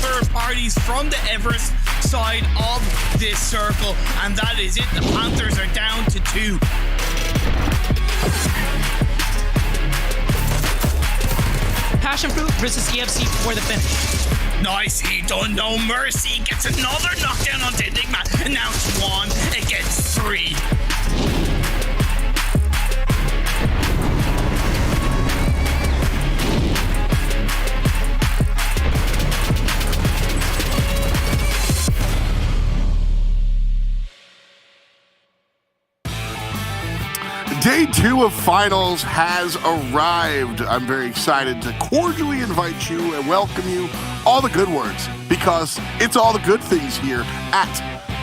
third parties from the Everest side of this circle, and that is it. The Panthers are down to 2. Passionfruit versus EFC for the finish. Nicely done, no mercy. Gets another knockdown onto Enigma, and now it's 1 against 3. Day 2 of finals has arrived. I'm very excited to cordially invite you and welcome you all the good words, because it's all the good things here at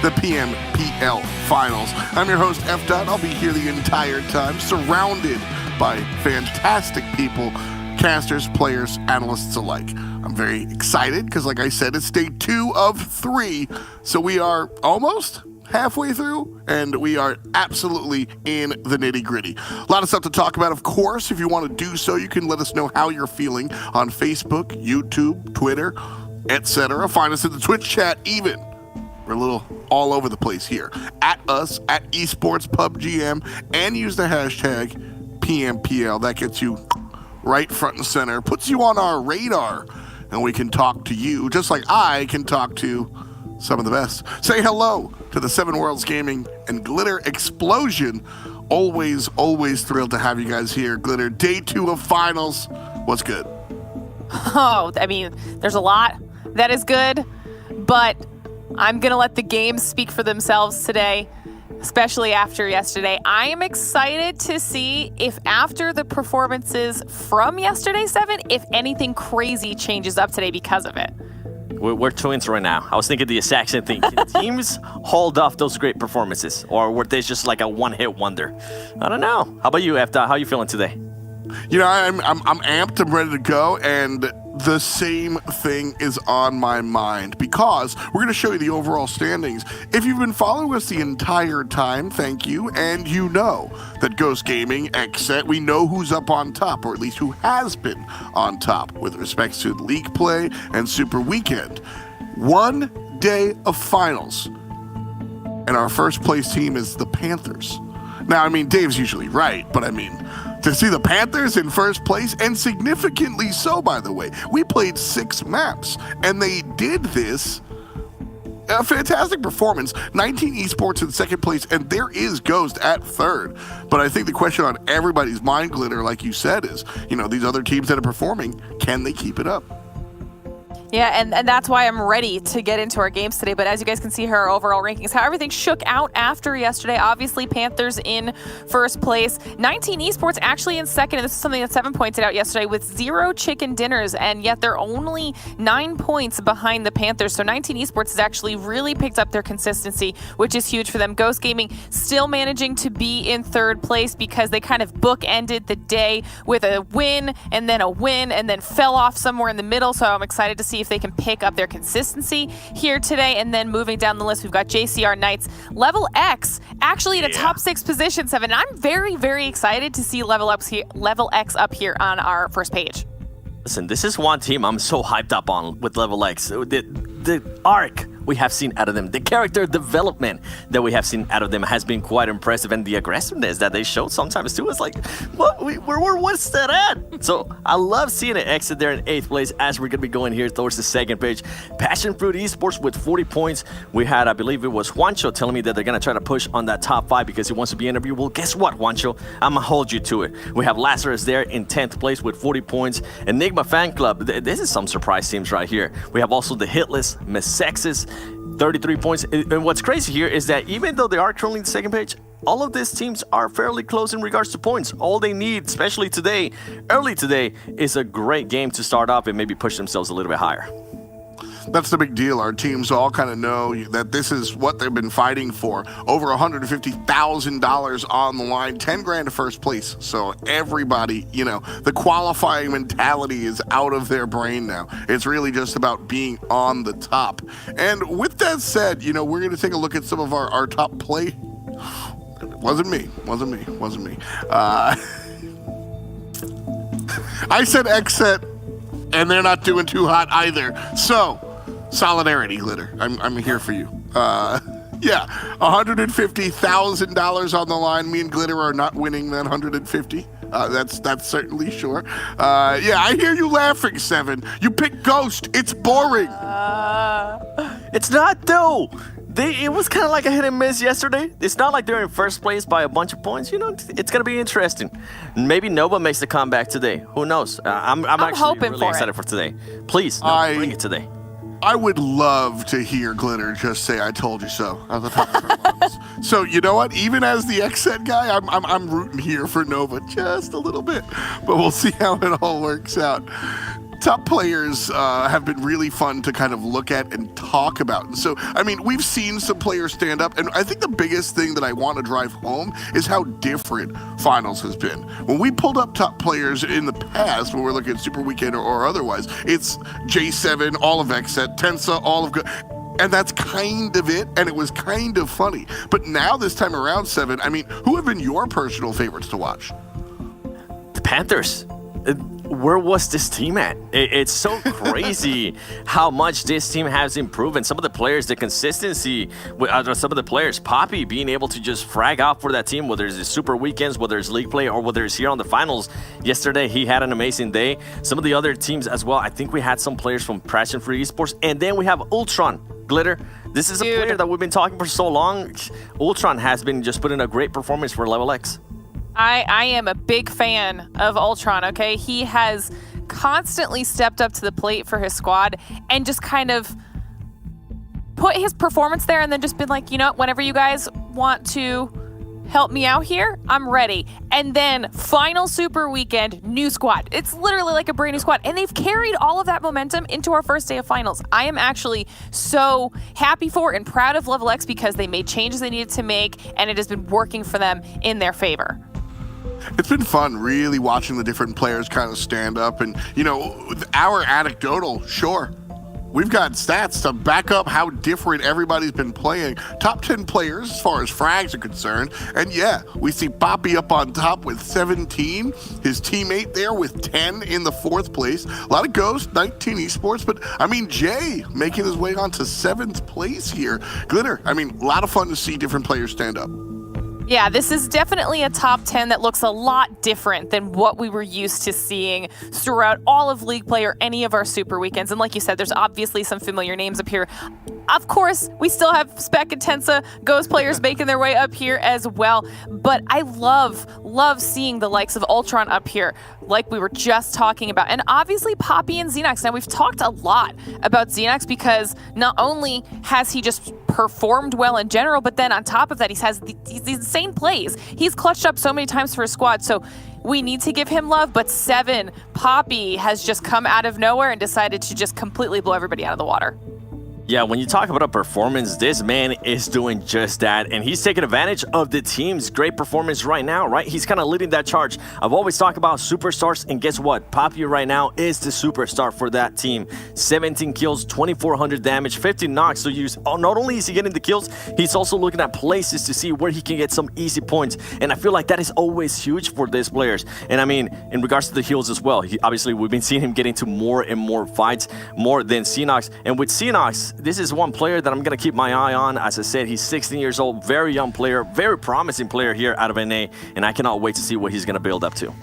the PMPL finals. I'm your host, F. I'll be here the entire time, surrounded by fantastic people, casters, players, analysts alike. I'm very excited because, like I said, it's day 2 of 3, so we are almost halfway through, and we are absolutely in the nitty-gritty. A lot of stuff to talk about, of course. If you want to do so, you can let us know how you're feeling on Facebook, YouTube, Twitter, etc. Find us in the Twitch chat even. We're a little all over the place here. At us, at Esports PUBGM, and use the hashtag PMPL. That gets you right front and center, puts you on our radar, and we can talk to you, just like I can talk to some of the best. Say hello to the Seven Worlds Gaming and Glitter Explosion. Always thrilled to have you guys here. Glitter, day 2 of finals. What's good? Oh, I mean, there's a lot that is good, but I'm going to let the games speak for themselves today, especially after yesterday. I am excited to see if after the performances from yesterday, 7, if anything crazy changes up today because of it. We're twins right now. I was thinking the exact same thing. Can teams hold off those great performances, or were they just like a one-hit wonder? I don't know. How about you, Efta? How are you feeling today? You know, I'm amped. I'm ready to go, and the same thing is on my mind, because we're going to show you the overall standings. If you've been following us the entire time, thank you, and you know that Ghost Gaming, XSET, we know who's up on top, or at least who has been on top with respect to League Play and Super Weekend. 1 day of finals, and our first place team is the Panthers. Now, I mean, Dave's usually right, but I mean, to see the Panthers in first place, and significantly so, by the way. We played 6 maps, and they did this. A fantastic performance. 19 esports in second place, and there is Ghost at third. But I think the question on everybody's mind, Glitter, like you said, is, you know, these other teams that are performing, can they keep it up? Yeah, and that's why I'm ready to get into our games today. But as you guys can see here, our overall rankings, how everything shook out after yesterday. Obviously, Panthers in first place. 19 Esports actually in second, and this is something that 7 pointed out yesterday, with 0 chicken dinners, and yet they're only 9 points behind the Panthers. So 19 Esports has actually really picked up their consistency, which is huge for them. Ghost Gaming still managing to be in third place because they kind of bookended the day with a win, and then fell off somewhere in the middle. So I'm excited to see if they can pick up their consistency here today. And then moving down the list, we've got JCR Knights, LeveLx actually in a top 6 position, 7. I'm very excited to see LeveLx up here on our first page. Listen, this is one team I'm so hyped up on with LeveLx. The arc we have seen out of them, the character development that we have seen out of them has been quite impressive, and the aggressiveness that they showed sometimes too is like, what's that at? So I love seeing it exit there in 8th place as we're going to be going here towards the second page. Passionfruit Esports with 40 points. We had, I believe it was Juancho telling me that they're going to try to push on that top 5 because he wants to be interviewed. Well, guess what, Juancho? I'm going to hold you to it. We have Lazarus there in 10th place with 40 points. Enigma Fan Club, this is some surprise teams right here. We have also the Hitlist, Mezexis, 33 points. And what's crazy here is that even though they are currently in the second page, all of these teams are fairly close in regards to points. All they need, especially today, early today, is a great game to start off and maybe push themselves a little bit higher. That's the big deal. Our teams all kind of know that this is what they've been fighting for. Over $150,000 on the line, 10 grand to first place. So everybody, you know, the qualifying mentality is out of their brain now. It's really just about being on the top. And with that said, you know, we're going to take a look at some of our top play. Wasn't me. I said XSET, and they're not doing too hot either. So solidarity, Glitter. I'm here for you. Yeah, $150,000 on the line. Me and Glitter are not winning that 150. That's certainly sure. Yeah, I hear you laughing, Seven. You picked Ghost. It's boring. It's not though. It was kind of like a hit and miss yesterday. It's not like they're in first place by a bunch of points. You know, it's gonna be interesting. Maybe Nova makes the comeback today. Who knows? I'm actually really excited for today. Please, Nova, bring it today. I would love to hear Glitter just say "I told you so" at the top of her lungs. So you know what? Even as the XSET guy, I'm rooting here for Nova just a little bit, but we'll see how it all works out. Top players have been really fun to kind of look at and talk about. So, I mean, we've seen some players stand up, and I think the biggest thing that I want to drive home is how different Finals has been. When we pulled up top players in the past, when we're looking at Super Weekend or otherwise, it's J7, all of XSET, Tensa, all of... And that's kind of it, and it was kind of funny. But now, this time around, Seven, I mean, who have been your personal favorites to watch? The Panthers. Where was this team at? It's so crazy how much this team has improved, and some of the players, the consistency with some of the players, Poppy being able to just frag out for that team, whether it's the Super Weekends, whether it's League Play, or whether it's here on the Finals. Yesterday, he had an amazing day. Some of the other teams as well. I think we had some players from Passionfruit Esports, and then we have Ultron. Glitter, this is a player that we've been talking for so long. Ultron has been just putting a great performance for LeveLx. I am a big fan of Ultron, okay? He has constantly stepped up to the plate for his squad and just kind of put his performance there and then just been like, you know, whenever you guys want to help me out here, I'm ready. And then final Super Weekend, new squad. It's literally like a brand new squad. And they've carried all of that momentum into our first day of finals. I am actually so happy for and proud of LeveLx because they made changes they needed to make, and it has been working for them in their favor. It's been fun really watching the different players kind of stand up, and you know, our anecdotal, sure, we've got stats to back up how different everybody's been playing. Top 10 players as far as frags are concerned, and yeah, we see Poppy up on top with 17, his teammate there with 10 in the 4th place. A lot of Ghost, 19 esports, but I mean Jay making his way on to 7th place here. Glitter, I mean, a lot of fun to see different players stand up. Yeah, this is definitely a top 10 that looks a lot different than what we were used to seeing throughout all of League Play or any of our Super Weekends. And like you said, there's obviously some familiar names up here. Of course, we still have Spec and Tensa, Ghost players making their way up here as well. But I love seeing the likes of Ultron up here, like we were just talking about. And obviously Poppy and Xenox. Now, we've talked a lot about Xenox because not only has he just performed well in general, but then on top of that, he has these insane plays. He's clutched up so many times for his squad. So we need to give him love, but 7, Poppy has just come out of nowhere and decided to just completely blow everybody out of the water. Yeah, when you talk about a performance, this man is doing just that, and he's taking advantage of the team's great performance right now, right? He's kind of leading that charge. I've always talked about superstars, and guess what? Poppy right now is the superstar for that team. 17 kills, 2,400 damage, 50 knocks. So not only is he getting the kills, he's also looking at places to see where he can get some easy points, and I feel like that is always huge for these players. And I mean, in regards to the heals as well, obviously we've been seeing him get into more and more fights, more than Xenox. And with Xenox, this is one player that I'm going to keep my eye on. As I said, he's 16 years old, very young player, very promising player here out of NA, and I cannot wait to see what he's going to build up to.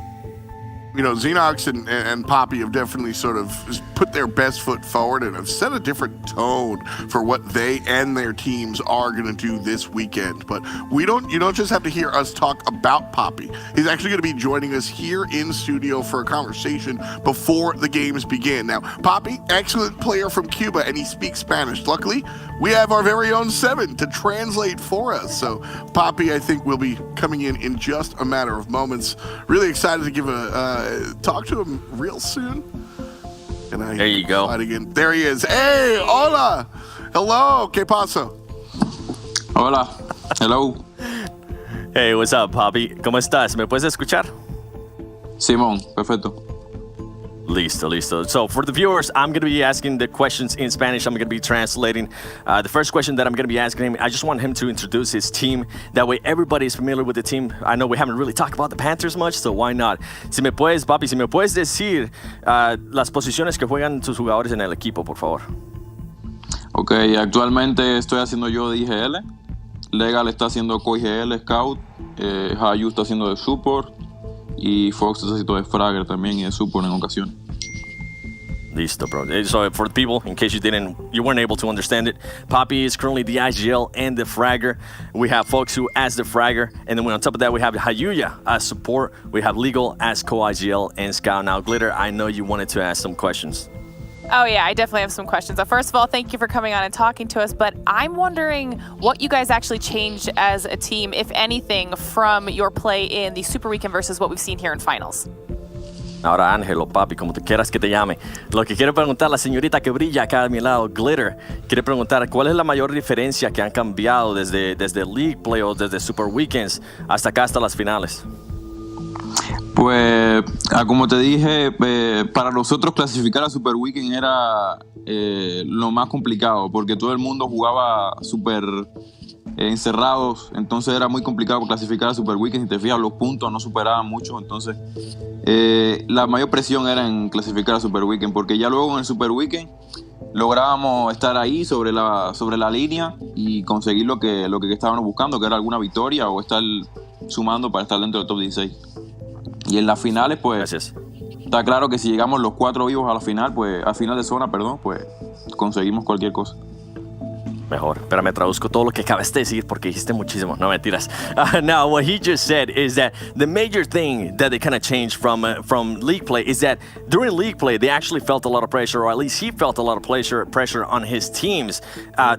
You know, Xenox and Poppy have definitely sort of put their best foot forward and have set a different tone for what they and their teams are going to do this weekend. But you don't just have to hear us talk about Poppy. He's actually going to be joining us here in studio for a conversation before the games begin. Now, Poppy, excellent player from Cuba, and he speaks Spanish. Luckily, we have our very own 7 to translate for us. So Poppy, I think, will be coming in just a matter of moments. Really excited to give talk to him real soon. And there you go. Again. There he is. Hey, hola. Hello. ¿Qué pasa? Hola. Hello. Hey, what's up, Poppy? ¿Cómo estás? ¿Me puedes escuchar? Simón, perfecto. Listo. So for the viewers, I'm going to be asking the questions in Spanish. I'm going to be translating. The first question that I'm going to be asking him, I just want him to introduce his team. That way everybody is familiar with the team. I know we haven't really talked about the Panthers much, so why not? Si me puedes decir las posiciones que juegan tus jugadores en el equipo, por favor. Ok, actualmente estoy haciendo yo de IGL. Legal está haciendo co-IGL, Scout. Hayu está haciendo de Support. Y Fox está haciendo de Fragger también y de Support en ocasiones. Listo, bro. So for the people, in case you weren't able to understand it, Poppy is currently the IGL and the Fragger. We have folks who as the Fragger, and then on top of that, we have Hayuya as support. We have Legal as co-IGL and Scout. Now, Glitter, I know you wanted to ask some questions. Oh yeah, I definitely have some questions. First of all, thank you for coming on and talking to us, but I'm wondering what you guys actually changed as a team, if anything, from your play in the Super Weekend versus what we've seen here in finals. Ahora, Ángel o Papi, como te quieras que te llame. Lo que quiere preguntar la señorita que brilla acá a mi lado, Glitter, quiere preguntar cuál es la mayor diferencia que han cambiado desde League Play o desde Super Weekends hasta acá, hasta las finales. Pues, como te dije, para nosotros clasificar a Super Weekend era lo más complicado, porque todo el mundo jugaba súper encerrados, entonces era muy complicado clasificar a Super Weekend. Si te fijas, los puntos no superaban mucho, entonces la mayor presión era en clasificar a Super Weekend, porque ya luego en el Super Weekend lográbamos estar ahí sobre la línea y conseguir lo que estábamos buscando, que era alguna victoria o estar sumando para estar dentro del top 16. Y en las finales, pues, Gracias. Está claro que si llegamos los 4 vivos a la final, pues, a final de zona, perdón, pues conseguimos cualquier cosa. Mejor. Espérame, traduzco todo lo que acabas de decir porque dijiste muchísimo. No mentiras. Now, what he just said is that the major thing that they kind of changed from league play is that during league play, they actually felt a lot of pressure, or at least he felt a lot of pressure on his teams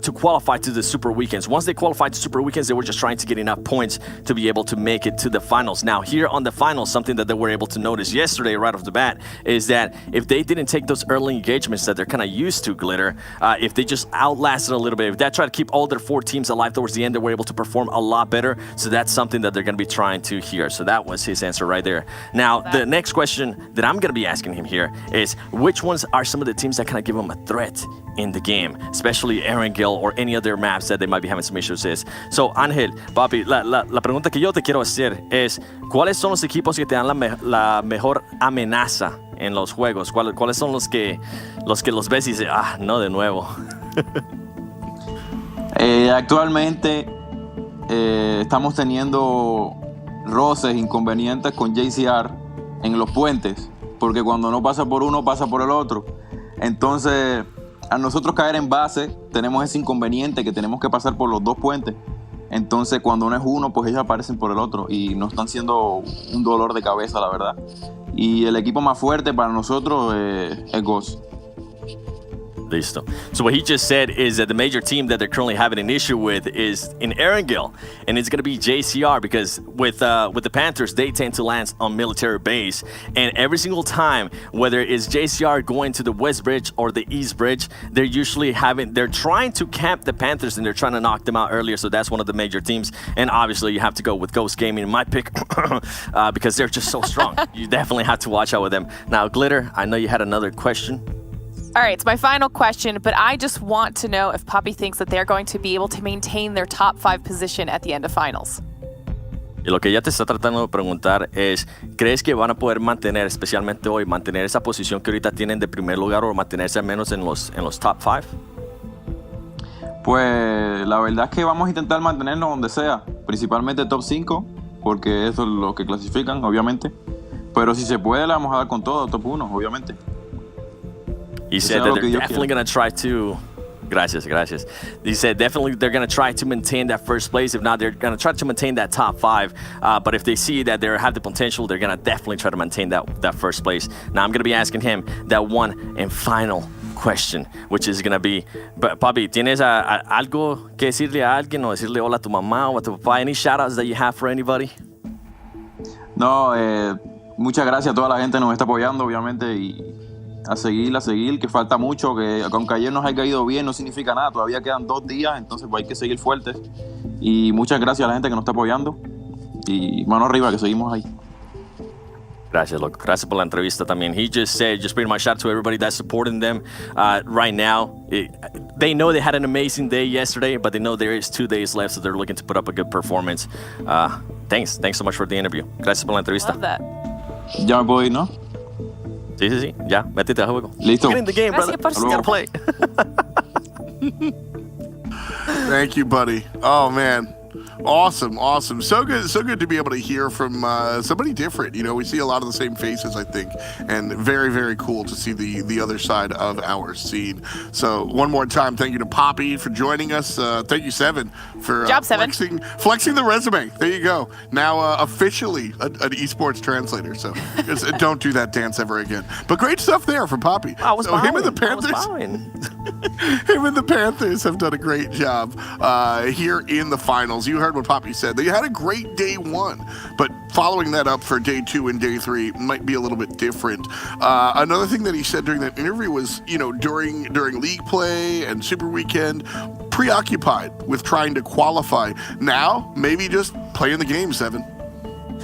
to qualify to the Super Weekends. Once they qualified to Super Weekends, they were just trying to get enough points to be able to make it to the finals. Now, here on the finals, something that they were able to notice yesterday right off the bat is that if they didn't take those early engagements that they're kind of used to, Glitter, if they just outlasted a little bit, that tried to keep all their 4 teams alive towards the end, they were able to perform a lot better. So that's something that they're going to be trying to hear. So that was his answer right there. Now, the next question that I'm going to be asking him here is, which ones are some of the teams that kind of give him a threat in the game, especially Erangel or any other maps that they might be having some issues with? So, Ángel, papi, la pregunta que yo te quiero hacer es, ¿cuáles son los equipos que te dan la mejor amenaza en los juegos? ¿Cuáles son los que los ves y dices, no de nuevo? Actualmente estamos teniendo roces, inconvenientes con JCR en los puentes, porque cuando no pasa por uno, pasa por el otro. Entonces, a nosotros caer en base, tenemos ese inconveniente que tenemos que pasar por los 2 puentes. Entonces, cuando no es uno, pues ellos aparecen por el otro y nos están siendo un dolor de cabeza, la verdad. Y el equipo más fuerte para nosotros es Ghost. Listo. So what he just said is that the major team that they're currently having an issue with is in Erangel, and it's going to be JCR, because with the Panthers, they tend to land on military base, and every single time, whether it's JCR going to the West Bridge or the East Bridge, they're trying to camp the Panthers, and they're trying to knock them out earlier. So that's one of the major teams, and obviously you have to go with Ghost Gaming, my pick, because they're just so strong. You definitely have to watch out with them. Now, Glitter, I know you had another question. All right, it's my final question, but I just want to know if Poppy thinks that they're going to be able to maintain their top 5 position at the end of finals. Y lo que ella te está tratando de preguntar es, ¿crees que van a poder mantener, especialmente hoy, mantener esa posición que ahorita tienen de primer lugar o mantenerse al menos en los top 5? Pues la verdad es que vamos a intentar mantenernos donde sea, principalmente top 5, porque eso es lo que clasifican, obviamente. Pero si se puede, le vamos a dar con todo, top 1, obviamente. He said that they're definitely going to try to... Gracias. He said definitely they're going to try to maintain that first place. If not, they're going to try to maintain that top 5. But if they see that they have the potential, they're going to definitely try to maintain that first place. Now, I'm going to be asking him that one and final question, which is going to be, Papi, ¿tienes algo que decirle a alguien o decirle hola a tu mamá o a tu papá? Any shout-outs that you have for anybody? No, muchas gracias a toda la gente que nos está apoyando, obviamente, y a seguir, que falta mucho, que aunque ayer nos haya ido bien, no significa nada, todavía quedan 2 días, entonces pues hay que seguir fuertes. Y muchas gracias a la gente que nos está apoyando, y mano arriba, que seguimos ahí. Gracias, loco. Gracias por la entrevista también. He just said, just pretty much shout out to everybody that's supporting them right now. They know they had an amazing day yesterday, but they know there is 2 days left, so they're looking to put up a good performance. Thanks so much for the interview. Gracias por la entrevista. Love that. Ya me puedo ir, ¿no? Sí, ya, métete al juego. Listo. Get in the game, brother. Gracias por You gotta play. Thank you, buddy. Oh, man. Awesome, awesome. So good to be able to hear from somebody different. You know, we see a lot of the same faces, I think, and very, very cool to see the other side of our scene. So one more time, thank you to Poppy for joining us. Thank you, Seven, for Job, Seven. flexing the resume. There you go. Now officially an esports translator. So don't do that dance ever again. But great stuff there from Poppy. Him and the Panthers have done a great job here in the finals. You heard what Poppy said. They had a great day one, but following that up for day two and day three might be a little bit different. Another thing that he said during that interview was, you know, during league play and Super Weekend, preoccupied with trying to qualify. Now, maybe just playing the game, Seven.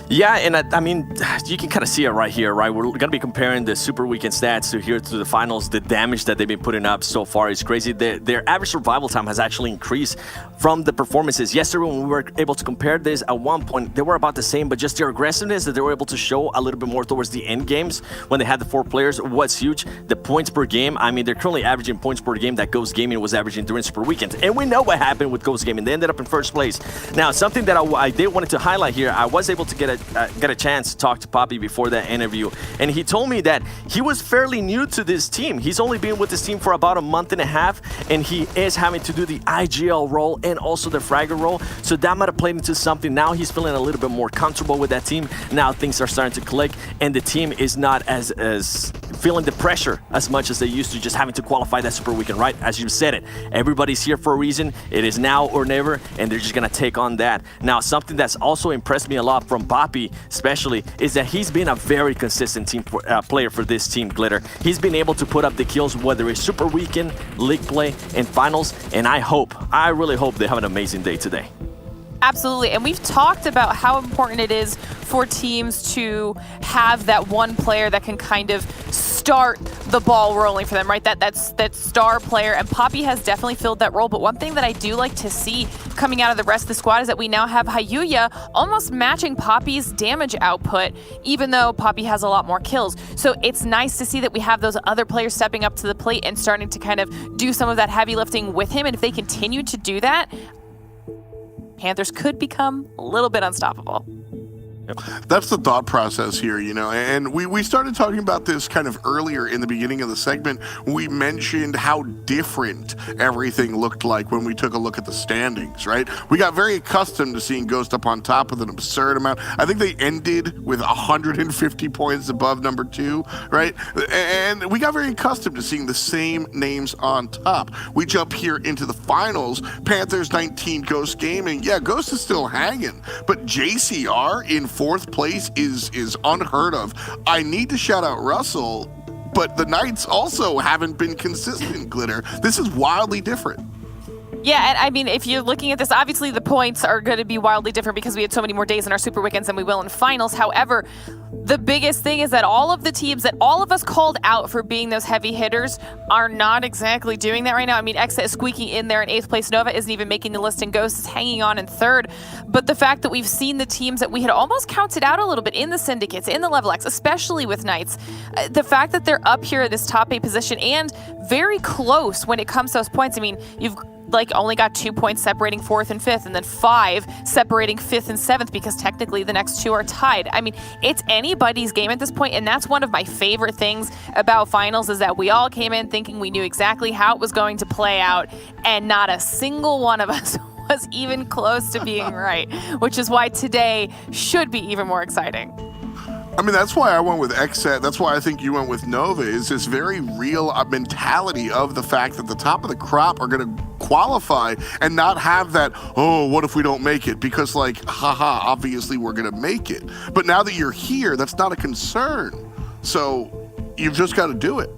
Yeah, and I mean, you can kind of see it right here, right? We're going to be comparing the Super Weekend stats to here to the finals. The damage that they've been putting up so far is crazy. Their average survival time has actually increased from the performances. Yesterday, when we were able to compare this, at one point, they were about the same, but just their aggressiveness that they were able to show a little bit more towards the end games when they had the 4 players was huge. The points per game, I mean, they're currently averaging points per game that Ghost Gaming was averaging during Super Weekend. And we know what happened with Ghost Gaming. They ended up in first place. Now, something that I did wanted to highlight here, I was able to get a chance to talk to Poppy before that interview, and he told me that he was fairly new to this team. He's only been with this team for about a month and a half, and he is having to do the IGL role and also the fragger role, so that might have played into something. Now he's feeling a little bit more comfortable with that team. Now things are starting to click, and the team is not as feeling the pressure as much as they used to, just having to qualify that Super Weekend, right? As you said it, everybody's here for a reason. It is now or never, and they're just gonna take on that. Now, something that's also impressed me a lot from Poppy, especially, is that he's been a very consistent team player for this team, Glitter. He's been able to put up the kills, whether it's Super Weekend, League Play, and Finals, and I really hope they have an amazing day today. Absolutely, and we've talked about how important it is for teams to have that one player that can kind of start the ball rolling for them, right? That star player, and Poppy has definitely filled that role. But one thing that I do like to see coming out of the rest of the squad is that we now have Hayuya almost matching Poppy's damage output, even though Poppy has a lot more kills. So it's nice to see that we have those other players stepping up to the plate and starting to kind of do some of that heavy lifting with him. And if they continue to do that, Panthers could become a little bit unstoppable. That's the thought process here, you know, and we started talking about this kind of earlier in the beginning of the segment. We mentioned how different everything looked like when we took a look at the standings, right? We got very accustomed to seeing Ghost up on top with an absurd amount. I think they ended with 150 points above number 2, right? And we got very accustomed to seeing the same names on top. We jump here into the finals. Panthers 19, Ghost Gaming. Yeah, Ghost is still hanging, but JCR in 4th place is unheard of. I need to shout out Russell, but the Knights also haven't been consistent, Glitter. This is wildly different. Yeah, and I mean, if you're looking at this, obviously the points are going to be wildly different because we had so many more days in our Super Weekends than we will in finals. However, the biggest thing is that all of the teams that all of us called out for being those heavy hitters are not exactly doing that right now. I mean, XSET is squeaking in there in 8th place. Nova isn't even making the list, and Ghost is hanging on in 3rd. But the fact that we've seen the teams that we had almost counted out a little bit in the Syndicates, in the LeveLx, especially with Knights, the fact that they're up here at this top 8 position and very close when it comes to those points. I mean, you've only got 2 points separating 4th and 5th, and then 5 separating 5th and 7th, because technically the next 2 are tied. I mean, it's anybody's game at this point, and that's one of my favorite things about finals, is that we all came in thinking we knew exactly how it was going to play out, and not a single one of us was even close to being right, which is why today should be even more exciting. I mean, that's why I went with XSET. That's why I think you went with Nova, is this very real mentality of the fact that the top of the crop are going to qualify and not have that, oh, what if we don't make it? Because, like, haha, obviously we're going to make it. But now that you're here, that's not a concern. So you've just got to do it.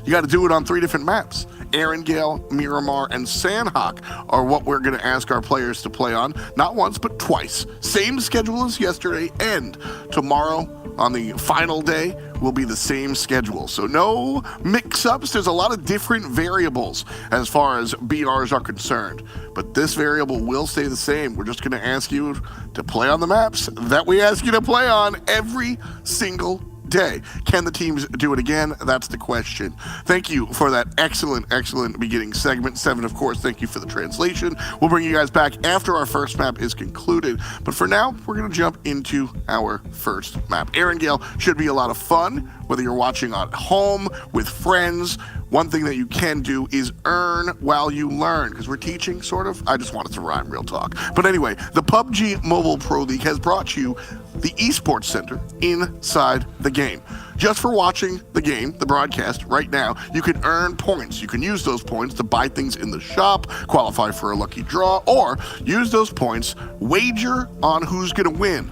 You got to do it on 3 different maps. Erangel, Miramar, and Sanhok are what we're going to ask our players to play on. Not once, but twice. Same schedule as yesterday, and tomorrow on the final day will be the same schedule. So no mix-ups. There's a lot of different variables as far as BRs are concerned, but this variable will stay the same. We're just going to ask you to play on the maps that we ask you to play on every single day. Can the teams do it again? That's the question. Thank you for that excellent beginning segment. 7, of course, thank you for the translation. We'll bring you guys back after our first map is concluded. But for now, we're going to jump into our first map. Erangel should be a lot of fun, whether you're watching at home, with friends. One thing that you can do is earn while you learn, because we're teaching, sort of. I just wanted to rhyme, real talk. But anyway, the PUBG Mobile Pro League has brought you the Esports Center inside the game. Just for watching the game, the broadcast, right now, you can earn points. You can use those points to buy things in the shop, qualify for a lucky draw, or use those points, wager on who's going to win.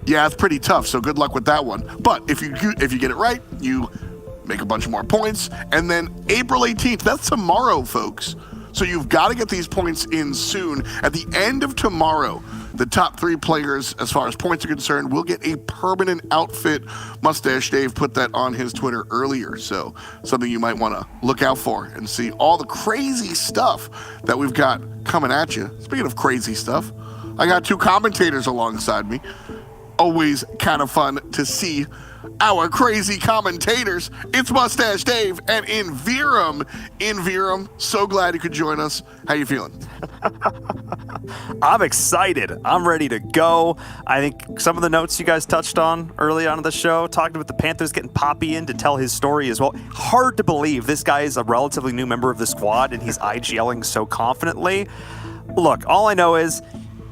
Yeah, it's pretty tough, so good luck with that one. But if you get it right, you make a bunch more points, and then April 18th, that's tomorrow, folks. So you've got to get these points in soon. At the end of tomorrow, the top 3 players, as far as points are concerned, will get a permanent outfit. Mustache Dave put that on his Twitter earlier, so something you might want to look out for and see all the crazy stuff that we've got coming at you. Speaking of crazy stuff, I got 2 commentators alongside me. Always kind of fun to see our crazy commentators. It's Mustache Dave and Invirum. Invirum, so glad you could join us. How you feeling? I'm excited. I'm ready to go. I think some of the notes you guys touched on early on in the show, talked about the Panthers getting Poppy in to tell his story as well. Hard to believe this guy is a relatively new member of the squad and he's IGLing so confidently. Look, all I know is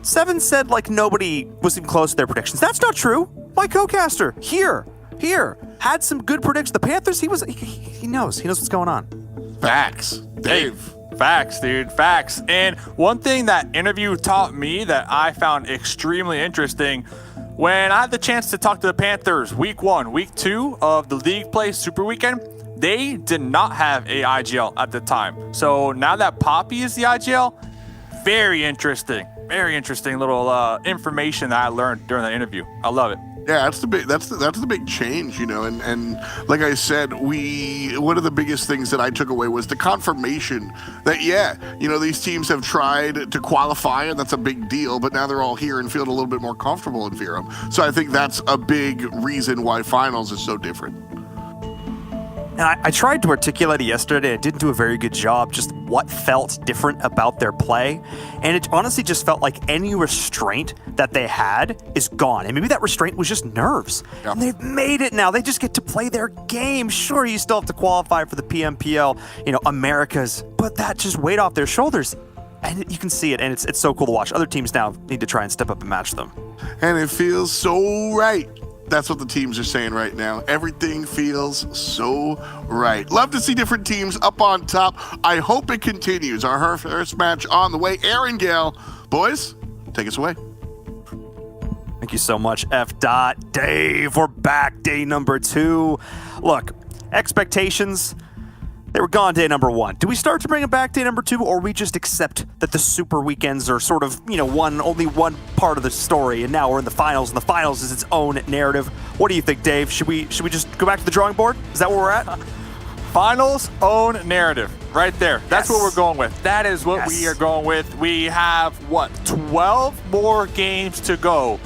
7 said like nobody was even close to their predictions. That's not true. My co-caster here, had some good predictions. The Panthers, he knows what's going on. Facts. Dave. Hey, facts, dude, facts. And one thing that interview taught me that I found extremely interesting, when I had the chance to talk to the Panthers week 1, week 2 of the league play super weekend, they did not have a IGL at the time. So now that Poppy is the IGL, very interesting little information that I learned during the interview. I love it. Yeah, that's the big change, you know, and like I said, one of the biggest things that I took away was the confirmation that, yeah, you know, these teams have tried to qualify, and that's a big deal, but now they're all here and feeling a little bit more comfortable in Virum. So I think that's a big reason why finals is so different. And I tried to articulate it yesterday. I didn't do a very good job, just what felt different about their play. And it honestly just felt like any restraint that they had is gone. And maybe that restraint was just nerves. Yeah. And they've made it now. They just get to play their game. Sure, you still have to qualify for the PMPL, you know, Americas, but that just weight off their shoulders. And you can see it, and it's so cool to watch. Other teams now need to try and step up and match them. And it feels so right. That's what the teams are saying right now. Everything feels so right. Love to see different teams up on top. I hope it continues. Our first match on the way. Erangel, boys, take us away. Thank you so much, F. Dave. We're back, day number 2. Look, expectations, they were gone day number 1. Do we start to bring it back day number 2, or we just accept that the super weekends are sort of, you know, only one part of the story, and now we're in the finals, and the finals is its own narrative? What do you think, Dave? Should we just go back to the drawing board? Is that where we're at? Finals own narrative, right there. That's what we're going with. That is what we are going with. We have, 12 more games to go.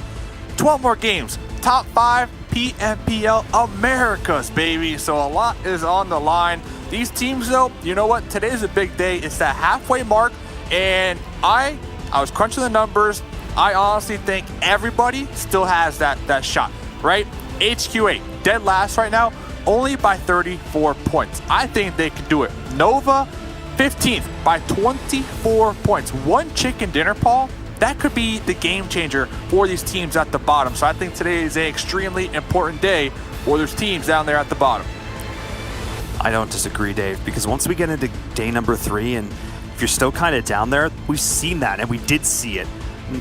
12 more games. Top 5 PMPL Americas, baby. So a lot is on the line. These teams, though, you know what? Today's a big day. It's that halfway mark, and I was crunching the numbers. I honestly think everybody still has that shot, right? HQ8, dead last right now, only by 34 points. I think they can do it. Nova, 15th by 24 points. One chicken dinner, Paul, that could be the game changer for these teams at the bottom. So I think today is an extremely important day for those teams down there at the bottom. I don't disagree, Dave, because once we get into day number 3, and if you're still kind of down there, we've seen that, and we did see it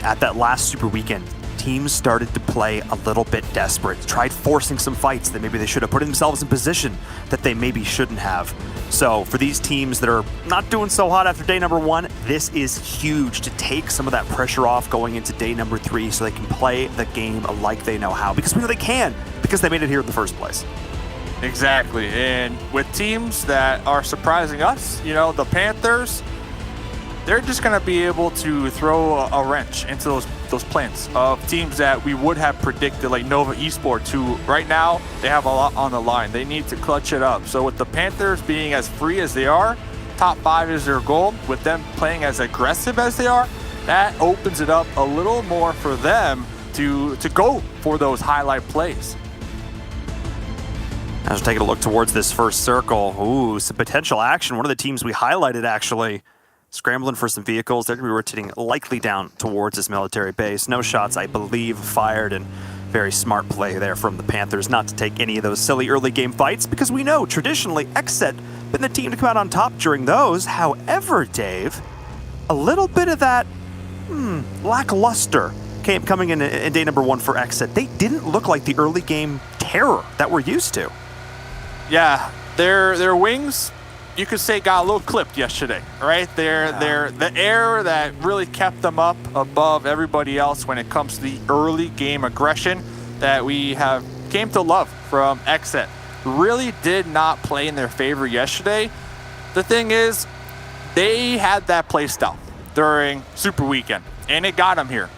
at that last super weekend. Teams started to play a little bit desperate, tried forcing some fights that maybe they should have, put themselves in position that they maybe shouldn't have. So for these teams that are not doing so hot after day number 1, this is huge to take some of that pressure off going into day number 3 so they can play the game like they know how, because we know they can, because they made it here in the first place. Exactly, and with teams that are surprising us, you know, the Panthers, they're just going to be able to throw a wrench into those plans of teams that we would have predicted, like Nova Esports, who right now they have a lot on the line. They need to clutch it up. So with the Panthers being as free as they are, top 5 is their goal. With them playing as aggressive as they are, that opens it up a little more for them to go for those highlight plays. As we're taking a look towards this first circle, ooh, some potential action. One of the teams we highlighted actually scrambling for some vehicles. They're going to be rotating likely down towards this military base. No shots, I believe, fired, and very smart play there from the Panthers not to take any of those silly early game fights, because we know traditionally XSET been the team to come out on top during those. However, Dave, a little bit of that lackluster coming in day number 1 for XSET. They didn't look like the early game terror that we're used to. Yeah, their wings, you could say, got a little clipped yesterday, right? They're the air that really kept them up above everybody else when it comes to the early game aggression that we have came to love from XSET. Really did not play in their favor yesterday. The thing is, they had that play style during Super Weekend, and it got them here.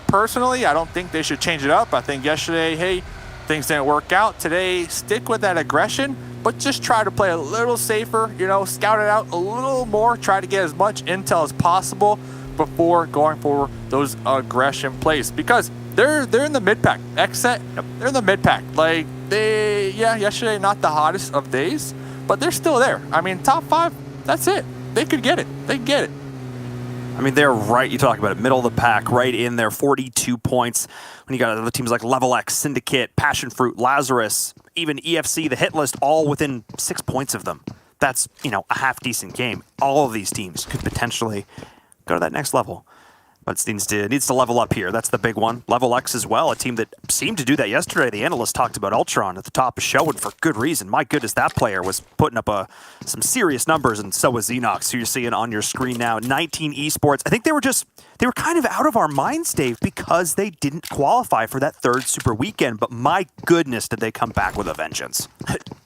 Personally, I don't think they should change it up. I think yesterday, hey, things didn't work out. Today, stick with that aggression, but just try to play a little safer, you know, scout it out a little more, try to get as much intel as possible before going for those aggression plays, because they're in the mid-pack. XSET, they're in the mid-pack. Like, yesterday not the hottest of days, but they're still there. I mean, top 5, that's it. They could get it. They can get it. I mean, they're right, you talk about it, middle of the pack, right in there, 42 points. When you got other teams like LeveLx, Syndicate, Passionfruit, Lazarus, even EFC, the Hitlist, all within 6 points of them. That's, you know, a half-decent game. All of these teams could potentially go to that next level. But it needs to level up here. That's the big one. LeveLx as well, a team that seemed to do that yesterday. The analyst talked about Ultron at the top of the show, and for good reason. My goodness, that player was putting up some serious numbers, and so was Xenox, who you're seeing on your screen now. 19 esports. I think they were kind of out of our minds, Dave, because they didn't qualify for that 3rd Super Weekend, but my goodness, did they come back with a vengeance.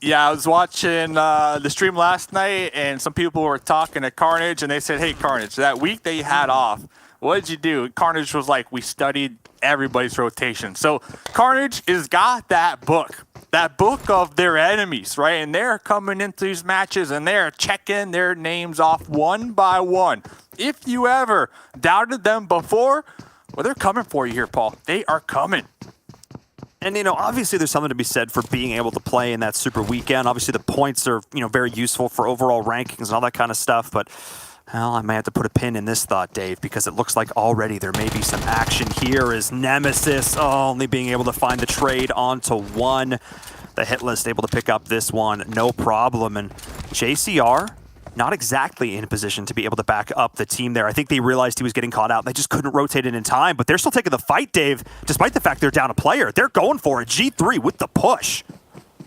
Yeah, I was watching the stream last night, and some people were talking to Carnage, and they said, hey, Carnage, that week that you had off, what did you do? Carnage was like, we studied everybody's rotation. So Carnage has got that book of their enemies, right? And they're coming into these matches and they're checking their names off one by one. If you ever doubted them before, well, they're coming for you here, Paul. They are coming. And, you know, obviously there's something to be said for being able to play in that Super Weekend. Obviously the points are, you know, very useful for overall rankings and all that kind of stuff, but well, I may have to put a pin in this thought, Dave, because it looks like already there may be some action here as Nemesis only being able to find the trade onto 1. The Hitlist able to pick up this one, no problem. And JCR, not exactly in a position to be able to back up the team there. I think they realized he was getting caught out, and they just couldn't rotate it in time. But they're still taking the fight, Dave, despite the fact they're down a player. They're going for it. G3 with the push.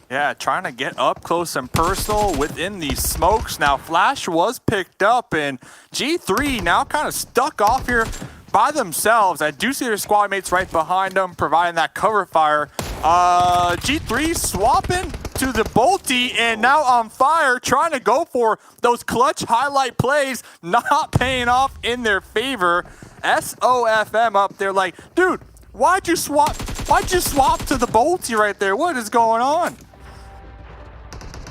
Yeah, trying to get up close and personal within these smokes. Now, Flash was picked up, and G3 now kind of stuck off here by themselves. I do see their squad mates right behind them, providing that cover fire. G3 swapping to the Bolty, and now on fire, trying to go for those clutch highlight plays, not paying off in their favor. SOFM up there like, dude, why'd you swap to the Bolty right there? What is going on?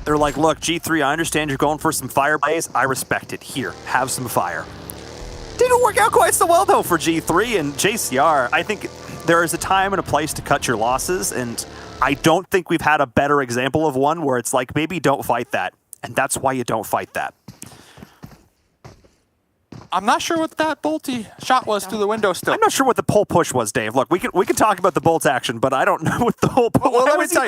They're like, look, G3, I understand you're going for some fire plays. I respect it. Here, have some fire. Didn't work out quite so well, though, for G3 and JCR. I think there is a time and a place to cut your losses, and I don't think we've had a better example of one where it's like, maybe don't fight that, and that's why you don't fight that. I'm not sure what that Bolty shot was through the window still. I'm not sure what the pull push was, Dave. Look, we can talk about the Bolt action, but I don't know what the whole pull. Well, let me tell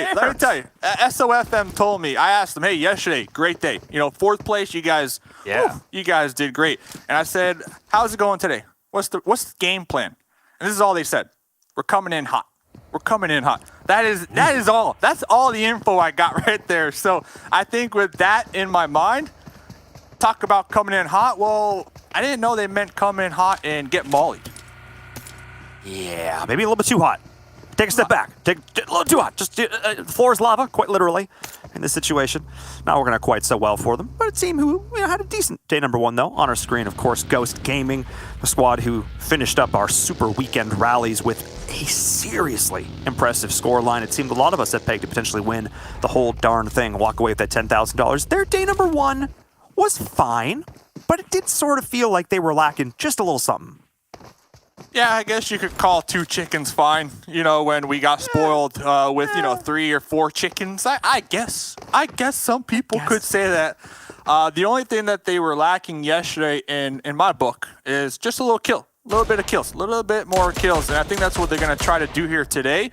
you. SOFM told me. I asked them, hey, yesterday, great day. You know, 4th place. You guys, you guys did great. And I said, how's it going today? What's the game plan? And this is all they said. We're coming in hot. We're coming in hot. That is all. That's all the info I got right there. So I think with that in my mind, talk about coming in hot. Well, I didn't know they meant come in hot and get mollied. Yeah, maybe a little bit too hot. Take a step back. Take a little too hot. Just the floor is lava, quite literally, in this situation. Not working out quite so well for them, but a team who had a decent day number 1 though. On our screen, of course, Ghost Gaming, the squad who finished up our super weekend rallies with a seriously impressive scoreline. It seemed a lot of us at Peg to potentially win the whole darn thing, walk away with that $10,000. Their day number 1 was fine, but it did sort of feel like they were lacking just a little something. Yeah, I guess you could call 2 chickens fine. You know, when we got spoiled with 3 or 4 chickens. I guess some people could say that. The only thing that they were lacking yesterday in my book is just a little kill. A little bit of kills. A little bit more kills. And I think that's what they're going to try to do here today.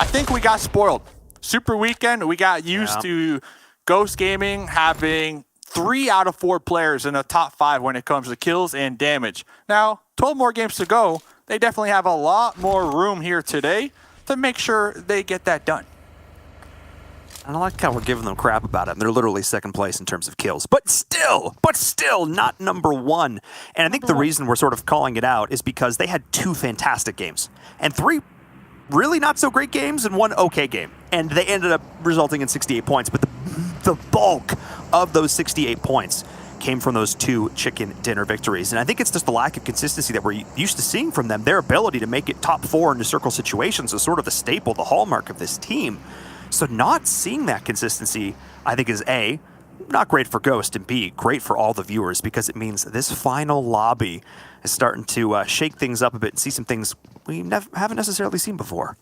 I think we got spoiled. Super weekend, we got used to Ghost Gaming having 3 out of 4 players in the top 5 when it comes to kills and damage. Now, 12 more games to go. They definitely have a lot more room here today to make sure they get that done. I don't like how we're giving them crap about it. They're literally second place in terms of kills, but still not number 1. And I think the reason we're sort of calling it out is because they had 2 fantastic games and 3 really not so great games and 1 okay game. And they ended up resulting in 68 points, but the bulk of those 68 points came from those 2 chicken dinner victories. And I think it's just the lack of consistency that we're used to seeing from them. Their ability to make it top 4 into circle situations is sort of the staple, the hallmark of this team. So not seeing that consistency, I think, is A, not great for Ghost, and B, great for all the viewers, because it means this final lobby is starting to shake things up a bit and see some things we haven't necessarily seen before.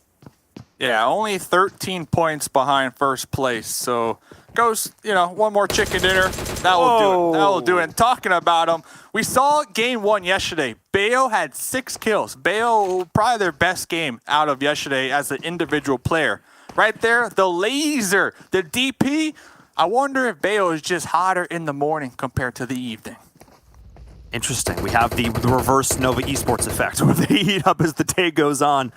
Yeah, only 13 points behind first place. So Ghost, 1 more chicken dinner. That will do it. That will do it. And talking about them, we saw game 1 yesterday. Bayo had 6 kills. Bayo, probably their best game out of yesterday as an individual player. Right there, the laser, the DP. I wonder if Bayo is just hotter in the morning compared to the evening. Interesting. We have the reverse Nova Esports effect, where they heat up as the day goes on.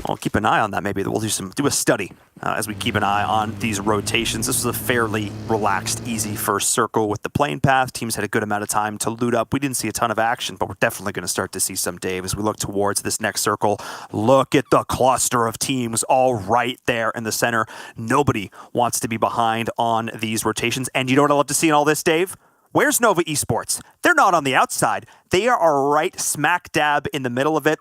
I'll keep an eye on that. Maybe we'll do a study as we keep an eye on these rotations. This was a fairly relaxed, easy first circle with the plane path. Teams had a good amount of time to loot up. We didn't see a ton of action, but we're definitely going to start to see some, Dave, as we look towards this next circle. Look at the cluster of teams all right there in the center. Nobody wants to be behind on these rotations. And you know what I love to see in all this, Dave? Where's Nova Esports? They're not on the outside. They are right smack dab in the middle of it.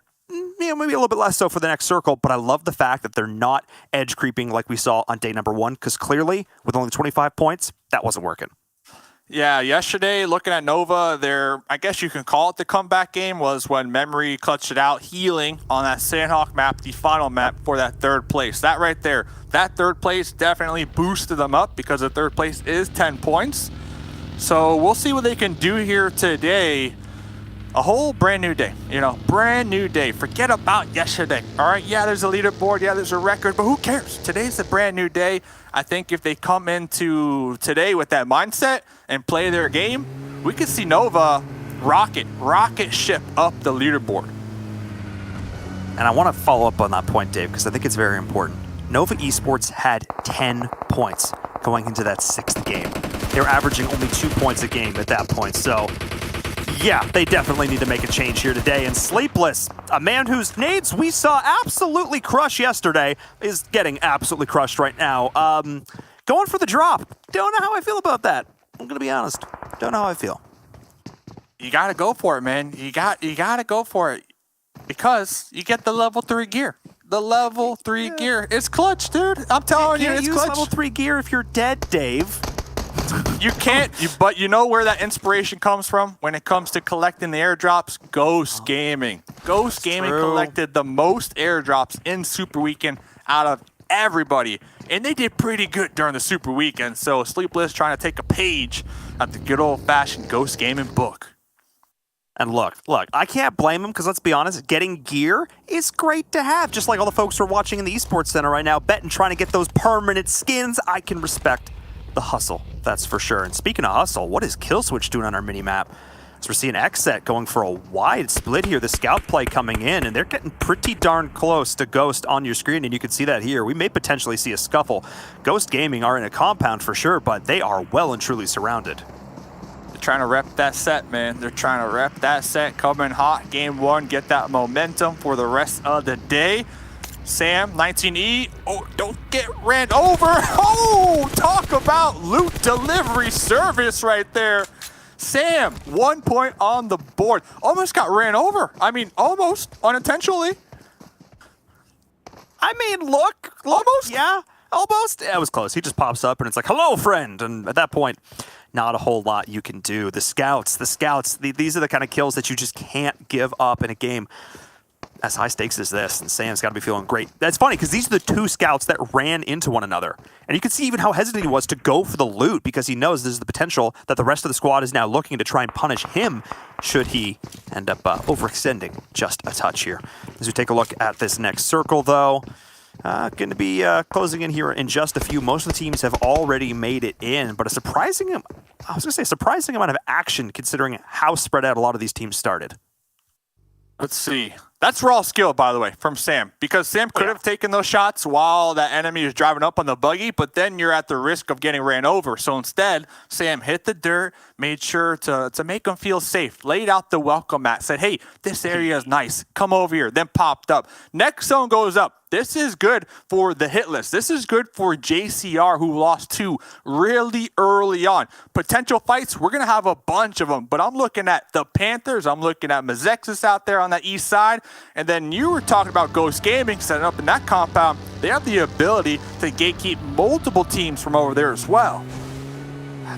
Maybe a little bit less so for the next circle, but I love the fact that they're not edge creeping like we saw on day number 1, because clearly, with only 25 points, that wasn't working. Yeah, yesterday, looking at Nova, I guess you can call it the comeback game, was when Memory clutched it out, healing on that Sanhok map, the final map for that 3rd place. That right there, that 3rd place definitely boosted them up, because the 3rd place is 10 points. So we'll see what they can do here today. A whole brand new day, brand new day. Forget about yesterday, all right? Yeah, there's a leaderboard, yeah, there's a record, but who cares? Today's a brand new day. I think if they come into today with that mindset and play their game, we could see Nova rocket ship up the leaderboard. And I want to follow up on that point, Dave, because I think it's very important. Nova Esports had 10 points going into that 6th game. They were averaging only 2 points a game at that point, so yeah, they definitely need to make a change here today. And Sleepless, a man whose nades we saw absolutely crush yesterday, is getting absolutely crushed right now. Going for the drop. Don't know how I feel about that. I'm going to be honest. Don't know how I feel. You got to go for it, man. You got to go for it, because you get the level 3 gear. The level 3 gear. It's clutch, dude. I'm telling you, it's use clutch. Level 3 gear if you're dead, Dave. You can't, but you know where that inspiration comes from when it comes to collecting the airdrops? Ghost Gaming. Ghost Gaming collected the most airdrops in Super Weekend out of everybody. And they did pretty good during the Super Weekend. So Sleepless trying to take a page at the good old-fashioned Ghost Gaming book. And look, I can't blame them, because let's be honest, getting gear is great to have. Just like all the folks who are watching in the Esports Center right now, betting, trying to get those permanent skins. I can respect the hustle, that's for sure. And speaking of hustle, what is Killswitch doing on our mini-map? So we're seeing XSET going for a wide split here, the scout play coming in, and they're getting pretty darn close to Ghost on your screen, and you can see that here. We may potentially see a scuffle. Ghost Gaming are in a compound for sure, but they are well and truly surrounded. They're trying to rep that set, man. They're trying to rep that set, come in hot, game 1, get that momentum for the rest of the day. Sam, 19E. Oh, don't get ran over. Oh, talk about loot delivery service right there. Sam, 1 point on the board. Almost got ran over. I mean, almost unintentionally. I mean, look. Almost? Yeah, almost. Yeah, it was close. He just pops up and it's like, hello, friend. And at that point, not a whole lot you can do. The scouts, these are the kind of kills that you just can't give up in a game as high stakes as this, and Sam's got to be feeling great. That's funny, because these are the two scouts that ran into one another. And you can see even how hesitant he was to go for the loot, because he knows there's the potential that the rest of the squad is now looking to try and punish him should he end up overextending just a touch here. As we take a look at this next circle, though, going to be closing in here in just a few. Most of the teams have already made it in, but a surprising amount of action considering how spread out a lot of these teams started. Let's see. That's raw skill, by the way, from Sam, because Sam could have taken those shots while that enemy is driving up on the buggy, but then you're at the risk of getting ran over. So instead, Sam hit the dirt, made sure to make him feel safe, laid out the welcome mat, said, hey, this area is nice, come over here, then popped up. Next zone goes up. This is good for the Hitlist. This is good for JCR, who lost 2 really early on. Potential fights, we're going to have a bunch of them, but I'm looking at the Panthers. I'm looking at Mezexis out there on that east side. And then you were talking about Ghost Gaming setting up in that compound. They have the ability to gatekeep multiple teams from over there as well.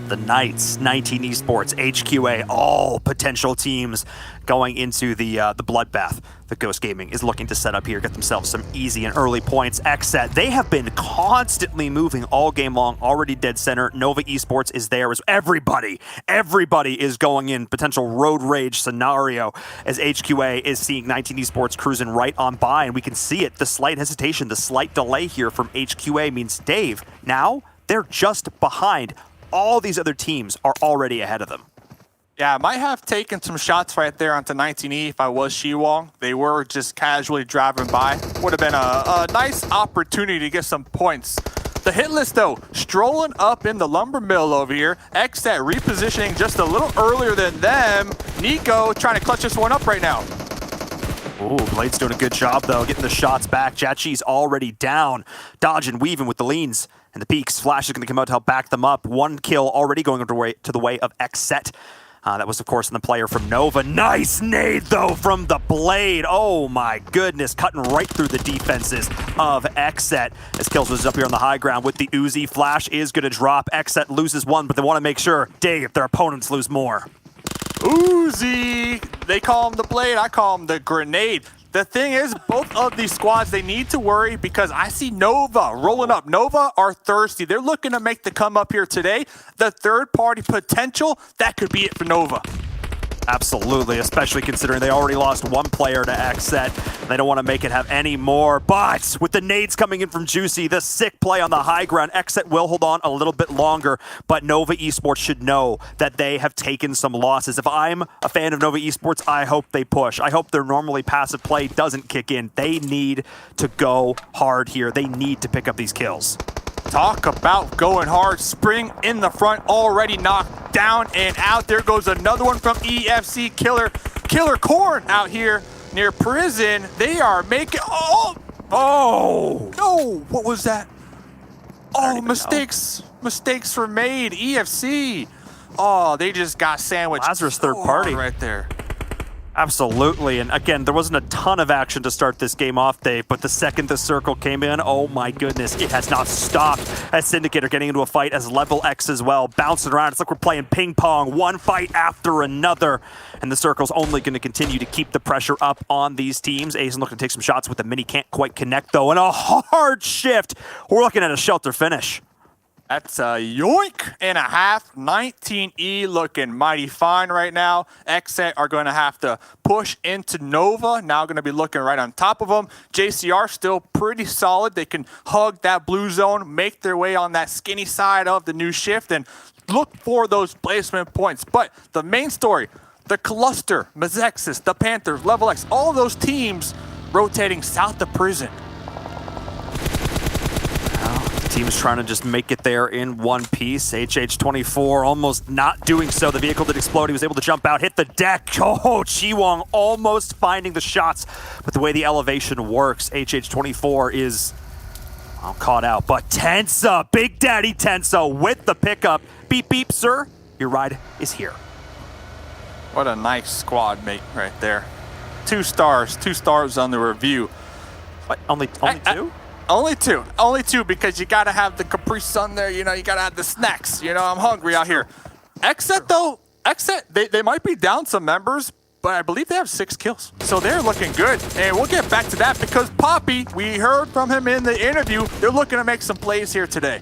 The Knights, 19 Esports, HQA, all potential teams going into the bloodbath that Ghost Gaming is looking to set up here, get themselves some easy and early points. XSET, they have been constantly moving all game long, already dead center. Nova Esports is there as everybody is going in potential road rage scenario as HQA is seeing 19 Esports cruising right on by, and we can see it. The slight hesitation, the slight delay here from HQA means, Dave, now they're just behind. All these other teams are already ahead of them. Yeah, I might have taken some shots right there onto 19E if I was Shiwong. They were just casually driving by. Would have been a nice opportunity to get some points. The Hitlist, though, strolling up in the lumber mill over here. XSET repositioning just a little earlier than them. Nico trying to clutch this one up right now. Ooh, Blade's doing a good job, though, getting the shots back. Jachi's already down, dodging, weaving with the leans. And the peaks. Flash is going to come out to help back them up. 1 kill already going to the way of XSET. That was, of course, in the player from Nova. Nice nade, though, from the Blade. Oh, my goodness. Cutting right through the defenses of XSET. As Kills was up here on the high ground with the Uzi. Flash is going to drop. XSET loses 1, but they want to make sure, Dave, their opponents lose more. Uzi. They call him the Blade. I call him the Grenade. The thing is, both of these squads, they need to worry because I see Nova rolling up. Nova are thirsty. They're looking to make the come up here today. The third-party potential, that could be it for Nova. Absolutely, especially considering they already lost 1 player to XSET. They don't want to make it have any more, but with the nades coming in from Juicy, the sick play on the high ground, XSET will hold on a little bit longer, but Nova Esports should know that they have taken some losses. If I'm a fan of Nova Esports, I hope they push. I hope their normally passive play doesn't kick in. They need to go hard here. They need to pick up these kills. Talk about going hard. Spring in the front, already knocked down and out. There goes another one from EFC. Killer Corn out here near prison. They are making... Oh! No! What was that? Oh, mistakes. Mistakes were made. EFC. Oh, they just got sandwiched. Lazarus third party right there. Absolutely, and again, there wasn't a ton of action to start this game off, Dave, but the second the circle came in, oh my goodness, it has not stopped. As Syndicate are getting into a fight as LeveLx as well, bouncing around. It's like we're playing ping pong, one fight after another, and the circle's only going to continue to keep the pressure up on these teams. Azen looking to take some shots with the mini, can't quite connect though, and a hard shift. We're looking at a shelter finish. That's a yoink and a half. 19E looking mighty fine right now. XSET are going to have to push into Nova. Now going to be looking right on top of them. JCR still pretty solid. They can hug that blue zone, make their way on that skinny side of the new shift, and look for those placement points. But the main story, the cluster, Mezexis, the Panthers, LeveLx, all those teams rotating south of prison. Team's trying to just make it there in one piece. HH24 almost not doing so. The vehicle did explode. He was able to jump out, hit the deck. Oh, Chiwong almost finding the shots. But the way the elevation works, HH24 is caught out. But Tensa, Big Daddy Tensa with the pickup. Beep, beep, sir. Your ride is here. What a nice squad mate right there. 2 stars on the review. What, only two? Only two because you gotta have the Capri Sun there, you know, you gotta have the snacks. You know, I'm hungry out here. XSET though, they might be down some members, but I believe they have 6 kills. So they're looking good. And we'll get back to that because Poppy, we heard from him in the interview, they're looking to make some plays here today.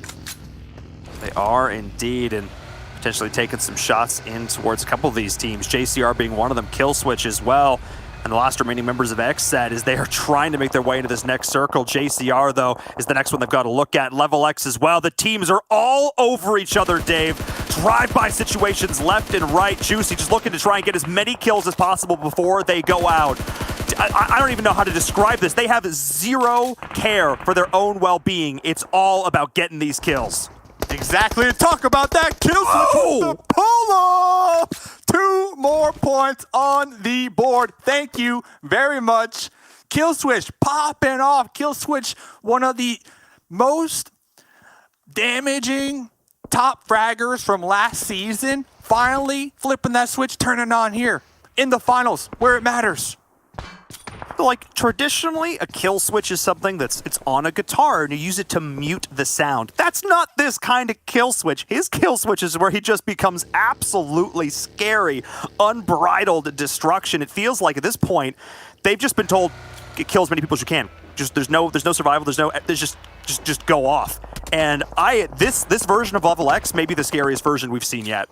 They are indeed, and potentially taking some shots in towards a couple of these teams. JCR being one of them, Kill Switch as well. And the last remaining members of XSET as they are trying to make their way into this next circle. JCR, though, is the next one they've got to look at. LeveLx as well. The teams are all over each other, Dave. Drive-by situations left and right. Juicy just looking to try and get as many kills as possible before they go out. I don't even know how to describe this. They have zero care for their own well-being. It's all about getting these kills. Exactly. To talk about that, Kill Switch with the pull-off. 2 more points on the board. Thank you very much. Kill Switch popping off. Kill Switch, one of the most damaging top fraggers from last season. Finally flipping that switch, turning on here in the finals where it matters. Like, traditionally, a kill switch is something it's on a guitar and you use it to mute the sound. That's not this kind of kill switch. His kill switch is where he just becomes absolutely scary, unbridled destruction. It feels like at this point, they've just been told, kill as many people as you can. Just there's no survival, there's just go off. And this version of LeveLx may be the scariest version we've seen yet.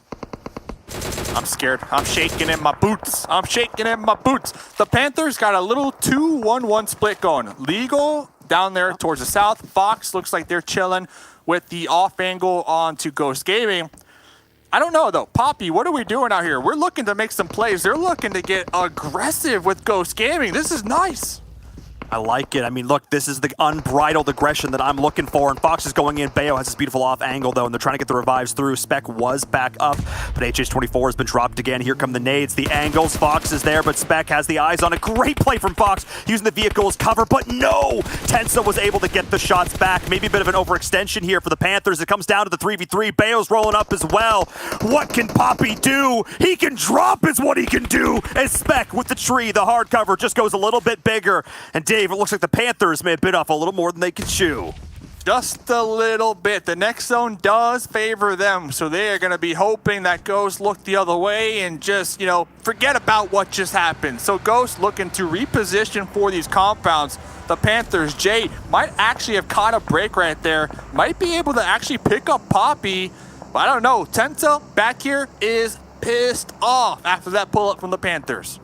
I'm scared. I'm shaking in my boots. The Panthers got a little 2-1-1 split going. Legal down there towards the south. Fox looks like they're chilling with the off angle onto Ghost Gaming. I don't know though. Poppy, what are we doing out here? We're looking to make some plays. They're looking to get aggressive with Ghost Gaming. This is nice. I like it. I mean, look, this is the unbridled aggression that I'm looking for, and Fox is going in. Bayo has this beautiful off angle, though, and they're trying to get the revives through. Spec was back up, but HH24 has been dropped again. Here come the nades, the angles. Fox is there, but Spec has the eyes on a great play from Fox, using the vehicle as cover, but no! Tensa was able to get the shots back. Maybe a bit of an overextension here for the Panthers. It comes down to the 3v3. Bayo's rolling up as well. What can Poppy do? He can drop is what he can do, as Spec with the tree, the hard cover, just goes a little bit bigger, and Dave, it looks like the Panthers may have bit off a little more than they can chew. Just a little bit. The next zone does favor them, so they are going to be hoping that Ghost look the other way and just, you know, forget about what just happened. So Ghost looking to reposition for these compounds. The Panthers, Jay, might actually have caught a break right there. Might be able to actually pick up Poppy, but I don't know. Tensa back here is pissed off after that pull-up from the Panthers.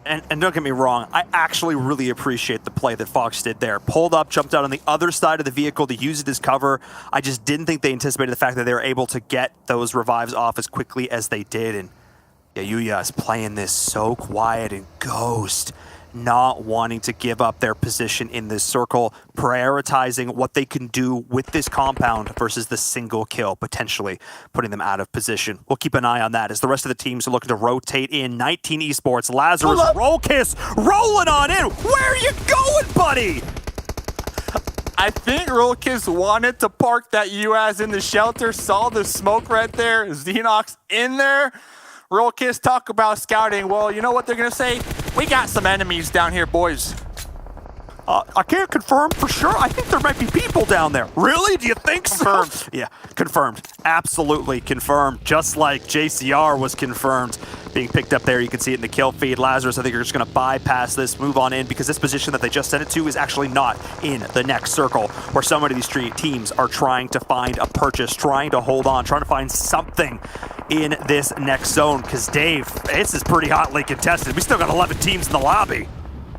And don't get me wrong, I actually really appreciate the play that Fox did there. Pulled up, jumped out on the other side of the vehicle to use it as cover. I just didn't think they anticipated the fact that they were able to get those revives off as quickly as they did. And Yuya is playing this so quiet, and Ghost not wanting to give up their position in this circle, prioritizing what they can do with this compound versus the single kill, potentially putting them out of position. We'll keep an eye on that as the rest of the teams are looking to rotate in. 19 Esports, Lazarus, Roll Kiss, rolling on in. Where are you going, buddy? I think Roll Kiss wanted to park that UAZ in the shelter, saw the smoke right there, Xenox in there. Roll Kiss talk about scouting. Well, you know what they're going to say? We got some enemies down here, boys. I can't confirm for sure. I think there might be people down there. Really? Do you think so? Confirmed. Yeah, confirmed. Absolutely confirmed. Just like JCR was confirmed. Being picked up there, you can see it in the kill feed. Lazarus, I think you're just going to bypass this, move on in, because this position that they just sent it to is actually not in the next circle, where so many of these teams are trying to find a purchase, trying to hold on, trying to find something in this next zone. Because, Dave, this is pretty hotly contested. We still got 11 teams in the lobby.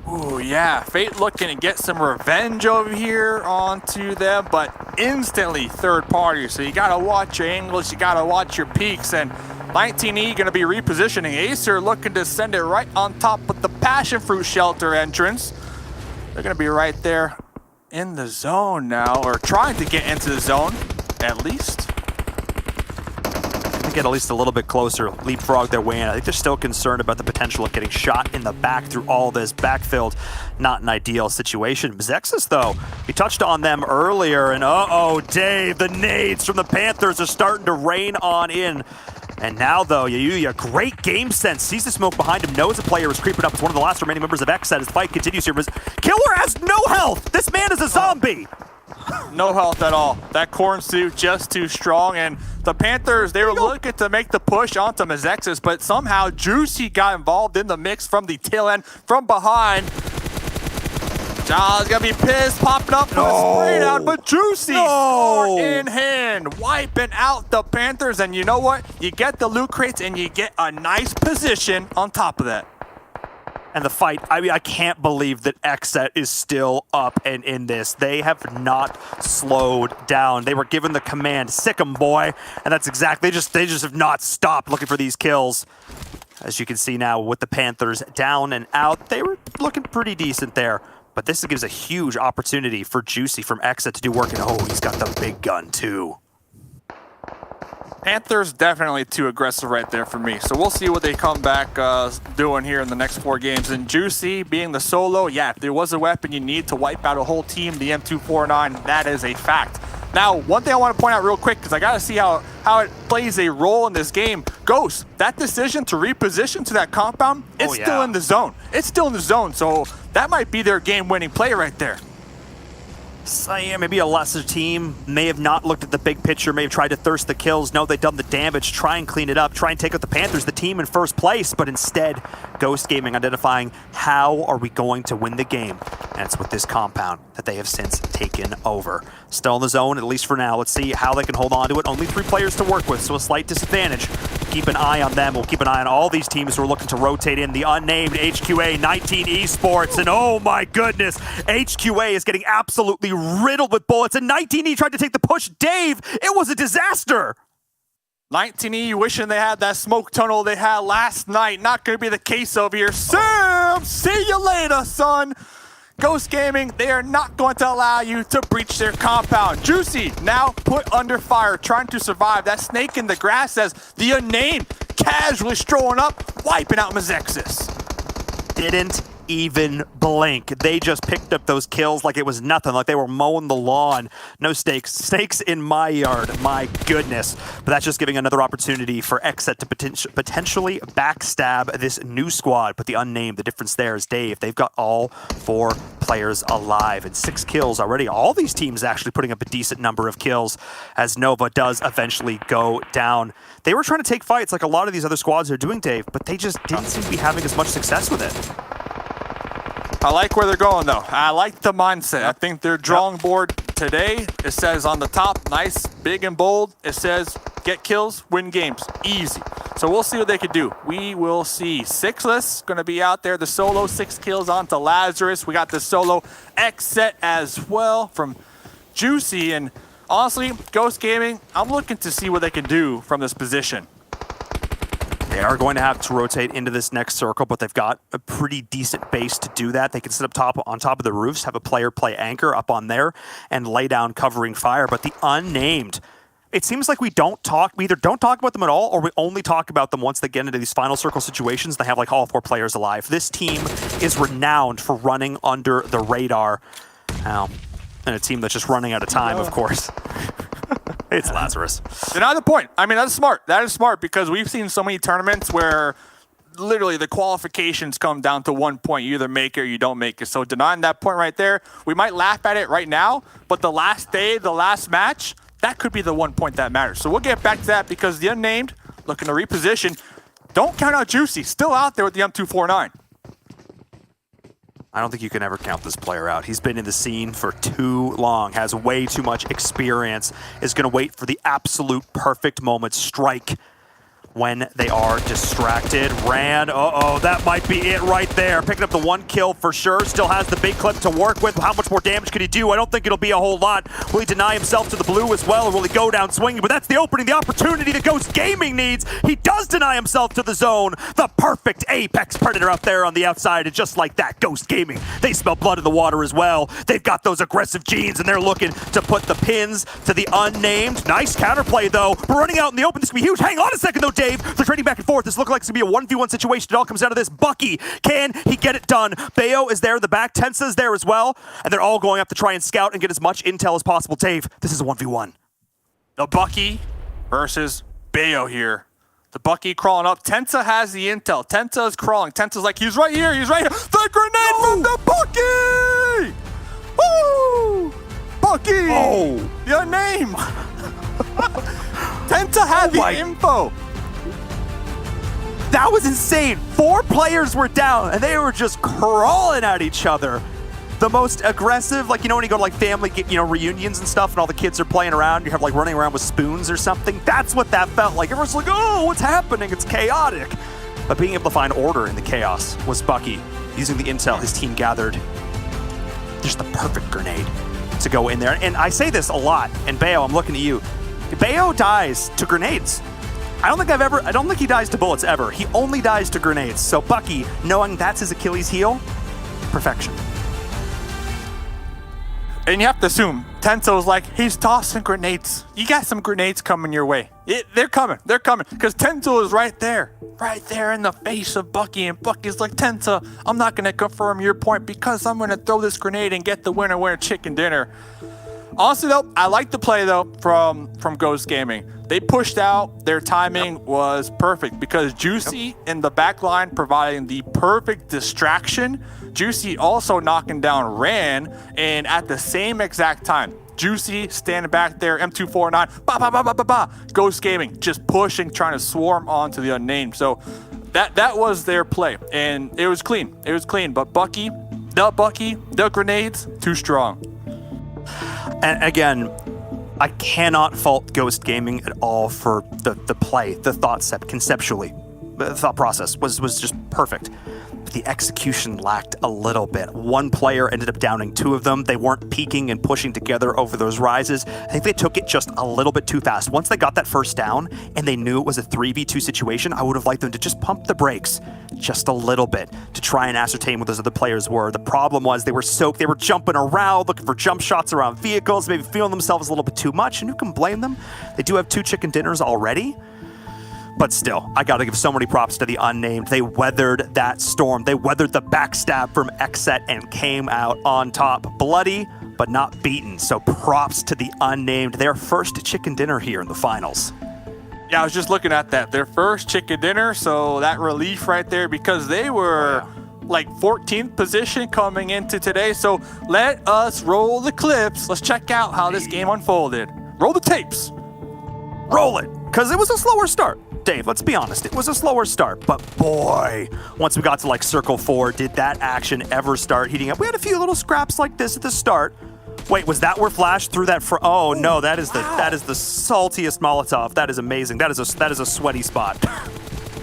Ooh, yeah. Fate looking to get some revenge over here onto them, but instantly third party. So you got to watch your angles, you got to watch your peaks, and 19E going to be repositioning. Acer looking to send it right on top of the Passionfruit shelter entrance. They're going to be right there in the zone now, or trying to get into the zone, at least. Get at least a little bit closer, leapfrog their way in. I think they're still concerned about the potential of getting shot in the back through all this backfield. Not an ideal situation. Mezexis, though, we touched on them earlier, and uh-oh, Dave, the nades from the Panthers are starting to rain on in. And now, though, Yuya, great game sense, sees the smoke behind him, knows a player is creeping up. It's one of the last remaining members of XSET as the fight continues here. Killer has no health! This man is a zombie! No health at all. That corn suit just too strong, and the Panthers, they were looking to make the push onto Mezexis, but somehow Juicy got involved in the mix from the tail end, from behind. Jaws gonna be pissed, popping up for the spray down, but Juicy score in hand, wiping out the Panthers, and you know what? You get the loot crates and you get a nice position on top of that. And the fight, I mean, I can't believe that XSET is still up and in this. They have not slowed down. They were given the command, sick 'em, boy. And that's exactly, they just have not stopped looking for these kills. As you can see now with the Panthers down and out, they were looking pretty decent there. But this gives a huge opportunity for Juicy from XSET to do work. And oh, he's got the big gun too. Panthers definitely too aggressive right there for me. So we'll see what they come back doing here in the next 4 games. And Juicy being the solo, yeah, if there was a weapon you need to wipe out a whole team, the M249, that is a fact. Now, one thing I want to point out real quick, because I got to see how it plays a role in this game. Ghost, that decision to reposition to that compound, it's still in the zone. It's still in the zone, so that might be their game-winning play right there. So yeah, maybe a lesser team may have not looked at the big picture, may have tried to thirst the kills, know they've done the damage, try and clean it up, try and take out the Panthers, the team in first place, but instead, Ghost Gaming identifying how are we going to win the game, and it's with this compound that they have since taken over. Still in the zone, at least for now. Let's see how they can hold on to it. Only 3 players to work with, so a slight disadvantage. Keep an eye on them. We'll keep an eye on all these teams who are looking to rotate in. The unnamed HQA 19 Esports, and oh my goodness, HQA is getting absolutely riddled with bullets, and 19E tried to take the push. Dave, it was a disaster. 19E wishing they had that smoke tunnel they had last night. Not going to be the case over here. Sam, see you later, son. Ghost Gaming, they are not going to allow you to breach their compound. Juicy now put under fire, trying to survive. That snake in the grass as the unnamed casually strolling up, wiping out Mezexis. Didn't even blink. They just picked up those kills like it was nothing, like they were mowing the lawn. No stakes. Snakes in my yard. My goodness. But that's just giving another opportunity for XSET to potentially backstab this new squad. But the unnamed, the difference there is Dave. They've got all 4 players alive and 6 kills already. All these teams actually putting up a decent number of kills as Nova does eventually go down. They were trying to take fights like a lot of these other squads are doing, Dave, but they just didn't seem to be having as much success with it. I like where they're going, though. I like the mindset. I think their drawing board today, it says on the top, nice, big and bold, it says get kills, win games. Easy. So we'll see what they can do. We will see. Sixless going to be out there. The solo, 6 kills onto Lazarus. We got the solo XSET as well from Juicy. And honestly, Ghost Gaming, I'm looking to see what they can do from this position. They are going to have to rotate into this next circle, but they've got a pretty decent base to do that. They can sit up on top of the roofs, have a player play anchor up on there, and lay down covering fire. But the unnamed, it seems like we either don't talk about them at all, or we only talk about them once they get into these final circle situations. They have like all 4 players alive. This team is renowned for running under the radar. Now, and a team that's just running out of time, of course. It's Lazarus. Deny the point. I mean, that's smart. That is smart because we've seen so many tournaments where literally the qualifications come down to 1 point. You either make it or you don't make it. So denying that point right there, we might laugh at it right now, but the last day, the last match, that could be the 1 point that matters. So we'll get back to that because the unnamed looking to reposition. Don't count out Juicy. Still out there with the M249. I don't think you can ever count this player out. He's been in the scene for too long, has way too much experience, is going to wait for the absolute perfect moment. Strike when they are distracted. Ran, that might be it right there. Picking up the 1 kill for sure. Still has the big clip to work with. How much more damage could he do? I don't think it'll be a whole lot. Will he deny himself to the blue as well, or will he go down swinging? But that's the opening, the opportunity that Ghost Gaming needs. He does deny himself to the zone. The perfect Apex Predator up there on the outside, and just like that, Ghost Gaming, they smell blood in the water as well. They've got those aggressive genes, and they're looking to put the pins to the Unnamed. Nice counterplay, though. We're running out in the open. This could be huge. Hang on a second, though, Dave. They're trading back and forth. This looks like it's going to be a 1v1 situation. It all comes down to this. Bucky, can he get it done? Bayo is there in the back. Tensa is there as well. And they're all going up to try and scout and get as much intel as possible. Dave, this is a 1v1. The Bucky versus Bayo here. The Bucky crawling up. Tensa has the intel. Tensa is crawling. Tensa's like, he's right here. He's right here. The grenade from the Bucky! Woo! Bucky! Oh! Your name! Tensa had the info. That was insane. 4 players were down, and they were just crawling at each other. The most aggressive, like, you know, when you go to like family, reunions and stuff, and all the kids are playing around, you have like running around with spoons or something. That's what that felt like. Everyone's like, oh, what's happening? It's chaotic. But being able to find order in the chaos was Bucky. Using the intel his team gathered. Just the perfect grenade to go in there. And I say this a lot, and Bayo, I'm looking at you. Bayo dies to grenades. I don't think he dies to bullets ever. He only dies to grenades. So Bucky, knowing that's his Achilles heel, perfection. And you have to assume, Tensa was like, he's tossing grenades. You got some grenades coming your way. They're coming. They're coming. Because Tensa is right there in the face of Bucky. And Bucky's like, Tensa, I'm not going to confirm your point because I'm going to throw this grenade and get the winner chicken dinner. Honestly, though, I like the play, though, from Ghost Gaming. They pushed out. Their timing was perfect because Juicy in the back line providing the perfect distraction. Juicy also knocking down Ran, and at the same exact time, Juicy standing back there, M249, ba ba ba ba ba ba. Ghost Gaming just pushing, trying to swarm onto the Unnamed. So that was their play, and it was clean. It was clean. But Bucky, the grenades, too strong. And again, I cannot fault Ghost Gaming at all for the play, the thought conceptually. The thought process was just perfect. But the execution lacked a little bit. One player ended up downing 2 of them. They weren't peaking and pushing together over those rises. I think they took it just a little bit too fast. Once they got that first down and they knew it was a 3v2 situation, I would have liked them to just pump the brakes just a little bit to try and ascertain what those other players were. The problem was they were soaked. They were jumping around, looking for jump shots around vehicles, maybe feeling themselves a little bit too much, and who can blame them? They do have 2 chicken dinners already. But still, I gotta give so many props to the Unnamed. They weathered that storm. They weathered the backstab from XSET and came out on top. Bloody, but not beaten. So props to the Unnamed. Their first chicken dinner here in the finals. Yeah, I was just looking at that. Their first chicken dinner, so that relief right there because they were like 14th position coming into today. So let us roll the clips. Let's check out how this game unfolded. Roll the tapes. Roll it, because it was a slower start. Dave, let's be honest, it was a slower start, but boy, once we got to like circle 4, did that action ever start heating up? We had a few little scraps like this at the start. Wait, was that where Flash threw that? Oh no, that is the saltiest Molotov. That is amazing. That is a sweaty spot.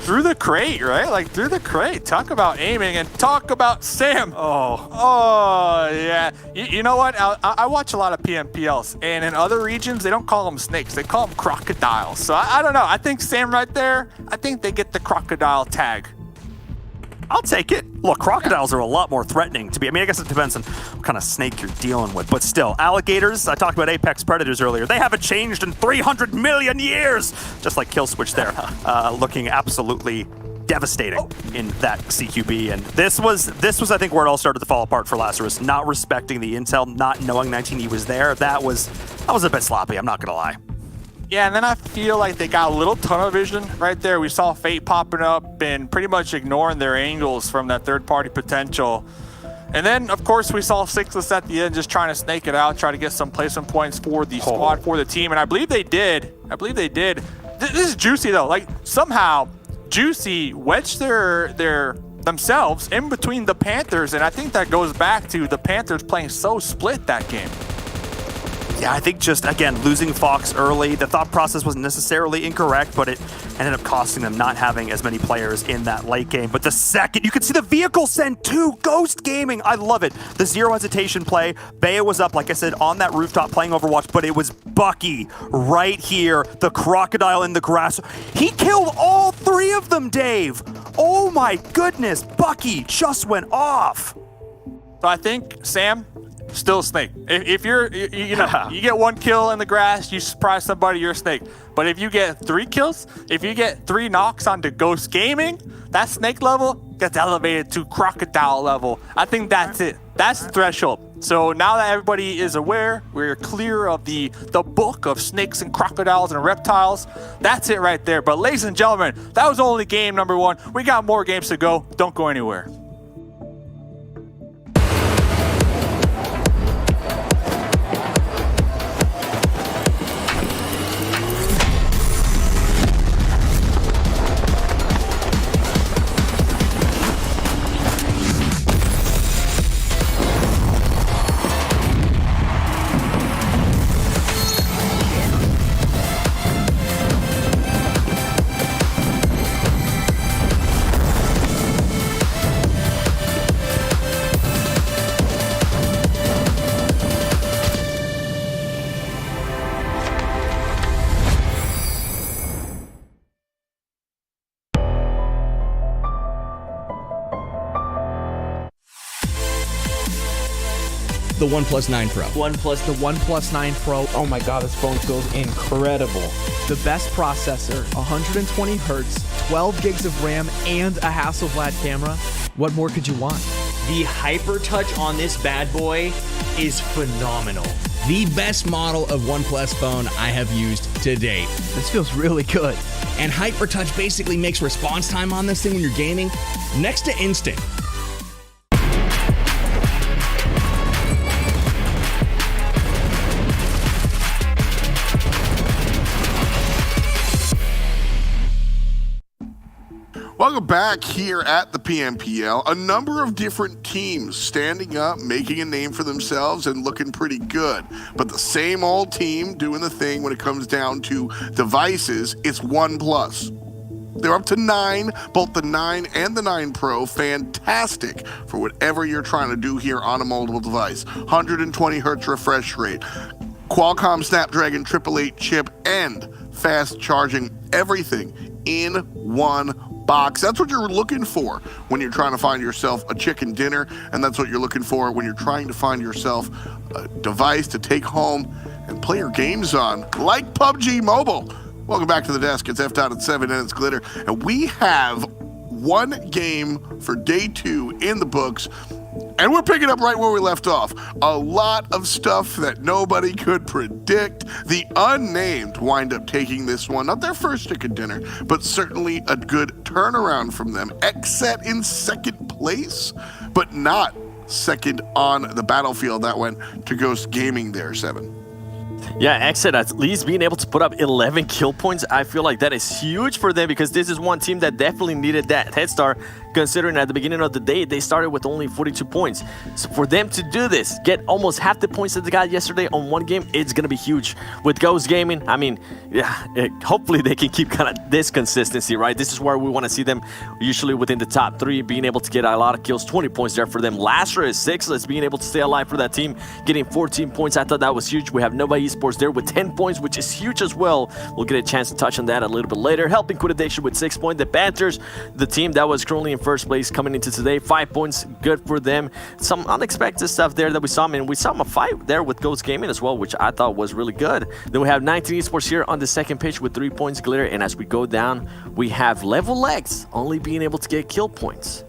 Through the crate, right? Like through the crate. Talk about aiming and talk about Sam. Oh yeah. You know what? I watch a lot of PMPLs, and in other regions they don't call them snakes. They call them crocodiles. So I don't know. I think Sam right there. I think they get the crocodile tag. I'll take it. Look, crocodiles are a lot more threatening to be. I mean, I guess it depends on what kind of snake you're dealing with. But still, alligators, I talked about apex predators earlier. They haven't changed in 300 million years. Just like Killswitch there, looking absolutely devastating in that CQB. And this was, I think, where it all started to fall apart for Lazarus. Not respecting the intel, not knowing 19E was there. That was a bit sloppy, I'm not going to lie. Yeah, and then I feel like they got a little tunnel vision right there. We saw Fate popping up and pretty much ignoring their angles from that third-party potential. And then, of course, we saw Hitlist at the end just trying to snake it out, try to get some placement points for the squad, for the team. And I believe they did. This is Juicy, though. Like, somehow, Juicy wedged themselves in between the Panthers. And I think that goes back to the Panthers playing so split that game. Yeah, I think just, again, losing Fox early, the thought process wasn't necessarily incorrect, but it ended up costing them not having as many players in that late game. But the second, you could see the vehicle send to Ghost Gaming. I love it. The zero hesitation play. Bea was up, like I said, on that rooftop playing Overwatch, but it was Bucky right here, the crocodile in the grass. He killed all three of them, Dave. Oh my goodness, Bucky just went off. So I think, Sam, still Snake. If you're, you know, you get 1 kill in the grass, you surprise somebody, you're a Snake. But if you get 3 kills, if you get 3 knocks onto Ghost Gaming, that Snake level gets elevated to Crocodile level. I think that's it. That's the threshold. So now that everybody is aware, we're clear of the book of snakes and crocodiles and reptiles. That's it right there. But ladies and gentlemen, that was only game number 1. We got more games to go. Don't go anywhere. The OnePlus 9 Pro. The OnePlus 9 Pro. Oh my god, this phone feels incredible. The best processor, 120 hertz, 12 gigs of RAM, and a Hasselblad camera. What more could you want? The HyperTouch on this bad boy is phenomenal. The best model of OnePlus phone I have used to date. This feels really good. And HyperTouch basically makes response time on this thing when you're gaming next to instant. Welcome back here at the PMPL. A number of different teams standing up, making a name for themselves and looking pretty good. But the same old team doing the thing when it comes down to devices, it's OnePlus. They're up to 9, both the 9 and the 9 Pro. Fantastic for whatever you're trying to do here on a mobile device. 120 hertz refresh rate, Qualcomm Snapdragon 888 chip, and fast charging, everything in one box. That's what you're looking for when you're trying to find yourself a chicken dinner, and that's what you're looking for when you're trying to find yourself a device to take home and play your games on, like PUBG Mobile. Welcome back to the desk. It's F.7 and it's Glitter, and we have one game for day 2 in the books, and we're picking up right where we left off. A lot of stuff that nobody could predict. The Unnamed wind up taking this one. Not their first chicken dinner, but certainly a good turnaround from them. XSET in second place, but not second on the battlefield. That went to Ghost Gaming there, 7. Yeah, XSET at least being able to put up 11 kill points, I feel like that is huge for them, because this is one team that definitely needed that head start, considering at the beginning of the day, they started with only 42 points. So for them to do this, get almost half the points that they got yesterday on one game, it's going to be huge. With Ghost Gaming, I mean, yeah, hopefully they can keep kind of this consistency, right? This is where we want to see them usually within the top 3, being able to get a lot of kills, 20 points there for them. Lazarus, 6, being able to stay alive for that team, getting 14 points. I thought that was huge. We have Nova Esports there with 10 points, which is huge as well. We'll get a chance to touch on that a little bit later. Helping Quididation with 6 points. The Panthers, the team that was currently in first place coming into today, 5 points, good for them. Some unexpected stuff there that we saw, and we saw a fight there with Ghost Gaming as well, which I thought was really good. Then we have 19 Esports here on the second pitch with 3 points, Glitter, and as we go down, we have LeveLx only being able to get kill points.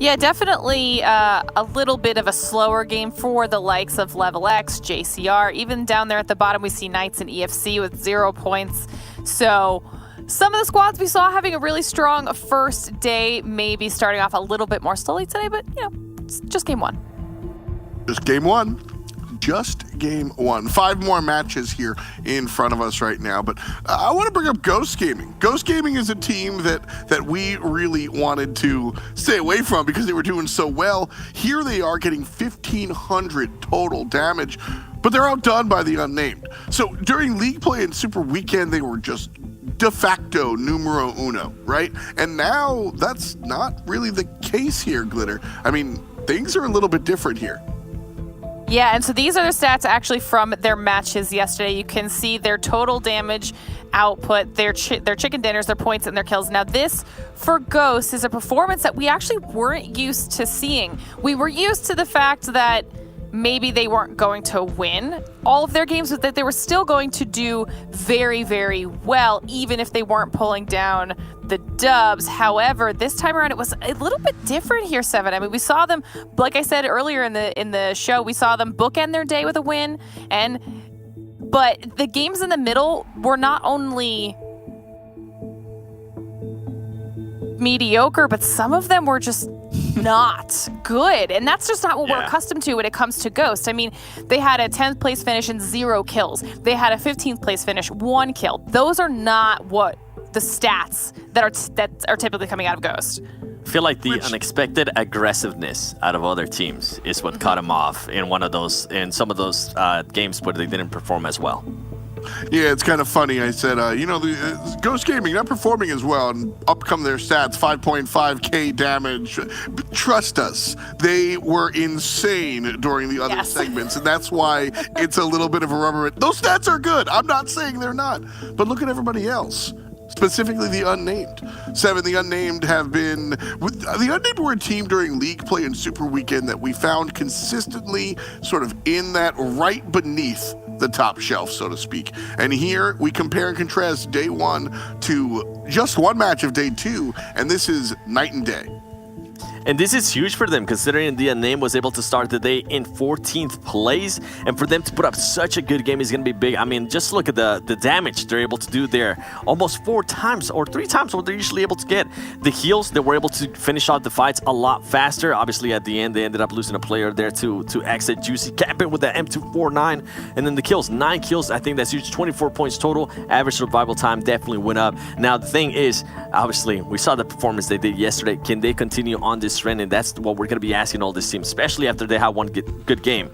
Yeah, definitely a little bit of a slower game for the likes of LeveLx, JCR. Even down there at the bottom, we see Knights and EFC with 0 points. So some of the squads we saw having a really strong first day, maybe starting off a little bit more slowly today, but, you know, it's just game 1. Just game 1. just game 1. 5 more matches here in front of us right now, but I want to bring up Ghost Gaming. Ghost Gaming is a team that we really wanted to stay away from because they were doing so well. Here they are getting 1,500 total damage, but they're outdone by the Unnamed. So during League Play and Super Weekend, they were just de facto numero uno, right? And now that's not really the case here, Glitter. I mean, things are a little bit different here. Yeah, and so these are the stats actually from their matches yesterday. You can see their total damage output, their chicken dinners, their points, and their kills. Now this, for Ghost, is a performance that we actually weren't used to seeing. We were used to the fact that maybe they weren't going to win all of their games, but that they were still going to do very, very well, even if they weren't pulling down the dubs. However, this time around, it was a little bit different here, Seven. I mean, we saw them, like I said earlier in the show, we saw them bookend their day with a win, but the games in the middle were not only mediocre, but some of them were just not good, and that's just not what we're accustomed to when it comes to Ghost. I mean, they had a 10th place finish and 0 kills. They had a 15th place finish, 1 kill. Those are not what the stats that are typically coming out of Ghost. I feel like the unexpected aggressiveness out of other teams is what caught them off in some of those games where they didn't perform as well. Yeah, it's kind of funny. I said, the Ghost Gaming not performing as well, and up come their stats, 5.5k damage. But trust us, they were insane during the other segments, and that's why it's a little bit of a rubber. Those stats are good. I'm not saying they're not, but look at everybody else. Specifically the Unnamed. 7, the Unnamed the Unnamed were a team during League Play and Super Weekend that we found consistently sort of in that right beneath the top shelf, so to speak. And here we compare and contrast day 1 to just one match of day 2, and this is night and day. And this is huge for them, considering the Unnamed was able to start the day in 14th place. And for them to put up such a good game is going to be big. I mean, just look at the damage they're able to do there. Almost 4 times or 3 times what they're usually able to get. The heals, they were able to finish out the fights a lot faster. Obviously, at the end, they ended up losing a player there to XSET. Juicy camping with that M249. And then the kills, 9 kills. I think that's huge. 24 points total. Average survival time definitely went up. Now, the thing is, obviously, we saw the performance they did yesterday. Can they continue on this trend? And that's what we're going to be asking all this team, especially after they have one good game.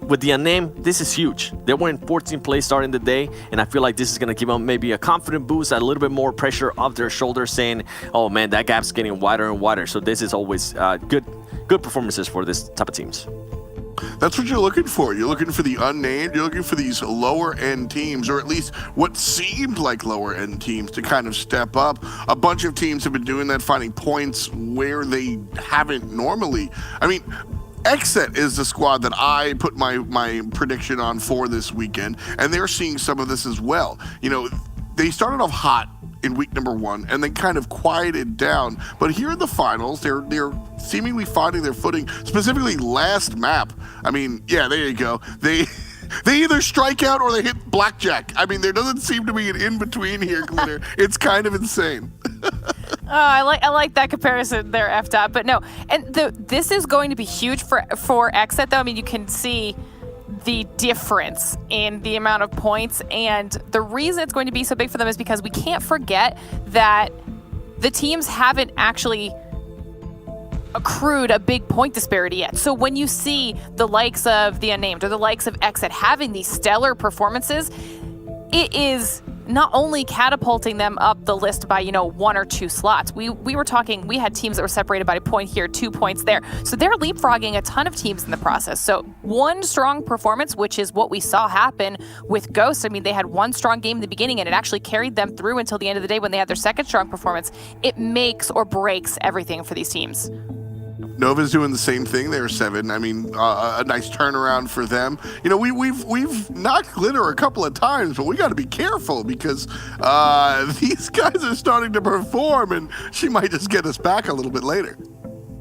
With the Unnamed, this is huge. They were in 14th place starting the day, and I feel like this is going to give them maybe a confident boost, a little bit more pressure off their shoulders, saying, oh man, that gap's getting wider and wider. So this is always good performances for this type of teams. That's what you're looking for. You're looking for the Unnamed. You're looking for these lower-end teams, or at least what seemed like lower-end teams, to kind of step up. A bunch of teams have been doing that, finding points where they haven't normally. I mean, XSET is the squad that I put my prediction on for this weekend, and they're seeing some of this as well. You know, they started off hot in week number 1 and then kind of quieted down, but here in the finals they're seemingly finding their footing, specifically last map. I mean, yeah, there you go. They either strike out or they hit blackjack. I mean, there doesn't seem to be an in-between here, Glitter. It's kind of insane. Oh, I like that comparison there, F-Dot. But no, and this is going to be huge for XSET, though. I mean, you can see the difference in the amount of points, and the reason it's going to be so big for them is because we can't forget that the teams haven't actually accrued a big point disparity yet. So when you see the likes of the Unnamed or the likes of XSET having these stellar performances, it is not only catapulting them up the list by, 1 or 2 slots. We were talking, we had teams that were separated by a point here, 2 points there. So they're leapfrogging a ton of teams in the process. So one strong performance, which is what we saw happen with Ghost. I mean, they had one strong game in the beginning and it actually carried them through until the end of the day when they had their second strong performance. It makes or breaks everything for these teams. Nova's doing the same thing there, 7. I mean, a nice turnaround for them. We've knocked Glitter a couple of times, but we got to be careful because these guys are starting to perform, and she might just get us back a little bit later.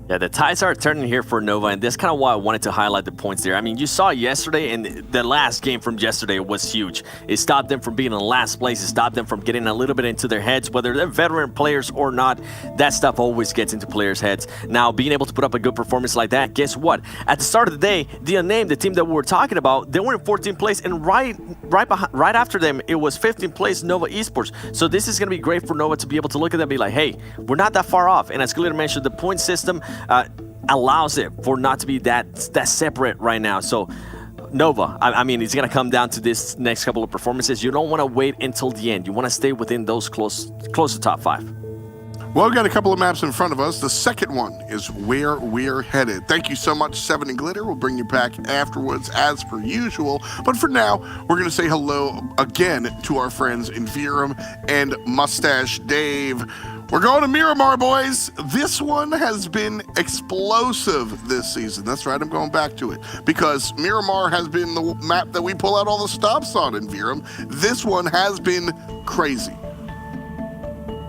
Yeah, the tides are turning here for Nova, and that's kind of why I wanted to highlight the points there. I mean, you saw yesterday, and the last game from yesterday was huge. It stopped them from being in last place. It stopped them from getting a little bit into their heads, whether they're veteran players or not. That stuff always gets into players' heads. Now, being able to put up a good performance like that, guess what? At the start of the day, the Unnamed, the team that we were talking about, they were in 14th place, and right after them, it was 15th place Nova Esports. So this is going to be great for Nova to be able to look at them and be like, hey, we're not that far off. And as Glitter mentioned, the point system allows it for not to be that separate right now. So Nova, I mean, it's going to come down to this next couple of performances. You don't want to wait until the end. You want to stay within those close to top 5. Well, we've got a couple of maps in front of us. The second one is where we're headed. Thank you so much, Seven and Glitter. We'll bring you back afterwards as per usual. But for now, we're going to say hello again to our friends in Virum and Mustache Dave. We're going to Miramar, boys. This one has been explosive this season. That's right, I'm going back to it. Because Miramar has been the map that we pull out all the stops on in Virum. This one has been crazy.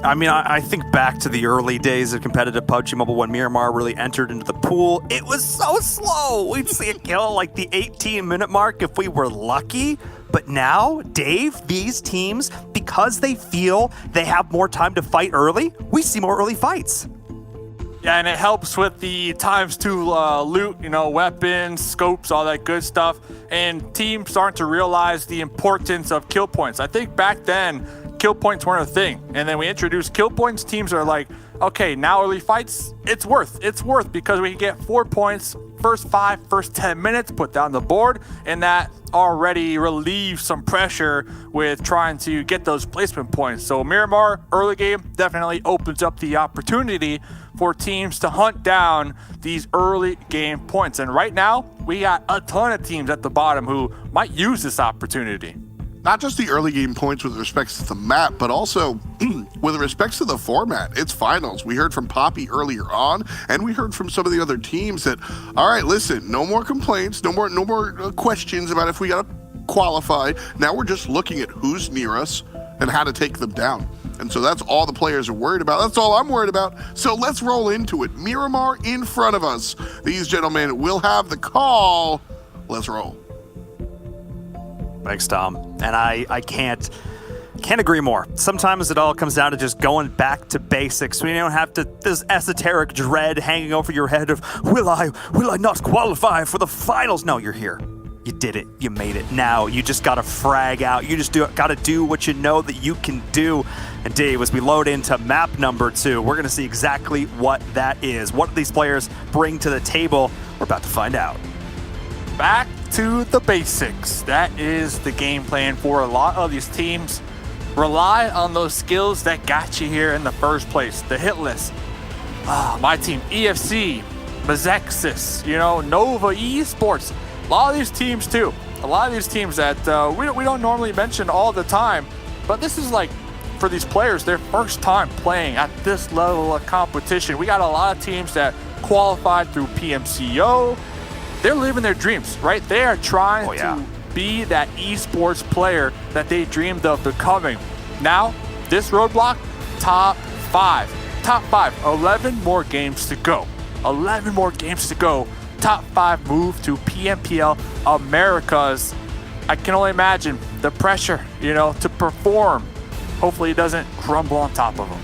I mean, I think back to the early days of competitive PUBG Mobile when Miramar really entered into the pool. It was so slow. We'd see a kill like the 18-minute mark if we were lucky. But now, Dave, these teams, because they feel they have more time to fight early, we see more early fights. Yeah, and it helps with the times to loot, you know, weapons, scopes, all that good stuff. And teams starting to realize the importance of kill points. I think back then, kill points weren't a thing. And then we introduced kill points. Teams are like, okay, now early fights, it's worth because we can get 4 points, first 10 minutes, put down the board, and that already relieves some pressure with trying to get those placement points. So Miramar, early game, definitely opens up the opportunity for teams to hunt down these early game points. And right now, we got a ton of teams at the bottom who might use this opportunity. Not just the early game points with respects to the map, but also with respects to the format. It's finals. We heard from Poppy earlier on, and we heard from some of the other teams that, all right, listen, no more complaints, no more questions about if we got to qualify. Now we're just looking at who's near us and how to take them down. And so that's all the players are worried about. That's all I'm worried about. So let's roll into it. Miramar in front of us. These gentlemen will have the call. Let's roll. Thanks, Tom. And I can't agree more. Sometimes it all comes down to just going back to basics. We don't have to this esoteric dread hanging over your head of will I not qualify for the finals? No, you're here. You did it. You made it. Now you just gotta frag out. You just gotta do what you know that you can do. And Dave, as we load into map number 2, we're gonna see exactly what that is. What do these players bring to the table? We're about to find out. Back to the basics. That is the game plan for a lot of these teams. Rely on those skills that got you here in the first place. The Hitlist. My team, EFC, Mezexis, you know, Nova Esports. A lot of these teams too. A lot of these teams that we don't normally mention all the time. But this is like, for these players, their first time playing at this level of competition. We got a lot of teams that qualified through PMCO. They're living their dreams, right? They are trying to be that esports player that they dreamed of becoming. Now, this roadblock, top 5. Top 5, 11 more games to go. 11 more games to go. Top 5 move to PMPL Americas. I can only imagine the pressure, you know, to perform. Hopefully it doesn't crumble on top of them.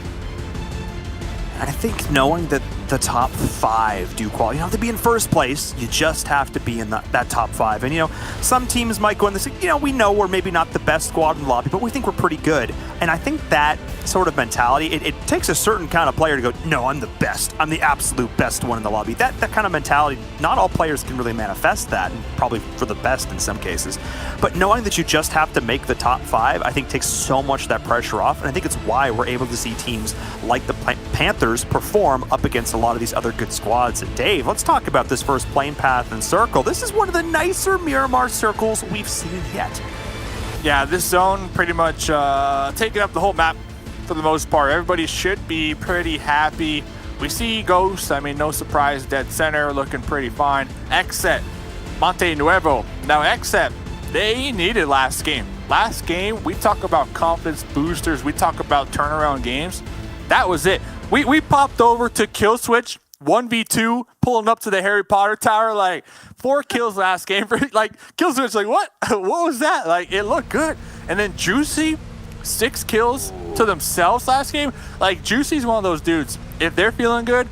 And I think knowing that the top 5 do qualify. You don't have to be in first place. You just have to be in that top 5. And, you know, some teams might go in this, you know, we know we're maybe not the best squad in the lobby, but we think we're pretty good. And I think that sort of mentality, it takes a certain kind of player to go, no, I'm the best. I'm the absolute best one in the lobby. That kind of mentality, not all players can really manifest that, and probably for the best in some cases. But knowing that you just have to make the top 5, I think takes so much of that pressure off. And I think it's why we're able to see teams like the Panthers perform up against a lot of these other good squads. And Dave, let's talk about this first plane path and circle. This is one of the nicer Miramar circles we've seen yet. Yeah, this zone pretty much taking up the whole map for the most part. Everybody should be pretty happy. We see Ghost, I mean, no surprise, dead center, looking pretty fine. XSET, Monte Nuevo. Now XSET, they needed last game. Last game, we talk about confidence boosters, we talk about turnaround games. That was it. We popped over to kill switch 1v2, pulling up to the Harry Potter tower, like 4 kills last game. Like, Killswitch, like, what? What was that? Like, it looked good. And then Juicy, 6 kills to themselves last game. Like, Juicy's one of those dudes, if they're feeling good,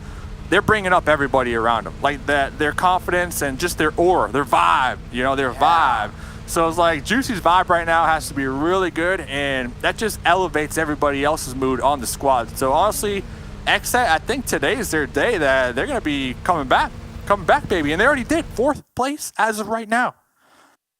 they're bringing up everybody around them. Like, their confidence and just their aura, their vibe, you know, their vibe. So it's like Juicy's vibe right now has to be really good, and that just elevates everybody else's mood on the squad. So honestly, XSET, I think today is their day that they're going to be coming back, baby. And they already did 4th place as of right now.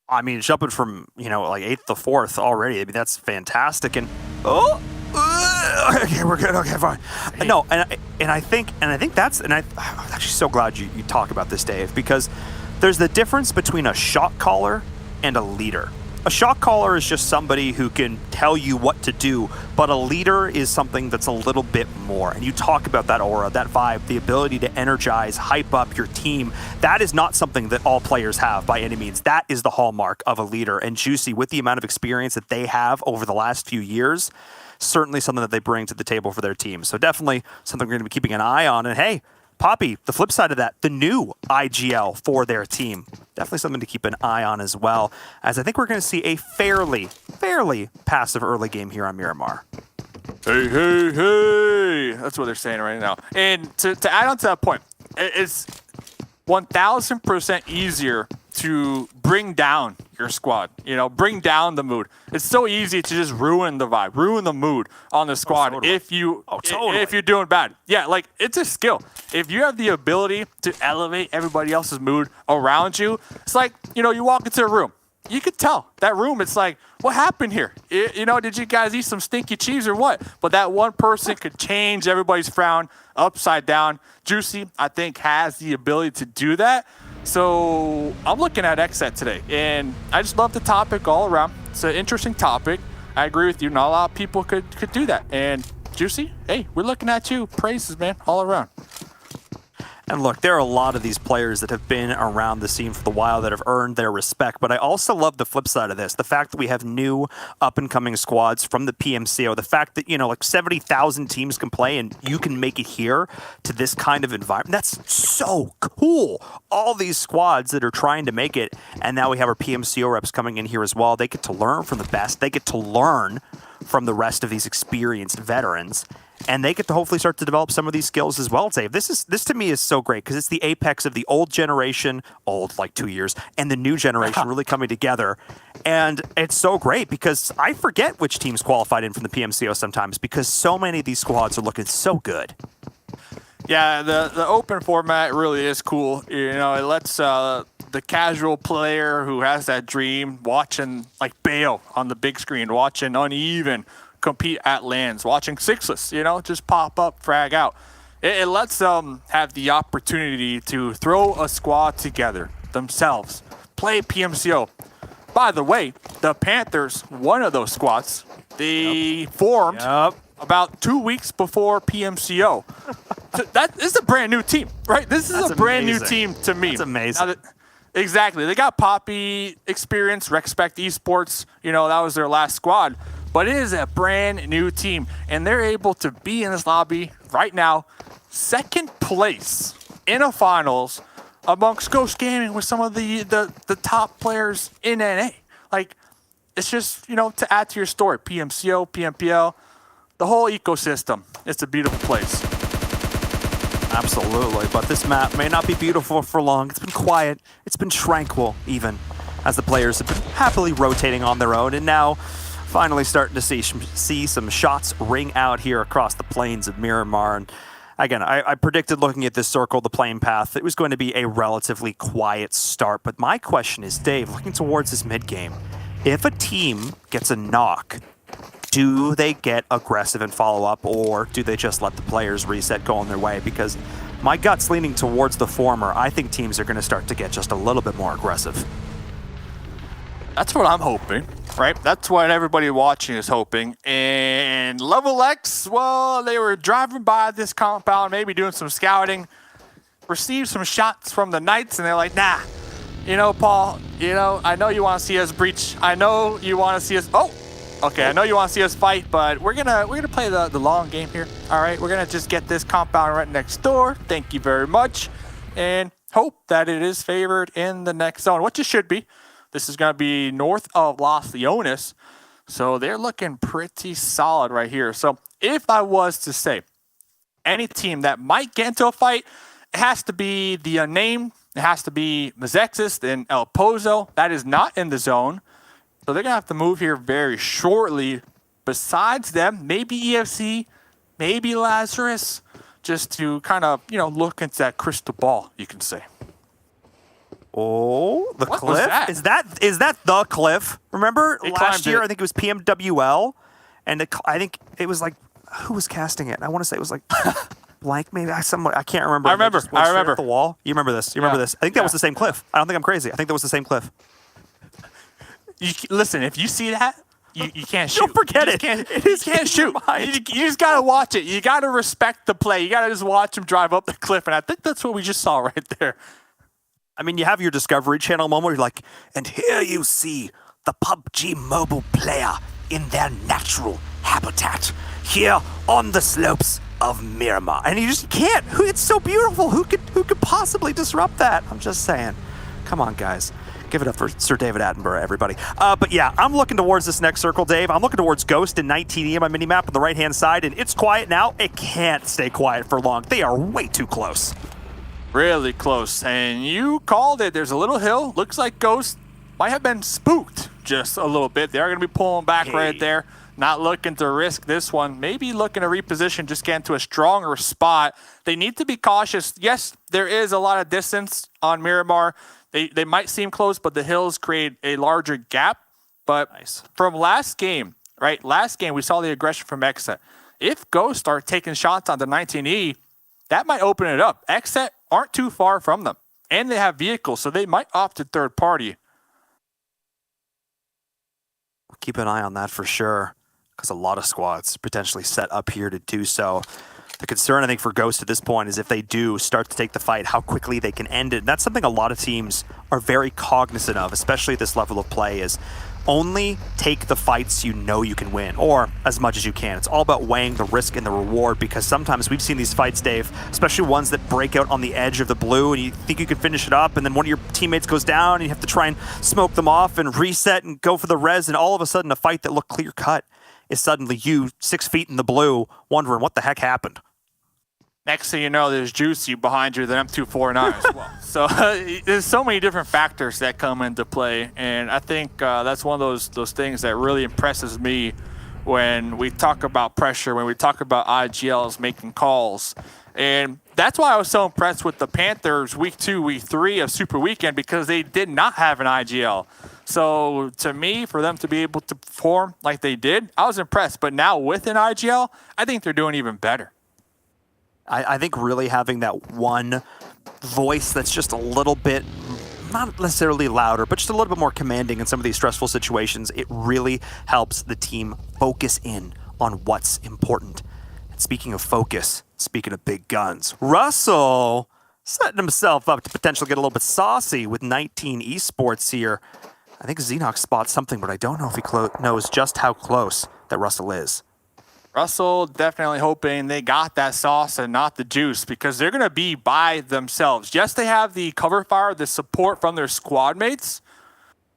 I mean, jumping from, you know, like 8th to 4th already, I mean, that's fantastic. And, okay, we're good. Okay, fine. No, and I think that's, and I'm actually so glad you talk about this, Dave, because there's the difference between a shot caller and a leader. A shot caller is just somebody who can tell you what to do, but a leader is something that's a little bit more. And you talk about that aura, that vibe, the ability to energize, hype up your team. That is not something that all players have by any means. That is the hallmark of a leader. And Juicy, with the amount of experience that they have over the last few years, certainly something that they bring to the table for their team. So definitely something we're going to be keeping an eye on. And hey, Poppy, the flip side of that, the new IGL for their team. Definitely something to keep an eye on as well, as I think we're going to see a fairly passive early game here on Miramar. Hey. That's what they're saying right now. And to add on to that point, it's 1,000% easier to bring down your squad, you know, bring down the mood. It's so easy to just ruin the vibe, ruin the mood on the squad if you're doing bad. Yeah, like, it's a skill. If you have the ability to elevate everybody else's mood around you, it's like, you know, you walk into a room. You could tell that room, it's like, what happened here? You know, did you guys eat some stinky cheese or what? But that one person could change everybody's frown upside down. Juicy, I think, has the ability to do that. So I'm looking at XSET today, and I just love the topic all around. It's an interesting topic. I agree with you. Not a lot of people could do that. And Juicy, hey, we're looking at you. Praises, man, all around. And look, there are a lot of these players that have been around the scene for a while that have earned their respect, but I also love the flip side of this, the fact that we have new up-and-coming squads from the PMCO, the fact that, you know, like 70,000 teams can play and you can make it here to this kind of environment. That's so cool. All these squads that are trying to make it, and now we have our PMCO reps coming in here as well. They get to learn from the best. They get to learn from the rest of these experienced veterans. And they get to hopefully start to develop some of these skills as well, Dave. This to me is so great because it's the apex of the old generation, like 2 years, and the new generation really coming together. And it's so great because I forget which teams qualified in from the PMCO sometimes because so many of these squads are looking so good. Yeah, the open format really is cool. You know, it lets the casual player who has that dream watching like Bale on the big screen, watching Uneven compete at lands, watching Sixless, you know, just pop up, frag out. It lets them have the opportunity to throw a squad together themselves, play PMCO. By the way, the Panthers, one of those squads, they formed about 2 weeks before PMCO. So that is a brand new team, right? This is a brand new team to me. That's amazing. Exactly. They got Poppy experience, Respect Esports, you know, that was their last squad. But it is a brand new team, and they're able to be in this lobby right now, 2nd place in a finals amongst Ghost Gaming with some of the top players in NA. Like, it's just, you know, to add to your story, PMCO, PMPL, the whole ecosystem. It's a beautiful place. Absolutely, but this map may not be beautiful for long. It's been quiet. It's been tranquil, even, as the players have been happily rotating on their own, and now finally starting to see some shots ring out here across the plains of Miramar. And again, I predicted looking at this circle, the playing path, it was going to be a relatively quiet start. But my question is, Dave, looking towards this mid-game, if a team gets a knock, do they get aggressive and follow up, or do they just let the players reset, go on their way? Because my gut's leaning towards the former. I think teams are going to start to get just a little bit more aggressive. That's what I'm hoping, right? That's what everybody watching is hoping. And LeveLx, well, they were driving by this compound, maybe doing some scouting, received some shots from the Knights, and they're like, nah, you know, Paul, you know, I know you want to see us breach. I know you want to see us. Oh, Okay, I know you want to see us fight, but we're gonna play the long game here. All right, we're gonna just get this compound right next door. Thank you very much, and hope that it is favored in the next zone, which it should be. This is gonna be north of Los Leones, so they're looking pretty solid right here. So if I was to say any team that might get into a fight, it has to be the Unnamed. It has to be Mezexis and El Pozo. That is not in the zone. So they're going to have to move here very shortly. Besides them, maybe EFC, maybe Lazarus, just to kind of, look into that crystal ball, you can say. Oh, the What cliff? was that? Is that the cliff? Remember It last climbed year, it. I think it was PMWL, and I think it was like, who was casting it? I want to say it was like blank, maybe. I can't remember. I remember. They just went I straight remember. off the wall. You remember this? You remember this? I think that was the same cliff. I don't think I'm crazy. I think that was the same cliff. Listen, if you see that, you can't shoot. Don't forget You it. just can't shoot. You just got to watch it. You got to respect the play. You got to just watch him drive up the cliff, and I think that's what we just saw right there. I mean, you have your Discovery Channel moment where you're like, and here you see the PUBG Mobile player in their natural habitat, here on the slopes of Miramar. And you just can't. It's so beautiful. Who could possibly disrupt that? I'm just saying. Come on, guys. Give it up for Sir David Attenborough, everybody. But yeah, I'm looking towards this next circle, Dave. I'm looking towards Ghost and 19E on my minimap on the right-hand side, and it's quiet now. It can't stay quiet for long. They are way too close. Really close. And you called it. There's a little hill. Looks like Ghost might have been spooked just a little bit. They are going to be pulling back right there. Not looking to risk this one. Maybe looking to reposition, just get into a stronger spot. They need to be cautious. Yes, there is a lot of distance on Miramar. They might seem close, but the hills create a larger gap. But from last game, right? Last game, we saw the aggression from XSET. If Ghosts start taking shots on the 19E, that might open it up. XSET aren't too far from them, and they have vehicles, so they might opt to third party. Keep an eye on that for sure, because a lot of squads potentially set up here to do so. The concern, I think, for Ghost at this point is if they do start to take the fight, how quickly they can end it. And that's something a lot of teams are very cognizant of, especially at this level of play, is only take the fights you know you can win, or as much as you can. It's all about weighing the risk and the reward, because sometimes we've seen these fights, Dave, especially ones that break out on the edge of the blue, and you think you can finish it up, and then one of your teammates goes down, and you have to try and smoke them off and reset and go for the res, and all of a sudden a fight that looked clear-cut is suddenly you 6 feet in the blue wondering what the heck happened. Next thing you know, there's Juicy behind you, the M249 as well. So there's so many different factors that come into play, and I think that's one of those things that really impresses me when we talk about pressure, when we talk about IGLs making calls. And that's why I was so impressed with the Panthers week 2, week 3 of Super Weekend, because they did not have an IGL. So to me, for them to be able to perform like they did, I was impressed. But now with an IGL, I think they're doing even better. I think really having that one voice that's just a little bit, not necessarily louder, but just a little bit more commanding in some of these stressful situations, it really helps the team focus in on what's important. And speaking of focus, speaking of big guns, Russell setting himself up to potentially get a little bit saucy with 19 Esports here. I think Sanhok spots something, but I don't know if he knows just how close that Russell is. Russell definitely hoping they got that sauce and not the juice, because they're going to be by themselves. Yes, they have the cover fire, the support from their squad mates,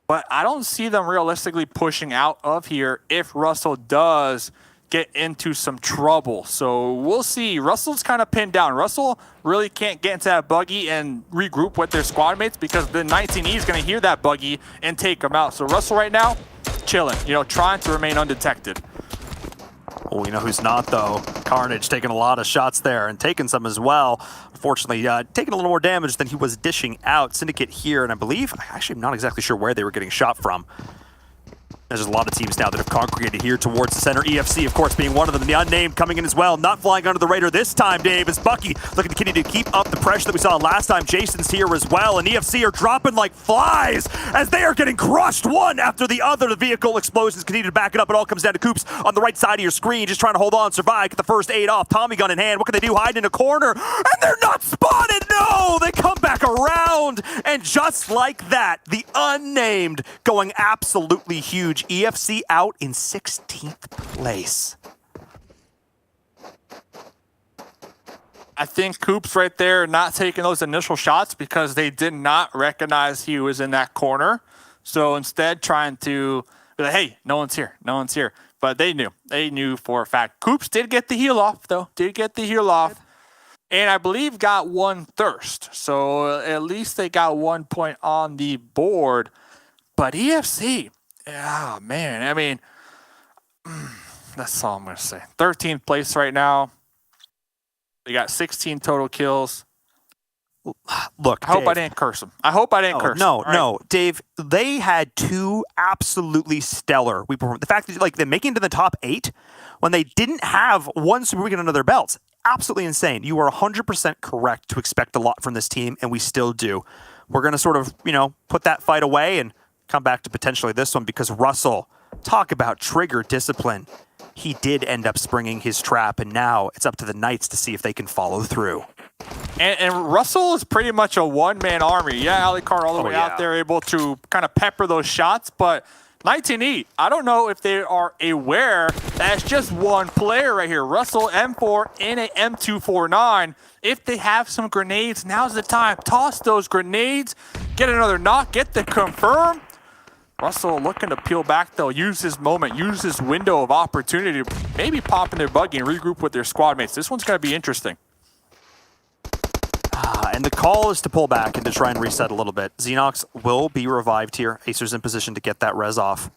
but I don't see them realistically pushing out of here if Russell does get into some trouble. So we'll see. Russell's kind of pinned down. Russell really can't get into that buggy and regroup with their squad mates, because the 19E is going to hear that buggy and take them out. So Russell right now, chilling, trying to remain undetected. Oh, you know who's not, though? Carnage taking a lot of shots there and taking some as well. Unfortunately, taking a little more damage than he was dishing out. Syndicate here, and I believe, actually, I'm not exactly sure where they were getting shot from. There's a lot of teams now that have congregated here towards the center. EFC, of course, being one of them. The Unnamed coming in as well. Not flying under the radar this time, Dave, as Bucky looking to continue to keep up the pressure that we saw last time. Jason's here as well, and EFC are dropping like flies as they are getting crushed one after the other. The vehicle explosions continue to back it up. It all comes down to Coops on the right side of your screen, just trying to hold on, survive, get the first aid off. Tommy gun in hand. What can they do? Hide in a corner, and they're not spotted. No, they come back around. round. And just like that, the Unnamed going absolutely huge. EFC out in 16th place. I think Coop's right there not taking those initial shots because they did not recognize he was in that corner. So instead trying to be like, hey, no one's here. No one's here. But they knew. They knew for a fact. Coops did get the heal off, though. Did get the heal off. And I believe got one thirst. So at least they got 1 point on the board. But EFC, oh, man. I mean, that's all I'm going to say. 13th place right now. They got 16 total kills. Look, I hope Dave, I didn't curse them. I hope I didn't curse them. No, Dave. They had two absolutely stellar. The fact that like they're making it to the top 8 when they didn't have one Super Weekend under their belts, absolutely insane. You are 100% correct to expect a lot from this team, and we still do. We're gonna sort of put that fight away and come back to potentially this one because Russell, talk about trigger discipline. He did end up springing his trap, and now it's up to the Knights to see if they can follow through. And Russell is pretty much a one-man army. Yeah, Alucard all the way out there, able to kind of pepper those shots, but 19E, I don't know if they are aware that it's just one player right here. Russell, M4, in a M249. If they have some grenades, now's the time. Toss those grenades, get another knock, get the confirm. Russell looking to peel back, though. Use this moment, use this window of opportunity to maybe pop in their buggy and regroup with their squad mates. This one's going to be interesting. And the call is to pull back and to try and reset a little bit. Xenox will be revived here. Acer's in position to get that res off.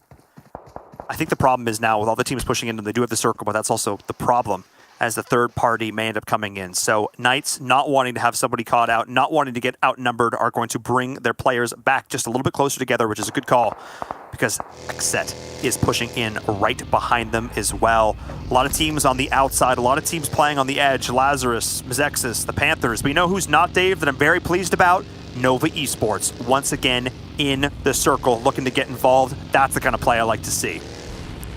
I think the problem is now with all the teams pushing in, and they do have the circle, but that's also the problem as the third party may end up coming in. So Knights, not wanting to have somebody caught out, not wanting to get outnumbered, are going to bring their players back just a little bit closer together, which is a good call because XSET is pushing in right behind them as well. A lot of teams on the outside, a lot of teams playing on the edge. Lazarus, Mezexis, the Panthers. We know who's not, Dave, that I'm very pleased about. Nova Esports, once again in the circle, looking to get involved. That's the kind of play I like to see.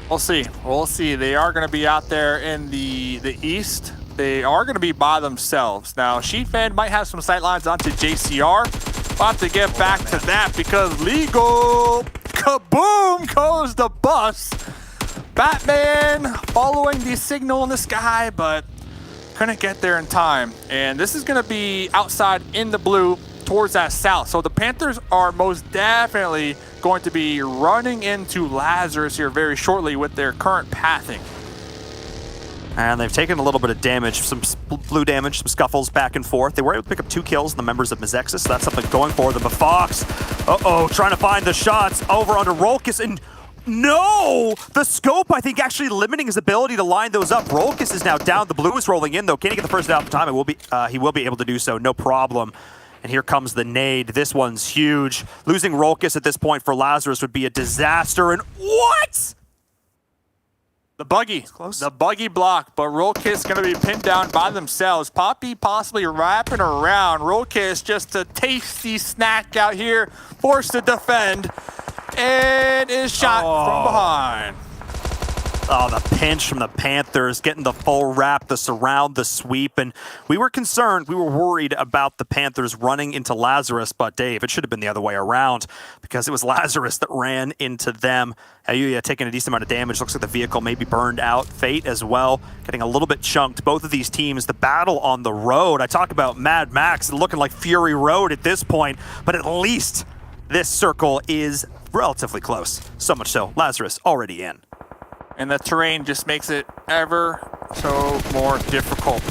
We'll see. We'll see. They are going to be out there in the east. They are going to be by themselves. Now, Sheetfan might have some sightlines onto JCR. We'll have to get back to that because legal. Kaboom goes the bus. Batman following the signal in the sky, but couldn't get there in time. And this is going to be outside in the blue towards that south. So the Panthers are most definitely going to be running into Lazarus here very shortly with their current pathing. And they've taken a little bit of damage, some blue damage, some scuffles back and forth. They were able to pick up 2 kills, the members of Mezexis, so that's something going for them. But Fox, trying to find the shots over onto Rolkis, and no! The scope, I think, actually limiting his ability to line those up. Rolkis is now down. The blue is rolling in, though. Can he get the first out of time? He will be able to do so, no problem. And here comes the nade. This one's huge. Losing Rolkis at this point for Lazarus would be a disaster. And what? The buggy. Close. The buggy block, but Rolkis going to be pinned down by themselves. Poppy possibly wrapping around. Rolkis just a tasty snack out here. Forced to defend. And is shot from behind. Oh, the pinch from the Panthers, getting the full wrap, the surround, the sweep. And we were concerned, we were worried about the Panthers running into Lazarus, but Dave, it should have been the other way around because it was Lazarus that ran into them. Ayuya taking a decent amount of damage. Looks like the vehicle may be burned out. Fate as well, getting a little bit chunked. Both of these teams, the battle on the road. I talk about Mad Max looking like Fury Road at this point, but at least this circle is relatively close. So much so, Lazarus already in. And the terrain just makes it ever so more difficult.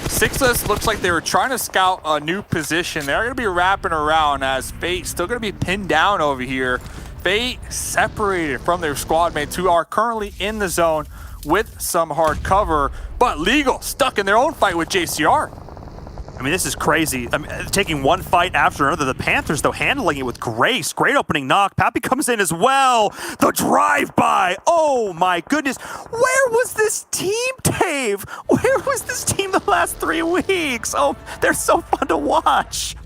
Sixless looks like they were trying to scout a new position. They're going to be wrapping around as Fate still going to be pinned down over here. Fate separated from their squad mates who are currently in the zone with some hard cover, but Legal stuck in their own fight with JCR. I mean, this is crazy. I mean, taking one fight after another. The Panthers, though, handling it with grace. Great opening knock. Pappy comes in as well. The drive-by. Oh, my goodness. Where was this team, Dave? Where was this team the last 3 weeks? Oh, they're so fun to watch.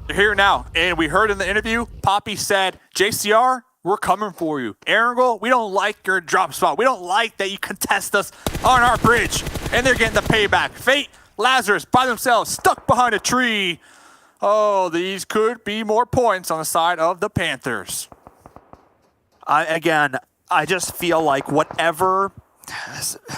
They're here now. And we heard in the interview, Poppy said, JCR, we're coming for you. Erangel, we don't like your drop spot. We don't like that you contest us on our bridge. And they're getting the payback. Fate, Lazarus by themselves, stuck behind a tree. Oh, these could be more points on the side of the Panthers. I just feel like whatever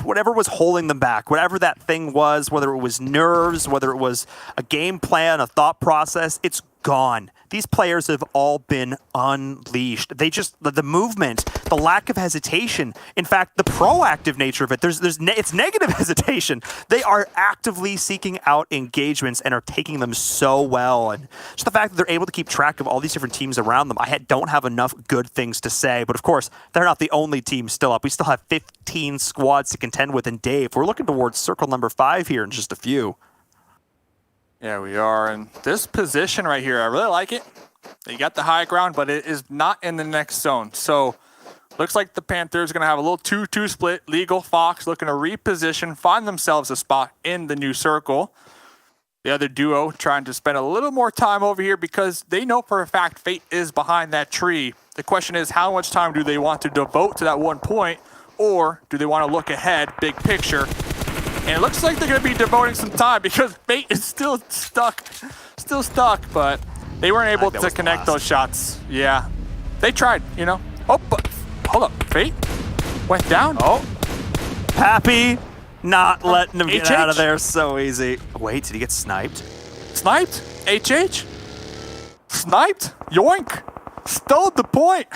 was holding them back, whatever that thing was, whether it was nerves, whether it was a game plan, a thought process, it's gone. These players have all been unleashed. The movement, the lack of hesitation, in fact, the proactive nature of it, it's negative hesitation. They are actively seeking out engagements and are taking them so well. And just the fact that they're able to keep track of all these different teams around them, I don't have enough good things to say. But of course, they're not the only team still up. We still have 15 squads to contend with. And Dave, we're looking towards circle number 5 here in just a few. Yeah, we are in this position right here. I really like it. They got the high ground, but it is not in the next zone. So looks like the Panthers are going to have a little 2-2 split. Legal Fox looking to reposition, find themselves a spot in the new circle. The other duo trying to spend a little more time over here because they know for a fact Fate is behind that tree. The question is, how much time do they want to devote to that 1 point, or do they want to look ahead, big picture? And it looks like they're going to be devoting some time because Fate is still stuck, but they weren't able to connect those shots. Yeah, they tried, you know. Oh, but hold up, Fate went down. Oh, Pappy not letting him get out of there so easy. Wait, did he get sniped? Sniped? HH? Sniped? Yoink! Stole the point!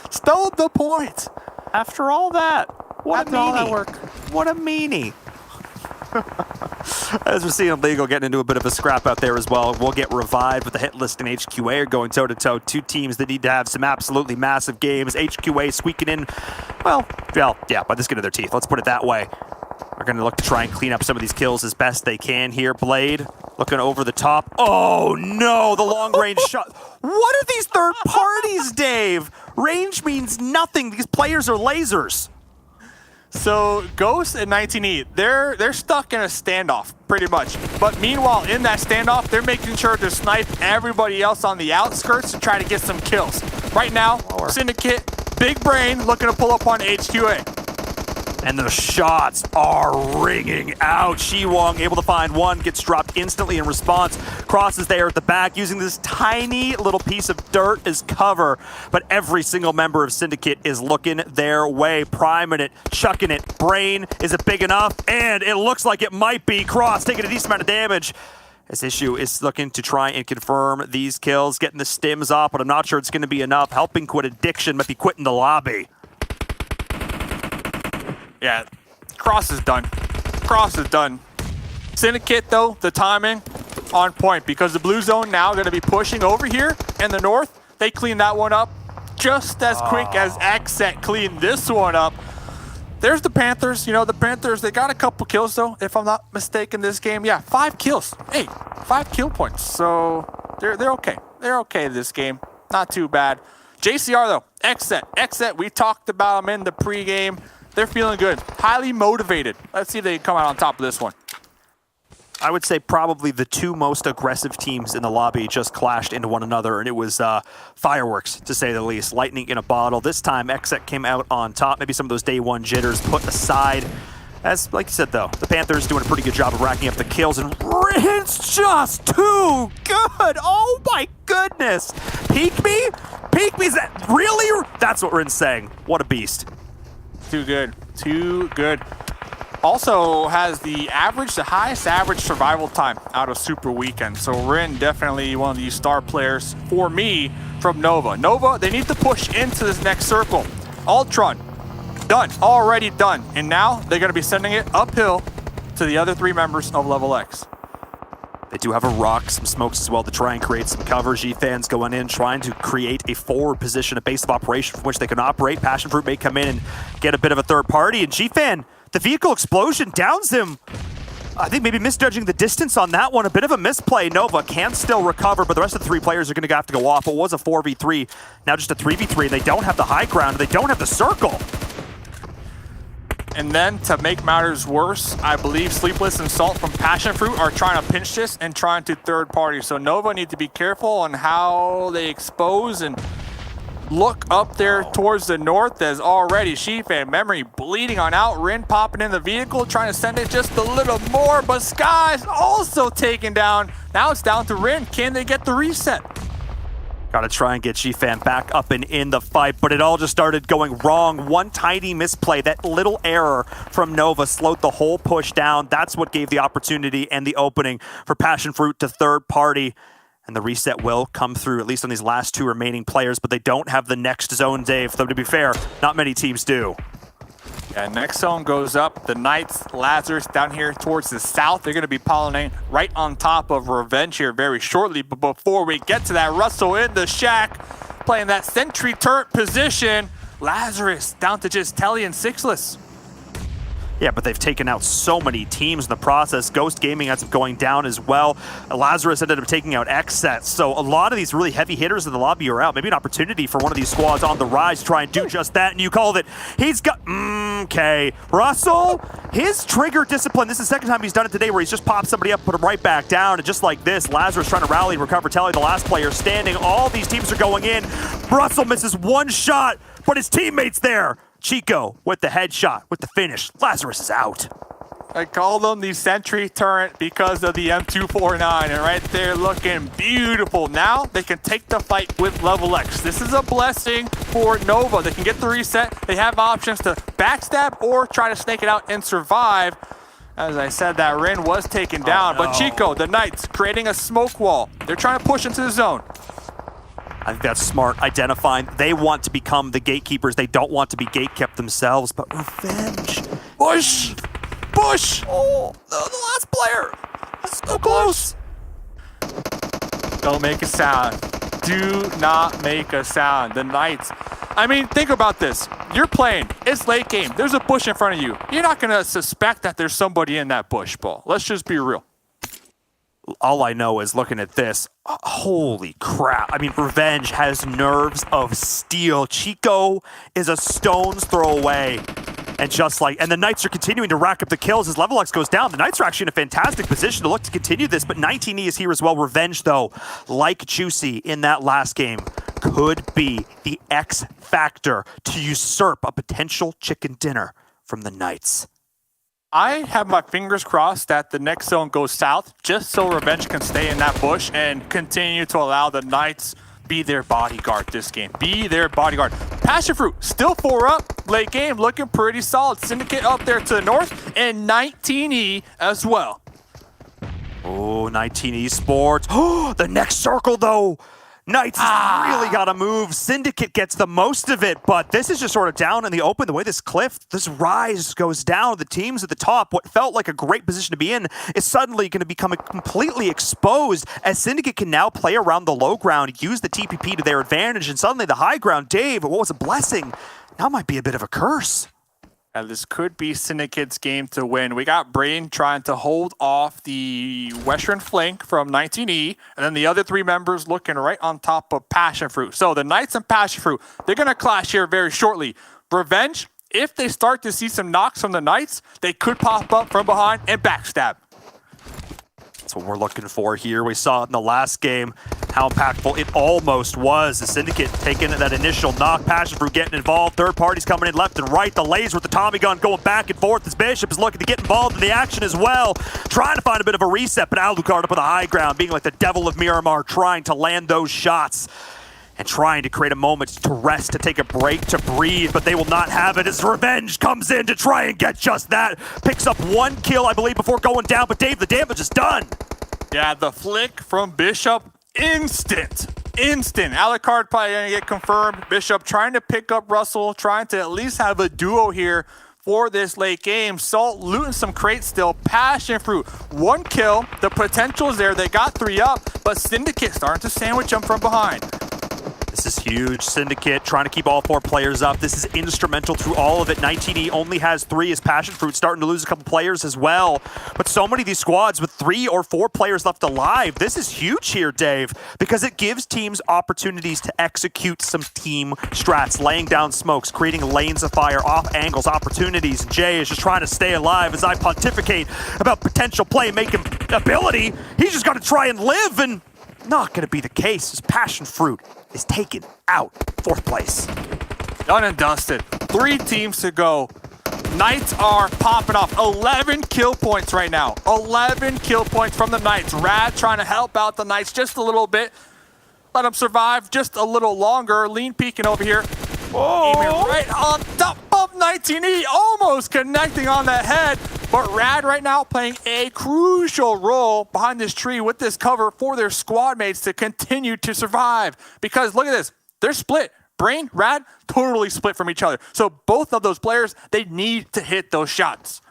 Stole the point! After all that, what a meanie. All that work. What a meanie. As we're seeing Legal getting into a bit of a scrap out there as well. We'll get revived with the Hitlist and HQA are going toe-to-toe. Two teams that need to have some absolutely massive games. HQA squeaking in, well, yeah, by the skin of their teeth. Let's put it that way. We're going to look to try and clean up some of these kills as best they can here. Blade looking over the top. Oh, no, the long-range shot. What are these third parties, Dave? Range means nothing. These players are lasers. So Ghost and 19E, they're stuck in a standoff pretty much. But meanwhile, in that standoff, they're making sure to snipe everybody else on the outskirts to try to get some kills. Right now, Syndicate, big brain, looking to pull up on HQA. And the shots are ringing out. Shiwong able to find one, gets dropped instantly in response. Crosses there at the back, using this tiny little piece of dirt as cover. But every single member of Syndicate is looking their way, priming it, chucking it. Brain, is it big enough? And it looks like it might be. Cross taking a decent amount of damage. This issue is looking to try and confirm these kills, getting the stims off, but I'm not sure it's going to be enough. Helping quit addiction, might be quitting the lobby. Yeah, Cross is done. Cross is done. Syndicate, though, the timing on point because the blue zone now going to be pushing over here in the north. They clean that one up just as quick as XSET cleaned this one up. There's the Panthers. You know, the Panthers, they got a couple kills, though, if I'm not mistaken, this game. Yeah, 5 kills. Hey, 5 kill points. So they're okay. They're okay this game. Not too bad. JCR, though, XSET, we talked about them in the pregame. They're feeling good, highly motivated. Let's see if they can come out on top of this one. I would say probably the two most aggressive teams in the lobby just clashed into one another, and it was fireworks, to say the least. Lightning in a bottle. This time, XSET came out on top. Maybe some of those day one jitters put aside. As, like you said, though, the Panthers doing a pretty good job of racking up the kills, and it's just too good. Oh, my goodness. Peek me? Peek me? Is that really? That's what Rin's saying. What a beast. Too good. Too good. Also has the highest average survival time out of Super Weekend. So Rin definitely one of these star players for me from Nova. Nova, they need to push into this next circle. Ultron, done, already done. And now they're going to be sending it uphill to the other 3 members of LeveLx. They do have a rock, some smokes as well to try and create some cover. G-Fans going in, trying to create a forward position, a base of operation from which they can operate. Passionfruit may come in and get a bit of a third party. And G-Fan, the vehicle explosion downs him. I think maybe misjudging the distance on that one. A bit of a misplay. Nova can still recover, but the rest of the 3 players are going to have to go off. It was a 4v3, now just a 3v3. They don't have the high ground. They don't have the circle. And then, to make matters worse, I believe Sleepless and Salt from Passionfruit are trying to pinch this and trying to third party. So Nova need to be careful on how they expose and look up there towards the north as already Sheaf and Memory bleeding on out. Rin popping in the vehicle, trying to send it just a little more, but Sky's also taken down. Now it's down to Rin. Can they get the reset? Gotta try and get G-Fan back up and in the fight, but it all just started going wrong. One tiny misplay, that little error from Nova slowed the whole push down. That's what gave the opportunity and the opening for Passionfruit to third party. And the reset will come through, at least on these last two remaining players, but they don't have the next zone, Dave. Though, to be fair, not many teams do. Yeah, next zone goes up. The Knights, Lazarus down here towards the south. They're going to be pollinating right on top of Revenge here very shortly. But before we get to that, Russell in the shack, playing that sentry turret position. Lazarus down to just Telly and Sixless. Yeah, but they've taken out so many teams in the process. Ghost Gaming ends up going down as well. Lazarus ended up taking out XSET. So a lot of these really heavy hitters in the lobby are out. Maybe an opportunity for one of these squads on the rise to try and do just that. And you called it. He's got... Okay. Russell, his trigger discipline. This is the second time he's done it today where he's just popped somebody up, put him right back down. And just like this, Lazarus trying to rally and recover Telly, the last player standing. All these teams are going in. Russell misses one shot, but his teammate's there. Chico with the headshot, with the finish. Lazarus is out. I call them the sentry turret because of the M249, and right there looking beautiful. Now they can take the fight with LeveLx. This is a blessing for Nova. They can get the reset. They have options to backstab or try to snake it out and survive. As I said, that Rin was taken down, but Chico, the Knights, creating a smoke wall. They're trying to push into the zone. I think that's smart, identifying they want to become the gatekeepers. They don't want to be gatekept themselves, but Revenge. Bush! Bush! Oh, the last player. That's so close. Don't make a sound. Do not make a sound. The Knights. I mean, think about this. You're playing. It's late game. There's a bush in front of you. You're not going to suspect that there's somebody in that bush, Paul. Let's just be real. All I know is looking at this, holy crap. I mean, Revenge has nerves of steel. Chico is a stone's throw away. And the Knights are continuing to rack up the kills as LeveLx goes down. The Knights are actually in a fantastic position to look to continue this, but 19E is here as well. Revenge, though, like Juicy in that last game, could be the X factor to usurp a potential chicken dinner from the Knights. I have my fingers crossed that the next zone goes south just so Revenge can stay in that bush and continue to allow the Knights be their bodyguard this game. Be their bodyguard. Passionfruit still 4 up. Late game looking pretty solid. Syndicate up there to the north and 19E as well. Oh, 19 Esports. Oh, the next circle though. Knights really got to move. Syndicate gets the most of it, but this is just sort of down in the open. The way this rise goes down, the teams at the top, what felt like a great position to be in, is suddenly going to become completely exposed as Syndicate can now play around the low ground, use the TPP to their advantage, and suddenly the high ground, Dave, what was a blessing, now might be a bit of a curse. This could be Syndicate's game to win. We got Brain trying to hold off the western flank from 19E, and then the other three members looking right on top of Passionfruit. So the Knights and Passionfruit, they're going to clash here very shortly. Revenge, if they start to see some knocks from the Knights, they could pop up from behind and backstab. That's what we're looking for here. We saw it in the last game, how impactful it almost was. The Syndicate taking that initial knock, Passionfruit getting involved, third parties coming in left and right, the laser with the Tommy gun going back and forth as Bishop is looking to get involved in the action as well, trying to find a bit of a reset, but Alucard up on the high ground, being like the devil of Miramar, trying to land those shots and trying to create a moment to rest, to take a break, to breathe, but they will not have it as Revenge comes in to try and get just that. Picks up one kill, I believe, before going down, but Dave, the damage is done. Yeah, the flick from Bishop, instant. Alucard probably gonna get confirmed. Bishop trying to pick up Russell, trying to at least have a duo here for this late game. Salt looting some crates still. Passionfruit, one kill. The potential is there. They got 3 up, but Syndicate starting to sandwich them from behind. This is huge. Syndicate trying to keep all 4 players up. This is instrumental through all of it. 19E only has 3 as Passionfruit starting to lose a couple players as well. But so many of these squads with 3 or 4 players left alive. This is huge here, Dave, because it gives teams opportunities to execute some team strats, laying down smokes, creating lanes of fire, off angles, opportunities. Jay is just trying to stay alive as I pontificate about potential playmaking ability. He's just got to try and live, and not going to be the case as Passionfruit is taken out 4th place. Done and dusted. 3 teams to go. Knights are popping off. 11 kill points right now. 11 kill points from the Knights. Rad trying to help out the Knights just a little bit. Let them survive just a little longer. Lean peeking over here. Aiming right on top of 19E. Almost connecting on the head. But Rad right now playing a crucial role behind this tree with this cover for their squad mates to continue to survive. Because look at this. They're split. Brain, Rad, totally split from each other. So both of those players, they need to hit those shots.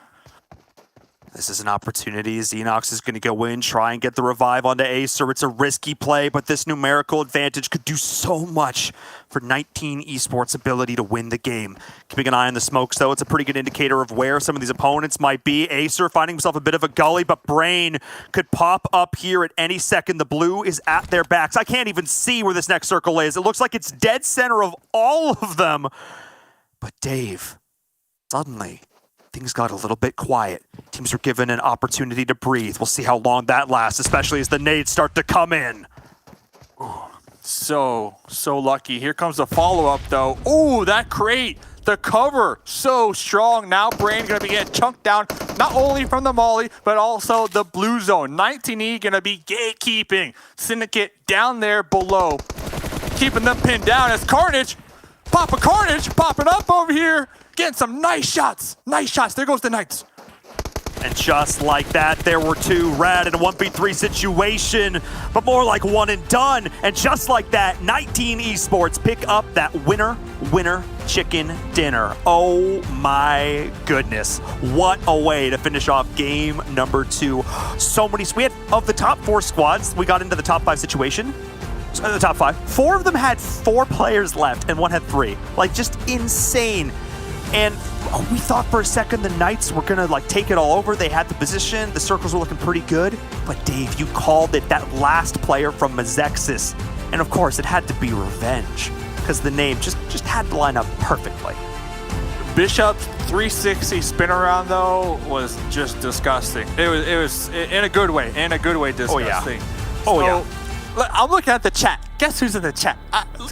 This is an opportunity. Xenox is going to go in, try and get the revive onto Acer. It's a risky play, but this numerical advantage could do so much for 19 Esports' ability to win the game. Keeping an eye on the smokes, though, it's a pretty good indicator of where some of these opponents might be. Acer finding himself a bit of a gully, but Brain could pop up here at any second. The blue is at their backs. I can't even see where this next circle is. It looks like it's dead center of all of them. But Dave, suddenly, things got a little bit quiet. Teams were given an opportunity to breathe. We'll see how long that lasts, especially as the nades start to come in. So lucky. Here comes the follow-up, though. Ooh, that crate. The cover, so strong. Now Brain going to be getting chunked down, not only from the molly, but also the blue zone. 19E going to be gatekeeping. Syndicate down there below, keeping them pinned down as Carnage. Papa Carnage popping up over here. Getting some nice shots. Nice shots. There goes the Knights. And just like that, there were 2 Rad in a 1v3 situation, but more like one and done. And just like that, 19 Esports pick up that winner chicken dinner. Oh my goodness. What a way to finish off game number 2. So many, we had, of the top 4 squads, we got into the top 5 situation. The top 5. 4 of them had 4 players left and 1 had 3. Like, just insane. And we thought for a second the Knights were going to like take it all over. They had the position. The circles were looking pretty good. But Dave, you called it, that last player from Mezexis. And of course, it had to be Revenge because the name just had to line up perfectly. Bishop's 360 spin around, though, was just disgusting. It was in a good way. In a good way disgusting. Oh, yeah. I'm looking at the chat. Guess who's in the chat?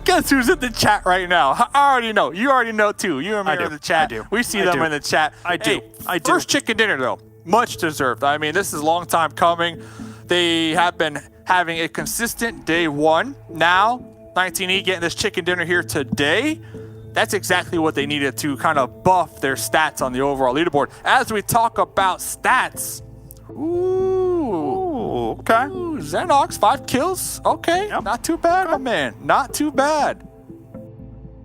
Guess who's in the chat right now? I already know. You already know, too. You and me are in the chat. I do. We see them in the chat. I do. Hey, first chicken dinner, though. Much deserved. I mean, this is a long time coming. They have been having a consistent day 1. Now, 19E getting this chicken dinner here today. That's exactly what they needed to kind of buff their stats on the overall leaderboard. As we talk about stats. Ooh, okay. Ooh, Xenox, 5 kills. Okay, yep. Not too bad, my man. Not too bad.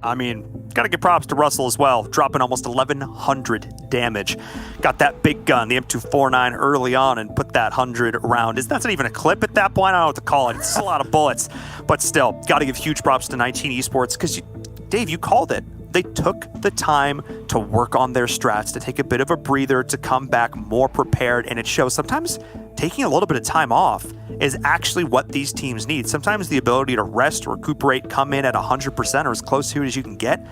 I mean, gotta give props to Russell as well, dropping almost 1,100 damage. Got that big gun, the M249, early on and put that 100 round. That's not even a clip at that point. I don't know what to call it. It's a lot of bullets. But still, gotta give huge props to 19 Esports because, Dave, you called it. They took the time to work on their strats, to take a bit of a breather, to come back more prepared, and it shows. Sometimes taking a little bit of time off is actually what these teams need. Sometimes the ability to rest, recuperate, come in at 100% or as close to it as you can get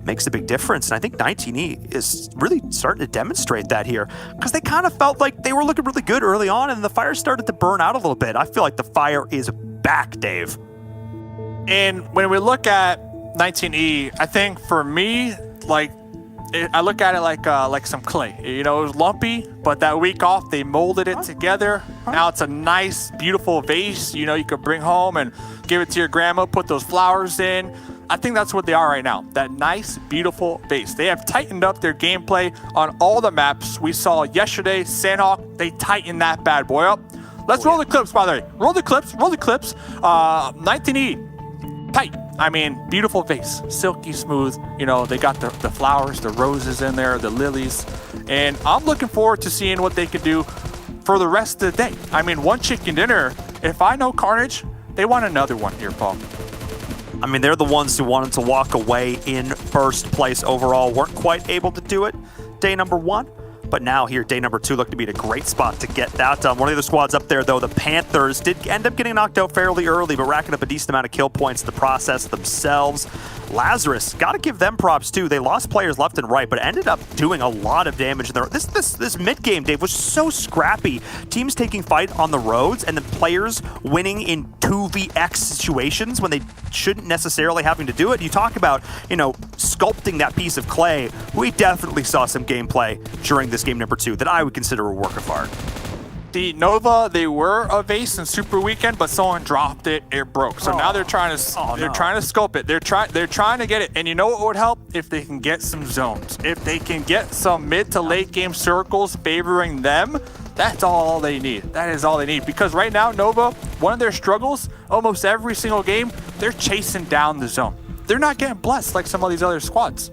makes a big difference. And I think 19E is really starting to demonstrate that here because they kind of felt like they were looking really good early on and the fire started to burn out a little bit. I feel like the fire is back, Dave. And when we look at 19E, I think for me, I look at it like some clay. You know, it was lumpy, but that week off, they molded it together. Now it's a nice, beautiful vase, you know, you could bring home and give it to your grandma, put those flowers in. I think that's what they are right now, that nice, beautiful vase. They have tightened up their gameplay on all the maps. We saw yesterday, Sanhok, they tightened that bad boy up. Let's roll the clips, by the way. Roll the clips. 19E, tight. I mean, beautiful vase, silky smooth. You know, they got the flowers, the roses in there, the lilies. And I'm looking forward to seeing what they can do for the rest of the day. I mean, one chicken dinner, if I know Carnage, they want another one here, Paul. I mean, they're the ones who wanted to walk away in first place overall. Weren't quite able to do it day number 1. But now here, day number 2 looked to be in a great spot to get that done. One of the other squads up there, though, the Panthers, did end up getting knocked out fairly early, but racking up a decent amount of kill points in the process themselves. Lazarus, got to give them props too. They lost players left and right, but ended up doing a lot of damage there. This mid game, Dave, was so scrappy. Teams taking fight on the roads, and then players winning in 2vx situations when they shouldn't necessarily having to do it. You talk about, sculpting that piece of clay. We definitely saw some gameplay during this game number 2 that I would consider a work of art. The Nova, they were a vase in Super Weekend, but someone dropped it. It broke. So now they're trying to trying to scope it. They're trying to get it. And you know what would help? If they can get some zones. If they can get some mid to late game circles favoring them, that's all they need. That is all they need. Because right now, Nova, one of their struggles, almost every single game, they're chasing down the zone. They're not getting blessed like some of these other squads.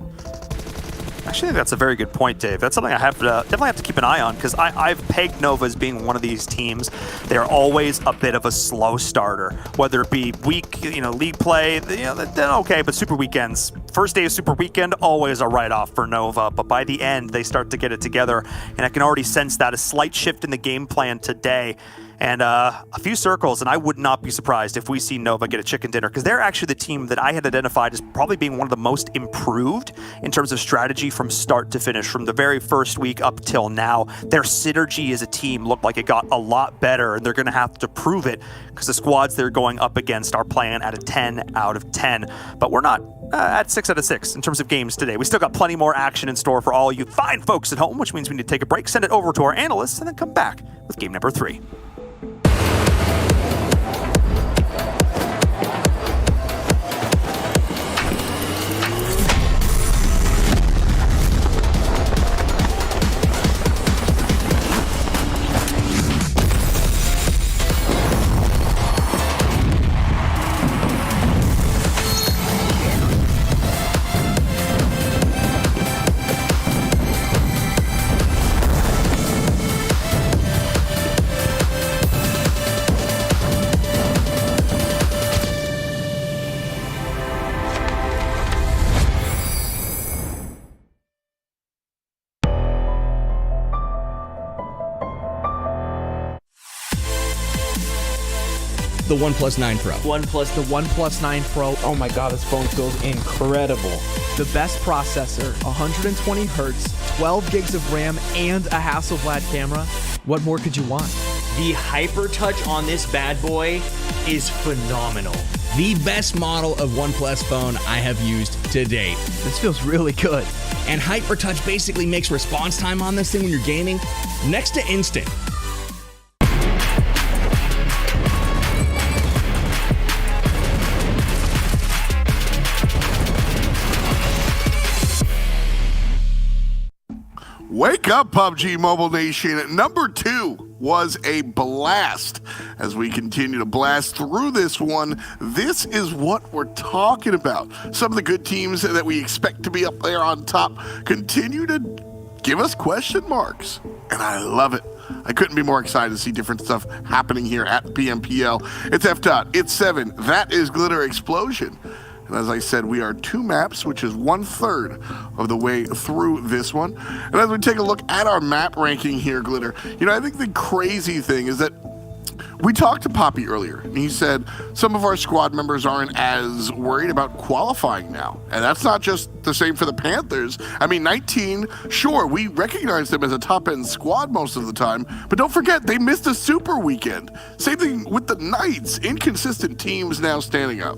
Actually, I think that's a very good point, Dave. That's something I definitely have to keep an eye on, because I've pegged Nova as being one of these teams. They're always a bit of a slow starter, whether it be week, league play, then okay, but Super Weekends, first day of Super Weekend, always a write-off for Nova, but by the end, they start to get it together, and I can already sense that a slight shift in the game plan today. And a few circles, and I would not be surprised if we see Nova get a chicken dinner, because they're actually the team that I had identified as probably being one of the most improved in terms of strategy from start to finish, from the very first week up till now. Their synergy as a team looked like it got a lot better, and they're going to have to prove it, because the squads they're going up against are playing at a 10 out of 10. But we're not at 6 out of 6 in terms of games today. We still got plenty more action in store for all you fine folks at home, which means we need to take a break, send it over to our analysts, and then come back with game number 3. The OnePlus 9 Pro. The OnePlus 9 Pro. Oh my god, this phone feels incredible. The best processor, 120 hertz, 12 gigs of RAM, and a Hasselblad camera. What more could you want? The hyper touch on this bad boy is phenomenal. The best model of OnePlus phone I have used to date. This feels really good. And hyper touch basically makes response time on this thing when you're gaming next to instant. Wake up, PUBG Mobile Nation. Number 2 was a blast. As we continue to blast through this one, this is what we're talking about. Some of the good teams that we expect to be up there on top continue to give us question marks, and I love it. I couldn't be more excited to see different stuff happening here at PMPL. It's F-Dot, it's 7, that is Glitter Explosion. And as I said, we are 2 maps, which is 1/3 of the way through this one. And as we take a look at our map ranking here, Glitter, I think the crazy thing is that we talked to Poppy earlier, and he said some of our squad members aren't as worried about qualifying now. And that's not just the same for the Panthers. I mean, 19, sure, we recognize them as a top-end squad most of the time, but don't forget, they missed a Super Weekend. Same thing with the Knights. Inconsistent teams now standing up.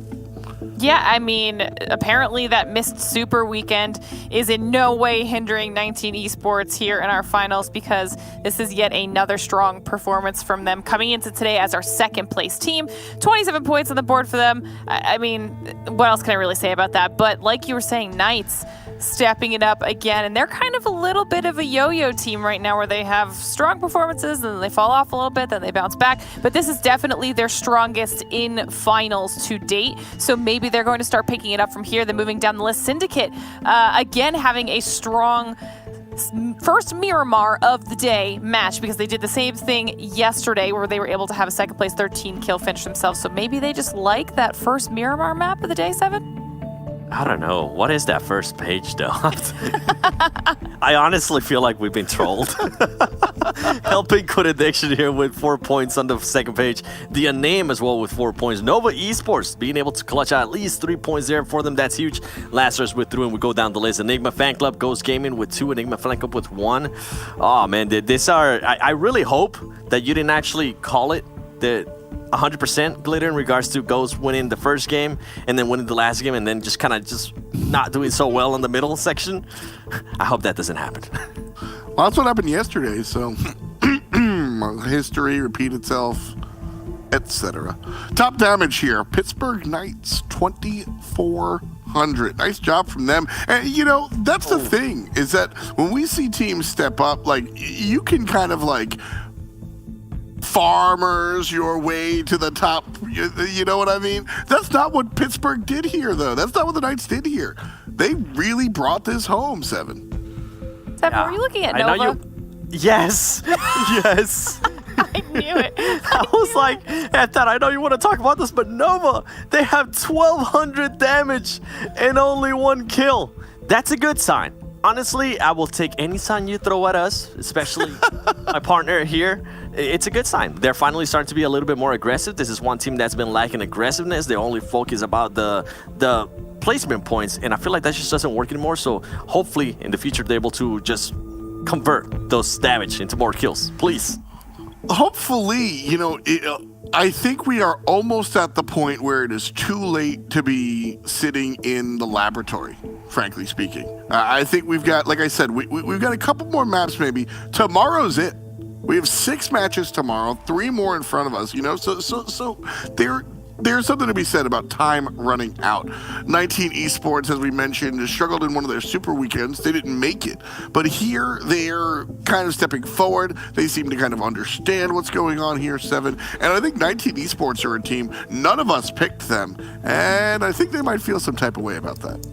Yeah, I mean, apparently that missed Super Weekend is in no way hindering 19 Esports here in our finals, because this is yet another strong performance from them coming into today as our second place team. 27 points on the board for them. I mean, what else can I really say about that? But like you were saying, Knights stepping it up again, and they're kind of a little bit of a yo-yo team right now, where they have strong performances and then they fall off a little bit, then they bounce back. But this is definitely their strongest in finals to date, so maybe they're going to start picking it up from here. Then moving down the list, Syndicate again having a strong first Miramar of the day match, because they did the same thing yesterday where they were able to have a second place 13 kill finish themselves. So maybe they just like that first Miramar map of the day, 7? I don't know. What is that first page, though? I honestly feel like we've been trolled. Helping Connection here with 4 points on the second page. The Unnamed as well with 4 points. Nova Esports being able to clutch out at least 3 points there for them. That's huge. Lazarus with 3, and we go down the list. Enigma Fan Club, Ghost Gaming with 2, Enigma Fan Club with 1. Oh man, I really hope that you didn't actually call it the 100% glitter in regards to Ghost winning the first game and then winning the last game and then just kind of just not doing so well in the middle section. I hope that doesn't happen. Well, that's what happened yesterday, so history repeat itself, etc. Top damage here, Pittsburgh Knights 2,400. Nice job from them. And you know, that's the thing, is that when we see teams step up, like you can kind of like farmers your way to the top, you know what I mean? That's not what Pittsburgh did here, though. That's not what the Knights did here. They really brought this home, Seven. Seven, were you looking at Nova? Yes. Yes. I knew it. I was like, Ethan, I know you want to talk about this, but Nova, they have 1,200 damage and only 1 kill. That's a good sign. Honestly, I will take any sign you throw at us, especially my partner here. It's a good sign. They're finally starting to be a little bit more aggressive. This is one team that's been lacking aggressiveness. They only focus about the placement points, and I feel like that just doesn't work anymore. So hopefully in the future they're able to just convert those damage into more kills, please. Hopefully, you know, I think we are almost at the point where it is too late to be sitting in the laboratory, frankly speaking. I think we've got, like I said, we've got a couple more maps maybe. Tomorrow's it. We have 6 matches tomorrow, 3 more in front of us, you know, so there's something to be said about time running out. 19 Esports, as we mentioned, struggled in one of their super weekends. They didn't make it. But here, they're kind of stepping forward. They seem to kind of understand what's going on here, Seven. And I think 19 Esports are a team. None of us picked them. And I think they might feel some type of way about that.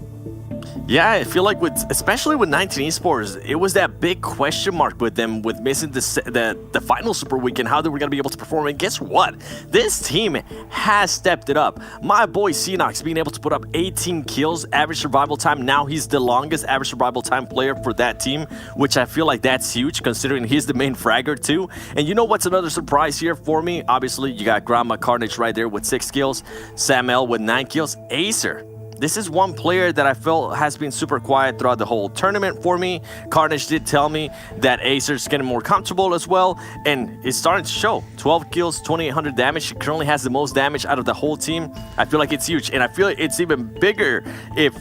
Yeah, I feel like especially with 19 Esports, it was that big question mark with them with missing the final super weekend, how they were going to be able to perform. And guess what? This team has stepped it up. My boy Syndicate being able to put up 18 kills, average survival time. Now he's the longest average survival time player for that team, which I feel like that's huge considering he's the main fragger too. And you know what's another surprise here for me? Obviously, you got Grandma Carnage right there with 6 kills, Sam L with 9 kills, Acer. This is one player that I felt has been super quiet throughout the whole tournament for me. Carnage did tell me that Acer's getting more comfortable as well, and it's starting to show. 12 kills, 2,800 damage. He currently has the most damage out of the whole team. I feel like it's huge, and I feel it's even bigger if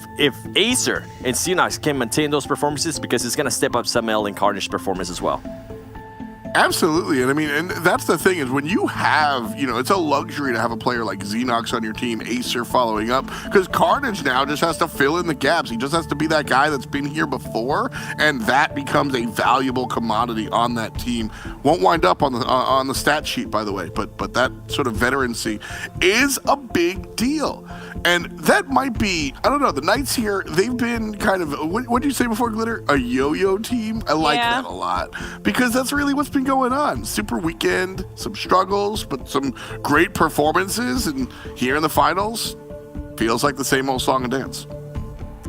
Acer and Syndicate can maintain those performances, because it's going to step up Samel and Carnage's performance as well. Absolutely, and I mean, and that's the thing is when you have, you know, it's a luxury to have a player like Xenox on your team, Acer following up, because Carnage now just has to fill in the gaps. He just has to be that guy that's been here before, and that becomes a valuable commodity on that team. Won't wind up on the stat sheet, by the way, but that sort of veterancy is a big deal. And that might be, I don't know, the Knights here, they've been kind of, what did you say before, Glitter? A yo-yo team? I like that a lot, because that's really what's been going on. Super weekend, some struggles, but some great performances, and here in the finals, feels like the same old song and dance.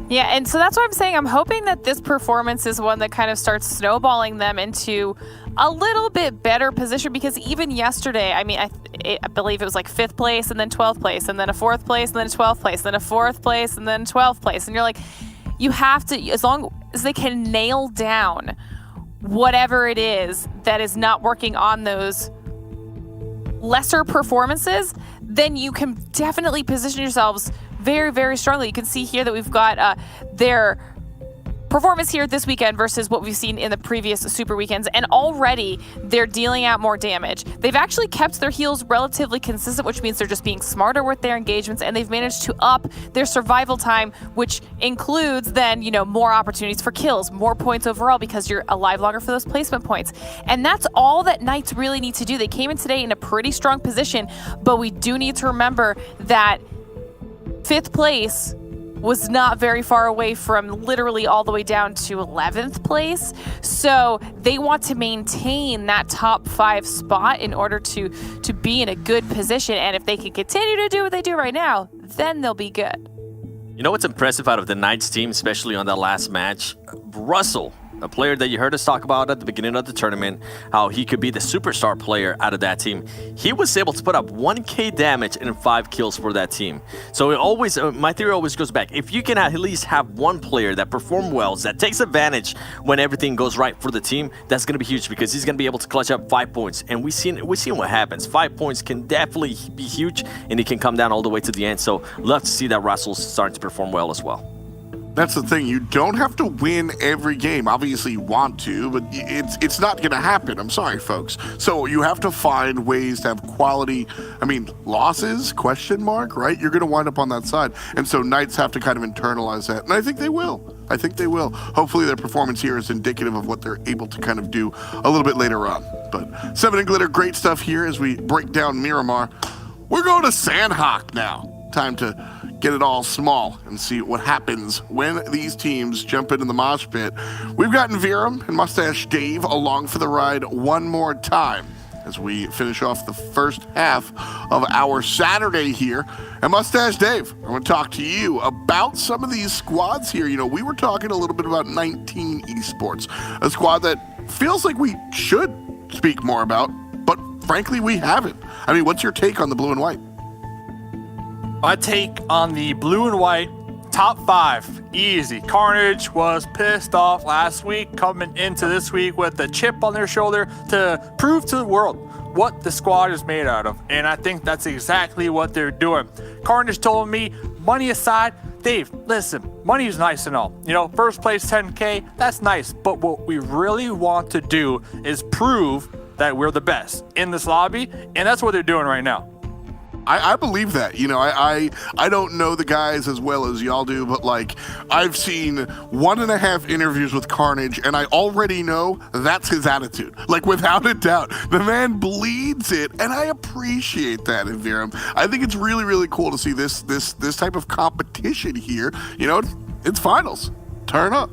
Yeah, and so that's what I'm saying. I'm hoping that this performance is one that kind of starts snowballing them into a little bit better position, because even yesterday, I mean, I believe it was like 5th place and then 12th place and then a 4th place and then a 12th place, then a 4th place and then 12th place. And you're like, you have to, as long as they can nail down whatever it is that is not working on those lesser performances, then you can definitely position yourselves very, very strongly. You can see here that we've got their performance here this weekend versus what we've seen in the previous super weekends, and already they're dealing out more damage. They've actually kept their heals relatively consistent, which means they're just being smarter with their engagements, and they've managed to up their survival time, which includes then, you know, more opportunities for kills, more points overall, because you're alive longer for those placement points. And that's all that Knights really need to do. They came in today in a pretty strong position, but we do need to remember that 5th place was not very far away from literally all the way down to 11th place. So they want to maintain that top 5 spot in order to be in a good position. And if they can continue to do what they do right now, then they'll be good. You know what's impressive out of the Knights team, especially on that last match? Russell a player that you heard us talk about at the beginning of the tournament, how he could be the superstar player out of that team. He was able to put up 1k damage and 5 kills for that team. So it always, my theory always goes back. If you can at least have one player that performs well, that takes advantage when everything goes right for the team, that's going to be huge because he's going to be able to clutch up 5 points. And we've seen what happens. 5 points can definitely be huge, and it can come down all the way to the end. So love to see that Russell's starting to perform well as well. That's the thing. You don't have to win every game. Obviously, you want to, but it's not going to happen. I'm sorry, folks. So you have to find ways to have quality. I mean, losses, question mark, right? You're going to wind up on that side. And so Knights have to kind of internalize that. And I think they will. I think they will. Hopefully their performance here is indicative of what they're able to kind of do a little bit later on. But 7 and Glitter, great stuff here as we break down Miramar. We're going to Sanhok now. Time to get it all small and see what happens when these teams jump into the mosh pit. We've gotten Viram and Mustache Dave along for the ride one more time as we finish off the first half of our Saturday here. And Mustache Dave, I want to talk to you about some of these squads here. You know, we were talking a little bit about 19 Esports, a squad that feels like we should speak more about, but frankly, we haven't. I mean, what's your take on the blue and white? My take on the blue and white top 5, easy. Carnage was pissed off last week, coming into this week with a chip on their shoulder to prove to the world what the squad is made out of. And I think that's exactly what they're doing. Carnage told me, money aside, Dave, listen, money is nice and all. You know, first place 10K, that's nice. But what we really want to do is prove that we're the best in this lobby. And that's what they're doing right now. I believe that. You know, I don't know the guys as well as y'all do, but like I've seen 1.5 interviews with Carnage, and I already know that's his attitude. Like without a doubt, the man bleeds it, and I appreciate that in Viram. I think it's really, really cool to see this type of competition here. You know, it's finals. Turn up.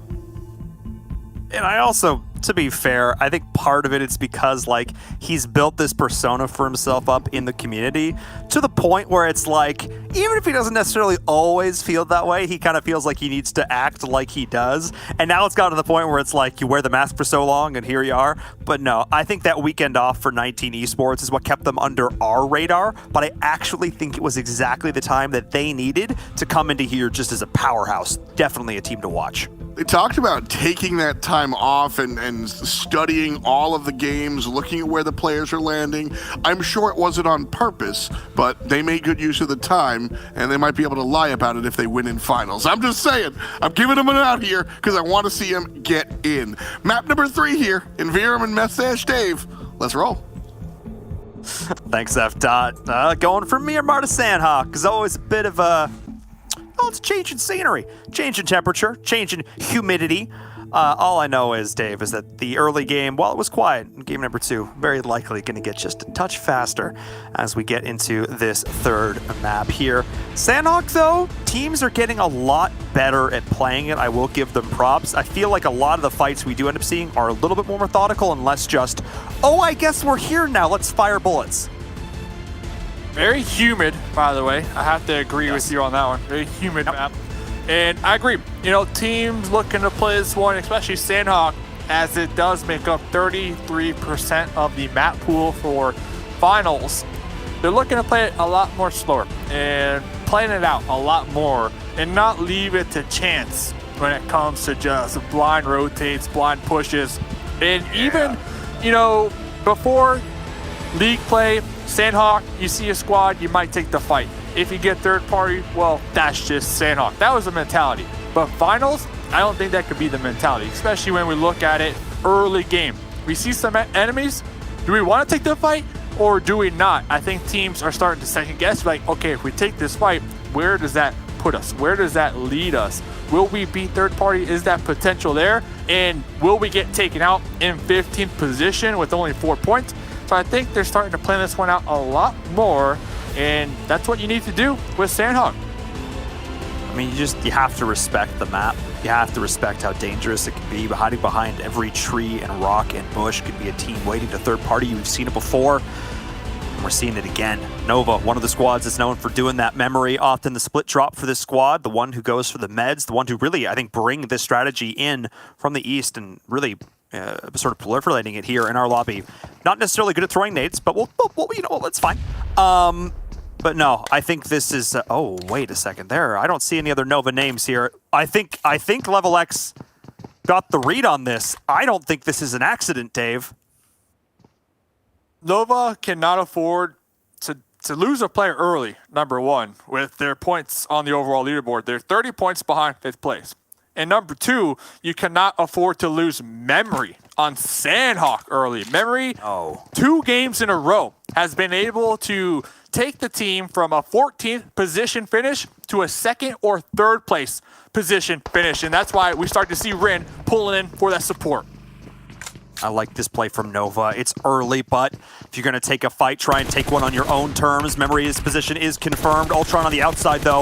And I also, to be fair, I think part of it's because like he's built this persona for himself up in the community to the point where it's like, even if he doesn't necessarily always feel that way, he kind of feels like he needs to act like he does. And now it's gotten to the point where it's like you wear the mask for so long and here you are. But no, I think that weekend off for 19 Esports is what kept them under our radar. But I actually think it was exactly the time that they needed to come into here just as a powerhouse. Definitely a team to watch. They talked about taking that time off and studying all of the games, looking at where the players are landing. I'm sure it wasn't on purpose, but they made good use of the time, and they might be able to lie about it if they win in finals. I'm just saying. I'm giving them an out here because I want to see them get in. Map number 3 here in Viram and Mustache Dave. Let's roll. Thanks, F. Dot. Going from Miramar to Sanhok is always a bit of a... Well, it's changing scenery, changing temperature, changing humidity. All I know is, Dave, is that the early game, while it was quiet, in game number 2, very likely going to get just a touch faster as we get into this third map here. Sanhok, though, teams are getting a lot better at playing it. I will give them props. I feel like a lot of the fights we do end up seeing are a little bit more methodical and less just, oh, I guess we're here now, let's fire bullets. Very humid, by the way. I have to agree with you on that one. Very humid map. And I agree. You know, teams looking to play this one, especially Sanhok, as it does make up 33% of the map pool for finals. They're looking to play it a lot more slower and playing it out a lot more and not leave it to chance when it comes to just blind rotates, blind pushes. And even, you know, before league play, Sanhok, you see a squad, you might take the fight. If you get third party, well, that's just Sanhok. That was the mentality. But finals, I don't think that could be the mentality, especially when we look at it early game. We see some enemies. Do we want to take the fight or do we not? I think teams are starting to second guess, like, okay, if we take this fight, where does that put us? Where does that lead us? Will we beat third party? Is that potential there? And will we get taken out in 15th position with only 4 points? So I think they're starting to plan this one out a lot more, and that's what you need to do with Sanhok. I mean, you have to respect the map. You have to respect how dangerous it can be. Hiding behind every tree and rock and bush could be a team waiting to third party. You've seen it before. We're seeing it again. Nova, one of the squads that's known for doing that memory, often the split drop for this squad, the one who goes for the meds, the one who really, I think, bring this strategy in from the east and really sort of proliferating it here in our lobby. Not necessarily good at throwing nades, but we'll you know, that's fine. But no, I think this is, oh, wait a second there. I don't see any other Nova names here. I think LeveLx got the read on this. I don't think this is an accident, Dave. Nova cannot afford to lose a player early, number one, with their points on the overall leaderboard. They're 30 points behind 5th place. And number two, you cannot afford to lose Memory on Sanhok early. Memory, 2 games in a row, has been able to take the team from a 14th position finish to a 2nd or 3rd place position finish. And that's why we start to see Rin pulling in for that support. I like this play from Nova. It's early, but if you're going to take a fight, try and take one on your own terms. Memory's position is confirmed. Ultron on the outside, though.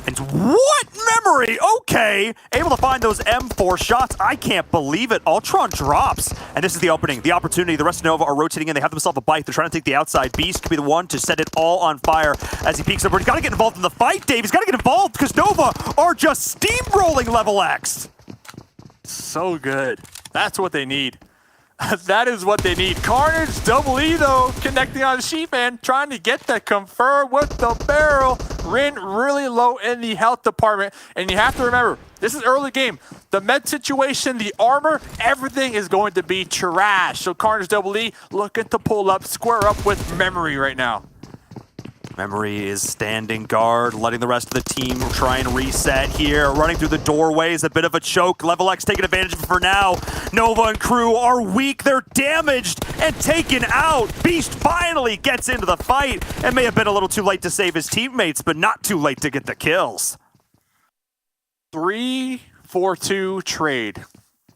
And what? Memory? Okay. Able to find those M4 shots. I can't believe it. Ultron drops. And this is the opening, the opportunity. The rest of Nova are rotating in. They have themselves a bite. They're trying to take the outside. Beast could be the one to set it all on fire as he peeks over. He's got to get involved in the fight, Dave. He's got to get involved because Nova are just steamrolling LeveLx. So good. That's what they need. That is what they need. Carnage, Double E though, connecting on the Sheepman, trying to get that confirm with the barrel. Rin really low in the health department. And you have to remember, this is early game. The med situation, the armor, everything is going to be trash. So Carnage, Double E looking to pull up, square up with Memory right now. Memory is standing guard, letting the rest of the team try and reset here. Running through the doorways, a bit of a choke. LeveLx taking advantage of it for now. Nova and crew are weak. They're damaged and taken out. Beast finally gets into the fight and may have been a little too late to save his teammates, but not too late to get the kills. 3-4-2 trade.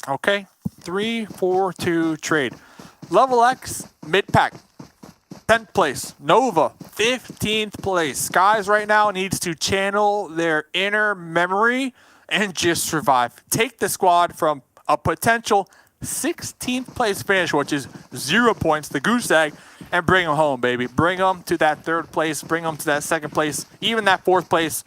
Okay? 3-4-2 trade. LeveLx, mid-pack. 10th place. Nova, 15th place. Skies right now needs to channel their inner memory and just survive. Take the squad from a potential 16th place finish, which is 0 points, the goose egg, and bring them home, baby. Bring them to that 3rd place. Bring them to that 2nd place, even that 4th place.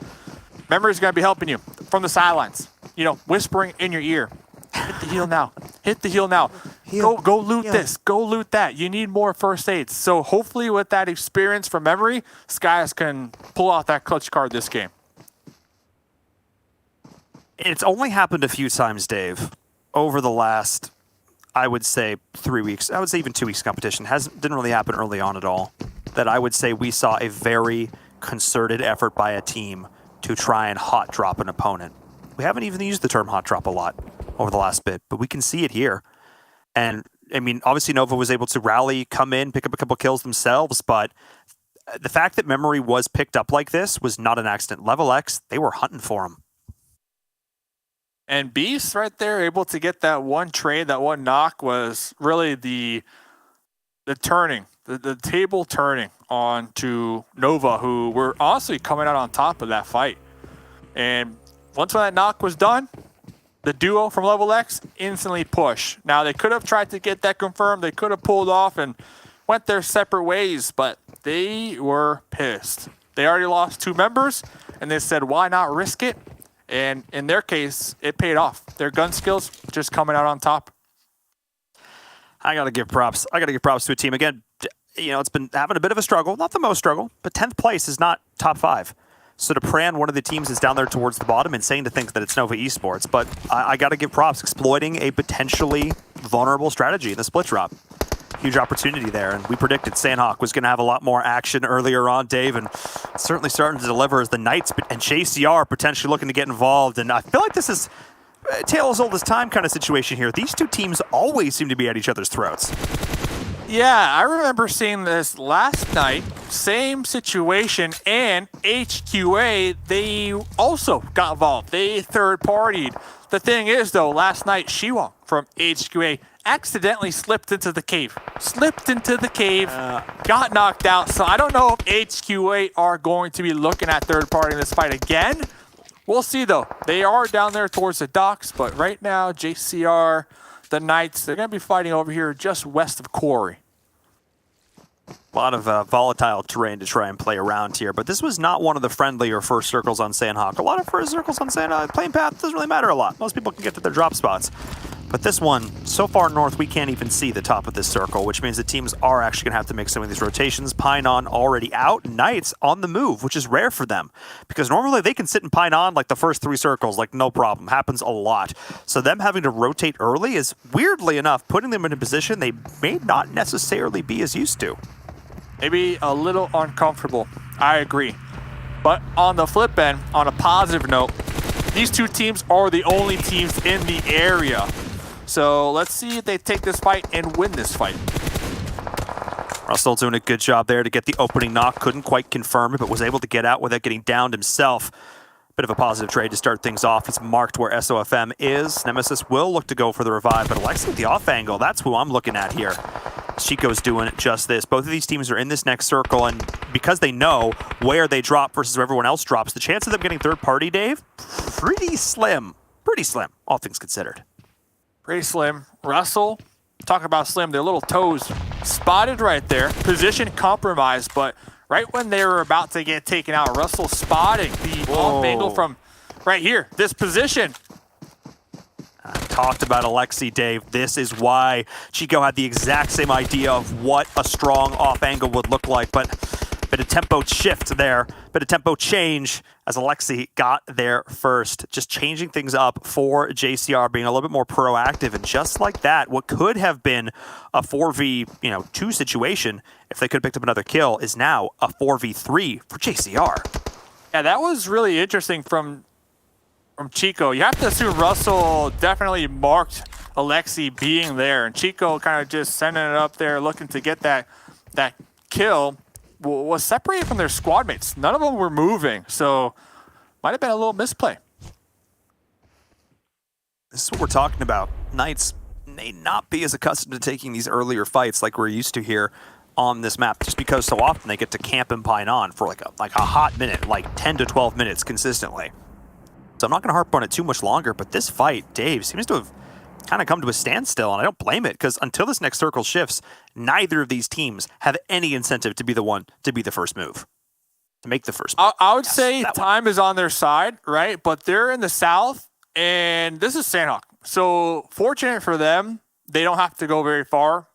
Memory's going to be helping you from the sidelines. You know, whispering in your ear. Hit the heal now. Hit the heal now. Go loot this. Go loot that. You need more first aids. So hopefully with that experience from Memory, Skies can pull out that clutch card this game. It's only happened a few times, Dave, over the last, I would say, 3 weeks. I would say even 2 weeks competition. Didn't really happen early on at all. That I would say we saw a very concerted effort by a team to try and hot drop an opponent. We haven't even used the term hot drop a lot over the last bit, but we can see it here. And I mean, obviously Nova was able to rally, come in, pick up a couple kills themselves, but the fact that Memory was picked up like this was not an accident. LeveLx, they were hunting for him. And Beast right there, able to get that one trade, that one knock was really the turning, the table turning on to Nova, who were honestly coming out on top of that fight. And once that knock was done, the duo from LeveLx instantly push. Now, they could have tried to get that confirmed. They could have pulled off and went their separate ways, but they were pissed. They already lost 2 members, and they said, why not risk it? And in their case, it paid off. Their gun skills just coming out on top. I got to give props. I got to give props to a team. Again, you know, it's been having a bit of a struggle. Not the most struggle, but 10th place is not top 5. So to Pran, one of the teams is down there towards the bottom, insane to think that it's Nova Esports, but I got to give props, exploiting a potentially vulnerable strategy in the split drop. Huge opportunity there, and we predicted Sanhok was going to have a lot more action earlier on, Dave, and certainly starting to deliver as the Knights and JCR potentially looking to get involved, and I feel like this is a tale as old as time kind of situation here. These two teams always seem to be at each other's throats. Yeah, I remember seeing this last night. Same situation, and HQA, they also got involved. They third-partied. The thing is, though, last night, Shiwon from HQA accidentally slipped into the cave. Got knocked out. So I don't know if HQA are going to be looking at third-partying this fight again. We'll see, though. They are down there towards the docks, but right now, JCR, the Knights, they're going to be fighting over here just west of Quarry. A lot of volatile terrain to try and play around here, but this was not one of the friendlier first circles on Sanhok. A lot of first circles on Sanhok, playing path doesn't really matter a lot. Most people can get to their drop spots. But this one, so far north, we can't even see the top of this circle, which means the teams are actually going to have to make some of these rotations. Pinon already out, Knights on the move, which is rare for them. Because normally they can sit in Pinon like the first 3 circles, like no problem. Happens a lot. So them having to rotate early is, weirdly enough, putting them in a position they may not necessarily be as used to. Maybe a little uncomfortable. I agree. But on the flip end, on a positive note, these two teams are the only teams in the area. So let's see if they take this fight and win this fight. Russell doing a good job there to get the opening knock. Couldn't quite confirm it, but was able to get out without getting downed himself. Bit of a positive trade to start things off. He's marked where SOFM is. Nemesis will look to go for the revive, but Alexi with the off angle, that's who I'm looking at here. Chico's doing just this. Both of these teams are in this next circle, and because they know where they drop versus where everyone else drops, the chance of them getting third party, Dave, pretty slim. Pretty slim, all things considered. Pretty slim. Russell, talk about slim, their little toes spotted right there. Position compromised, but right when they were about to get taken out, Russell spotting the off angle from right here, this position. I talked about Alexi, Dave. This is why Chico had the exact same idea of what a strong off angle would look like, but bit of tempo shift there, bit of tempo change as Alexi got there first. Just changing things up for JCR, being a little bit more proactive, and just like that, what could have been a 4v2 situation, if they could have picked up another kill, is now a 4v3 for JCR. Yeah, that was really interesting from Chico. You have to assume Russell definitely marked Alexi being there, and Chico kind of just sending it up there, looking to get that kill. Was separated from their squad mates. None of them were moving, so might have been a little misplay. This is what we're talking about. Knights may not be as accustomed to taking these earlier fights like we're used to here on this map, just because so often they get to camp and pine on for like a hot minute, like 10 to 12 minutes consistently. So I'm not going to harp on it too much longer, but this fight, Dave, seems to have kind of come to a standstill, and I don't blame it, because until this next circle shifts, neither of these teams have any incentive to be the one to be the first move, to make the first move. I would say time is on their side, right? But they're in the south, and this is Sanhok. So fortunate for them, they don't have to go very far.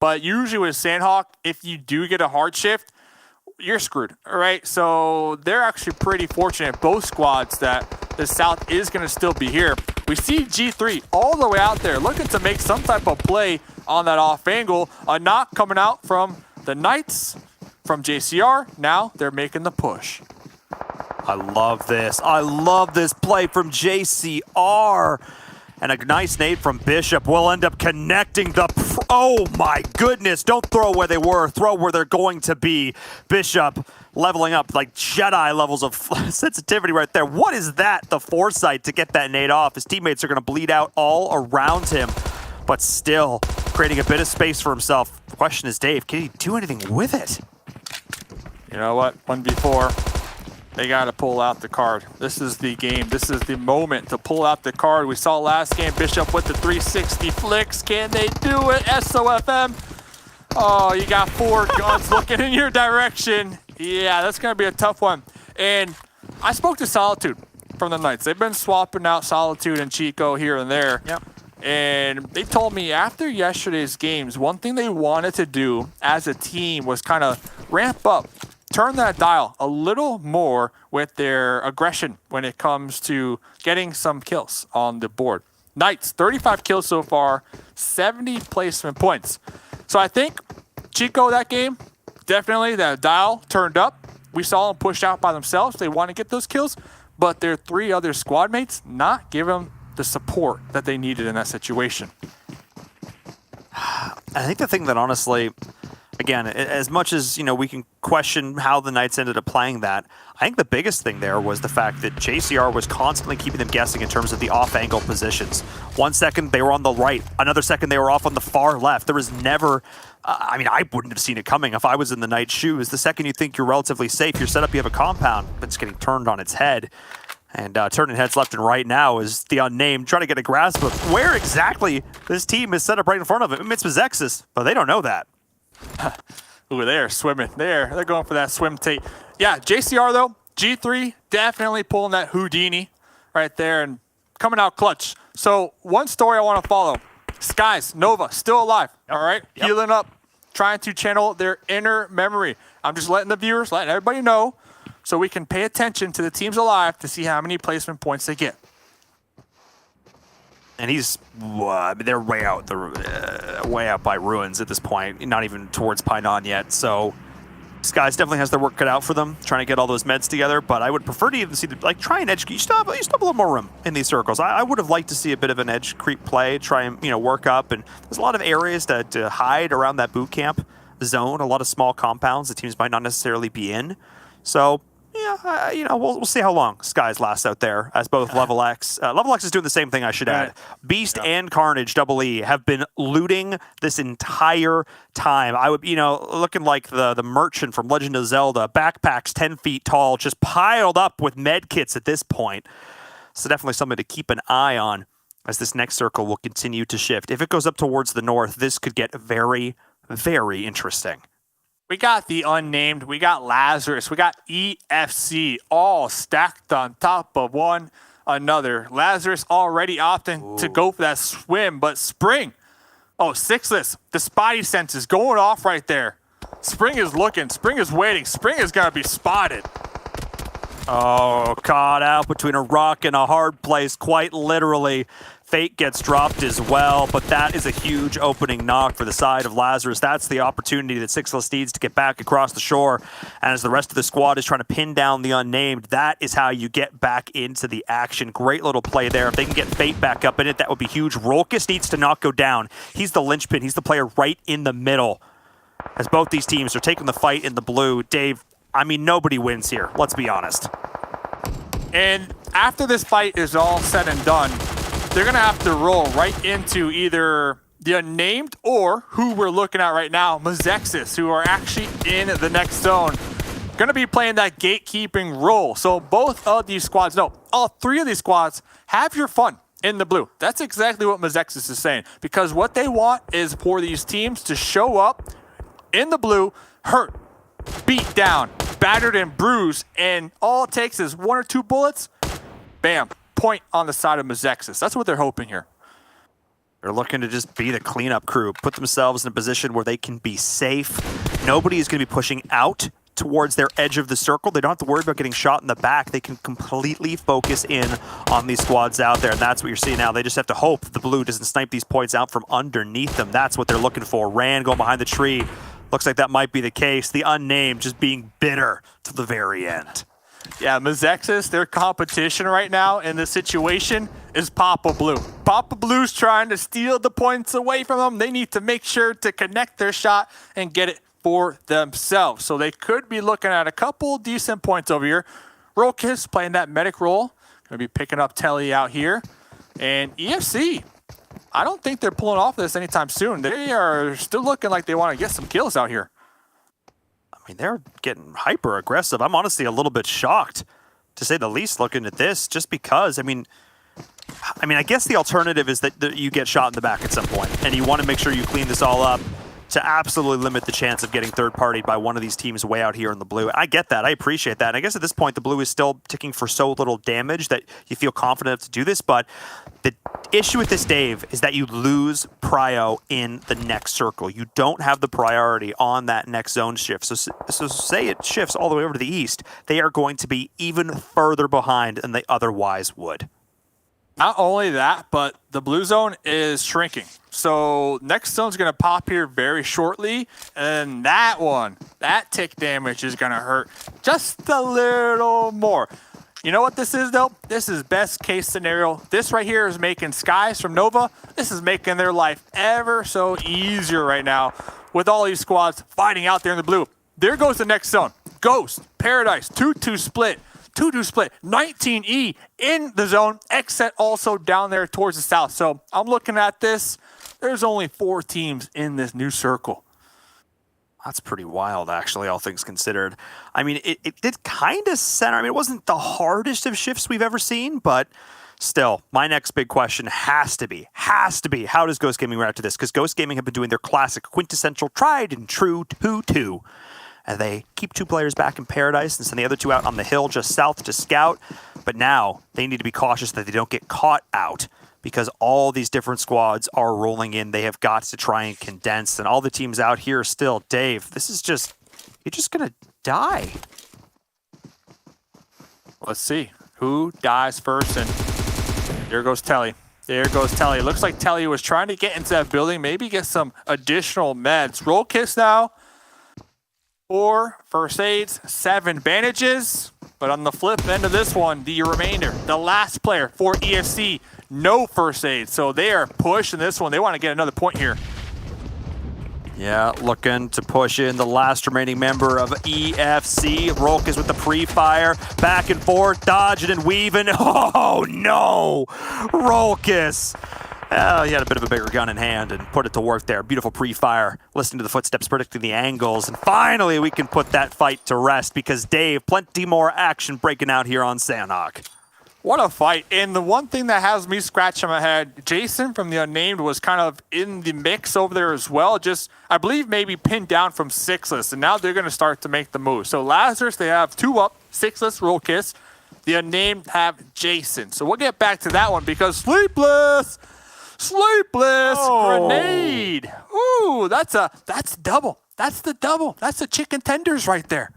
But usually with Sanhok, if you do get a hard shift, you're screwed, all right? So they're actually pretty fortunate, both squads, that the south is going to still be here. We see G3 all the way out there looking to make some type of play on that off angle. A knock coming out from the Knights, from JCR. Now they're making the push. I love this. I love this play from JCR. And a nice nade from Bishop will end up connecting the... Oh my goodness, don't throw where they were, throw where they're going to be. Bishop leveling up like Jedi levels of sensitivity right there. What is that? The foresight to get that nade off. His teammates are going to bleed out all around him, but still creating a bit of space for himself. The question is, Dave, can he do anything with it? You know what? 1v4. They got to pull out the card. This is the game. This is the moment to pull out the card. We saw last game, Bishop with the 360 flicks. Can they do it? SOFM. Oh, you got 4 guns looking in your direction. Yeah, that's going to be a tough one. And I spoke to Solitude from the Knights. They've been swapping out Solitude and Chico here and there. Yep. And they told me after yesterday's games, one thing they wanted to do as a team was kind of ramp up, turn that dial a little more with their aggression when it comes to getting some kills on the board. Knights, 35 kills so far, 70 placement points. So I think Chico that game, definitely that dial turned up. We saw them push out by themselves. They want to get those kills, but their 3 other squad mates not give them the support that they needed in that situation. I think the thing that honestly, again, as much as we can question how the Knights ended up playing that, I think the biggest thing there was the fact that JCR was constantly keeping them guessing in terms of the off-angle positions. 1 second they were on the right, another second they were off on the far left. There was never, I wouldn't have seen it coming if I was in the Knights' shoes. The second you think you're relatively safe, you're set up, you have a compound, but it's getting turned on its head. And turning heads left and right now is the Unnamed trying to get a grasp of where exactly this team is set up right in front of it. It's Mezexis, but they don't know that. Ooh, they're swimming. They're going for that swim tape. Yeah, JCR though, G3 definitely pulling that Houdini right there and coming out clutch. So one story I want to follow. Skies, Nova, still alive, all right? Yep. Healing up, trying to channel their inner memory. I'm just letting the viewers, letting everybody know so we can pay attention to the teams alive to see how many placement points they get. And they're way out, way out by Ruins at this point, not even towards Painan yet. So Skies definitely has their work cut out for them, trying to get all those meds together. But I would prefer to even see, try and edge. You still have a little more room in these circles. I would have liked to see a bit of an edge creep play, try and work up. And there's a lot of areas to hide around that boot camp zone. A lot of small compounds the teams might not necessarily be in. So. Yeah, we'll see how long Skies lasts out there as both LeveLx. LeveLx is doing the same thing, I should add. Beast and Carnage, Double E, have been looting this entire time. I would, looking like the merchant from Legend of Zelda, backpacks 10 feet tall, just piled up with med kits at this point. So definitely something to keep an eye on as this next circle will continue to shift. If it goes up towards the north, this could get very, very interesting. We got the Unnamed, we got Lazarus, we got EFC all stacked on top of one another. Lazarus already opting to go for that swim, but Spring, Sixless, the spotty sense is going off right there. Spring is looking, Spring is waiting, Spring is going to be spotted. Oh, caught out between a rock and a hard place, quite literally. Fate gets dropped as well, but that is a huge opening knock for the side of Lazarus. That's the opportunity that Sixless needs to get back across the shore. And as the rest of the squad is trying to pin down the Unnamed, that is how you get back into the action. Great little play there. If they can get Fate back up in it, that would be huge. Rolkis needs to not go down. He's the linchpin. He's the player right in the middle. As both these teams are taking the fight in the blue. Dave, nobody wins here. Let's be honest. And after this fight is all said and done, they're going to have to roll right into either the Unnamed or who we're looking at right now, Mezexis, who are actually in the next zone. Going to be playing that gatekeeping role. So both of these squads, all three of these squads, have your fun in the blue. That's exactly what Mezexis is saying. Because what they want is for these teams to show up in the blue, hurt, beat down, battered and bruised, and all it takes is one or two bullets, bam, point on the side of Mezexis. That's what they're hoping here. They're looking to just be the cleanup crew, put themselves in a position where they can be safe. Nobody is going to be pushing out towards their edge of the circle. They don't have to worry about getting shot in the back. They can completely focus in on these squads out there, and that's what you're seeing now. They just have to hope the blue doesn't snipe these points out from underneath them. That's what they're looking for. Rand going behind the tree. Looks like that might be the case. The Unnamed just being bitter to the very end. Yeah, Mezexis, their competition right now in this situation is Papa Blue. Papa Blue's trying to steal the points away from them. They need to make sure to connect their shot and get it for themselves. So they could be looking at a couple decent points over here. Rolkis playing that medic role. Going to be picking up Telly out here. And EFC, I don't think they're pulling off this anytime soon. They are still looking like they want to get some kills out here. They're getting hyper aggressive. I'm honestly a little bit shocked, to say the least, looking at this, just because, I guess the alternative is that you get shot in the back at some point, and you want to make sure you clean this all up to absolutely limit the chance of getting third-partied by one of these teams way out here in the blue. I get that. I appreciate that. And I guess at this point, the blue is still ticking for so little damage that you feel confident enough to do this. But the issue with this, Dave, is that you lose prio in the next circle. You don't have the priority on that next zone shift. So say it shifts all the way over to the east, they are going to be even further behind than they otherwise would. Not only that, but the blue zone is shrinking. So next zone's going to pop here very shortly. And that tick damage is going to hurt just a little more. You know what this is, though? This is best case scenario. This right here is making Skies from Nova. This is making their life ever so easier right now with all these squads fighting out there in the blue. There goes the next zone. Ghost, Paradise, 2-2 split. 2-2 split, 19E in the zone. XSET also down there towards the south. So I'm looking at this. There's only 4 teams in this new circle. That's pretty wild, actually, all things considered. It did kind of center. It wasn't the hardest of shifts we've ever seen, but Still, my next big question has to be, how does Ghost Gaming react to this? Because Ghost Gaming have been doing their classic quintessential tried and true 2-2. And they keep 2 players back in Paradise and send the other 2 out on the hill just south to scout. But now they need to be cautious that they don't get caught out because all these different squads are rolling in. They have got to try and condense. And all the teams out here still, Dave, this is just, you're just going to die. Let's see who dies first. And there goes Telly. There goes Telly. Looks like Telly was trying to get into that building, maybe get some additional meds. Roll kiss now. 4 first aids, 7 bandages. But on the flip end of this one, the remainder, the last player for EFC, no first aid. So they are pushing this one. They want to get another point here. Yeah, looking to push in the last remaining member of EFC. Rolkis with the pre-fire, back and forth, dodging and weaving. Oh no, Rolkis. He had a bit of a bigger gun in hand and put it to work there. Beautiful pre-fire, listening to the footsteps, predicting the angles. And finally, we can put that fight to rest because, Dave, plenty more action breaking out here on Sanhok. What a fight. And the one thing that has me scratching my head, Jason from the Unnamed was kind of in the mix over there as well. Just, I believe, maybe pinned down from 6-list. And now they're going to start to make the move. So Lazarus, they have 2 up, 6-list roll kiss. The Unnamed have Jason. So we'll get back to that one because Sleepless grenade. Ooh, that's double. That's the double. That's the chicken tenders right there.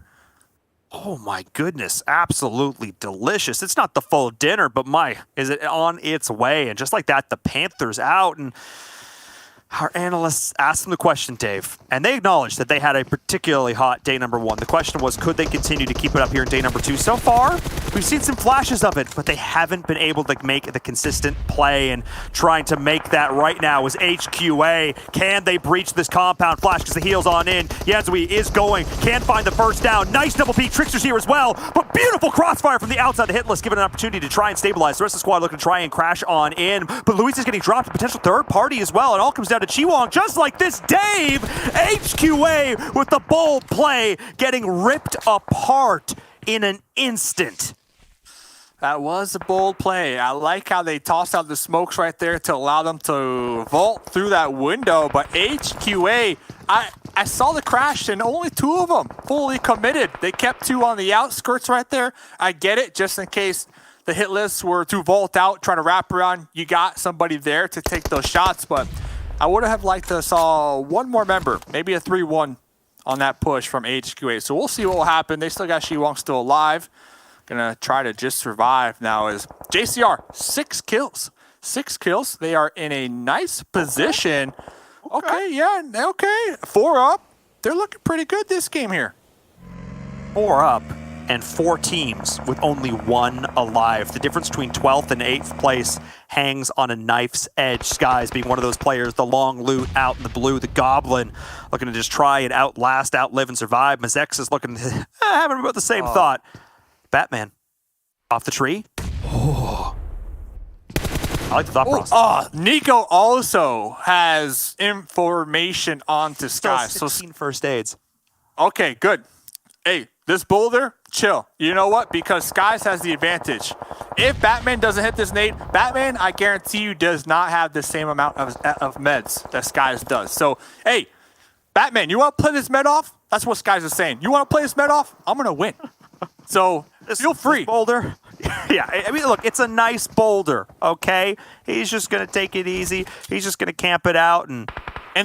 Oh my goodness, absolutely delicious. It's not the full dinner, but is it on its way? And just like that, the Panthers out, and our analysts asked them the question, Dave, and they acknowledged that they had a particularly hot day number 1. The question was, could they continue to keep it up here in day number 2? So far, we've seen some flashes of it, but they haven't been able to make the consistent play, and trying to make that right now is HQA. Can they breach this compound? Flash because the heel's on in. Yazui is going, can find the first down. Nice double peek, Trickster's here as well, but beautiful crossfire from the outside to Hitlist, given an opportunity to try and stabilize. The rest of the squad looking to try and crash on in, but Luis is getting dropped, a potential third party as well. It all comes down to Chiwong, just like this, Dave. HQA with the bold play, getting ripped apart in an instant. That was a bold play. I like how they tossed out the smokes right there to allow them to vault through that window. But HQA, I saw the crash and only 2 of them fully committed. They kept 2 on the outskirts right there. I get it, just in case the hit lists were to vault out, trying to wrap around. You got somebody there to take those shots, but I would have liked to saw 1 more member, maybe a 3-1 on that push from HQA. So we'll see what will happen. They still got Shiwong still alive. Gonna try to just survive now as JCR, 6 kills. 6 kills. They are in a nice position. Okay, yeah, okay. 4 up. They're looking pretty good this game here. 4 up and 4 teams with only 1 alive. The difference between 12th and 8th place hangs on a knife's edge. Skies being one of those players, the long loot out in the blue, the Goblin looking to just try and outlast, outlive, and survive. Mezexis is looking having about the same thought. Batman off the tree. Oh. I like the thought process. Nico also has information onto Sky. So 16 first aids. Okay, good. Hey, this boulder, chill. You know what? Because Skies has the advantage. If Batman doesn't hit this nade, Batman, I guarantee you, does not have the same amount of meds that Skies does. So, hey, Batman, you want to play this med off? That's what Skies is saying. You want to play this med off? I'm going to win. So, feel free. This boulder. Yeah, I mean, look, it's a nice boulder, okay? He's just going to take it easy. He's just going to camp it out. And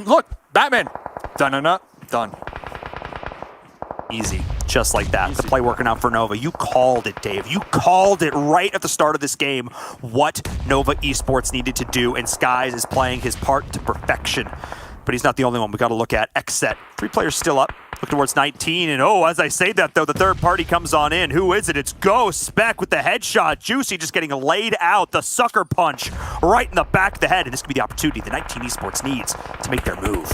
look, Batman, done. Easy, just like that. Easy. The play working out for Nova. You called it, Dave. You called it right at the start of this game what Nova Esports needed to do, and Skies is playing his part to perfection. But he's not the only one. We got to look at XSET. 3 players still up. Look towards 19, and as I say that, though, the third party comes on in. Who is it? It's Ghost Spec with the headshot. Juicy just getting laid out. The sucker punch right in the back of the head, and this could be the opportunity the 19 Esports needs to make their move.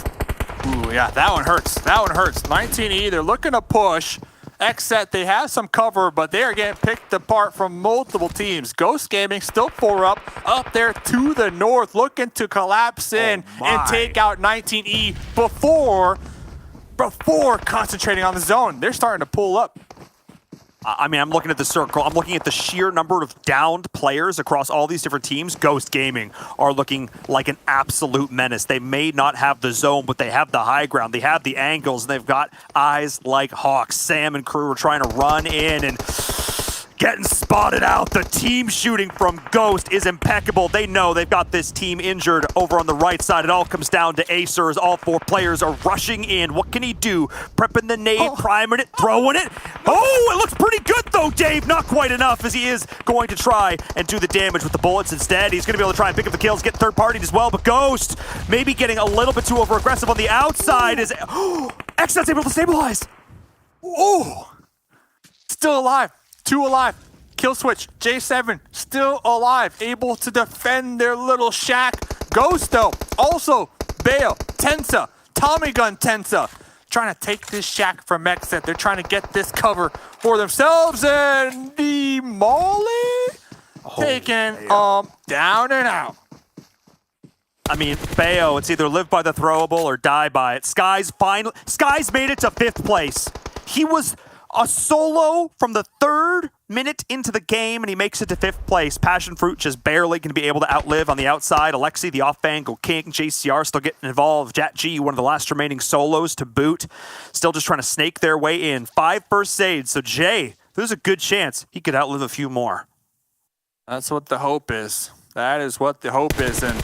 Ooh, yeah, that one hurts. That one hurts. 19E, they're looking to push. XSET, they have some cover, but they are getting picked apart from multiple teams. Ghost Gaming still 4 up there to the north, looking to collapse in and take out 19E before concentrating on the zone. They're starting to pull up. I mean, I'm looking at the circle. I'm looking at the sheer number of downed players across all these different teams. Ghost Gaming are looking like an absolute menace. They may not have the zone, but they have the high ground. They have the angles, and they've got eyes like hawks. Sam and crew are trying to run in and getting spotted out. The team shooting from Ghost is impeccable. They know they've got this team injured over on the right side. It all comes down to Acer as all 4 players are rushing in. What can he do? Prepping the nade, priming it, throwing it. Oh, it looks pretty good though, Dave. Not quite enough as he is going to try and do the damage with the bullets instead. He's going to be able to try and pick up the kills, get third-partied as well, but Ghost maybe getting a little bit too over-aggressive on the outside as XSET's able to stabilize. Oh, still alive. 2 alive. Kill switch. J7 still alive. Able to defend their little shack. Ghost though. Also, Bale, Tensa, Tommy Gun Tensa. Trying to take this shack from XSET. They're trying to get this cover for themselves. And the Molly taken down and out. I mean, Bayo, it's either live by the throwable or die by it. Sky's made it to 5th place. He was a solo from the 3rd minute into the game, and he makes it to 5th place. Passionfruit just barely going to be able to outlive on the outside. Alexi, the off-angle king. JCR still getting involved. Jat G, one of the last remaining solos to boot. Still just trying to snake their way in. 5 first aids. So Jay, there's a good chance he could outlive a few more. That's what the hope is. That is what the hope is. And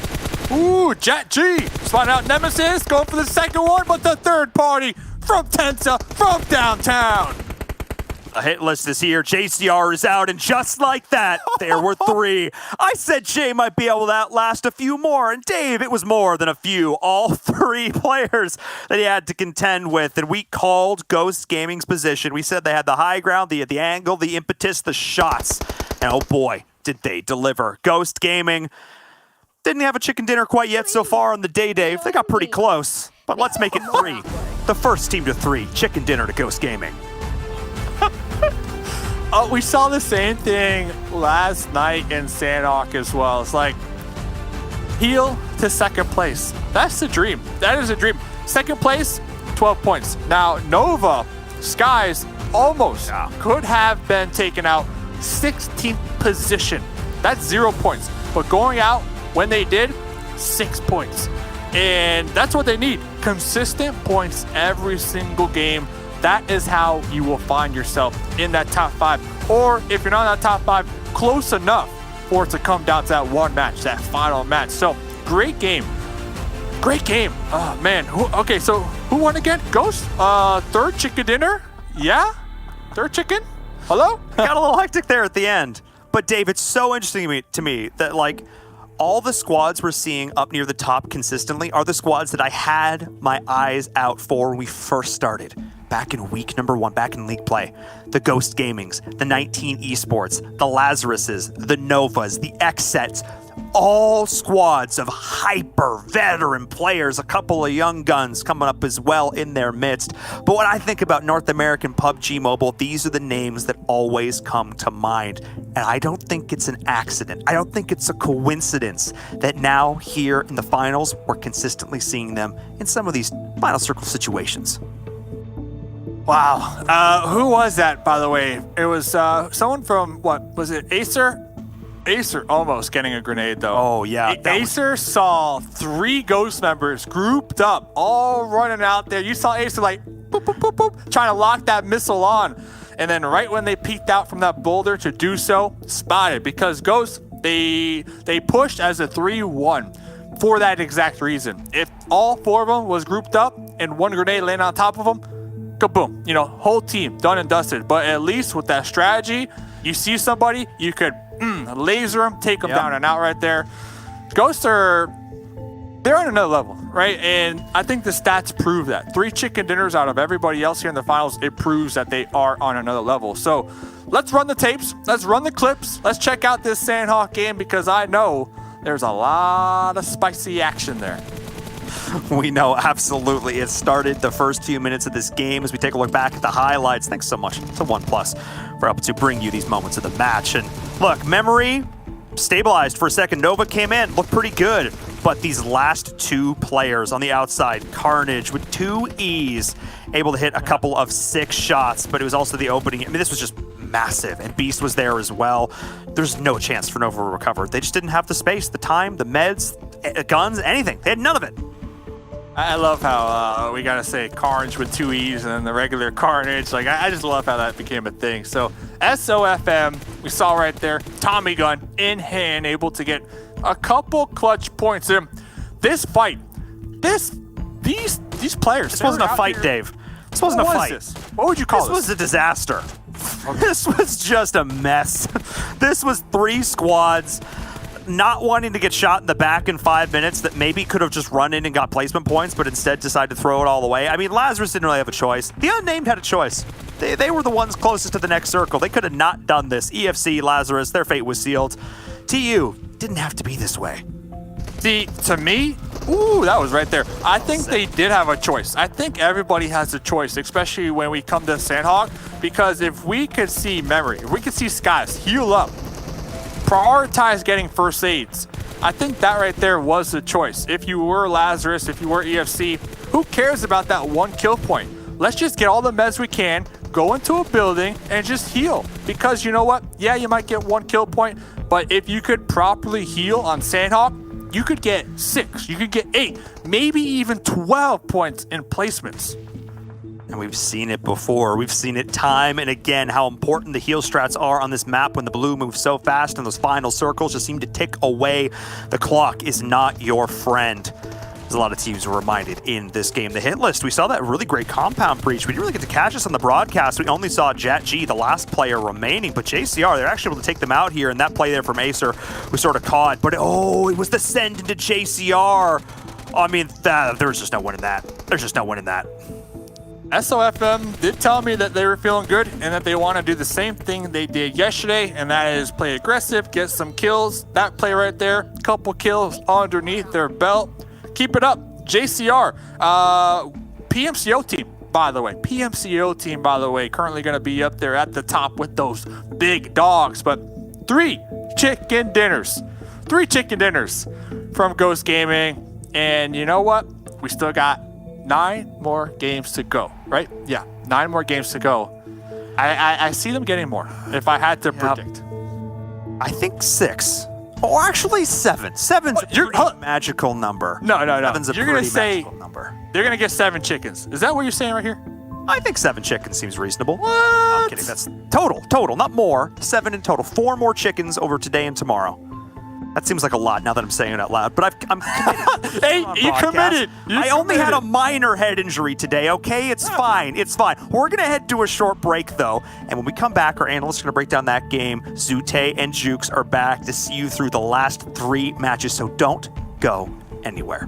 ooh, Jat G spotting out Nemesis, going for the second one, but the third party from Tensa from downtown. A hit list is here. JCR is out, and just like that, there were 3. I said Jay might be able to outlast a few more, and Dave, it was more than a few. All 3 players that he had to contend with, and we called Ghost Gaming's position. We said they had the high ground, the angle, the impetus, the shots, and oh boy, did they deliver. Ghost Gaming didn't have a chicken dinner quite yet so far on the day, Dave. They got pretty close, but let's make it 3. The first team to 3, chicken dinner to Ghost Gaming. We saw the same thing last night in Sanhok as well. It's like, heal to 2nd place. That's the dream. That is a dream. 2nd place, 12 points. Now, Nova, Skies, almost could have been taken out. 16th position. That's 0 points. But going out when they did, 6 points. And that's what they need. Consistent points every single game. That is how you will find yourself in that top 5. Or if you're not in that top 5, close enough for it to come down to that one match, that final match. So, great game. Great game. Oh, man. Okay, so who won again? Ghost? 3rd chicken dinner? Yeah? 3rd chicken? Hello? Got a little hectic there at the end. But Dave, it's so interesting to me that, like, all the squads we're seeing up near the top consistently are the squads that I had my eyes out for when we first started. Back in week number 1, back in league play. The Ghost Gamings, the 19 Esports, the Lazaruses, the Novas, the XSETs, all squads of hyper veteran players, a couple of young guns coming up as well in their midst. But when I think about North American PUBG Mobile, these are the names that always come to mind. And I don't think it's an accident. I don't think it's a coincidence that now here in the finals, we're consistently seeing them in some of these final circle situations. Wow. Who was that, by the way? It was someone from, what, was it Acer? Acer almost getting a grenade, though. Oh, yeah. Acer saw 3 Ghost members grouped up, all running out there. You saw Acer like, boop, boop, boop, boop, trying to lock that missile on. And then right when they peeked out from that boulder to do so, spotted. Because Ghost, they pushed as a 3-1 for that exact reason. If all 4 of them was grouped up and 1 grenade landed on top of them, kaboom, you know, whole team done and dusted. But at least with that strategy, you see somebody, you could laser them, take them down and out right there. Ghosts they're on another level, right? And I think the stats prove that. 3 chicken dinners out of everybody else here in the finals, it proves that they are on another level. So let's run the tapes, let's run the clips, let's check out this Sanhok game because I know there's a lot of spicy action there. We know, absolutely. It started the first few minutes of this game as we take a look back at the highlights. Thanks so much to OnePlus for helping to bring you these moments of the match. And look, Memory stabilized for a second. Nova came in, looked pretty good. But these last 2 players on the outside, Carnage with 2 E's, able to hit a couple of 6 shots, but it was also the opening. I mean, this was just massive, and Beast was there as well. There's no chance for Nova to recover. They just didn't have the space, the time, the meds, guns, anything. They had none of it. I love how we gotta say Carnage with 2 E's and then the regular Carnage. Like, I just love how that became a thing. So SOFM, we saw right there, Tommy gun in hand, able to get a couple clutch points in. This fight, these players. This wasn't a fight, Dave. This wasn't a fight. This? What would you call this? This was a disaster. This was just a mess. This was 3 squads not wanting to get shot in the back in 5 minutes that maybe could have just run in and got placement points, but instead decided to throw it all away. I mean, Lazarus didn't really have a choice. The Unnamed had a choice. They were the ones closest to the next circle. They could have not done this. EFC, Lazarus, their fate was sealed. TU didn't have to be this way. See, to me, ooh, that was right there. I think they did have a choice. I think everybody has a choice, especially when we come to Sanhok, because if we could see Memory, if we could see Skies heal up, prioritize getting first aids, I think that right there was the choice. If you were Lazarus, if you were EFC, who cares about that 1 kill point? Let's just get all the meds we can, go into a building, and just heal. Because you know what? Yeah, you might get 1 kill point, but if you could properly heal on Sanhok, you could get 6, you could get 8, maybe even 12 points in placements. And we've seen it before. We've seen it time and again, how important the heal strats are on this map when the blue moves so fast and those final circles just seem to tick away. The clock is not your friend. As a lot of teams were reminded in this game. The Hitlist, we saw that really great compound breach. We didn't really get to catch this on the broadcast. We only saw Jet G, the last player remaining, but JCR, they're actually able to take them out here, and that play there from Acer was sort of caught. But oh, it was the send into JCR. I mean, there's just no winning that. There's just no winning that. SOFM did tell me that they were feeling good and that they want to do the same thing they did yesterday, and that is play aggressive, get some kills. That play right there, couple kills underneath their belt. Keep it up. JCR, PMCO team, by the way. PMCO team, by the way, currently going to be up there at the top with those big dogs. But 3 chicken dinners. 3 chicken dinners from Ghost Gaming. And you know what? We still got 9 more games to go, right? Yeah, 9 more games to go. I see them getting more, if I had to predict. I think 6. Or actually 7. 7's a pretty magical number. No. 7's a you're gonna say magical number. They're going to get 7 chickens. Is that what you're saying right here? I think 7 chickens seems reasonable. What? I'm kidding. That's total, not more. 7 in total. 4 more chickens over today and tomorrow. That seems like a lot now that I'm saying it out loud, but I'm committed. Hey, you committed. I only had a minor head injury today, okay? It's fine. It's fine. We're going to head to a short break, though, and when we come back, our analysts are going to break down that game. Zute and Jukes are back to see you through the last 3 matches, so don't go anywhere.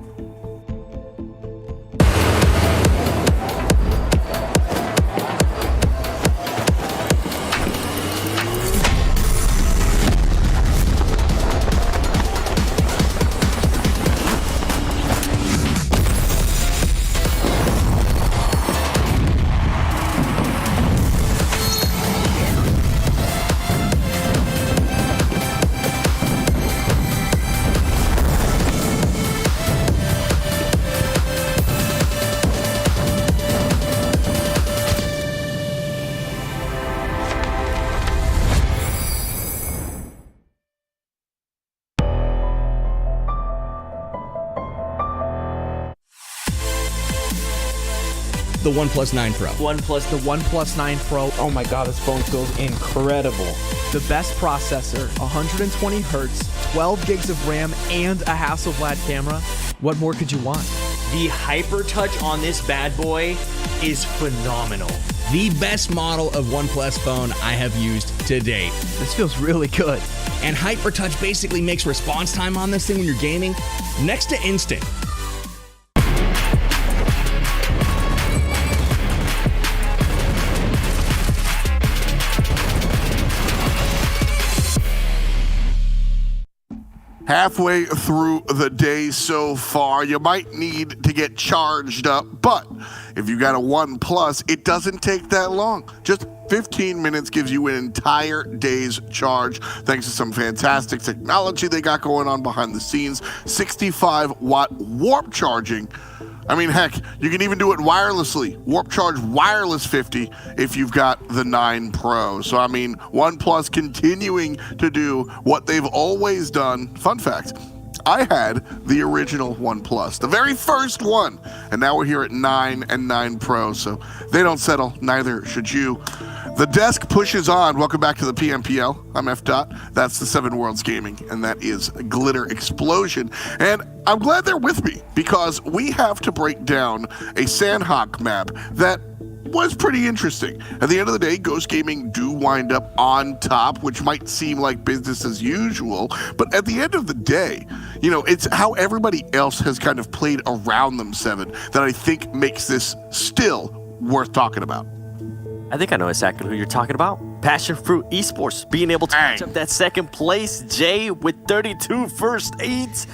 The OnePlus 9 Pro. The OnePlus 9 Pro. Oh my god, this phone feels incredible. The best processor, 120 hertz, 12 gigs of RAM, and a Hasselblad camera. What more could you want? The HyperTouch on this bad boy is phenomenal. The best model of OnePlus phone I have used to date. This feels really good. And HyperTouch basically makes response time on this thing when you're gaming next to instant. Halfway through the day so far, you might need to get charged up, but if you got a OnePlus, it doesn't take that long. Just 15 minutes gives you an entire day's charge, thanks to some fantastic technology they got going on behind the scenes. 65-watt warp charging I mean, heck, you can even do it wirelessly. Warp Charge Wireless 50 if you've got the 9 Pro. So, I mean, OnePlus continuing to do what they've always done. Fun fact, I had the original OnePlus, the very first one, and now we're here at 9 and 9 Pro, so they don't settle, neither should you. The desk pushes on. Welcome back to the PMPL. I'm F. That's the 7 Worlds Gaming, and that is Glitter Explosion. And I'm glad they're with me because we have to break down a Sanhok map that was pretty interesting. At the end of the day, Ghost Gaming do wind up on top, which might seem like business as usual, but at the end of the day, you know, it's how everybody else has kind of played around them, 7, that I think makes this still worth talking about. I think I know exactly who you're talking about. Passionfruit Esports being able to catch up that second place, Jay, with 32 first aids.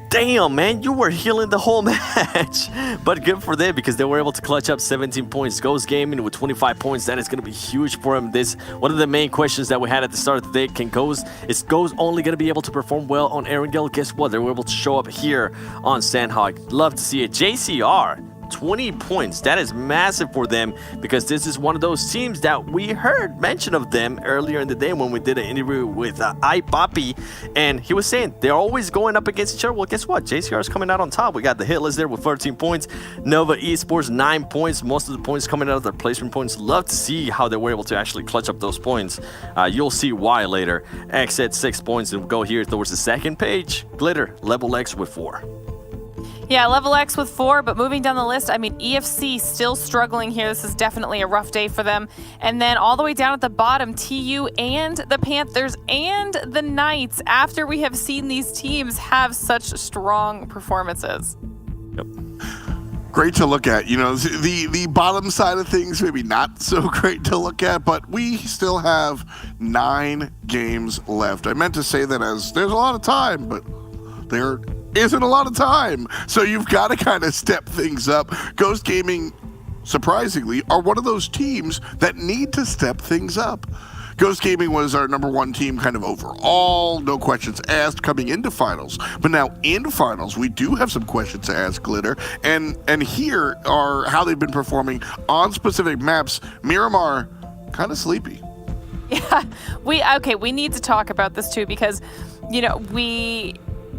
Damn, man, you were healing the whole match. But good for them because they were able to clutch up 17 points. Ghost Gaming with 25 points. That is going to be huge for him. This one of the main questions that we had at the start of the day. Is Ghost only going to be able to perform well on Erangel? Guess what? They were able to show up here on Sanhok. Love to see it. JCR. 20 points. That is massive for them because this is one of those teams that we heard mention of them earlier in the day when we did an interview with iPoppy, and he was saying they're always going up against each other. Well, guess what? JCR is coming out on top. We got the Hitlist there with 13 points. Nova Esports 9 points. Most of the points coming out of their placement points. Love to see how they were able to actually clutch up those points. You'll see why later. XSET 6 points, and we'll go here towards the second page. Glitter LeveLx with 4. Yeah, LeveLx with 4, but moving down the list, I mean, EFC still struggling here. This is definitely a rough day for them. And then all the way down at the bottom, TU and the Panthers and the Knights, after we have seen these teams have such strong performances. Yep. Great to look at. You know, the bottom side of things, maybe not so great to look at, but we still have 9 games left. I meant to say that as there's a lot of time, but there isn't a lot of time. So you've got to kind of step things up. Ghost Gaming, surprisingly, are one of those teams that need to step things up. Ghost Gaming was our #1 team kind of overall, no questions asked coming into finals. But now in finals, we do have some questions to ask Glitter. And here are how they've been performing on specific maps. Miramar, kind of sleepy. Yeah, we need to talk about this too because, you know, we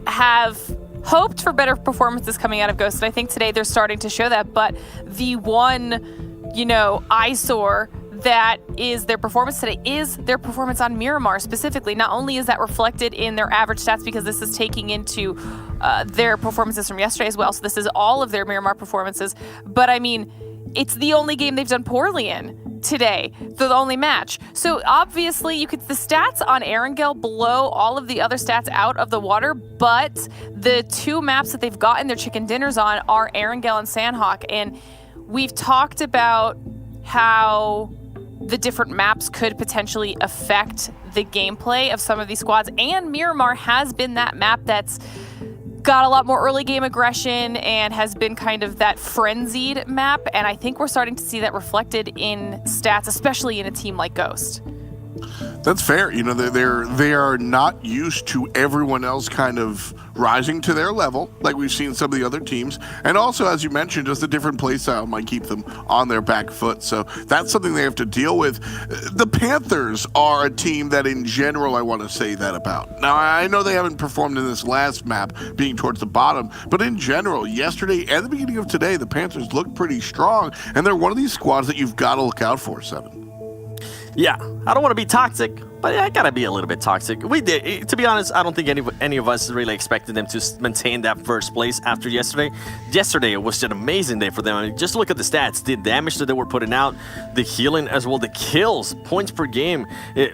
have hoped for better performances coming out of Ghost, and I think today they're starting to show that. But the one, you know, eyesore that is their performance today is their performance on Miramar specifically. Not only is that reflected in their average stats, because this is taking into their performances from yesterday as well, so this is all of their Miramar performances, but I mean, it's the only game they've done poorly in today, the only match. So obviously the stats on Erangel blow all of the other stats out of the water, but the 2 maps that they've gotten their chicken dinners on are Erangel and Sanhok. And we've talked about how the different maps could potentially affect the gameplay of some of these squads, and Miramar has been that map that's got a lot more early game aggression and has been kind of that frenzied map, and I think we're starting to see that reflected in stats, especially in a team like Ghost. That's fair. You know, they are not used to everyone else kind of rising to their level like we've seen some of the other teams. And also, as you mentioned, just a different play style might keep them on their back foot. So that's something they have to deal with. The Panthers are a team that in general I want to say that about. Now, I know they haven't performed in this last map being towards the bottom, but in general, yesterday and the beginning of today, the Panthers looked pretty strong, and they're one of these squads that you've got to look out for, 7. Yeah, I don't want to be toxic, but I gotta be a little bit toxic. We did, to be honest, I don't think any of us really expected them to maintain that first place after yesterday. Yesterday, it was just an amazing day for them. I mean, just look at the stats, the damage that they were putting out, the healing as well, the kills, points per game,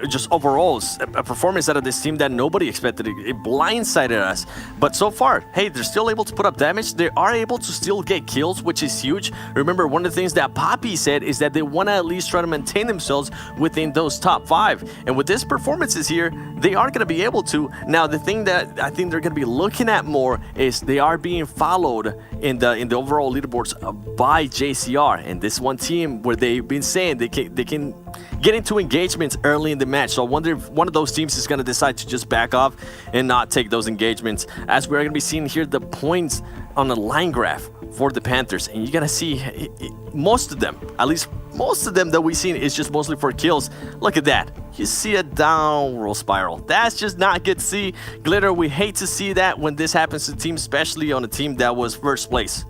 just overall, a performance out of this team that nobody expected. It blindsided us. But so far, hey, they're still able to put up damage. They are able to still get kills, which is huge. Remember, one of the things that Poppy said is that they want to at least try to maintain themselves within those top 5. And with this performances here, they are going to be able to. Now, the thing that I think they're going to be looking at more is they are being followed in the overall leaderboards by JCR. And this one team where they've been saying they can get into engagements early in the match. So I wonder if one of those teams is going to decide to just back off and not take those engagements. As we're going to be seeing here, the points on a line graph for the Panthers, and you're gonna see most of them, at least most of them that we've seen, is just mostly for kills. Look at that. You see a downward spiral. That's just not good to see. Glitter, we hate to see that when this happens to teams, especially on a team that was first place.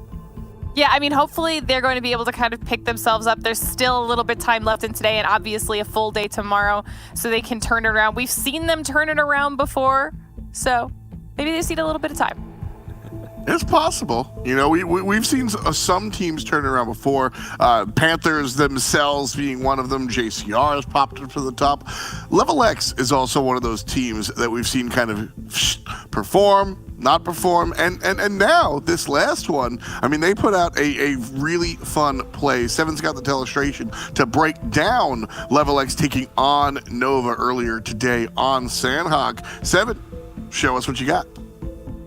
Yeah, I mean, hopefully they're going to be able to kind of pick themselves up. There's still a little bit time left in today and obviously a full day tomorrow, so they can turn it around. We've seen them turn it around before, so maybe they just need a little bit of time. It's possible. You know, we've seen some teams turn it around before. Panthers themselves being one of them. JCR has popped up to the top. LeveLx is also one of those teams that we've seen kind of perform, not perform, and now this last one, I mean, they put out a really fun play. Seven's got the illustration to break down LeveLx taking on Nova earlier today on Sanhok. Seven, show us what you got.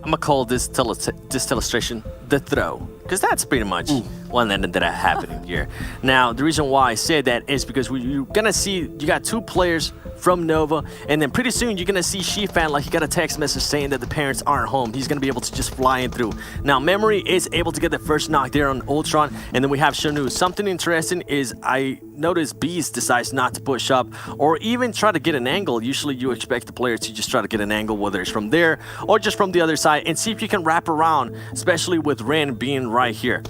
I'm gonna call this illustration the throw, because that's pretty much one that ended up happening here. Now, the reason why I say that is because you're gonna see you got two players from Nova, and then pretty soon you're gonna see Shifan, like he got a text message saying that the parents aren't home. He's gonna be able to just fly in through. Now, Memory is able to get the first knock there on Ultron, and then we have Shanu. Something interesting is I noticed Beast decides not to push up or even try to get an angle. Usually you expect the player to just try to get an angle, whether it's from there or just from the other side, and see if you can wrap around, especially with Ren being right here.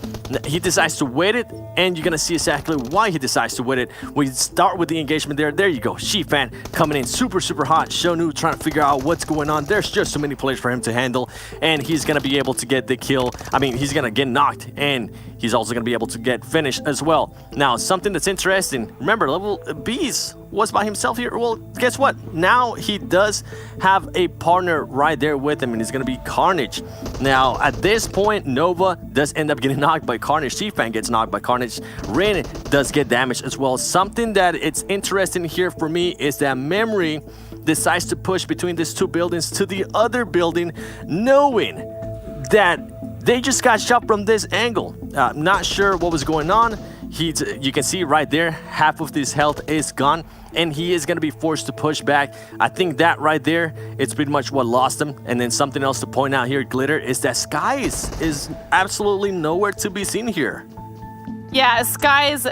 He decides to wait it, and you're gonna see exactly why he decides to wait it. We start with the engagement there. There you go. Shifan coming in super hot. Shonu trying to figure out what's going on. There's just so many players for him to handle, and he's gonna be able to get the kill. I mean, he's gonna get knocked, and he's also gonna be able to get finished as well. Now, something that's interesting, remember, level B's was by himself here. Well, guess what? Now he does have a partner right there with him, and it's gonna be Carnage. Now, at this point, Nova does end up getting knocked by Carnage. Shifan gets knocked by Carnage. Rin does get damaged as well. Something that it's interesting here for me is that Memory decides to push between these two buildings to the other building, knowing that they just got shot from this angle. Not sure what was going on. You can see right there, half of his health is gone, and he is going to be forced to push back. I think that right there, it's pretty much what lost him. And then something else to point out here, Glitter, is that Sky is absolutely nowhere to be seen here. Yeah, Sky's,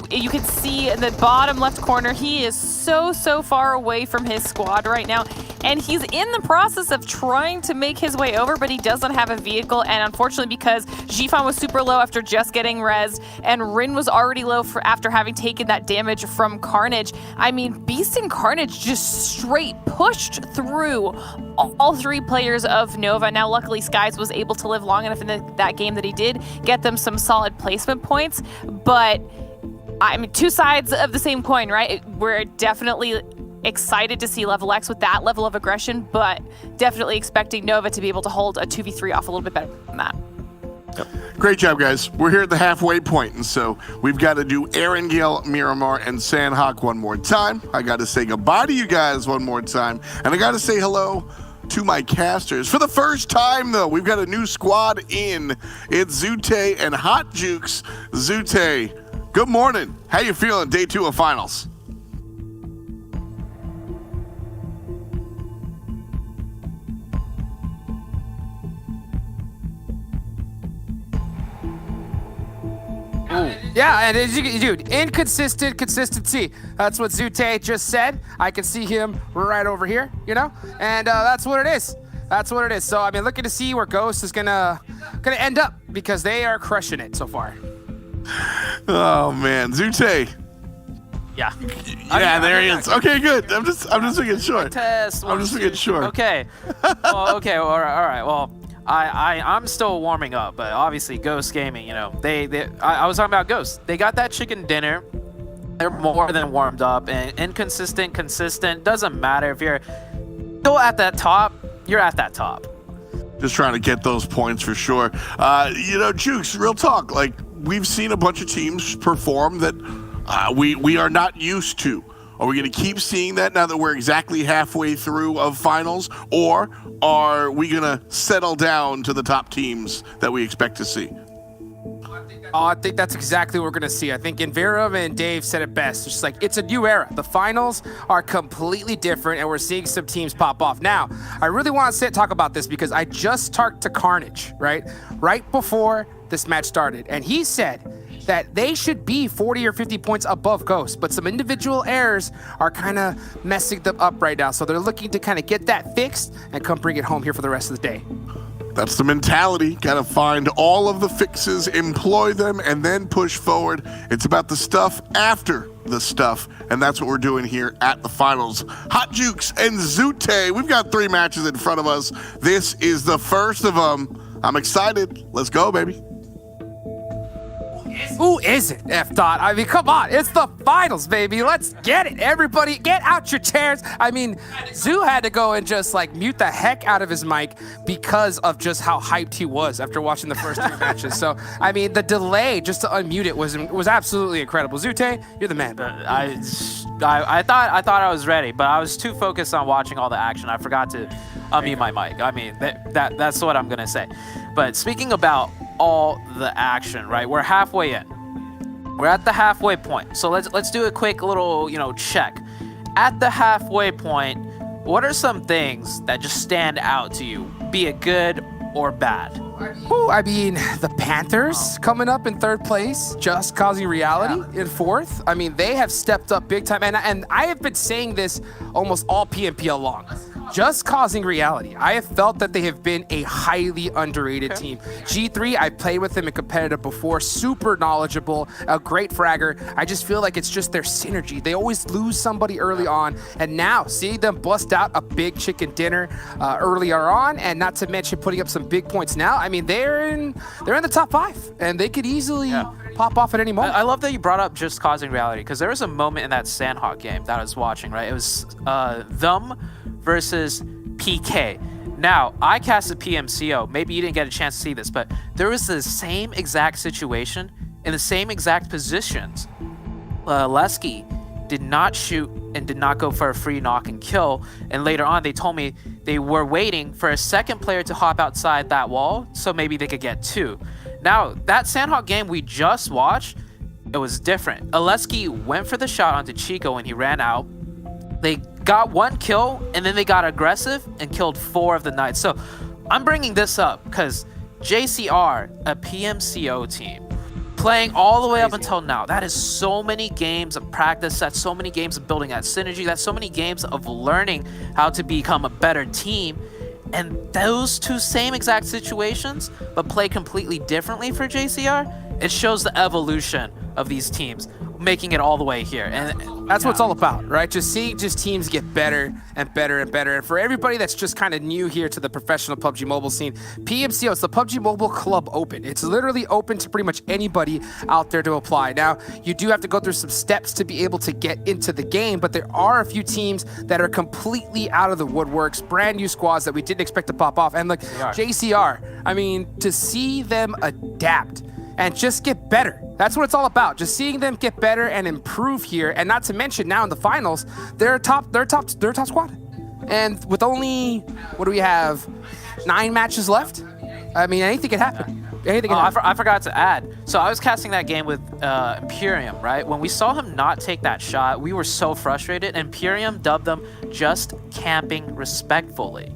you can see in the bottom left corner, he is so far away from his squad right now. And he's in the process of trying to make his way over, but he doesn't have a vehicle. And unfortunately, because Jifan was super low after just getting rezzed, and Rin was already low after having taken that damage from Carnage, I mean, Beast and Carnage just straight pushed through all three players of Nova. Now, luckily, Skies was able to live long enough in that game that he did get them some solid placement points. But I mean, two sides of the same coin, right? We're definitely excited to see LeveLx with that level of aggression, but definitely expecting Nova to be able to hold a 2v3 off a little bit better than that. Great job, guys. We're here at the halfway point, and so we've got to do Erangel, Miramar, and Sanhok one more time. I got to say goodbye to you guys one more time, and I got to say hello to my casters. For the first time, though, we've got a new squad in. It's Zute and Hot Jukes. Zute, good morning. How you feeling? Day 2 of finals. Yeah, and as dude, inconsistent consistency. That's what Zute just said. I can see him right over here, you know? And that's what it is. That's what it is. So, I mean, looking to see where Ghost is gonna end up, because they are crushing it so far. Oh, man. Zute. Yeah. Yeah, there he is. Okay, good. I'm just making sure. Test. I'm just making sure. Okay. Well, okay. All right. Well, I'm still warming up, but obviously Ghost Gaming, you know, I was talking about Ghost. They got that chicken dinner. They're more than warmed up, and inconsistent, consistent, doesn't matter. If you're still at that top, you're at that top. Just trying to get those points for sure. You know, Jukes, real talk, like, we've seen a bunch of teams perform that we are not used to. Are we going to keep seeing that now that we're exactly halfway through of finals, or are we going to settle down to the top teams that we expect to see? Oh, I think that's exactly what we're going to see. I think Envira and Dave said it best. It's just like, it's a new era. The finals are completely different, and we're seeing some teams pop off. Now, I really want to talk about this because I just talked to Carnage, right before this match started, and he said that they should be 40 or 50 points above Ghost, but some individual errors are kind of messing them up right now. So they're looking to kind of get that fixed and come bring it home here for the rest of the day. That's the mentality. Gotta find all of the fixes, employ them, and then push forward. It's about the stuff after the stuff, and that's what we're doing here at the finals. Hot Jukes and Zute, we've got 3 matches in front of us. This is the first of them. I'm excited. Let's go, baby. Who isn't, F-Dot? I mean, come on. It's the finals, baby. Let's get it. Everybody, get out your chairs. I mean, Zoo had to go and just, like, mute the heck out of his mic because of just how hyped he was after watching the first 3 matches. So, I mean, the delay just to unmute it was absolutely incredible. Zute, you're the man. I thought I was ready, but I was too focused on watching all the action. I forgot to unmute my mic. I mean, that's what I'm going to say. But speaking about all the action, right? We're halfway in. We're at the halfway point. So let's do a quick little, check. At the halfway point, what are some things that just stand out to you, be it good or bad? Ooh, I mean, the Panthers coming up in 3rd place, Just Causing Reality in 4th. I mean, they have stepped up big time. And I have been saying this almost all PMPL long. Just Causing Reality. I have felt that they have been a highly underrated team. G3, I played with them in competitive before, super knowledgeable, a great fragger. I just feel like it's just their synergy. They always lose somebody early on, and now seeing them bust out a big chicken dinner earlier on, and not to mention putting up some big points now. I mean, they're in the top 5, and they could easily pop off at any moment. I love that you brought up Just Causing Reality, because there was a moment in that Sanhok game that I was watching, right? It was them versus PK. Now, I casted PMCO. Maybe you didn't get a chance to see this, but there was the same exact situation in the same exact positions. Lesky did not shoot and did not go for a free knock and kill, and later on they told me they were waiting for a second player to hop outside that wall so maybe they could get 2. Now, that Sanhok game we just watched, it was different. Lesky went for the shot onto Chico when he ran out. They got 1 kill, and then they got aggressive and killed 4 of the Knights. So I'm bringing this up because JCR, a PMCO team, playing all the way up until now, that is so many games of practice, that's so many games of building that synergy, that's so many games of learning how to become a better team. And those 2 same exact situations, but play completely differently for JCR, it shows the evolution of these teams, making it all the way here. And that's what it's all about, right? Just seeing teams get better and better and better. And for everybody that's just kind of new here to the professional PUBG Mobile scene, PMCO, it's the PUBG Mobile Club Open. It's literally open to pretty much anybody out there to apply. Now, you do have to go through some steps to be able to get into the game, but there are a few teams that are completely out of the woodworks, brand new squads that we didn't expect to pop off. And look, JCR, I mean, to see them adapt and just get better. That's what it's all about. Just seeing them get better and improve here, and not to mention now in the finals, they're a top squad. And with only, what do we have, 9 matches left? I mean, anything can happen. Anything can happen. I forgot to add. So I was casting that game with Imperium, right? When we saw him not take that shot, we were so frustrated. And Imperium dubbed them just camping respectfully,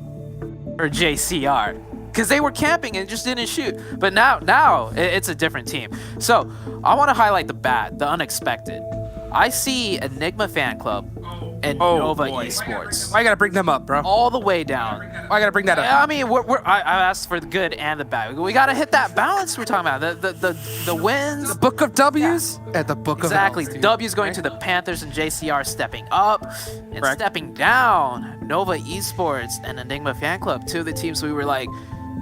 or JCR. Because they were camping and just didn't shoot. But now it's a different team. So I want to highlight the bad, the unexpected. I see Enigma Fan Club and Nova Esports. I gotta bring them up, bro. All the way down. I gotta bring that up. I mean, I asked for the good and the bad. We gotta hit that balance we're talking about. The wins. The book of W's and the book of L's. Exactly. W's going to the Panthers and JCR stepping up and stepping down. Nova Esports and Enigma Fan Club, 2 of the teams we were like,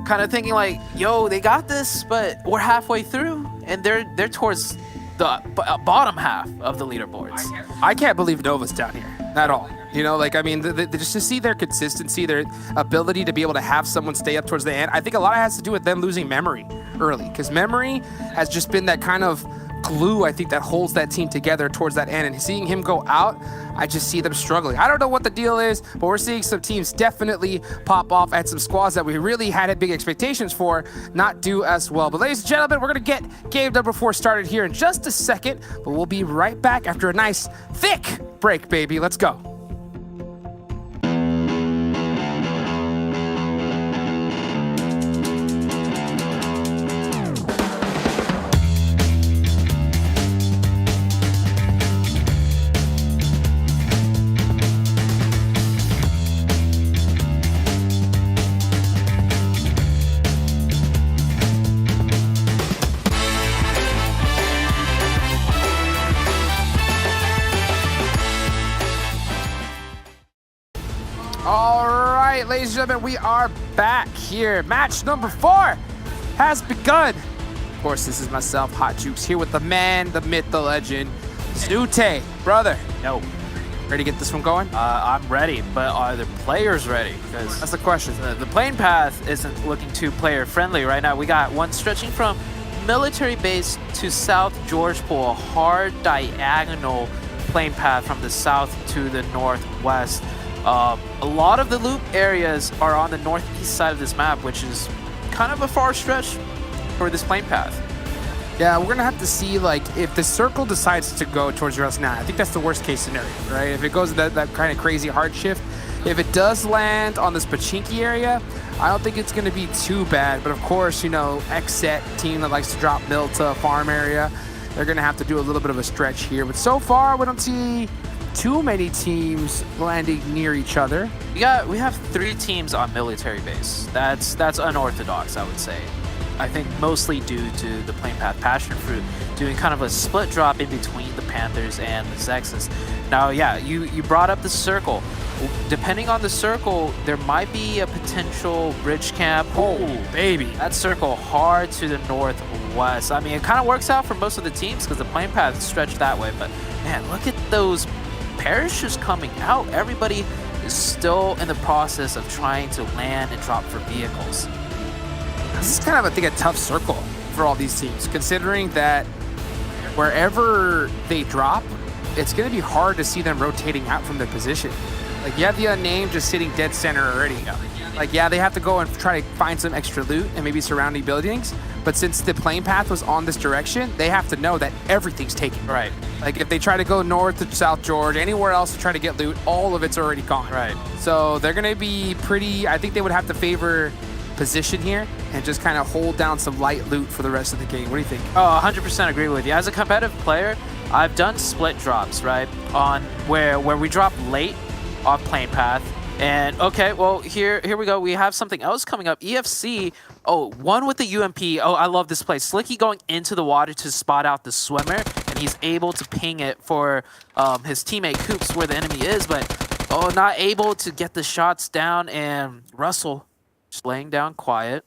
kind of thinking like, yo, they got this, but we're halfway through, and they're towards the bottom half of the leaderboards. I can't believe Nova's down here at all. I mean, just to see their consistency, their ability to be able to have someone stay up towards the end. I think a lot of it has to do with them losing memory early, because memory has just been that kind of glue, I think, that holds that team together towards that end. And seeing him go out, I just see them struggling. I don't know what the deal is, but we're seeing some teams definitely pop off at some squads that we really had big expectations for not do as well. But ladies and gentlemen, we're going to get game number 4 started here in just a second, but we'll be right back after a nice, thick break, baby. Let's go. Ladies and gentlemen, we are back here. Match number 4 has begun. Of course, this is myself, Hot Jukes, here with the man, the myth, the legend, Zute. Brother. No. Ready to get this one going? I'm ready, but are the players ready? Because that's the question. The playing path isn't looking too player friendly right now. We got one stretching from military base to South George Pool, a hard diagonal playing path from the south to the northwest. A lot of the loop areas are on the northeast side of this map, which is kind of a far stretch for this plane path. Yeah, we're gonna have to see, like, if the circle decides to go towards your house now. I think that's the worst case scenario, right? If it goes that kind of crazy hard shift, if it does land on this Pachinki area, I don't think it's gonna be too bad. But of course, you know, XSET team that likes to drop mill to a farm area, they're gonna have to do a little bit of a stretch here. But so far, we don't see too many teams landing near each other. We have 3 teams on military base. That's unorthodox, I would say. I think mostly due to the plane path Passionfruit doing kind of a split drop in between the Panthers and the Mezexis. Now, yeah, you brought up the circle. Depending on the circle, there might be a potential bridge camp. Oh, baby. That circle hard to the northwest. I mean, it kind of works out for most of the teams because the plane path is stretched that way. But man, look at those parachutes coming out. Everybody is still in the process of trying to land and drop for vehicles. This is kind of, I think, a tough circle for all these teams, considering that wherever they drop, it's going to be hard to see them rotating out from their position. Like, you have the Unnamed just sitting dead center already. Like, yeah, they have to go and try to find some extra loot and maybe surrounding buildings, but since the plane path was on this direction, they have to know that everything's taken. Right. Like, if they try to go north to South George, anywhere else to try to get loot, all of it's already gone. Right. So they're going to be pretty, I think they would have to favor position here and just kind of hold down some light loot for the rest of the game. What do you think? Oh, 100% agree with you. As a competitive player, I've done split drops, right? On where we drop late off plane path. And okay, well, here we go. We have something else coming up. EFC, one with the UMP. Oh, I love this play. Slicky going into the water to spot out the swimmer, and he's able to ping it for his teammate Coops where the enemy is, but not able to get the shots down, and Russell just laying down quiet.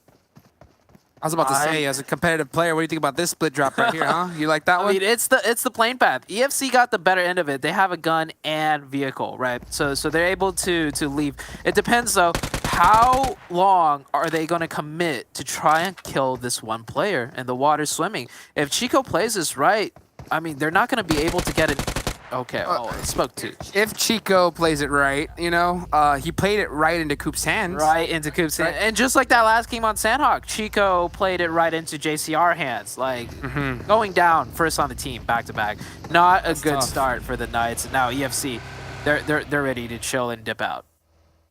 I was about to say, as a competitive player, what do you think about this split drop right here, huh? You like that one? I mean, it's the plane path. EFC got the better end of it. They have a gun and vehicle, right? So they're able to leave. It depends, though, how long are they going to commit to try and kill this one player in the water swimming? If Chico plays this right, I mean, they're not going to be able to get it. Okay, I spoke to. If Chico plays it right, you know, he played it right into Coop's hands. Right into Coop's hands. And just like that last game on Sanhok, Chico played it right into JCR hands. Like, going down first on the team, back-to-back. Not a good start for the Knights. And now EFC, they're ready to chill and dip out.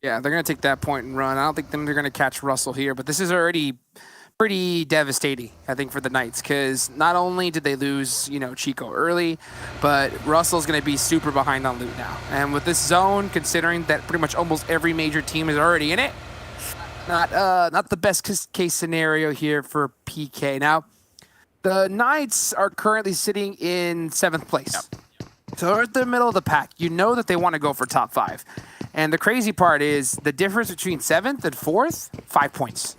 Yeah, they're going to take that point and run. I don't think they're going to catch Russell here, but this is already pretty devastating, I think, for the Knights, because not only did they lose, you know, Chico early, but Russell's going to be super behind on loot now. And with this zone, considering that pretty much almost every major team is already in it, not the best case scenario here for PK. Now, the Knights are currently sitting in 7th place. Yep. So they're at the middle of the pack. You know that they want to go for top 5. And the crazy part is the difference between 7th and 4th, 5 points.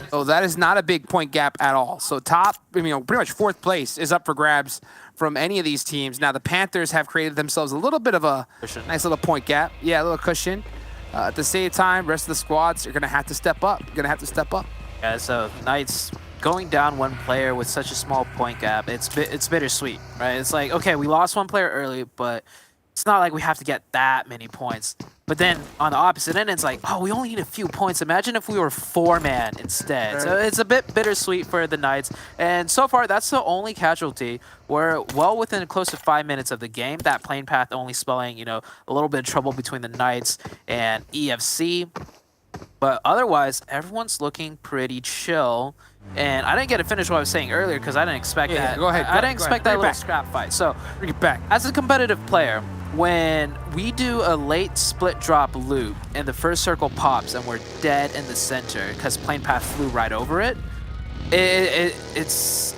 So that is not a big point gap at all. So pretty much 4th place is up for grabs from any of these teams. Now the Panthers have created themselves a little bit of a nice little point gap. Yeah, a little cushion. At the same time, rest of the squads are going to have to step up. Yeah, so Knights going down one player with such a small point gap, it's bittersweet, right? It's like, okay, we lost one player early, but it's not like we have to get that many points. But then on the opposite end, it's like, oh, we only need a few points. Imagine if we were 4-man instead. Right. So it's a bit bittersweet for the Knights. And so far, that's the only casualty. We're well within close to 5 minutes of the game. That plane path only spelling, you know, a little bit of trouble between the Knights and EFC. But otherwise, everyone's looking pretty chill. And I didn't get to finish what I was saying earlier because I didn't expect that. Go ahead. I didn't expect that little scrap fight. So, bring it back. As a competitive player, when we do a late split drop loop and the first circle pops and we're dead in the center because plane path flew right over it, it's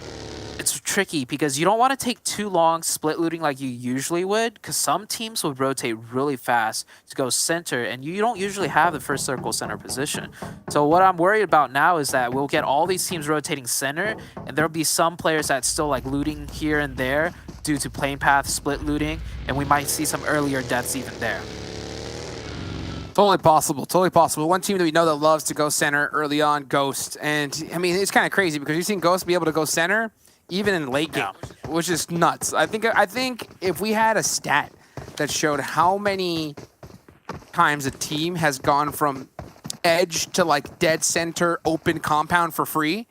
tricky because you don't want to take too long split looting like you usually would, because some teams would rotate really fast to go center and you don't usually have the first circle center position. So what I'm worried about now is that we'll get all these teams rotating center and there'll be some players that still like looting here and there due to plane path split looting, and we might see some earlier deaths even there. Totally possible. Totally possible. One team that we know that loves to go center early on, Ghost. And I mean, it's kind of crazy because you've seen Ghost be able to go center even in late game, which is nuts. I think if we had a stat that showed how many times a team has gone from edge to like dead center open compound for free,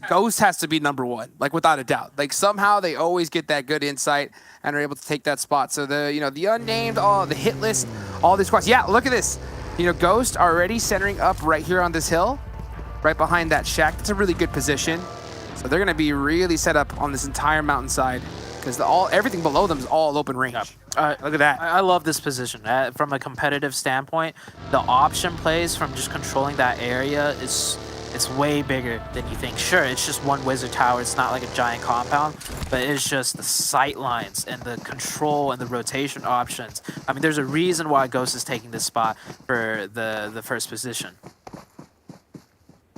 Ghost has to be number one, like without a doubt. Like somehow they always get that good insight and are able to take that spot. So the unnamed, the hit list, all these squads. Yeah, look at this. Ghost already centering up right here on this hill, right behind that shack. That's a really good position. So they're gonna be really set up on this entire mountainside because everything below them is all open range. Look at that. I love this position. From a competitive standpoint, the option plays from just controlling that area it's way bigger than you think. Sure, it's just one wizard tower. It's not like a giant compound, but it's just the sight lines and the control and the rotation options. I mean, there's a reason why Ghost is taking this spot for the first position.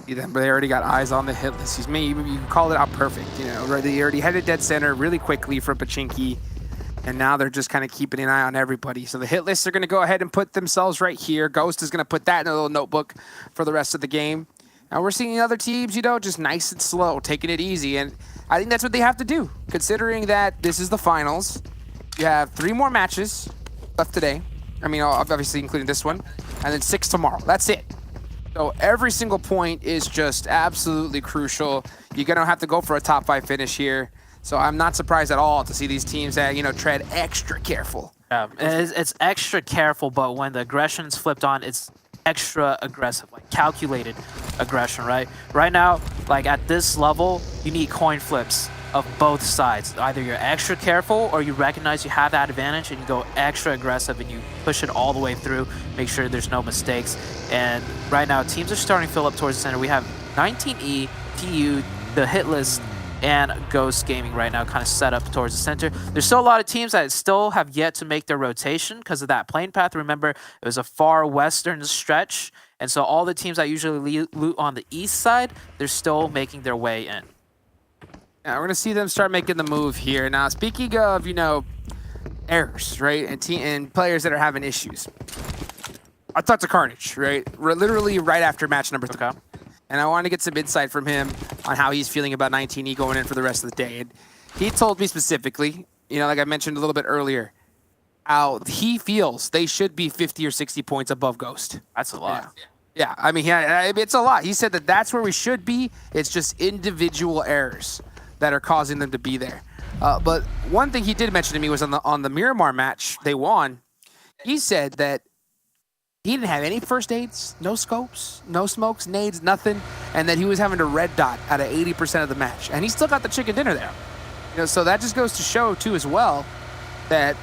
But they already got eyes on the hit list. You called it out perfect. They already headed dead center really quickly from Pachinki, and now they're just kind of keeping an eye on everybody. So the hit lists are going to go ahead and put themselves right here. Ghost is going to put that in a little notebook for the rest of the game. Now we're seeing other teams, just nice and slow, taking it easy. And I think that's what they have to do, considering that this is the finals. You have 3 more matches left today. I mean, obviously including this one. And then 6 tomorrow. That's it. So every single point is just absolutely crucial. You're going to have to go for a top 5 finish here. So I'm not surprised at all to see these teams that, tread extra careful. Yeah, it's extra careful, but when the aggression's flipped on, it's extra aggressive, like calculated aggression, right? Right now, like at this level, you need coin flips of both sides. Either you're extra careful or you recognize you have that advantage and you go extra aggressive and you push it all the way through, make sure there's no mistakes. And right now, teams are starting to fill up towards the center. We have 19E, PU, the hit list, and Ghost Gaming right now kind of set up towards the center. There's still a lot of teams that still have yet to make their rotation because of that plane path. Remember, it was a far western stretch, and so all the teams that usually loot on the east side, they're still making their way in. Yeah, we're going to see them start making the move here. Now, speaking of, errors, right, and players that are having issues, I talked to Carnage, right, literally right after match number 3. Okay. And I wanted to get some insight from him on how he's feeling about 19E going in for the rest of the day. And he told me specifically, like I mentioned a little bit earlier, how he feels they should be 50 or 60 points above Ghost. That's a lot. Yeah, I mean, it's a lot. He said that that's where we should be. It's just individual errors that are causing them to be there. But one thing he did mention to me was on the Miramar match they won, he said that he didn't have any first aids, no scopes, no smokes, nades, nothing, and that he was having to red dot out of 80% of the match. And he still got the chicken dinner there. So that just goes to show, too, as well, that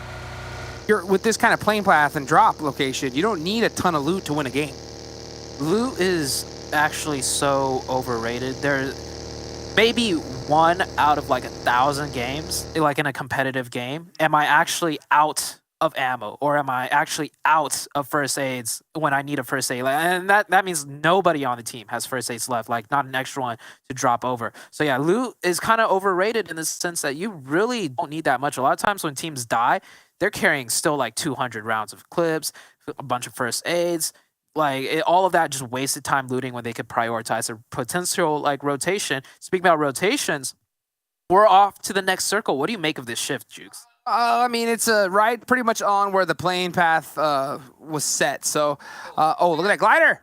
with this kind of plane path and drop location, you don't need a ton of loot to win a game. Loot is actually so overrated. There's maybe 1 out of like 1,000 games, like in a competitive game, am I actually out of ammo, or am I actually out of first aids when I need a first aid? And that means nobody on the team has first aids left, like not an extra one to drop over. So yeah, loot is kind of overrated in the sense that you really don't need that much. A lot of times when teams die, they're carrying still like 200 rounds of clips, a bunch of first aids, all of that just wasted time looting when they could prioritize a potential like rotation. Speaking about rotations, we're off to the next circle. What do you make of this shift, Jukes? I mean, it's right pretty much on where the playing path was set. So, oh, look at that glider.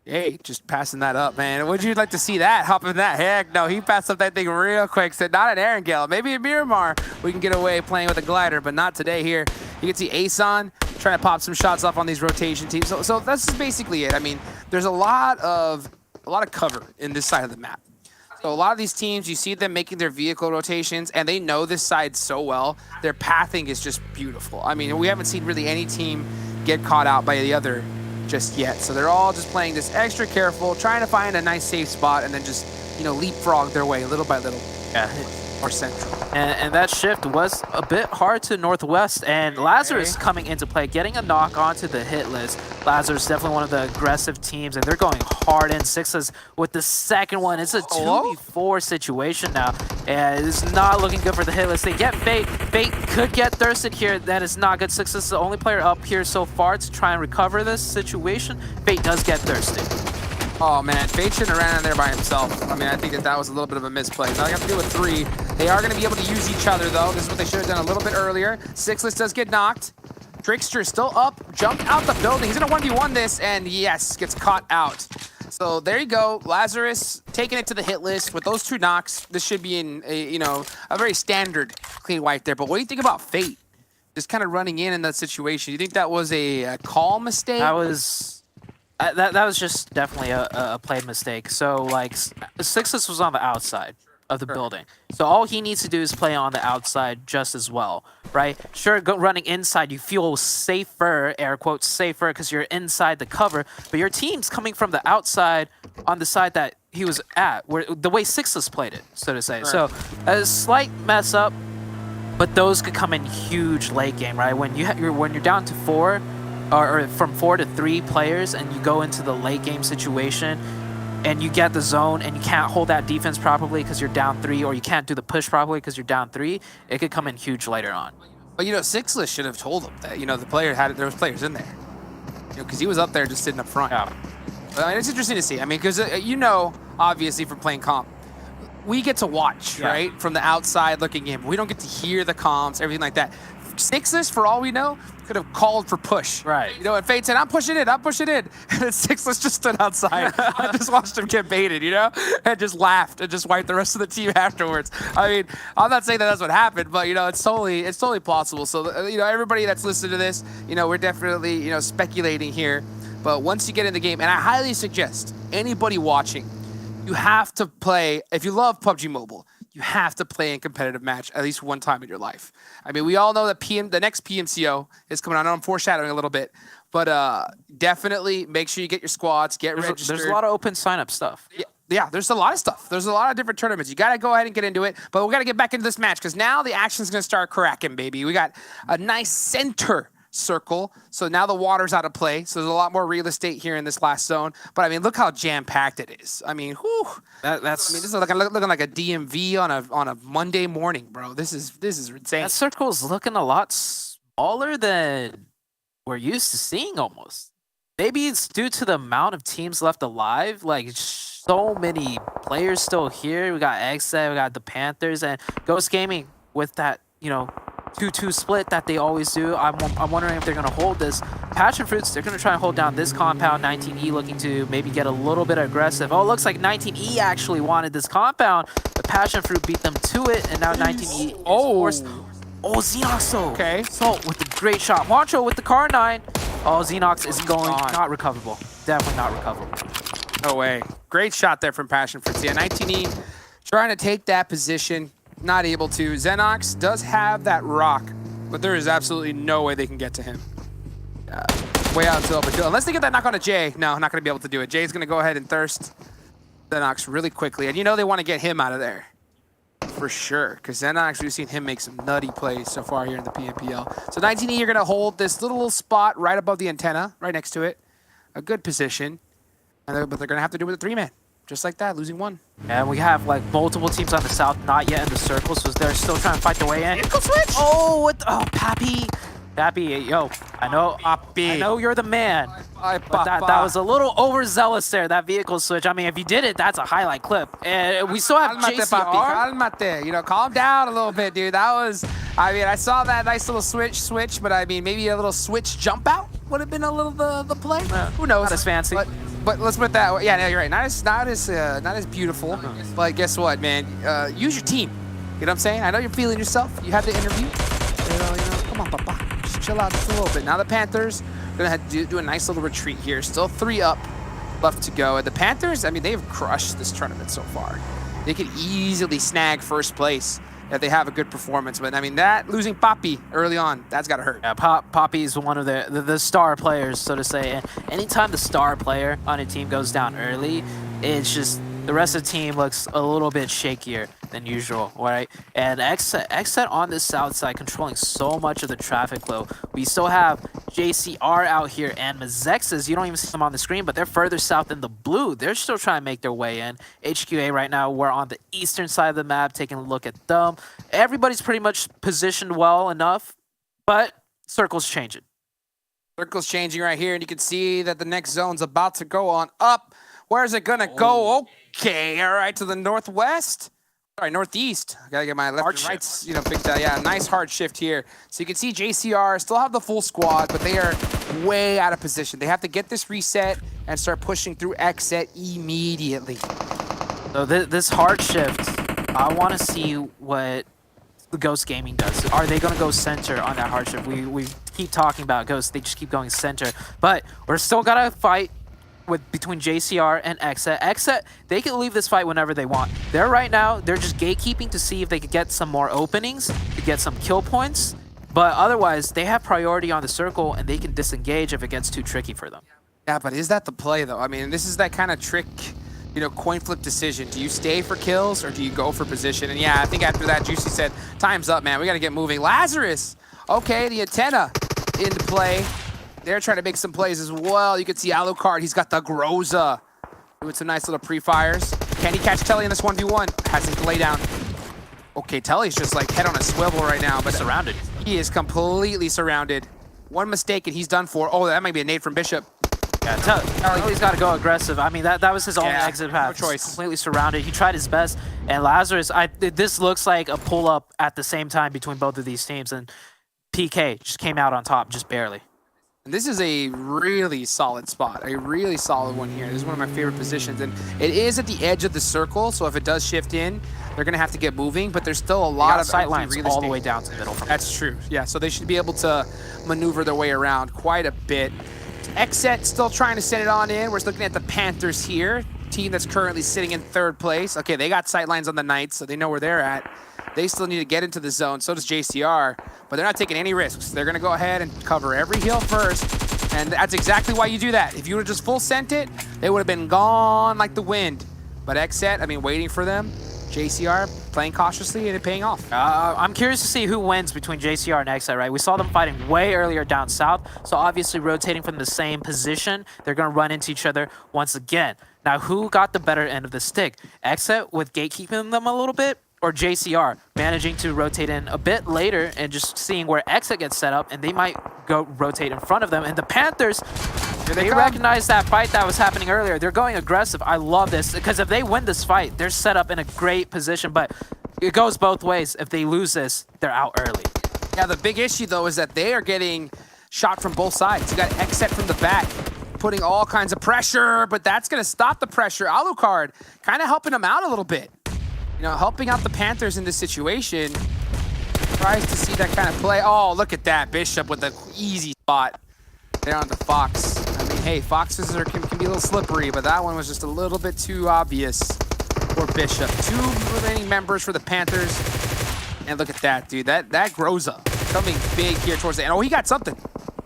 Hey, just passing that up, man. Would you like to see that? Hop in that? Heck no, he passed up that thing real quick. Said, not an Erangel. Maybe a Miramar. We can get away playing with a glider, but not today here. You can see Asan trying to pop some shots off on these rotation teams. So that's just basically it. I mean, there's a lot of cover in this side of the map. So a lot of these teams, you see them making their vehicle rotations, and they know this side so well. Their pathing is just beautiful. I mean, we haven't seen really any team get caught out by the other just yet. So they're all just playing this extra careful, trying to find a nice safe spot, and then just, you know, leapfrog their way little by little. Yeah. Or central. And that shift was a bit hard to Northwest, and Lazarus coming into play, getting a knock onto the hit list. Lazarus definitely one of the aggressive teams, and they're going hard in. Sixes with the second one. It's a 2v4 situation now, and it's not looking good for the hit list. They get Fate. Fate could get thirsted here. That is not good. Sixes is the only player up here so far to try and recover this situation. Fate does get thirsty. Oh man, Fate shouldn't have ran in there by himself. I mean, I think that was a little bit of a misplay. Now they have to deal with 3. They are going to be able to use each other though. This is what they should have done a little bit earlier. Sixless does get knocked. Trickster still up, jumped out the building. He's going to 1v1 this, and yes, gets caught out. So there you go, Lazarus taking it to the hit list with those 2 knocks. This should be in a very standard clean wipe there. But what do you think about Fate? Just kind of running in that situation. You think that was a call mistake? That was just definitely a played mistake. So like Sixless was on the outside of the building. So all he needs to do is play on the outside just as well, right? Sure, running inside, you feel safer, air quotes, safer, because you're inside the cover, but your team's coming from the outside on the side that he was at, where the way Sixless played it, so to say. Right. So a slight mess up, but those could come in huge late game, right? When you're down to 4, or from 4 to 3 players, and you go into the late game situation, and you get the zone, and you can't hold that defense properly because you're down 3, or you can't do the push properly because you're down 3, it could come in huge later on. But Sixless should have told him that there was players in there, because he was up there just sitting up front. Yeah. But, I mean, it's interesting to see. I mean, because obviously from playing comp, we get to watch right from the outside looking in. We don't get to hear the comms, everything like that. Sixless, for all we know, could have called for push. Right. And Fate said, I'm pushing in. And then Sixless just stood outside. I just watched him get baited, and just laughed and just wiped the rest of the team afterwards. I mean, I'm not saying that that's what happened, but, it's totally possible. So, everybody that's listening to this, we're definitely, speculating here. But once you get in the game, and I highly suggest anybody watching, you have to play, if you love PUBG Mobile, you have to play in competitive match at least one time in your life. I mean, we all know that the next PMCO is coming out. I know I'm foreshadowing a little bit, but definitely make sure you get your squads, registered. There's a lot of open sign-up stuff. Yeah, there's a lot of stuff. There's a lot of different tournaments. You got to go ahead and get into it, but we got to get back into this match because now the action's going to start cracking, baby. We got a nice center circle, so now the water's out of play, so there's a lot more real estate here in this last zone. But I mean, look how jam-packed it is. I mean, whew. This is looking like a DMV on a Monday morning, bro. This is insane. That circle's looking a lot smaller than we're used to seeing almost. Maybe it's due to the amount of teams left alive. Like, so many players still here. We got XSET, we got the Panthers, and Ghost Gaming with that, 2-2 split that they always do. I'm wondering if they're going to hold this. Passionfruits, they're going to try and hold down this compound. 19E looking to maybe get a little bit aggressive. Oh, it looks like 19E actually wanted this compound, but Passionfruit beat them to it, and now 19E is forced. Oh, Xenox though. Okay. Salt with the great shot. Wancho with the car 9. Oh, Xenox is going not recoverable. Definitely not recoverable. No way. Great shot there from Passionfruit. Yeah, 19E trying to take that position. Not able to. Xenox does have that rock, but there is absolutely no way they can get to him. Way out to open kill. Unless they get that knock on a Jay. No, not going to be able to do it. Jay's going to go ahead and thirst Xenox really quickly. And they want to get him out of there. For sure. Because Xenox, we've seen him make some nutty plays so far here in the PMPL. So 19E, you're going to hold this little spot right above the antenna, right next to it. A good position. But they're going to have to do it with a 3-man. Just like that, losing 1. And we have multiple teams on the south, not yet in the circle, so they're still trying to fight their way in. Switch! Oh, Pappy Pappy, yo, I know you're the man. But that Papa. was a little overzealous there, that vehicle switch. I mean, if you did it, that's a highlight clip. And we still have Calmate, JCR. papi, calmate. You know, calm down a little bit, dude. That was, I mean, I saw that nice little switch, but I mean, maybe a little switch jump out would have been a little the play. Who knows? Not as fancy. But let's put it that way. Yeah, no, you're right. Not as beautiful. But guess what, man? Use your team. You know what I'm saying? I know you're feeling yourself. You had the interview. You know, come on, papa. Just chill out just a little bit. Now the Panthers are gonna have to do a nice little retreat here. Still 3 up left to go. And the Panthers, I mean, they've crushed this tournament so far. They could easily snag first place if they have a good performance. But I mean, that losing Papi early on, that's gotta hurt. Yeah, Poppy is one of the star players, so to say. And anytime the star player on a team goes down early, it's just the rest of the team looks a little bit shakier than usual, right? And XSET on this south side controlling so much of the traffic flow. We still have JCR out here and Mezexis. You don't even see them on the screen, but they're further south in the blue. They're still trying to make their way in. HQA right now, we're on the eastern side of the map, taking a look at them. Everybody's pretty much positioned well enough, but circle's changing. Circle's changing right here, and you can see that the next zone's about to go on up. Where's it gonna go? Okay, all right, to the northwest. Sorry, northeast. I gotta get my left and rights, you know, picked out. Yeah, nice hard shift here. So you can see JCR still have the full squad, but they are way out of position. They have to get this reset and start pushing through XSET immediately. So this hard shift, I want to see what the Ghost Gaming does. Are they going to go center on that hard shift? We keep talking about Ghost. They just keep going center. But we're still got to fight between JCR and XSET. XSET, they can leave this fight whenever they want. Right now, they're just gatekeeping to see if they could get some more openings, to get some kill points. But otherwise, they have priority on the circle, and they can disengage if it gets too tricky for them. Yeah, but is that the play, though? I mean, this is that kind of trick, you know, coin flip decision. Do you stay for kills, or do you go for position? And yeah, I think after that, Juicy said, time's up, man. We got to get moving. Lazarus! Okay, the antenna into play. They're trying to make some plays as well. You can see Alucard, he's got the Groza. Doing some nice little pre-fires. Can he catch Telly in this 1v1? Has his lay down. Okay, Telly's just like head on a swivel right now, but surrounded. He is completely surrounded. One mistake and he's done for. Oh, that might be a nade from Bishop. Yeah, Telly's got to go aggressive. I mean, that was his only exit path. No choice. He's completely surrounded. He tried his best. And Lazarus, this looks like a pull-up at the same time between both of these teams. And PK just came out on top, just barely. This is a really solid spot, a really solid one here. This is one of my favorite positions, and it is at the edge of the circle, so if it does shift in, they're going to have to get moving, but there's still a lot of sight lines all the way down to the middle. That's true, yeah, so they should be able to maneuver their way around quite a bit. XSET still trying to send it on in. We're looking at the Panthers here, team that's currently sitting in 3rd place. Okay, they got sight lines on the Knights, so they know where they're at. They still need to get into the zone, so does JCR, but they're not taking any risks. They're gonna go ahead and cover every hill first, and that's exactly why you do that. If you would have just full sent it, they would have been gone like the wind. But XSET, I mean, waiting for them. JCR playing cautiously and it paying off. I'm curious to see who wins between JCR and XSET, right? We saw them fighting way earlier down south, so obviously rotating from the same position, they're gonna run into each other once again. Now, who got the better end of the stick? XSET with gatekeeping them a little bit, or JCR managing to rotate in a bit later and just seeing where XSET gets set up, and they might go rotate in front of them. And the Panthers, they recognize that fight that was happening earlier. They're going aggressive. I love this, because if they win this fight, they're set up in a great position, but it goes both ways. If they lose this, they're out early. Yeah, the big issue, though, is that they are getting shot from both sides. You got XSET from the back, putting all kinds of pressure, but that's going to stop the pressure. Alucard kind of helping them out a little bit. You know, helping out the Panthers in this situation. Surprised to see that kind of play. Oh, look at that. Bishop with an easy spot there on the Fox. I mean, hey, Foxes can be a little slippery, but that one was just a little bit too obvious for Bishop. 2 remaining members for the Panthers. And look at that, dude. That Groza coming big here towards the end. Oh, he got something.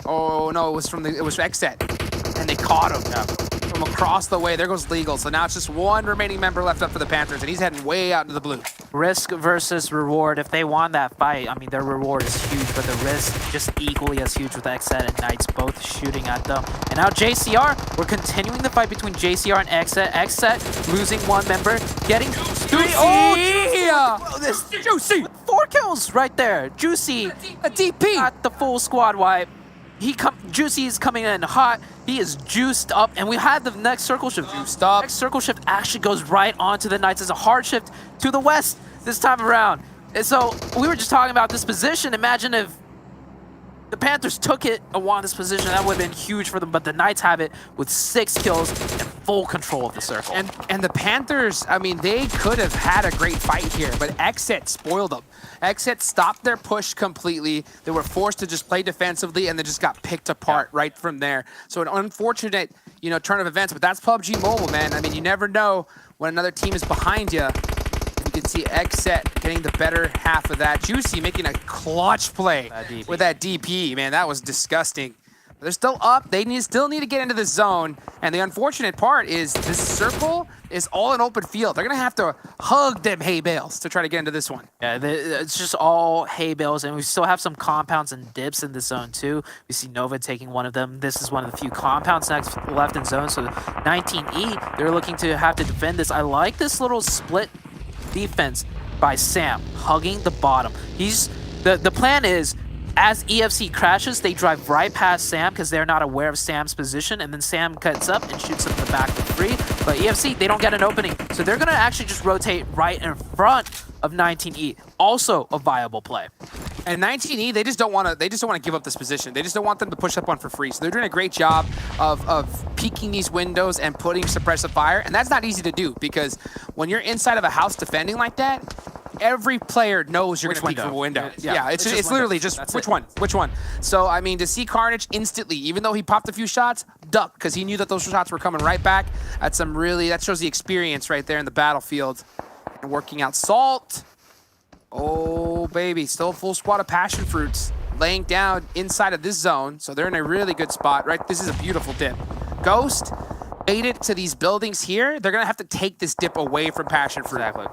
Oh, no, it was XSET. And they caught him. Yeah. From across the way. There goes Legal. So now it's just 1 remaining member left up for the Panthers, and he's heading way out into the blue. risk versus reward. If they won that fight, I mean, their reward is huge, but the risk just equally as huge with XSET and Knights both shooting at them. And now JCR, we're continuing the fight between JCR and XSET. XSET losing one member, getting three. Oh, yeah! Bro, this Juicy! 4 kills right there. Juicy, a DP. Got the full squad wipe. Juicy is coming in hot. He is juiced up, and we had the next circle shift. Juiced up. Next circle shift actually goes right onto the Knights as a hard shift to the west this time around. And so we were just talking about this position. Imagine if the Panthers took it and won this position. That would have been huge for them, but the Knights have it with 6 kills and full control of the circle. And the Panthers, I mean, they could have had a great fight here, but XSET spoiled them. XSET stopped their push completely. They were forced to just play defensively, and they just got picked apart right from there. So an unfortunate, turn of events, but that's PUBG Mobile, man. I mean, you never know when another team is behind you. You can see XSET getting the better half of that. Juicy making a clutch play with that DP. Man, that was disgusting. But they're still up. They still need to get into the zone. And the unfortunate part is this circle is all an open field. They're going to have to hug them hay bales to try to get into this one. Yeah, it's just all hay bales, and we still have some compounds and dips in the zone too. We see Nova taking one of them. This is one of the few compounds next left in zone. So 19E, they're looking to have to defend this. I like this little split defense by Sam, hugging the bottom. The plan is, as EFC crashes, they drive right past Sam because they're not aware of Sam's position, and then Sam cuts up and shoots him in the back for free. But EFC, they don't get an opening, so they're gonna actually just rotate right in front of 19E. Also a viable play. And 19E, they just don't want to give up this position. They just don't want them to push up on for free. So they're doing a great job of peeking these windows and putting suppressive fire. And that's not easy to do because when you're inside of a house defending like that, every player knows you're going to peek from a window. Yeah, it's literally just which one. So, I mean, to see Carnage instantly, even though he popped a few shots, duck, because he knew that those shots were coming right back. That shows the experience right there in the battlefield. And working out Salt. Oh, baby, still a full squad of Passionfruits laying down inside of this zone. So they're in a really good spot, right? This is a beautiful dip. Ghost made it to these buildings here. They're going to have to take this dip away from Passionfruit. Exactly.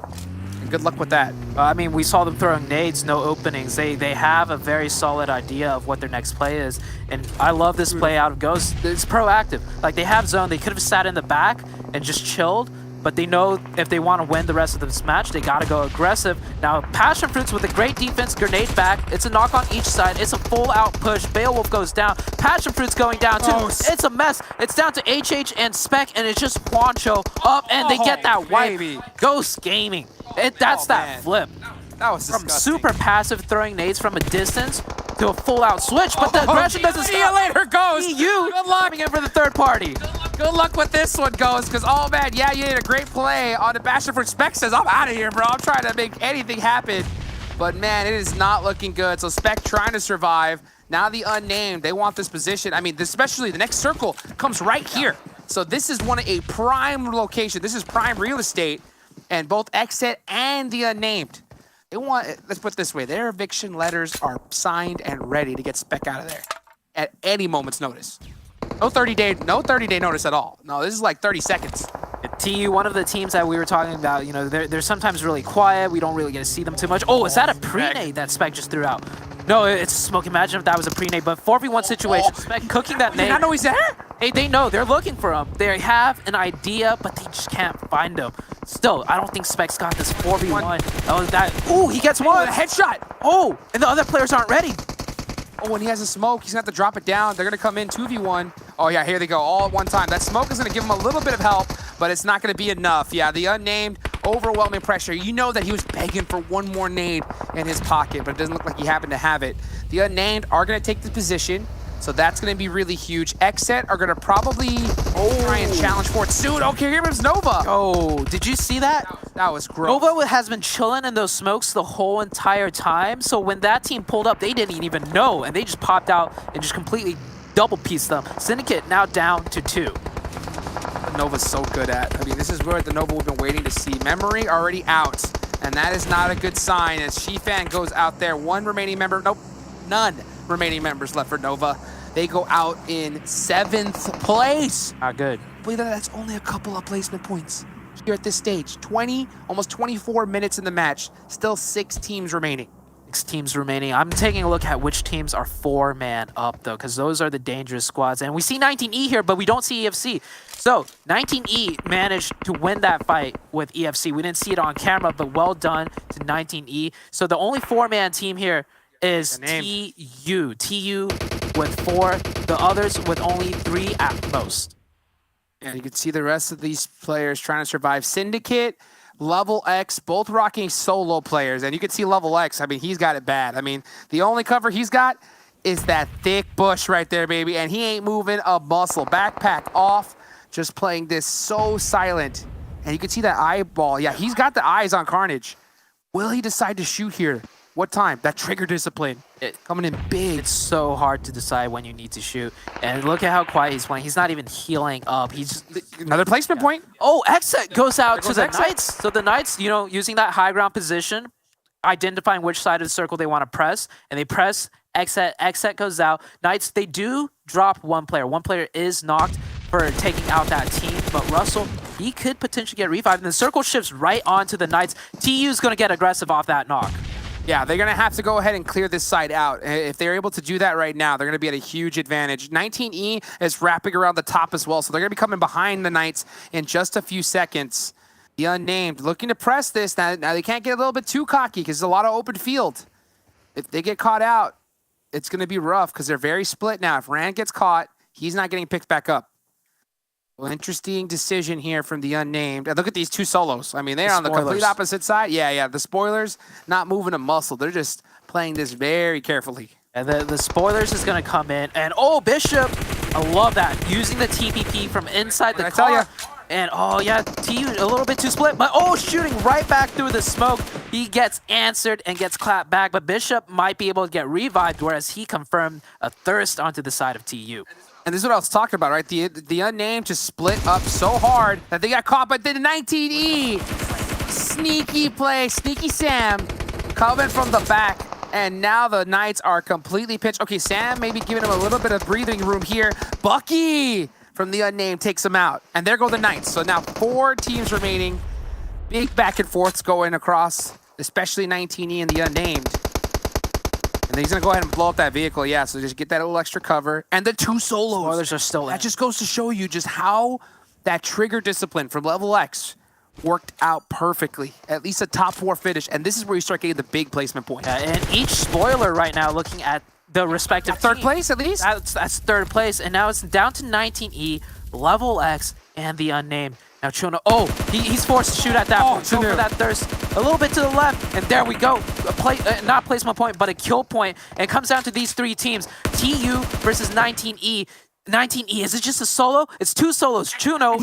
And good luck with that. I mean, we saw them throwing nades, no openings. They have a very solid idea of what their next play is. And I love this play out of Ghost. It's proactive. Like, they have zone. They could have sat in the back and just chilled. But they know if they want to win the rest of this match, they got to go aggressive. Now, Passionfruits with a great defense, grenade back. It's a knock on each side. It's a full-out push. Beowulf goes down. Passionfruits going down, too. It's a mess. It's down to HH and Spec, and it's just Juancho up, and they get that wipe. Ghost Gaming. That's that flip. That was disgusting. From super passive throwing nades from a distance to a full-out switch, but the aggression doesn't stop. See you later, Ghost. EU coming in for the third party. Good luck with this one, Ghost, because, oh, man, yeah, you did a great play on the Passionfruit. Spec says, I'm out of here, bro. I'm trying to make anything happen. But, man, it is not looking good. So Spec trying to survive. Now the Unnamed, they want this position. I mean, especially the next circle comes right here. So this is a prime location. This is prime real estate. And both XSET and the Unnamed, let's put it this way, their eviction letters are signed and ready to get Spec out of there at any moment's notice. No 30-day notice at all. No, this is like 30 seconds. TU, one of the teams that we were talking about, they're sometimes really quiet. We don't really get to see them too much. Oh, is that a pre-nade that Spec just threw out? No, it's smoke. Imagine if that was a pre-nade, but 4v1 situation. Spec cooking that nade. Did not know he's there? They know. They're looking for him. They have an idea, but they just can't find him. Still, I don't think Spec's got this 4v1. Ooh, he gets one. A headshot. Oh, and the other players aren't ready. Oh, when he has a smoke, he's going to have to drop it down. They're going to come in 2v1. Oh, yeah, here they go, all at one time. That smoke is going to give him a little bit of help, but it's not going to be enough. Yeah, the Unnamed, overwhelming pressure. You know that he was begging for one more nade in his pocket, but it doesn't look like he happened to have it. The Unnamed are going to take the position, so that's going to be really huge. XSET are going to probably try and challenge for it soon. Okay, here comes Nova. Oh, did you see that? That was gross. Nova has been chilling in those smokes the whole entire time, so when that team pulled up, they didn't even know, and they just popped out and just completely double-pieced them. Syndicate now down to 2. What Nova's so good at. I mean, this is where the Nova we've been waiting to see. Memory already out, and that is not a good sign as Shifan goes out there. One remaining member, nope, none remaining members left for Nova. They go out in 7th place. Not good. Believe that that's only a couple of placement points. here at this stage. 20, almost 24 minutes in the match. Still 6 teams remaining. 6 teams remaining. I'm taking a look at which teams are 4-man up, though, because those are the dangerous squads. And we see 19E here, but we don't see EFC. So 19E managed to win that fight with EFC. We didn't see it on camera, but well done to 19E. So the only 4-man team here is TU. TU with 4, the others with only 3 at most. And you can see the rest of these players trying to survive. Syndicate, LeveLx, both rocking solo players. And you can see LeveLx, I mean, he's got it bad. I mean, the only cover he's got is that thick bush right there, baby. And he ain't moving a muscle. Backpack off, just playing this so silent. And you can see that eyeball. Yeah, he's got the eyes on Carnage. Will he decide to shoot here? What time? That trigger discipline. Coming in big. It's so hard to decide when you need to shoot. And look at how quiet he's playing. He's not even healing up. He's just... Another placement point. Oh, XSET goes out to the Knights. So the Knights, you know, using that high ground position, identifying which side of the circle they want to press, and they press XSET. XSET goes out. Knights, they do drop one player. One player is knocked for taking out that team, but Russell, he could potentially get revived, and the circle shifts right onto the Knights. TU's going to get aggressive off that knock. Yeah, they're going to have to go ahead and clear this side out. If they're able to do that right now, they're going to be at a huge advantage. 19E is wrapping around the top as well, so they're going to be coming behind the Knights in just a few seconds. The Unnamed looking to press this. Now they can't get a little bit too cocky because there's a lot of open field. If they get caught out, it's going to be rough because they're very split now. If Rand gets caught, he's not getting picked back up. Well, interesting decision here from the Unnamed. And look at these 2 solos. I mean, they're on the complete opposite side. Yeah, the spoilers not moving a muscle. They're just playing this very carefully. And the spoilers is going to come in. And, oh, Bishop, I love that. Using the TPP from inside the car. And, oh, yeah, TU a little bit too split. But, oh, shooting right back through the smoke. He gets answered and gets clapped back. But Bishop might be able to get revived, whereas he confirmed a thirst onto the side of TU. And this is what I was talking about, right? The Unnamed just split up so hard that they got caught by the 19E. Sneaky play, sneaky Sam coming from the back. And now the Knights are completely pinched. Okay, Sam maybe giving him a little bit of breathing room here. Bucky from the Unnamed takes him out. And there go the Knights. So now 4 teams remaining. Big back and forths going across, especially 19E and the Unnamed. And he's going to go ahead and blow up that vehicle. Yeah, so just get that little extra cover. And the 2 solos. Spoilers are still in. That just goes to show you just how that trigger discipline from LeveLx worked out perfectly. At least a top 4 finish. And this is where you start getting the big placement points. Yeah, and each spoiler right now looking at the respective third place, at least? That's 3rd place. And now it's down to 19E, LeveLx, and the Unnamed. Now Chuno, oh, he's forced to shoot at that point. Go for that thirst. A little bit to the left, and there we go. Not placement point, but a kill point. And it comes down to these 3 teams. TU versus 19E. 19E, is it just a solo? It's 2 solos, Chuno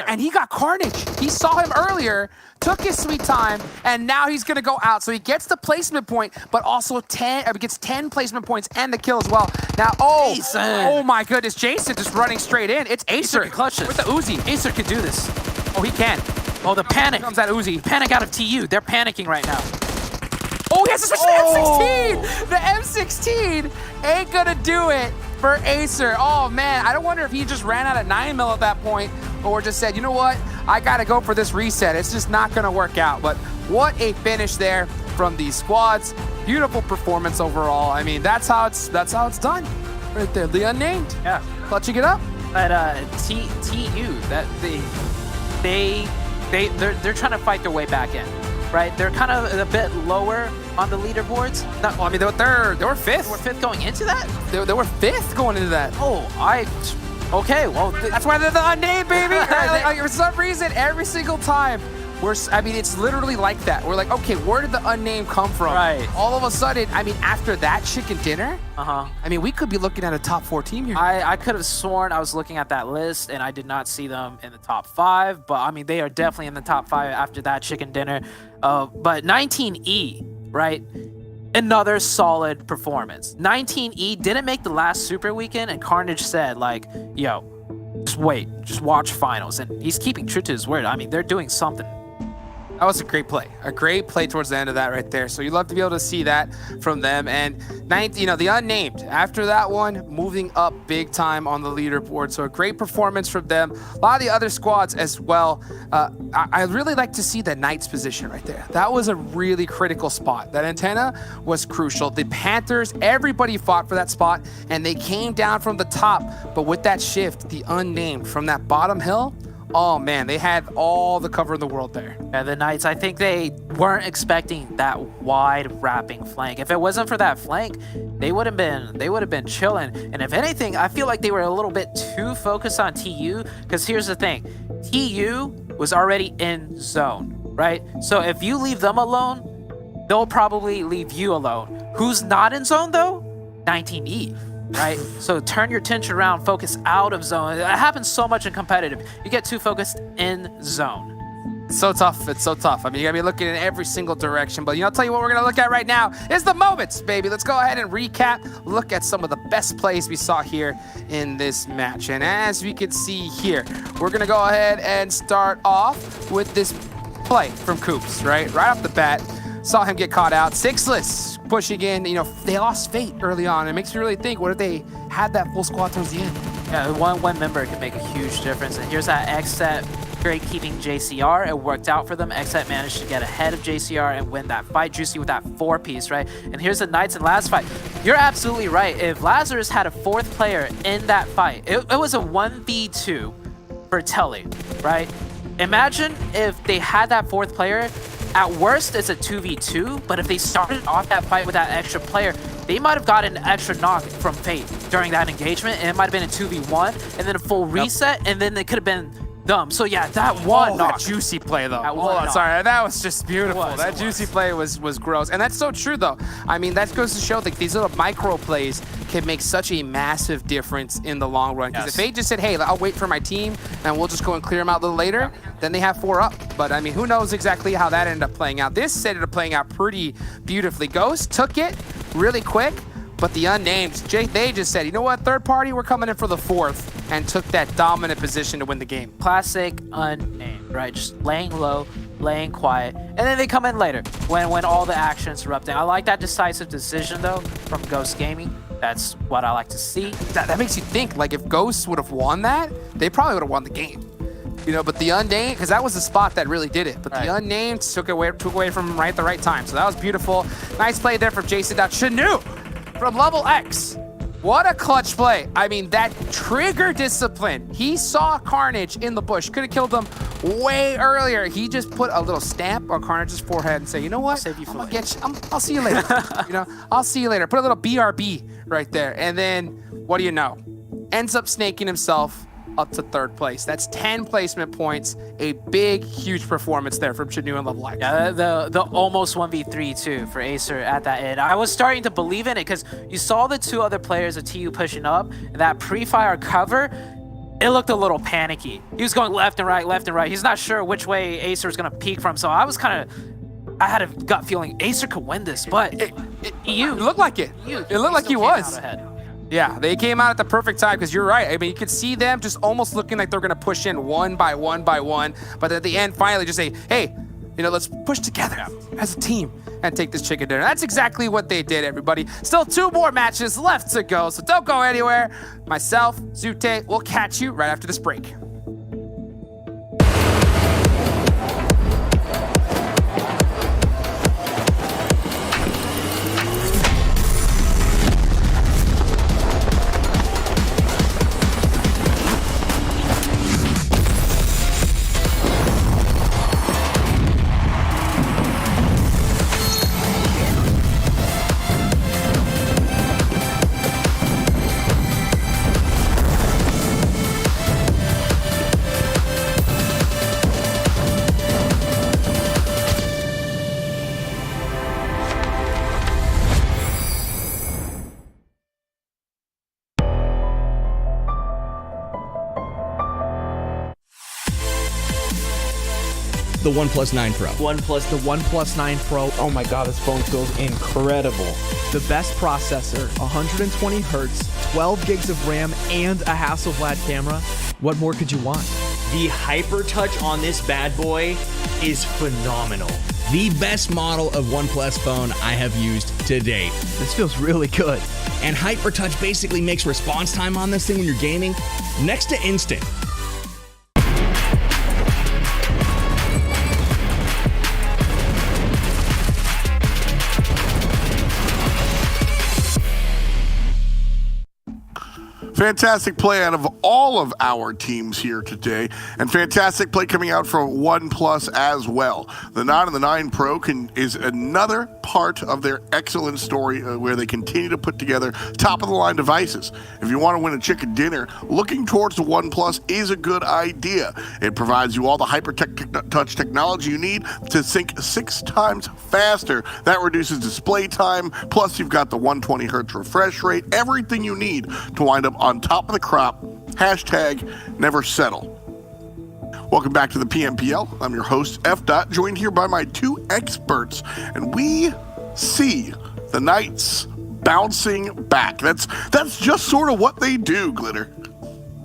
and he got Carnage. He saw him earlier, took his sweet time, and now he's going to go out. So he gets the placement point, but also gets 10 placement points and the kill as well. Now, oh my goodness, Jason just running straight in. It's Acer with the Uzi. Acer can do this. Oh, he can. Oh, the panic. Here comes that Uzi. Panic out of TU. They're panicking right now. Oh, he has to switch to the M16. The M16 ain't going to do it for Acer. Oh, man. I don't wonder if he just ran out of 9mm at that point or just said, you know what? I got to go for this reset. It's just not going to work out. But what a finish there from these squads. Beautiful performance overall. I mean, that's how it's done right there. The Unnamed. Yeah. Clutching it up. But TU, that they're trying to fight their way back in. Right, they're kind of a bit lower on the leaderboards. Well, I mean, they were 5th. They were 5th going into that. They were 5th going into that. Oh, okay. Well, that's why they're the Unnamed, baby. Like, for some reason, every single time, I mean, it's literally like that. We're like, okay, where did the Unnamed come from? Right. All of a sudden, I mean, after that chicken dinner, I mean, we could be looking at a top 4 team here. I could have sworn I was looking at that list and I did not see them in the top 5, but I mean, they are definitely in the top 5 after that chicken dinner. But 19E, right? Another solid performance. 19E didn't make the last Super Weekend, and Carnage said, like, yo, just wait, just watch finals. And he's keeping true to his word. I mean, they're doing something. That was a great play towards the end of that right there. So you love to be able to see that from them. And the Unnamed, after that one, moving up big time on the leaderboard. So a great performance from them. A lot of the other squads as well. I really like to see the Knights position right there. That was a really critical spot. That antenna was crucial. The Panthers, everybody fought for that spot, and they came down from the top. But with that shift, the Unnamed from that bottom hill, oh man, they had all the cover in the world there. Yeah, the Knights, I think they weren't expecting that wide wrapping flank. If it wasn't for that flank, they would have been chilling. And if anything, I feel like they were a little bit too focused on TU, because here's the thing. TU was already in zone, right? So if you leave them alone, they'll probably leave you alone. Who's not in zone though? 19E. Right? So turn your attention around, focus out of zone. It happens so much in competitive. You get too focused in zone. It's so tough. It's so tough. I mean, you gotta be looking in every single direction. But I'll tell you what we're gonna look at right now is the moments, baby. Let's go ahead and recap. Look at some of the best plays we saw here in this match. And as we can see here, we're gonna go ahead and start off with this play from Coops, right? Right off the bat. Saw him get caught out. Sixless pushing in. They lost Fate early on. It makes me really think, what if they had that full squad towards the end? Yeah, one member can make a huge difference. And here's that XSET great keeping JCR. It worked out for them. XSET managed to get ahead of JCR and win that fight. Juicy with that 4-piece, right? And here's the Knights and Laz fight. You're absolutely right. If Lazarus had a 4th player in that fight, it was a 1v2 for Telly, right? Imagine if they had that 4th player. At worst, it's a 2v2, but if they started off that fight with that extra player, they might have gotten an extra knock from Fate during that engagement, and it might have been a 2v1, and then a full reset, and then it could have been them. So yeah, that one knock. That juicy play though. Sorry, that was just beautiful. That juicy play was gross. And that's so true though. I mean, that goes to show that these little micro plays can make such a massive difference in the long run. Because if they just said, hey, I'll wait for my team and we'll just go and clear them out a little later, then they have 4 up. But I mean, who knows exactly how that ended up playing out. This ended up playing out pretty beautifully. Ghost took it really quick, but the Unnamed, they just said, you know what, third party, we're coming in for the 4th, and took that dominant position to win the game. Classic Unnamed, right? Just laying low, laying quiet, and then they come in later when all the action's erupting. I like that decisive decision though from Ghost Gaming. That's what I like to see. That makes you think, like, if Ghosts would have won that, they probably would have won the game. But the Unnamed, because that was the spot that really did it. But the Unnamed took away from him at the right time. So that was beautiful. Nice play there from Jason. Chanu from LeveLx. What a clutch play. I mean, that trigger discipline. He saw Carnage in the bush. Could have killed them way earlier. He just put a little stamp on Carnage's forehead and say, you know what? I'll see you later. I'll see you later. Put a little BRB right there. And then, what do you know? Ends up snaking himself up to 3rd place. That's 10 placement points. A big, huge performance there from Chanu and LeveLx. Yeah, the almost 1v3 too for Acer at that end. I was starting to believe in it because you saw the 2 other players of TU pushing up, and that pre-fire cover, it looked a little panicky. He was going left and right. He's not sure which way Acer was going to peek from, so I had a gut feeling Acer could win this, but it looked like it. It looked like he was. Yeah, they came out at the perfect time because you're right. I mean, you could see them just almost looking like they're going to push in one by one. But at the end, finally just say, hey, let's push together as a team and take this chicken dinner. That's exactly what they did, everybody. Still 2 more matches left to go, so don't go anywhere. Myself, Zute, we'll catch you right after this break. The OnePlus 9 Pro. The OnePlus 9 Pro. Oh my god, this phone feels incredible. The best processor, 120 hertz, 12 gigs of RAM, and a Hasselblad camera. What more could you want? The hyper touch on this bad boy is phenomenal. The best model of OnePlus phone I have used to date. This feels really good. And HyperTouch basically makes response time on this thing when you're gaming next to instant. Fantastic play out of all of our teams here today, and fantastic play coming out from OnePlus as well. The 9 and the 9 Pro is another part of their excellent story where they continue to put together top-of-the-line devices. If you want to win a chicken dinner, looking towards the OnePlus is a good idea. It provides you all the HyperTouch technology you need to sync 6 times faster. That reduces display time, plus you've got the 120 Hz refresh rate, everything you need to wind up on top of the crop. Hashtag never settle. Welcome back to the PMPL. I'm your host, F. Joined here by my 2 experts, and we see the Knights bouncing back. That's just sort of what they do, Glitter.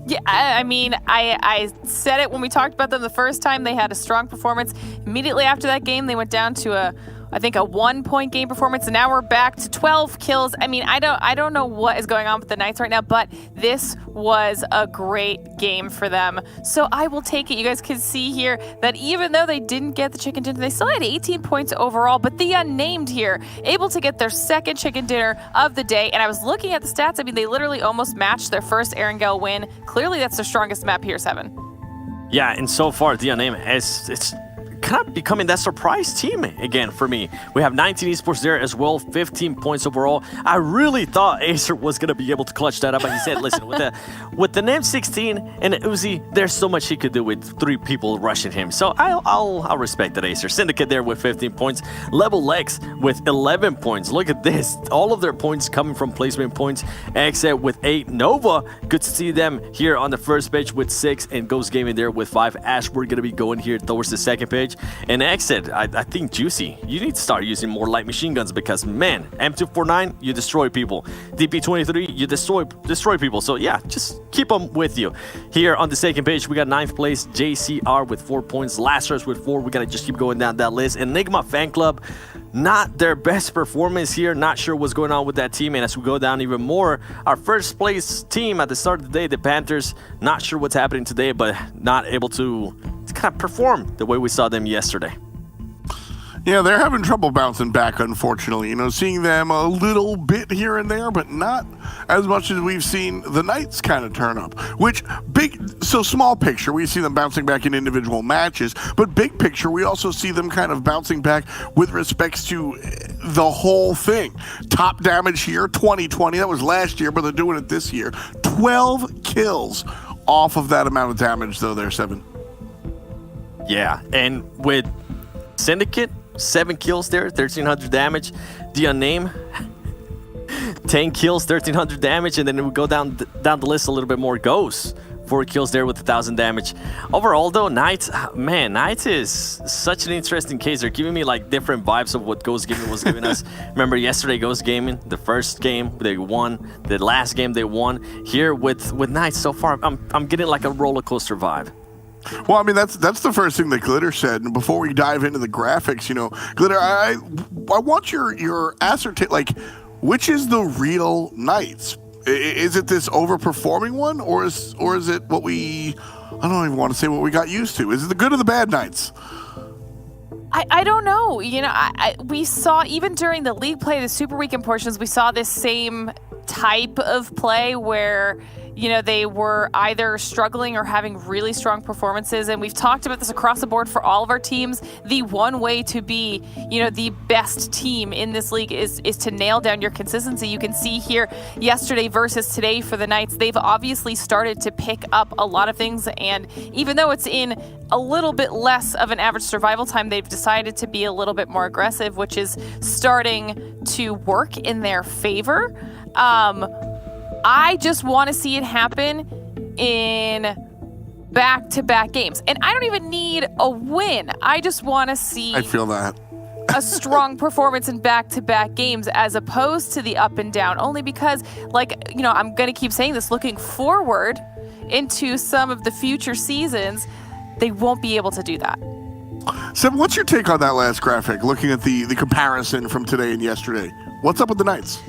Yeah, I mean, I said it when we talked about them the first time. They had a strong performance. Immediately after that game, they went down to I think a 1-point game performance, and now we're back to 12 kills. I mean, I don't know what is going on with the Knights right now, but this was a great game for them. So I will take it. You guys can see here that even though they didn't get the chicken dinner, they still had 18 points overall, but the Unnamed here, able to get their second chicken dinner of the day. And I was looking at the stats. I mean, they literally almost matched their first Erangel win. Clearly, that's their strongest map here, 7. Yeah, and so far, the Unnamed it's kind of becoming that surprise team again for me. We have 19 esports there as well, 15 points overall. I really thought Acer was going to be able to clutch that up, but he said, listen, with the name 16 and Uzi, there's so much he could do with 3 people rushing him. So I'll respect that Acer. Syndicate there with 15 points. LeveLx with 11 points. Look at this. All of their points coming from placement points. XSET with 8. Nova, good to see them here on the first page with 6, and Ghost Gaming there with 5. Ash, we're going to be going here towards the second page. And XSET, I think Juicy, you need to start using more light machine guns because, man, M249, you destroy people. DP23, you destroy people. So, yeah, just keep them with you. Here on the second page, we got 9th place, JCR with 4 points, Lazarus with 4. We got to just keep going down that list. Enigma Fan Club, not their best performance here. Not sure what's going on with that team. And as we go down even more, our first place team at the start of the day, the Panthers, not sure what's happening today, but not able to kind of perform the way we saw them yesterday. Yeah, they're having trouble bouncing back, unfortunately. You know, seeing them a little bit here and there, but not as much as we've seen the Knights kind of turn up. So small picture, we see them bouncing back in individual matches, but big picture, we also see them kind of bouncing back with respects to the whole thing. Top damage here, 2020, that was last year, but they're doing it this year. 12 kills off of that amount of damage, though, there, 7. Yeah, and with Syndicate, 7 kills there, 1,300 damage. The Unnamed, 10 kills, 1,300 damage, and then we go down the list a little bit more. Ghosts, 4 kills there with 1,000 damage. Overall, though, Knights, man, Knights is such an interesting case. They're giving me like different vibes of what Ghost Gaming was giving us. Remember yesterday, Ghost Gaming, the first game they won, the last game they won. Here with Knights, so far, I'm getting like a roller coaster vibe. Well, I mean, that's the first thing that Glitter said. And before we dive into the graphics, you know, Glitter, I want your ascertain, like, which is the real Knights? Is it this overperforming one, or is it what I don't even want to say what we got used to? Is it the good or the bad Knights? I don't know. You know, we saw, even during the league play, the Super Weekend portions, we saw this same type of play where, you know, they were either struggling or having really strong performances. And we've talked about this across the board for all of our teams. The one way to be, you know, the best team in this league is to nail down your consistency. You can see here yesterday versus today for the Knights, they've obviously started to pick up a lot of things. And even though it's in a little bit less of an average survival time, they've decided to be a little bit more aggressive, which is starting to work in their favor. I just want to see it happen in back-to-back games. And I don't even need a win. I just want to see... I feel that. a strong performance in back-to-back games as opposed to the up and down. Only because, like, you know, I'm going to keep saying this, looking forward, into some of the future seasons, they won't be able to do that. Seb, what's your take on that last graphic, looking at the comparison from today and yesterday? What's up with the Knights?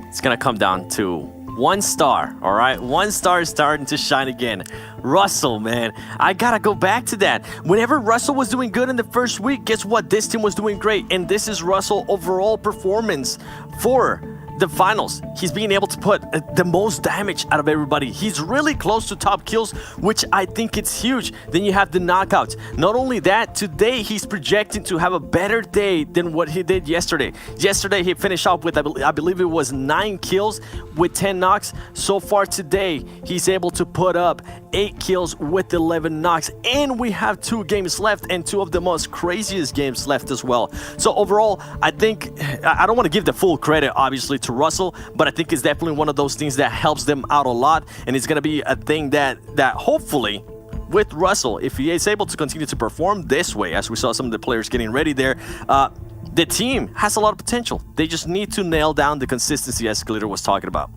It's going to come down to 1 star, all right? 1 star is starting to shine again. Russell, man, I gotta go back to that. Whenever Russell was doing good in the first week, guess what? This team was doing great, and this is Russell's overall performance for the finals. He's being able to put the most damage out of everybody. He's really close to top kills, which I think it's huge. Then you have the knockouts. Not only that, today he's projecting to have a better day than what he did yesterday. Yesterday he finished off with, I believe it was 9 kills with 10 knocks. So far today, he's able to put up 8 kills with 11 knocks. And we have 2 games left, and 2 of the most craziest games left as well. So overall, I think, I don't want to give the full credit, obviously, to Russell, but I think it's definitely one of those things that helps them out a lot, and it's going to be a thing that hopefully with Russell, if he is able to continue to perform this way, as we saw some of the players getting ready there, the team has a lot of potential. They just need to nail down the consistency, as Glitter was talking about.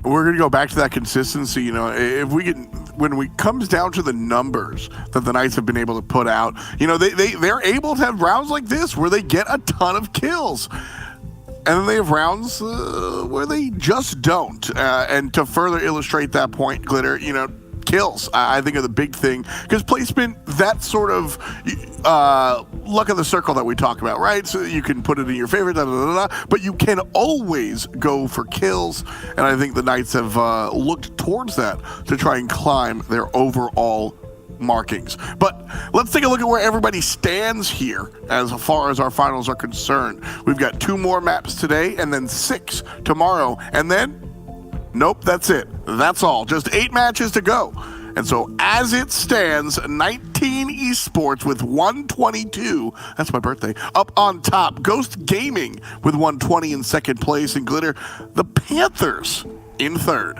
We're going to go back to that consistency. You know, if we can, when it comes down to the numbers that the Knights have been able to put out, you know, they're able to have rounds like this where they get a ton of kills. And then they have rounds where they just don't. And to further illustrate that point, Glitter, you know, kills, I think, are the big thing. Because placement, that sort of luck of the circle that we talk about, right? So you can put it in your favorite, but you can always go for kills. And I think the Knights have looked towards that to try and climb their overall markings. But let's take a look at where everybody stands here as far as our finals are concerned. We've got 2 more maps today and then 6 tomorrow, and then nope, that's it. That's all. Just 8 matches to go. And so as it stands, 19 Esports with 122, that's my birthday, up on top. Ghost Gaming with 120 in second place, and Glitter, the Panthers in third.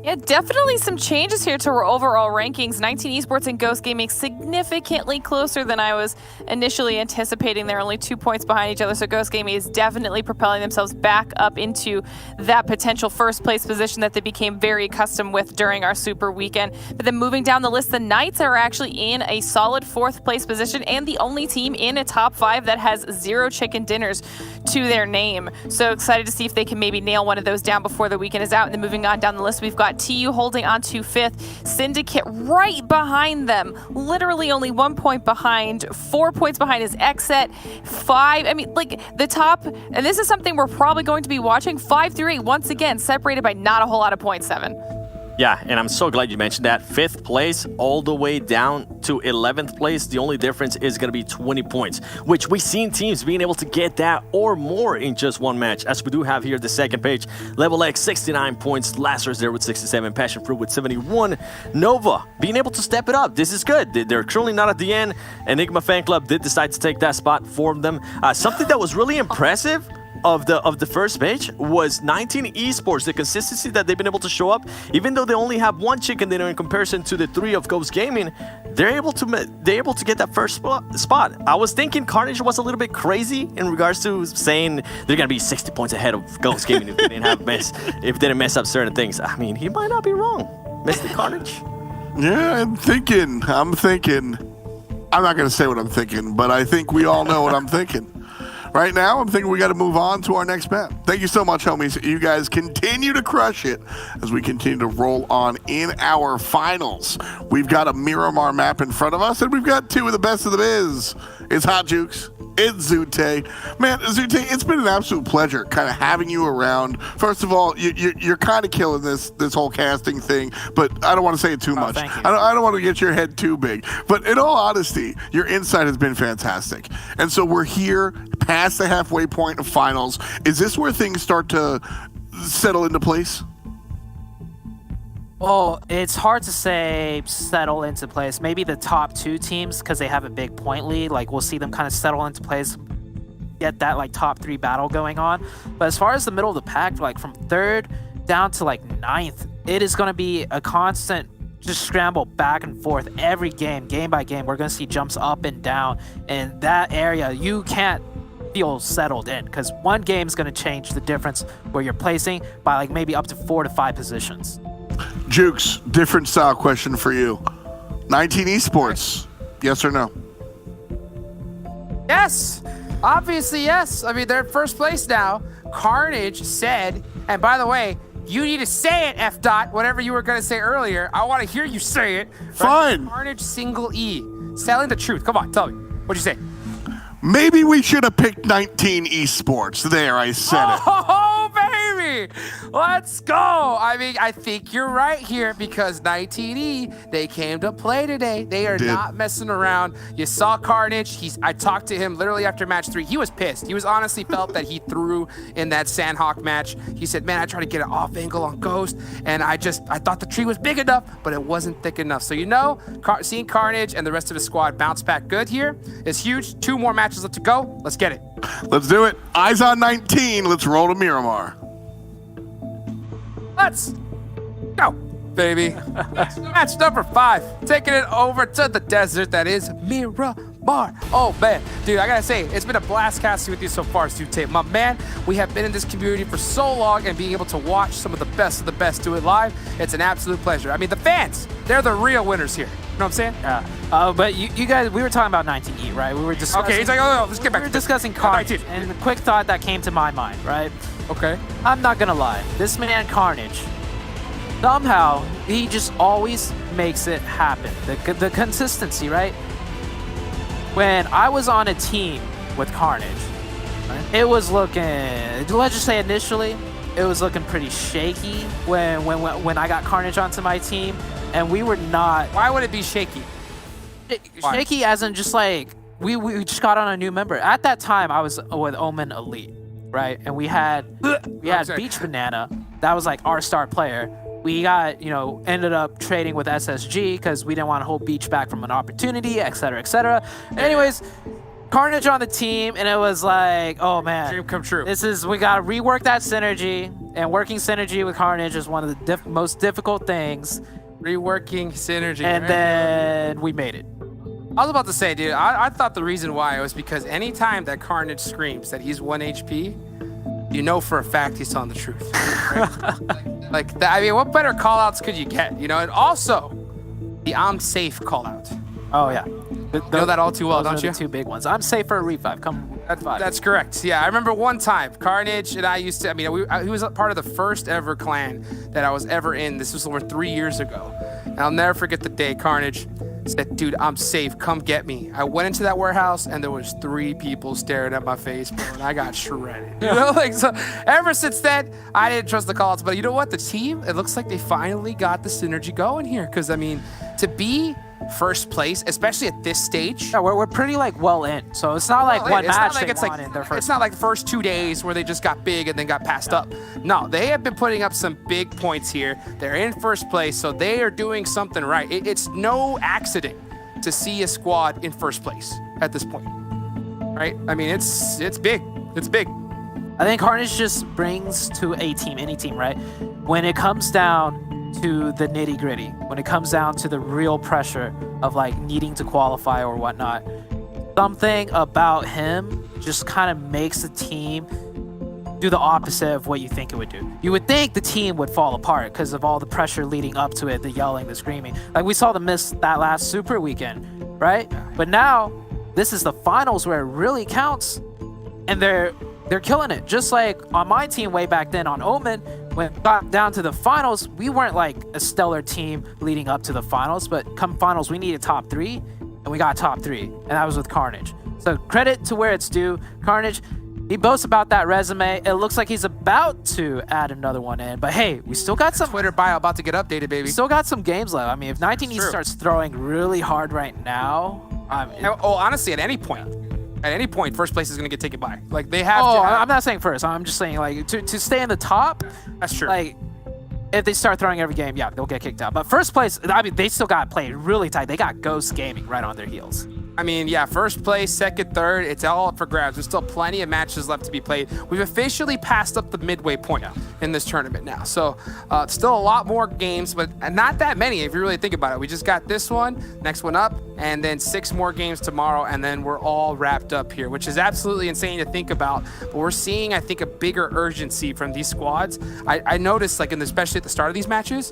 Yeah, definitely some changes here to our overall rankings. 19 Esports and Ghost Gaming significantly closer than I was initially anticipating. They're only 2 points behind each other, so Ghost Gaming is definitely propelling themselves back up into that potential first place position that they became very accustomed with during our Super Weekend. But then moving down the list, the Knights are actually in a solid 4th place position and the only team in a top 5 that has 0 chicken dinners to their name. So excited to see if they can maybe nail one of those down before the weekend is out. And then moving on down the list, we've got TU holding on to 5th, Syndicate right behind them, literally only 1 point behind. 4 points behind is XSET, 5, I mean, like the top, and this is something we're probably going to be watching, 5 through 8 once again separated by not a whole lot of points, 7. Yeah, and I'm so glad you mentioned that. 5th place all the way down to 11th place. The only difference is going to be 20 points, which we've seen teams being able to get that or more in just one match. As we do have here the second page, LeveLx 69 points, Lazarus there with 67, Passionfruit with 71, Nova being able to step it up. This is good. They're currently not at the end. Enigma Fan Club did decide to take that spot for them. Something that was really impressive of the first page was 19 Esports, the consistency that they've been able to show up, even though they only have 1 chicken dinner in comparison to the 3 of Ghost Gaming, they're able to get that first spot. I was thinking Carnage was a little bit crazy in regards to saying they're gonna be 60 points ahead of Ghost Gaming if they didn't mess up certain things. I mean, he might not be wrong, Mr. Carnage. Yeah, I'm thinking. I'm not gonna say what I'm thinking, but I think we all know what I'm thinking. Right now, I'm thinking we got to move on to our next map. Thank you so much, homies. You guys continue to crush it as we continue to roll on in our finals. We've got a Miramar map in front of us, and we've got 2 of the best of the biz. It's Hot Jukes. It's Zute. Man, Zute, it's been an absolute pleasure kind of having you around. First of all, you're kind of killing this whole casting thing, but I don't want to say it too much. Thank you. I don't want to get your head too big. But in all honesty, your insight has been fantastic. And so we're here past the halfway point of finals. Is this where things start to settle into place? Well, it's hard to say settle into place. Maybe the top 2 teams, because they have a big point lead, like we'll see them kind of settle into place, get that like top 3 battle going on. But as far as the middle of the pack, like from 3rd down to like 9th, it is going to be a constant just scramble back and forth every game by game. We're going to see jumps up and down, and that area you can't feel settled in, because one game is going to change the difference where you're placing by like maybe up to 4 to 5 positions. Jukes, different style question for you. 19 Esports, yes or no? Yes, obviously yes. I mean, they're in first place now. Carnage said, and by the way, you need to say it, F. Dot, whatever you were going to say earlier. I want to hear you say it. Fine. Carnage single E. Telling the truth. Come on, tell me. What'd you say? Maybe we should have picked 19 Esports. There, I said it. Oh, baby! Let's go! I mean, I think you're right here because 19E, they came to play today. They are not messing around. You saw Carnage. I talked to him literally after match 3. He was pissed. He was honestly felt that he threw in that Sanhok match. He said, man, I tried to get an off angle on Ghost, and I thought the tree was big enough, but it wasn't thick enough. So seeing Carnage and the rest of his squad bounce back good here is huge. 2 more matches left to go. Let's get it. Let's do it. Eyes on 19. Let's roll to Miramar. Let's go, baby. Match number 5. Taking it over to the desert that is Miramar. Oh, man. Dude, I gotta say, it's been a blast casting with you so far, Zute. My man, we have been in this community for so long, and being able to watch some of the best do it live, it's an absolute pleasure. I mean, the fans, they're the real winners here. You know what I'm saying? Yeah. But you guys, we were talking about 19E, right? We were discussing. Okay, he's like, oh, let's get back. We were discussing Carnage, and the quick thought that came to my mind, right? Okay. I'm not gonna lie. This man Carnage, somehow he just always makes it happen. The consistency, right? When I was on a team with Carnage, right, it was looking. Let's just say initially, it was looking pretty shaky when I got Carnage onto my team. And we were not. Why would it be shaky? Shaky as in just like we just got on a new member. At that time, I was with Omen Elite, right? And we had Beach Banana. That was like our star player. We got, ended up trading with SSG because we didn't want to hold Beach back from an opportunity, et cetera, et cetera. Anyways, Carnage on the team, and it was like, oh man, dream come true. We got to rework that synergy, and working synergy with Carnage is one of the most difficult things. Reworking synergy. And then we made it. I was about to say, dude, I thought the reason why was because anytime that Carnage screams that he's 1 HP, you know for a fact he's telling the truth. Right? like that, I mean, what better call-outs could you get? And also the I'm safe call-out. Oh, yeah. You know that all too well, don't you? The 2 big ones. I'm safe for a revive. That's correct. Yeah, I remember one time Carnage and I used to. He was a part of the first ever clan that I was ever in. This was over 3 years ago, and I'll never forget the day Carnage said, "Dude, I'm safe. Come get me." I went into that warehouse and there was 3 people staring at my face, bro, and I got shredded. So ever since then, I didn't trust the calls. But you know what? The team, it looks like they finally got the synergy going here. Because to be first place, especially at this stage. Yeah, we're pretty well in. So it's not like one match it's not like the first 2 days where they just got big and then got passed up. No, they have been putting up some big points here. They're in first place, so they are doing something right. It's no accident to see a squad in first place at this point, right? I mean, it's big. It's big. I think Carnage just brings to a team, any team, right? When it comes down to the nitty gritty, when it comes down to the real pressure of needing to qualify or whatnot, something about him just kind of makes the team do the opposite of what you think it would do. You would think the team would fall apart because of all the pressure leading up to it, the yelling, the screaming. We saw them miss that last Super Weekend, right? But now this is the finals where it really counts, and they're killing it. Just like on my team way back then on Omen, when it got down to the finals, we weren't a stellar team leading up to the finals, but come finals, we needed top 3, and we got top 3, and that was with Carnage. So credit to where it's due. Carnage, he boasts about that resume. It looks like he's about to add another one in, but hey, we still got some Twitter bio about to get updated, baby. Still got some games left. I mean, if 19E starts throwing really hard right now, honestly, at any point. At any point, first place is going to get taken by. They have to. I'm not saying first. I'm just saying, to stay in the top. That's true. If they start throwing every game, yeah, they'll get kicked out. But first place, they still got played really tight. They got Ghost Gaming right on their heels. I mean, yeah, first place, second, third, it's all up for grabs. There's still plenty of matches left to be played. We've officially passed up the midway point in this tournament now. So still a lot more games, but not that many if you really think about it. We just got this one, next one up, and then 6 more games tomorrow, and then we're all wrapped up here, which is absolutely insane to think about. But we're seeing, I think, a bigger urgency from these squads. I noticed, especially at the start of these matches,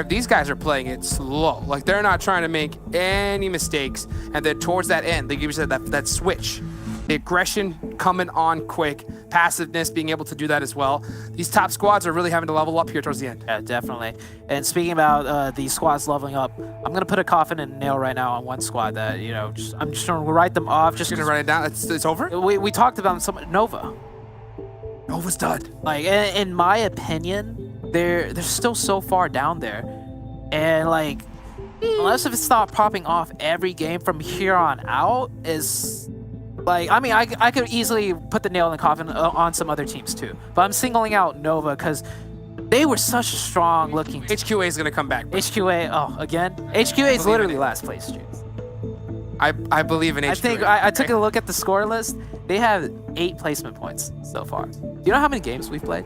these guys are playing it slow. Like, they're not trying to make any mistakes. And then towards that end, they give you that switch. The aggression coming on quick, passiveness, being able to do that as well. These top squads are really having to level up here towards the end. Yeah, definitely. And speaking about these squads leveling up, I'm going to put a coffin and a nail right now on one squad that, you know, I'm just going to write them off. Just going to write it down? It's over? We talked about Nova. Nova's done. Like, in my opinion, they're still so far down there. And, like, unless if it's not popping off every game from here on out is... Like, I mean, I could easily put the nail in the coffin on some other teams too. But I'm singling out Nova because they were such a strong looking team. HQA is going to come back. Bro. HQA, oh, again? HQA is literally last place, James. I believe in HQA. I think I took a look at the score list. They have 8 placement points so far. Do you know how many games we've played?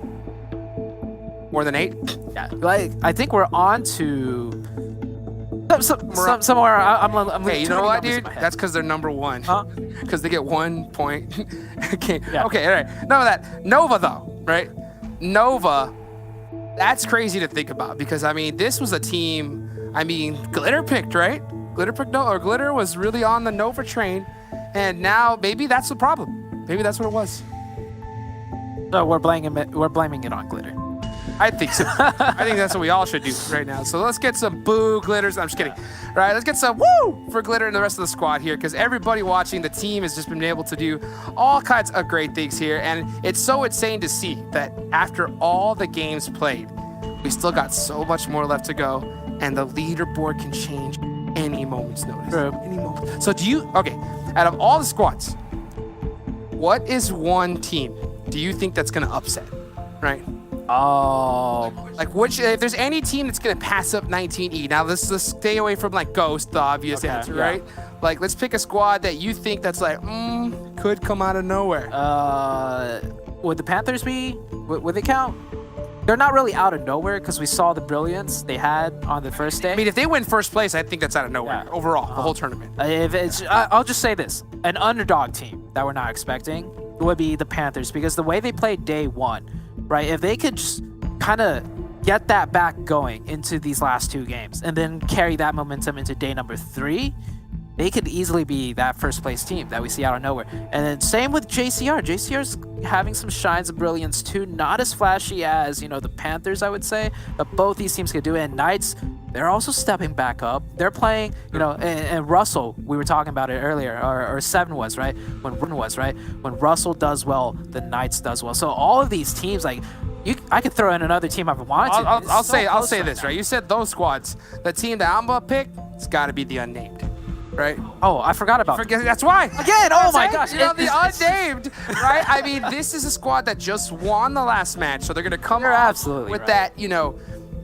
More than 8? Yeah. Like, I think we're on to... Somewhere, I'm hey, you know what, dude? That's because they're number 1. Huh? Because they get 1 point. Okay, yeah. Okay, all right. None of that. Nova, though, right? Nova, that's crazy to think about because, I mean, this was a team, I mean, Glitter picked, right? Glitter was really on the Nova train, and now maybe that's the problem. Maybe that's what it was. No, we're blaming it on Glitter. I think so. I think that's what we all should do right now. So let's get some boo glitters. I'm just kidding. All right, let's get some woo for Glitter and the rest of the squad here because everybody watching the team has just been able to do all kinds of great things here. And it's so insane to see that after all the games played, we still got so much more left to go. And the leaderboard can change any moment's notice. Any moment. So okay, out of all the squads, what is one team do you think that's going to upset, right? Oh, like if there's any team that's gonna pass up 19E, now let's stay away from like Ghost, the obvious answer, right? Like let's pick a squad that you think that's like could come out of nowhere. Would the Panthers be? Would they count? They're not really out of nowhere because we saw the brilliance they had on the first day. I mean, if they win first place, I think that's out of nowhere overall, the whole tournament. If it's, I'll just say this: an underdog team that we're not expecting would be the Panthers because the way they played day 1. Right, if they could just kind of get that back going into these last 2 games and then carry that momentum into day number 3, they could easily be that first place team that we see out of nowhere. And then same with JCR. JCR's having some shines of brilliance too, not as flashy as, you know, the Panthers, I would say, but both these teams could do it. And Knights, they're also stepping back up. They're playing, you know, and Russell, we were talking about it earlier, or 7 was, right? When Russell does well, the Knights does well. So all of these teams, like, I could throw in another team if I wanted to. I'll say this, right? You said those squads. The team that I'm gonna pick, it's got to be the Unnamed. Right? Oh, I forgot about that. That's why. Again, oh my gosh. You know, the Unnamed, right? I mean, this is a squad that just won the last match, so they're going to come with that, you know,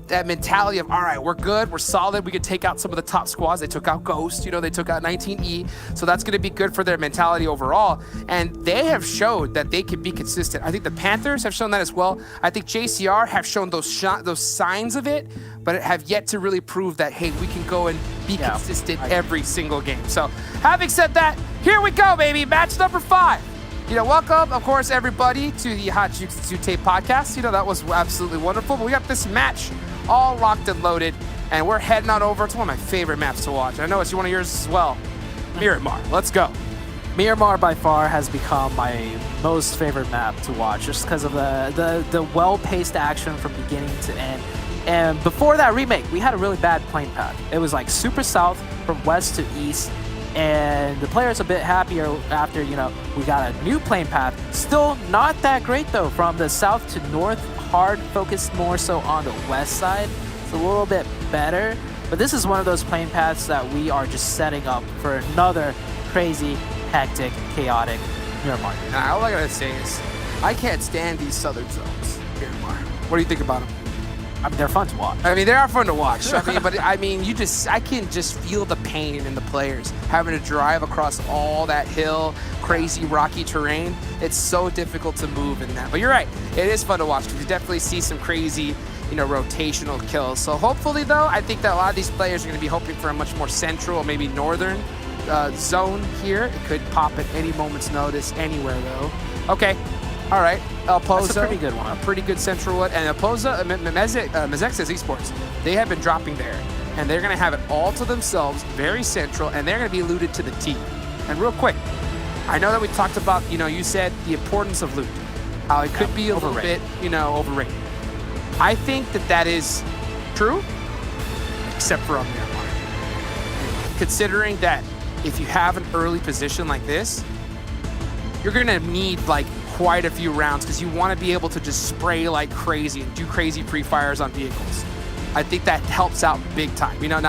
that mentality of, all right, we're good, we're solid, we could take out some of the top squads. They took out Ghost, you know, they took out 19E, so that's going to be good for their mentality overall. And they have showed that they can be consistent. I think the Panthers have shown that as well. I think JCR have shown those signs of it, but have yet to really prove that, hey, we can go and be consistent every single game. So having said that, here we go, baby. Match number 5. You know, welcome, of course, everybody to the Hot Jiu-Jitsu Tape podcast. You know, that was absolutely wonderful. But we got this match all locked and loaded, and we're heading on over. It's one of my favorite maps to watch. I know it's one of yours as well. Miramar. Let's go. Miramar by far has become my most favorite map to watch just because of the well-paced action from beginning to end. And before that remake, we had a really bad plane path. It was like super south from west to east, and the player's a bit happier after, you know, we got a new plane path. Still not that great though, from the south to north, hard, focused more so on the west side. It's a little bit better, but this is one of those plane paths that we are just setting up for another crazy, hectic, chaotic Miramar. All I gotta say is, I can't stand these southern zones, Miramar. What do you think about them? I mean, they're fun to watch. I mean, they are fun to watch. I mean, but I mean, I can just feel the pain in the players having to drive across all that hill, crazy rocky terrain. It's so difficult to move in that. But you're right, it is fun to watch because you definitely see some crazy, you know, rotational kills. So hopefully, though, I think that a lot of these players are going to be hoping for a much more central or maybe northern zone here. It could pop at any moment's notice anywhere, though. Okay, all right. Elpoza, That's a pretty good one. a pretty good central one. And Elpoza, Mezexis Esports, they have been dropping there. And they're going to have it all to themselves, very central, and they're going to be looted to the T. And real quick, I know that we talked about, you said the importance of loot, how it could be a little bit, overrated. I think that is true, except for on Miramar. Considering that if you have an early position like this, you're going to need like quite a few rounds because you want to be able to just spray like crazy and do crazy pre-fires on vehicles. I think that helps out big time. Now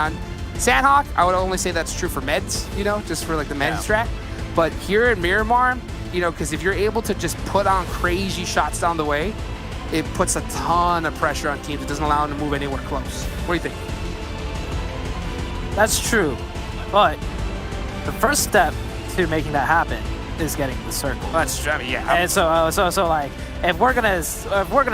Sanhok, I would only say that's true for meds, just for like the meds strat. But here in Miramar, because if you're able to just put on crazy shots down the way, it puts a ton of pressure on teams. It doesn't allow them to move anywhere close. What do you think? That's true, but the first step to making that happen is getting the circle. That's true. Yeah. And so like if we're gonna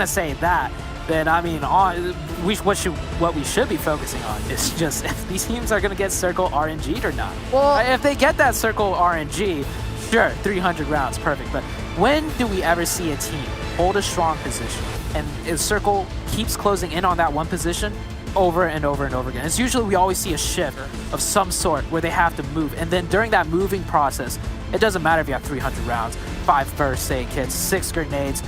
say that, then I mean, what we should be focusing on is just if these teams are gonna get circle RNG'd or not. Well, if they get that circle RNG, sure, 300 rounds, perfect. But when do we ever see a team hold a strong position and if circle keeps closing in on that one position over and over and over again? It's usually we always see a shift of some sort where they have to move, and then during that moving process, it doesn't matter if you have 300 rounds, 5 first aid kits, 6 grenades.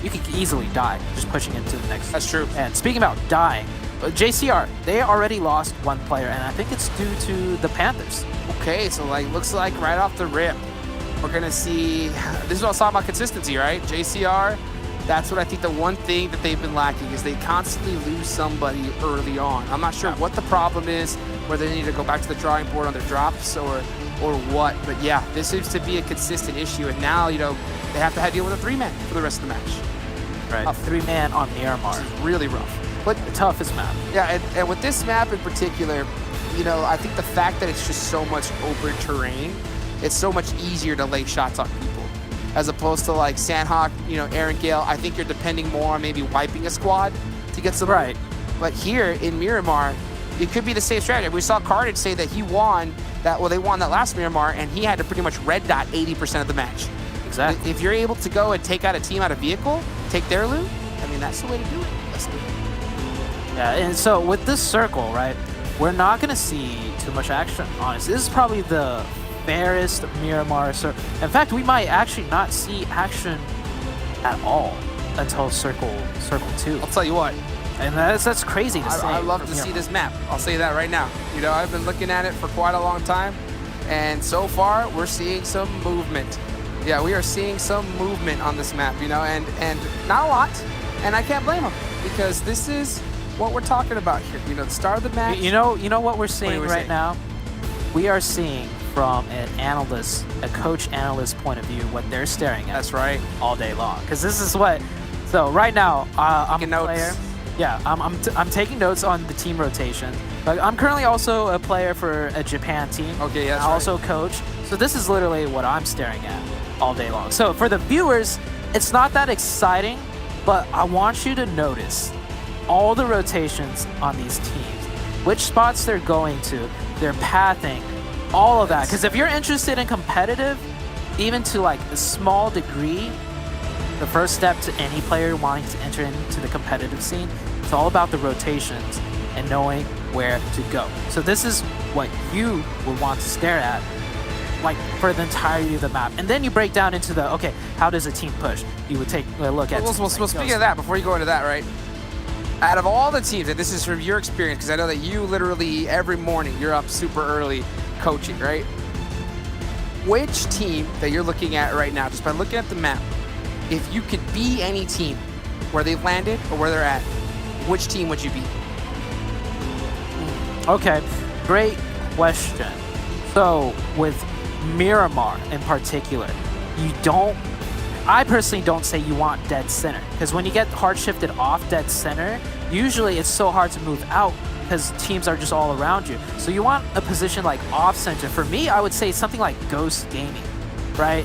You could easily die just pushing into the next. That's true. And speaking about dying, JCR, they already lost one player, and I think it's due to the Panthers. Okay, so looks like right off the rip, we're gonna see. This is what I was talking about, consistency, right? JCR. That's what I think the one thing that they've been lacking is they constantly lose somebody early on. I'm not sure what the problem is, whether they need to go back to the drawing board on their drops or what. But yeah, this seems to be a consistent issue, and now they have to deal with a 3-man for the rest of the match. Right, a 3-man on Miramar. This is really rough. But the toughest map. Yeah, and with this map in particular, I think the fact that it's just so much open terrain, it's so much easier to lay shots on people. As opposed to like Sanhok, Erangel, I think you're depending more on maybe wiping a squad to get some. Right. But here in Miramar, it could be the same strategy. We saw Carnage say that they won that last Miramar, and he had to pretty much red dot 80% of the match. Exactly. If you're able to go and take out a team out of vehicle, take their loot, I mean, that's the way to do it. Let's do it. Yeah, and so with this circle, right, we're not going to see too much action, honestly. This is probably the fairest Miramar circle. In fact, we might actually not see action at all until circle 2. I'll tell you what. And that's crazy to say. I love to see this map. I'll say that right now. I've been looking at it for quite a long time, and so far we're seeing some movement. Yeah, we are seeing some movement on this map, and not a lot, and I can't blame them because this is what we're talking about here. The start of the match. You know what we're seeing right now? We are seeing from a coach analyst point of view what they're staring at. That's right. All day long, because this is what. So right now, I'm a player. Yeah, I'm taking notes on the team rotation. But I'm currently also a player for a Japan team. Okay, yeah, I also coach. So this is literally what I'm staring at all day long. So for the viewers, it's not that exciting, but I want you to notice all the rotations on these teams, which spots they're going to, their pathing, all of that. Because if you're interested in competitive, even to like a small degree, the first step to any player wanting to enter into the competitive scene, it's all about the rotations and knowing where to go. So this is what you would want to stare at, like for the entirety of the map. And then you break down into the, okay, how does a team push? You would take a look at... Well, speaking of that, before you go into that, right? Out of all the teams, and this is from your experience, because I know that you literally every morning, you're up super early coaching, right? Which team that you're looking at right now, just by looking at the map, if you could be any team where they've landed or where they're at, which team would you be? Okay, great question. So with Miramar in particular, I personally don't say you want dead center, because when you get hard shifted off dead center, usually it's so hard to move out because teams are just all around you. So you want a position like off center. For me, I would say something like Ghost Gaming, right?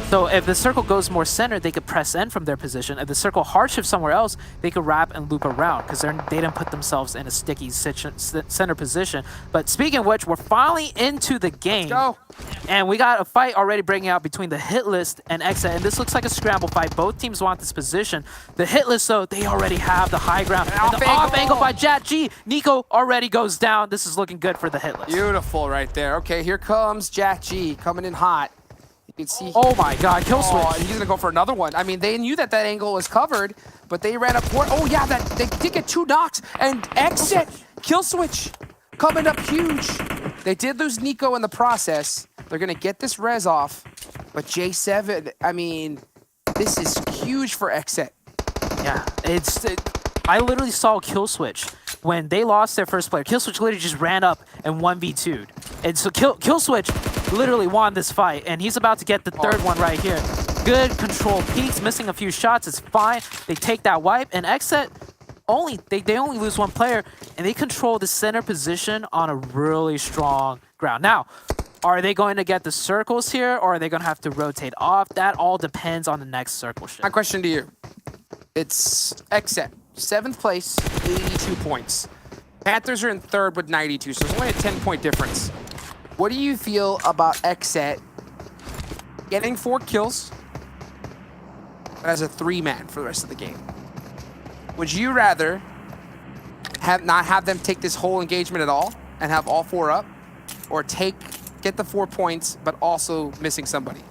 So if the circle goes more center, they could press in from their position. If the circle hard shifts somewhere else, they could wrap and loop around because they didn't put themselves in a sticky center position. But speaking of which, we're finally into the game. Let's go. And we got a fight already breaking out between the Hitlist and XSET. And this looks like a scramble fight. Both teams want this position. The Hitlist, though, they already have the high ground. And the off angle by Jat G. Nico already goes down. This is looking good for the Hitlist. Beautiful right there. Okay, here comes Jat G coming in hot. You can see. Oh my God, kill switch. Oh, he's gonna go for another one. I mean, they knew that angle was covered, but they ran up for it. Oh yeah, they did get 2 knocks. And XSET kill switch coming up huge. They did lose Nico in the process. They're gonna get this res off, but J7. I mean, this is huge for XSET. Yeah, I literally saw kill switch when they lost their first player. Kill switch literally just ran up and 1v2'd. And so kill switch literally won this fight, and he's about to get the third one right here. Good control peaks, missing a few shots. It's fine. They take that wipe, and XSET they only lose 1 player, and they control the center position on a really strong ground. Now, are they going to get the circles here, or are they going to have to rotate off? That all depends on the next circle shift. My question to you. It's XSET, 7th place, 82 points. Panthers are in 3rd with 92, so it's only a 10-point difference. What do you feel about XSET getting 4 kills as a 3-man for the rest of the game? Would you rather not have them take this whole engagement at all and have all 4 up, or get the 4 points but also missing somebody?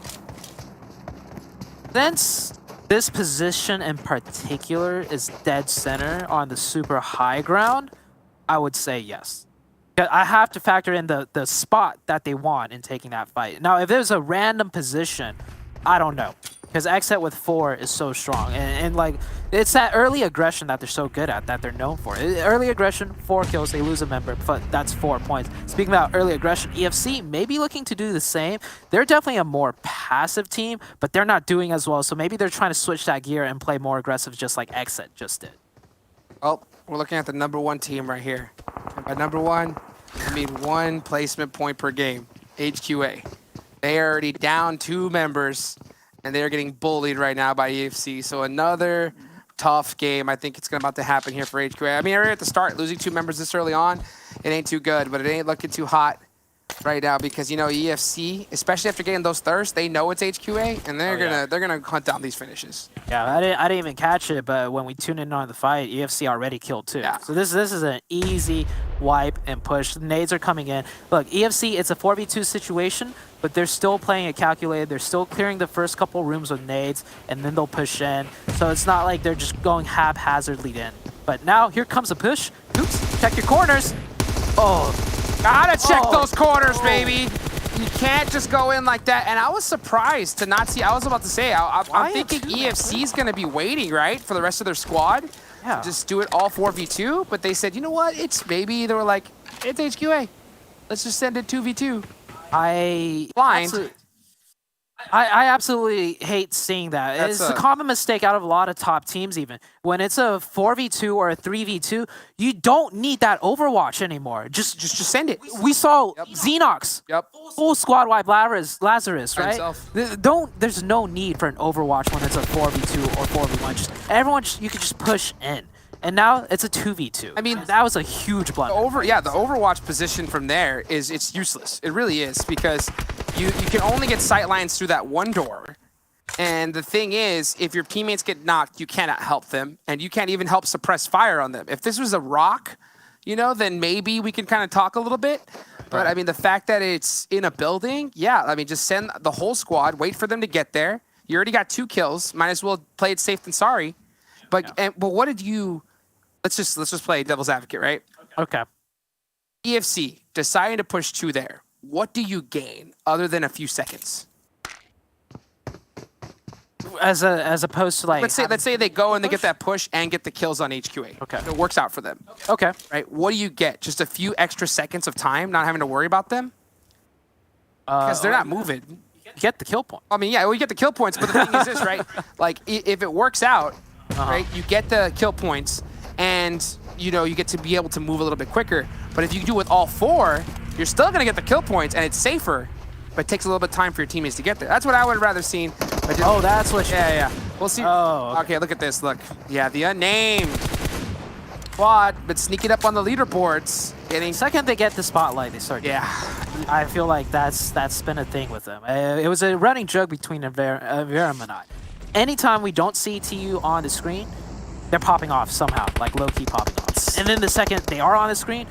Since this position in particular is dead center on the super high ground, I would say yes. I have to factor in the spot that they want in taking that fight. Now, if there's a random position, I don't know. Because XSET with 4 is so strong. And like, it's that early aggression that they're so good at, that they're known for. Early aggression, 4 kills, they lose a member, but that's 4 points. Speaking about early aggression, EFC may be looking to do the same. They're definitely a more passive team, but they're not doing as well. So maybe they're trying to switch that gear and play more aggressive, just like XSET just did. Well, we're looking at the #1 team right here. And by #1, I mean 1 placement point per game, HQA. They are already down 2 members, and they're getting bullied right now by EFC. So another tough game. I think it's about to happen here for HQA. I mean, already at the start, losing 2 members this early on, it ain't too good, but it ain't looking too hot right now because, you know, EFC, especially after getting those thirsts, they know it's HQA, and they're gonna hunt down these finishes. Yeah, I didn't even catch it, but when we tuned in on the fight, EFC already killed 2. Yeah. So this is an easy wipe and push. The nades are coming in. Look, EFC, it's a 4v2 situation, but they're still playing it calculated. They're still clearing the first couple rooms with nades, and then they'll push in. So it's not like they're just going haphazardly in. But now, here comes a push. Oops, check your corners. Oh, gotta check those corners, baby. You can't just go in like that. And I was surprised to not see, I was about to say, I'm thinking EFC's gonna be waiting, right, for the rest of their squad. Yeah. Just do it all 4v2, but they said, you know what, they were like, it's HQA. Let's just send it 2v2. I absolutely hate seeing that. It's a common mistake out of a lot of top teams even. When it's a 4v2 or a 3v2, you don't need that Overwatch anymore. Just send it. We saw Xenox. Full squad wipe Lazarus, right? There's no need for an Overwatch when it's a 4v2 or 4v1. You could just push in. And now it's a 2v2. I mean, that was a huge blunder. The Overwatch position from there it's useless. It really is, because you can only get sightlines through that one door. And the thing is, if your teammates get knocked, you cannot help them, and you can't even help suppress fire on them. If this was a rock, you know, then maybe we can kind of talk a little bit. But I mean, the fact that it's in a building, yeah, I mean, just send the whole squad, wait for them to get there. You already got 2 kills. Might as well play it safe than sorry. But what did you? Let's just play devil's advocate, right? Okay. EFC deciding to push 2 there. What do you gain other than a few seconds? As opposed to like, let's say they go and they get that push and get the kills on HQA. Okay. It works out for them. Okay. Right. What do you get? Just a few extra seconds of time, not having to worry about them? Because they're not moving. You get the kill point. I mean, yeah, well, you get the kill points, but the thing is this, right? Like, if it works out, right, you get the kill points, and you know, you get to be able to move a little bit quicker. But if you do it with all 4, you're still gonna get the kill points, and it's safer, but it takes a little bit of time for your teammates to get there. That's what I would have rather seen. Oh, that's what. Yeah. We'll see. Oh, okay. Look at this. Look. Yeah, the Unnamed squad, but sneaking up on the leaderboards. Getting second they get the spotlight, they start. Yeah. I feel like that's been a thing with them. It was a running joke between Miramar and I. Anytime we don't see TU on the screen, they're popping off somehow, like low-key popping off. And then the second they are on the screen,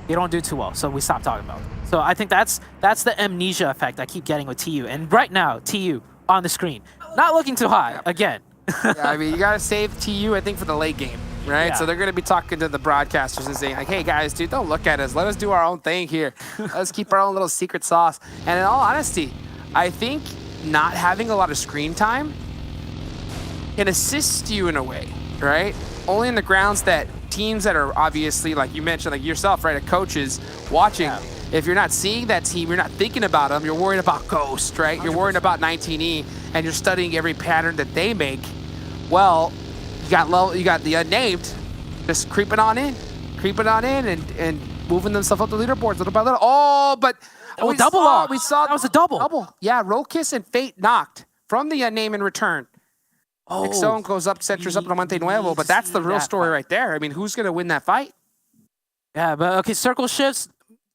they don't do too well, so we stop talking about them. So I think that's the amnesia effect I keep getting with TU. And right now, TU on the screen, not looking too high again. Yeah, I mean, you gotta save TU, I think, for the late game, right? Yeah. So they're gonna be talking to the broadcasters and saying, like, hey guys, dude, don't look at us. Let us do our own thing here. Let's keep our own little secret sauce. And in all honesty, I think not having a lot of screen time can assist you in a way, right? Only in the grounds that teams that are obviously, like you mentioned, like yourself, right, coaches watching. Yeah. If you're not seeing that team, you're not thinking about them, you're worried about Ghost, right? 100%. You're worried about 19E, and you're studying every pattern that they make. Well, you got the Unnamed just creeping on in and moving themselves up the leaderboards little by little. Oh, but we saw that was a double. Yeah, Rokiss and Fate knocked from the Unnamed in return. Oh, Exxon goes up, Centers up on Monte Nuevo, but that's the real story right there. I mean, who's going to win that fight? Yeah, but okay, circle shifts.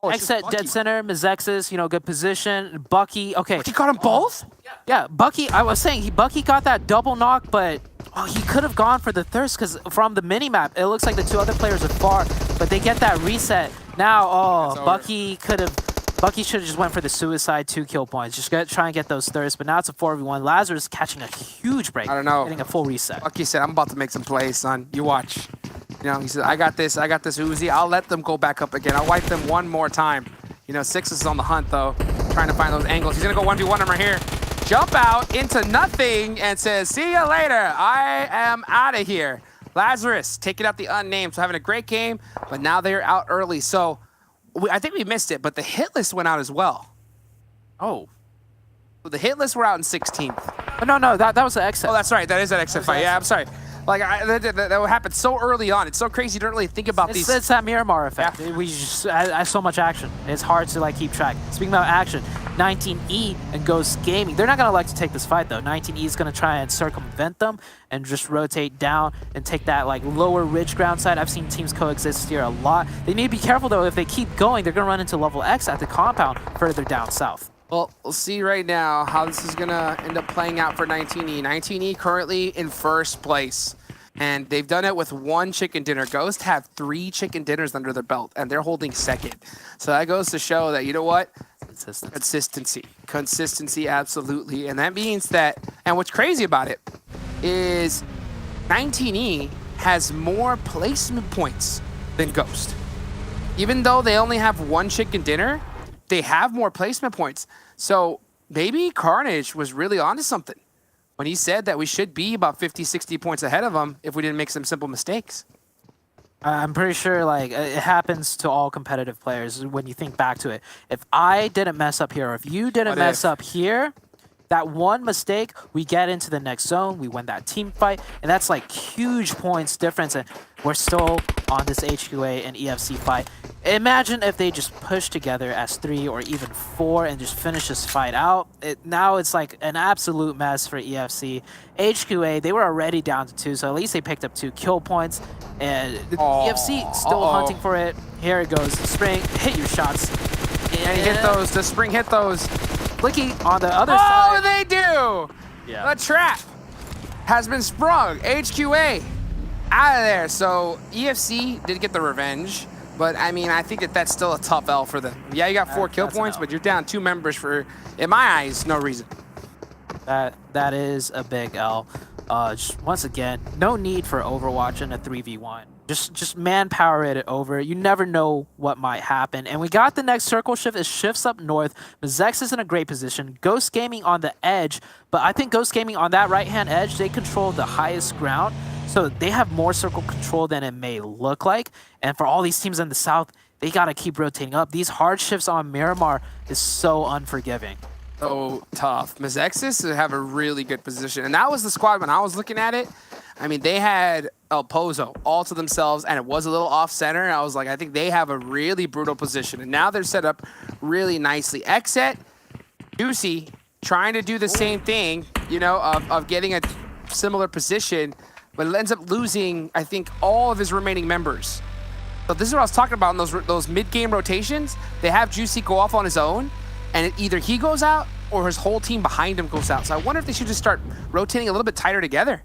XSET dead center, Mezexis, good position. Bucky, okay. He got them both? Yeah, Bucky, I was saying, Bucky got that double knock, but he could have gone for the thirst because from the mini-map, it looks like the two other players are far, but they get that reset. Now, Bucky should have just went for the suicide 2 kill points. Just try and get those thirsts, but now it's a 4v1. Lazarus catching a huge break. I don't know. Getting a full reset. Bucky said, I'm about to make some plays, son. You watch. He said, I got this Uzi. I'll let them go back up again. I'll wipe them one more time. Six is on the hunt, though, trying to find those angles. He's going to go 1v1 him right here. Jump out into nothing and says, see you later. I am out of here. Lazarus taking out the Unnamed. So having a great game, but now they're out early. So I think we missed it, but the Hitlist went out as well. Oh. So the Hitlist were out in 16th. Oh, no, that was the XSET. Oh, that's right. That is that XSET fight. Yeah, I'm sorry. Like, that happened so early on. It's so crazy you don't really think about these. It's that Miramar effect. Yeah. We just have so much action. It's hard to keep track. Speaking about action, 19E and Ghost Gaming. They're not going to like to take this fight, though. 19E is going to try and circumvent them and just rotate down and take that lower ridge ground side. I've seen teams coexist here a lot. They need to be careful, though. If they keep going, they're going to run into LeveLx at the compound further down south. Well, we'll see right now how this is going to end up playing out for 19E. 19E currently in first place, and they've done it with 1 chicken dinner. Ghost have 3 chicken dinners under their belt, and they're holding second. So that goes to show that, you know what? Consistency, absolutely. And that means that, and what's crazy about it is 19E has more placement points than Ghost. Even though they only have 1 chicken dinner, they have more placement points. So maybe Carnage was really onto something when he said that we should be about 50, 60 points ahead of them if we didn't make some simple mistakes. I'm pretty sure it happens to all competitive players when you think back to it. If I didn't mess up here, or if you didn't mess up here, that one mistake, we get into the next zone, we win that team fight, and that's huge points difference, and we're still on this HQA and EFC fight. Imagine if they just push together as 3 or even 4 and just finish this fight out. Now it's an absolute mess for EFC. HQA, they were already down to 2, so at least they picked up 2 kill points, and the EFC still hunting for it. Here it goes, Spring, hit your shots. And hit those, the Spring hit those. Blicky on the other side. Oh, they do! Yeah. The trap has been sprung. HQA out of there. So EFC did get the revenge, but I mean, I think that's still a tough L for them. Yeah, you got 4 kill points, but you're down 2 members for, in my eyes, no reason. That is a big L. Just once again, no need for Overwatch in a 3v1. Just manpower it over. You never know what might happen. And we got the next circle shift. It shifts up north. Mezexis is in a great position. Ghost Gaming on the edge. But I think Ghost Gaming on that right-hand edge, they control the highest ground. So they have more circle control than it may look like. And for all these teams in the south, they got to keep rotating up. These hard shifts on Miramar is so unforgiving. So tough. Mezexis have a really good position. And that was the squad when I was looking at it. I mean, they had El Pozo all to themselves, and it was a little off-center. I was like, I think they have a really brutal position. And now they're set up really nicely. XSET, Juicy, trying to do the same thing, you know, of getting a similar position, but ends up losing, I think, all of his remaining members. So this is what I was talking about in those mid-game rotations. They have Juicy go off on his own, and either he goes out or his whole team behind him goes out. So I wonder if they should just start rotating a little bit tighter together.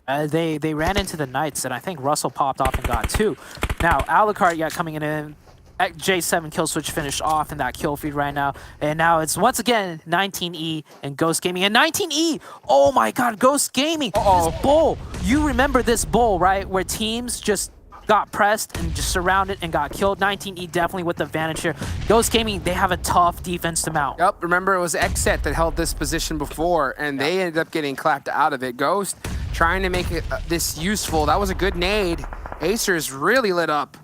They ran into the Knights, and I think Russell popped off and got 2. Now, Alucard coming in. J7 kill switch finished off in that kill feed right now. And now it's once again 19E and Ghost Gaming. And 19E! Oh my god, Ghost Gaming! This bull! You remember this bull, right? Where teams just got pressed and just surrounded and got killed. 19E definitely with the advantage here. Ghost Gaming, they have a tough defense to mount. Yep, remember it was XSET that held this position before, and they ended up getting clapped out of it. Ghost trying to make it this useful. That was a good nade. Acer's really lit up.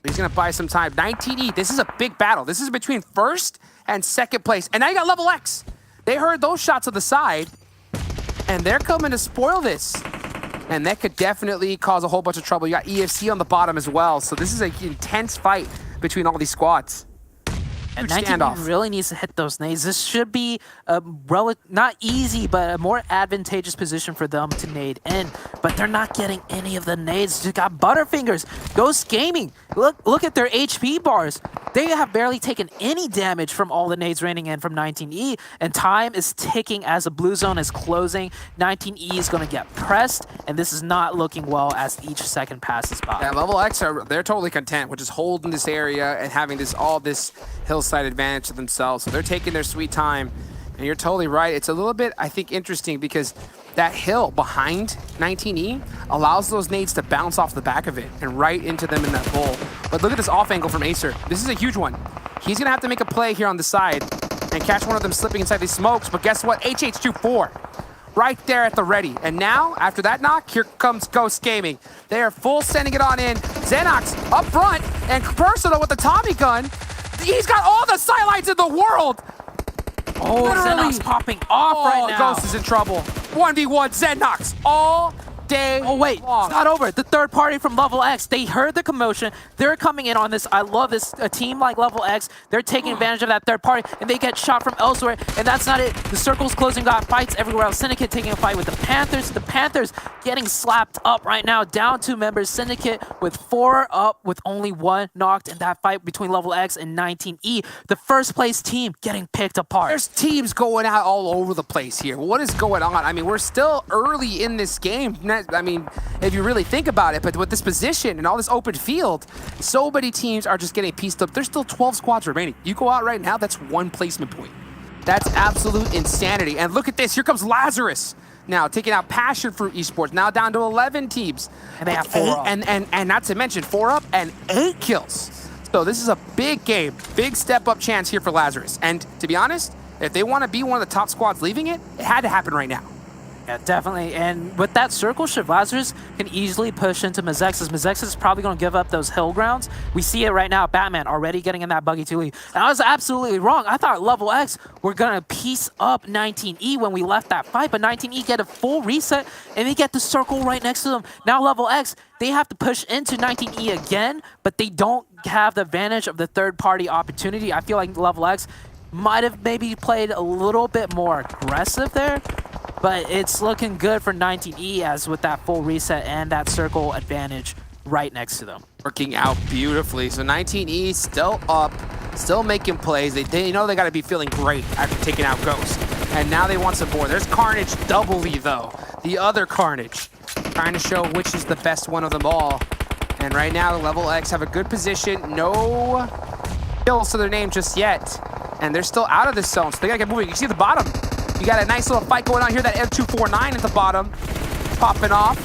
He's gonna buy some time. 19E, this is a big battle. This is between first and second place. And now you got LeveLx. They heard those shots on the side, and they're coming to spoil this. And that could definitely cause a whole bunch of trouble. You got EFC on the bottom as well. So this is an intense fight between all these squads. And 19E really needs to hit those nades. This should be a not easy, but a more advantageous position for them to nade in. But they're not getting any of the nades. Just got Butterfingers. Ghost Gaming. Look at their HP bars. They have barely taken any damage from all the nades raining in from 19E. And time is ticking as the blue zone is closing. 19E is going to get pressed. And this is not looking well as each second passes by. Yeah, LeveLx, they're totally content with just holding this area and having all this hillside advantage to themselves. So they're taking their sweet time. And you're totally right. It's a little bit, I think, interesting because that hill behind 19E allows those nades to bounce off the back of it and right into them in that bowl. But look at this off angle from Acer. This is a huge one. He's going to have to make a play here on the side and catch one of them slipping inside these smokes. But guess what? HH24 right there at the ready. And now, after that knock, here comes Ghost Gaming. They are full sending it on in. Xenox up front and Personal with the Tommy gun. He's got all the sightlines in the world. Oh, Xenox popping off right now. Ghost is in trouble. 1v1 Xenox all day. Oh wait, long. It's not over. The third party from LeveLx, they heard the commotion. They're coming in on this. I love this. A team like LeveLx, they're taking advantage of that third party, and they get shot from elsewhere. And that's not it. The circle's closing, got fights everywhere else. Syndicate taking a fight with the Panthers. The Panthers getting slapped up right now. Down 2 members. Syndicate with 4 up with only 1 knocked in that fight between LeveLx and 19E. The first place team getting picked apart. There's teams going out all over the place here. What is going on? I mean, we're still early in this game. I mean, if you really think about it, but with this position and all this open field, so many teams are just getting pieced up. There's still 12 squads remaining. You go out right now, that's 1 placement point. That's absolute insanity. And look at this. Here comes Lazarus. Now taking out Passionfruit Esports. Now down to 11 teams. And they have 4 up. And not to mention 4 up and 8 kills. So this is a big game. Big step up chance here for Lazarus. And to be honest, if they want to be one of the top squads leaving it, it had to happen right now. Yeah, definitely. And with that circle shift, Lazarus can easily push into Mezexis. Mezexis is probably going to give up those hill grounds. We see it right now. Batman already getting in that buggy to lead. And I was absolutely wrong. I thought LeveLx were going to piece up 19E when we left that fight, but 19E get a full reset, and they get the circle right next to them. Now LeveLx, they have to push into 19E again, but they don't have the advantage of the third-party opportunity. I feel like LeveLx might have maybe played a little bit more aggressive there, but it's looking good for 19E as with that full reset and that circle advantage right next to them. Working out beautifully. So 19E still up, still making plays. They know they got to be feeling great after taking out Ghost. And now they want some more. There's Carnage doubly though. The other Carnage. Trying to show which is the best one of them all. And right now LeveLx have a good position. No kills to their name just yet. And they're still out of this zone, so they gotta get moving. You see the bottom. You got a nice little fight going on here. That M249 at the bottom, popping off.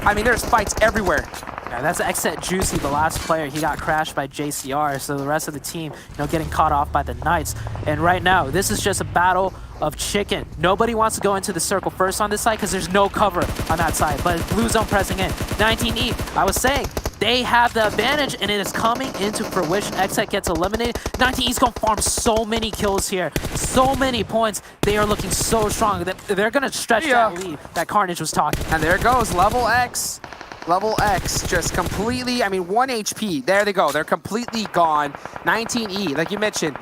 I mean, there's fights everywhere. Yeah, that's XSET Juicy, the last player. He got crashed by JCR, so the rest of the team, getting caught off by the Knights. And right now, this is just a battle of chicken. Nobody wants to go into the circle first on this side because there's no cover on that side, but blue zone pressing in. 19E, I was saying, they have the advantage, and it is coming into fruition. XSET gets eliminated. 19E's going to farm so many kills here. So many points. They are looking so strong. They're going to stretch that lead that Carnage was talking. And there it goes. LeveLx. LeveLx just completely, 1 HP. There they go. They're completely gone. 19E, like you mentioned,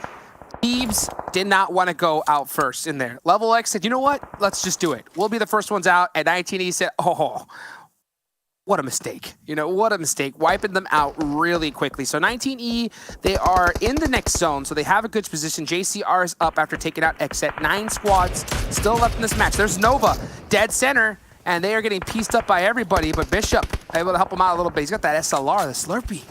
Thebes did not want to go out first in there. LeveLx said, you know what? Let's just do it. We'll be the first ones out. And 19E said, oh, what a mistake. You know, what a mistake. Wiping them out really quickly. So 19E, they are in the next zone, so they have a good position. JCR is up after taking out XSET. 9 squads still left in this match. There's Nova, dead center, and they are getting pieced up by everybody, but Bishop able to help him out a little bit. He's got that SLR, the Slurpee.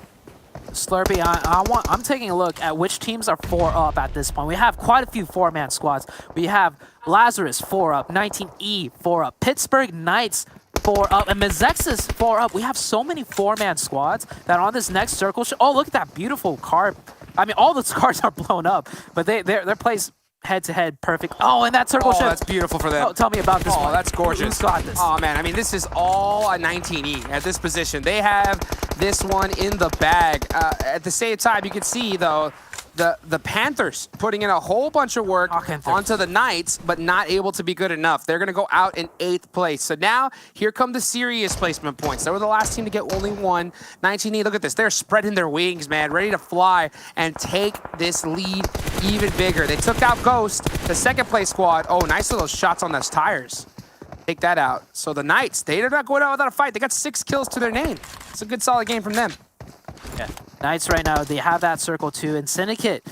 Slurpee, I'm taking a look at which teams are 4 up at this point. We have quite a few 4-man squads. We have Lazarus 4 up, 19E 4 up, Pittsburgh Knights 4 up, and Mezexis 4 up. We have so many 4-man squads that on this next circle. Oh, look at that beautiful car. I mean, all the cars are blown up, but they're placed head-to-head perfect. Oh, and that circle shift. Oh, that's beautiful for them. Oh, tell me about this one. Oh, that's gorgeous. Who's got this? Oh, man. I mean, this is all a 19E at this position. They have this one in the bag. At the same time, you can see, though, the Panthers putting in a whole bunch of work onto the Knights, but not able to be good enough. They're going to go out in 8th place. So now, here come the serious placement points. They were the last team to get only 1. 19E, look at this. They're spreading their wings, man, ready to fly and take this lead even bigger. They took out Ghost, the 2nd place squad. Oh, nice little shots on those tires. Take that out. So the Knights, they're not going out without a fight. They got 6 kills to their name. It's a good, solid game from them. Yeah, Knights right now, they have that circle too. And Syndicate,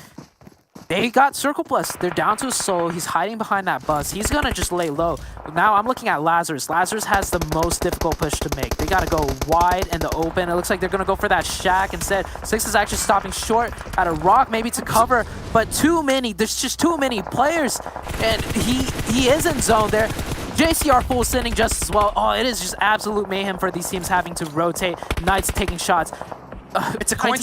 they got circle plus. They're down to a soul. He's hiding behind that bus. He's going to just lay low. Now I'm looking at Lazarus. Lazarus has the most difficult push to make. They got to go wide in the open. It looks like they're going to go for that shack instead. Six is actually stopping short at a rock maybe to cover, but too many. There's just too many players. And he is in zone there. JCR full sending just as well. Oh, it is just absolute mayhem for these teams having to rotate. Knights taking shots. It's a coin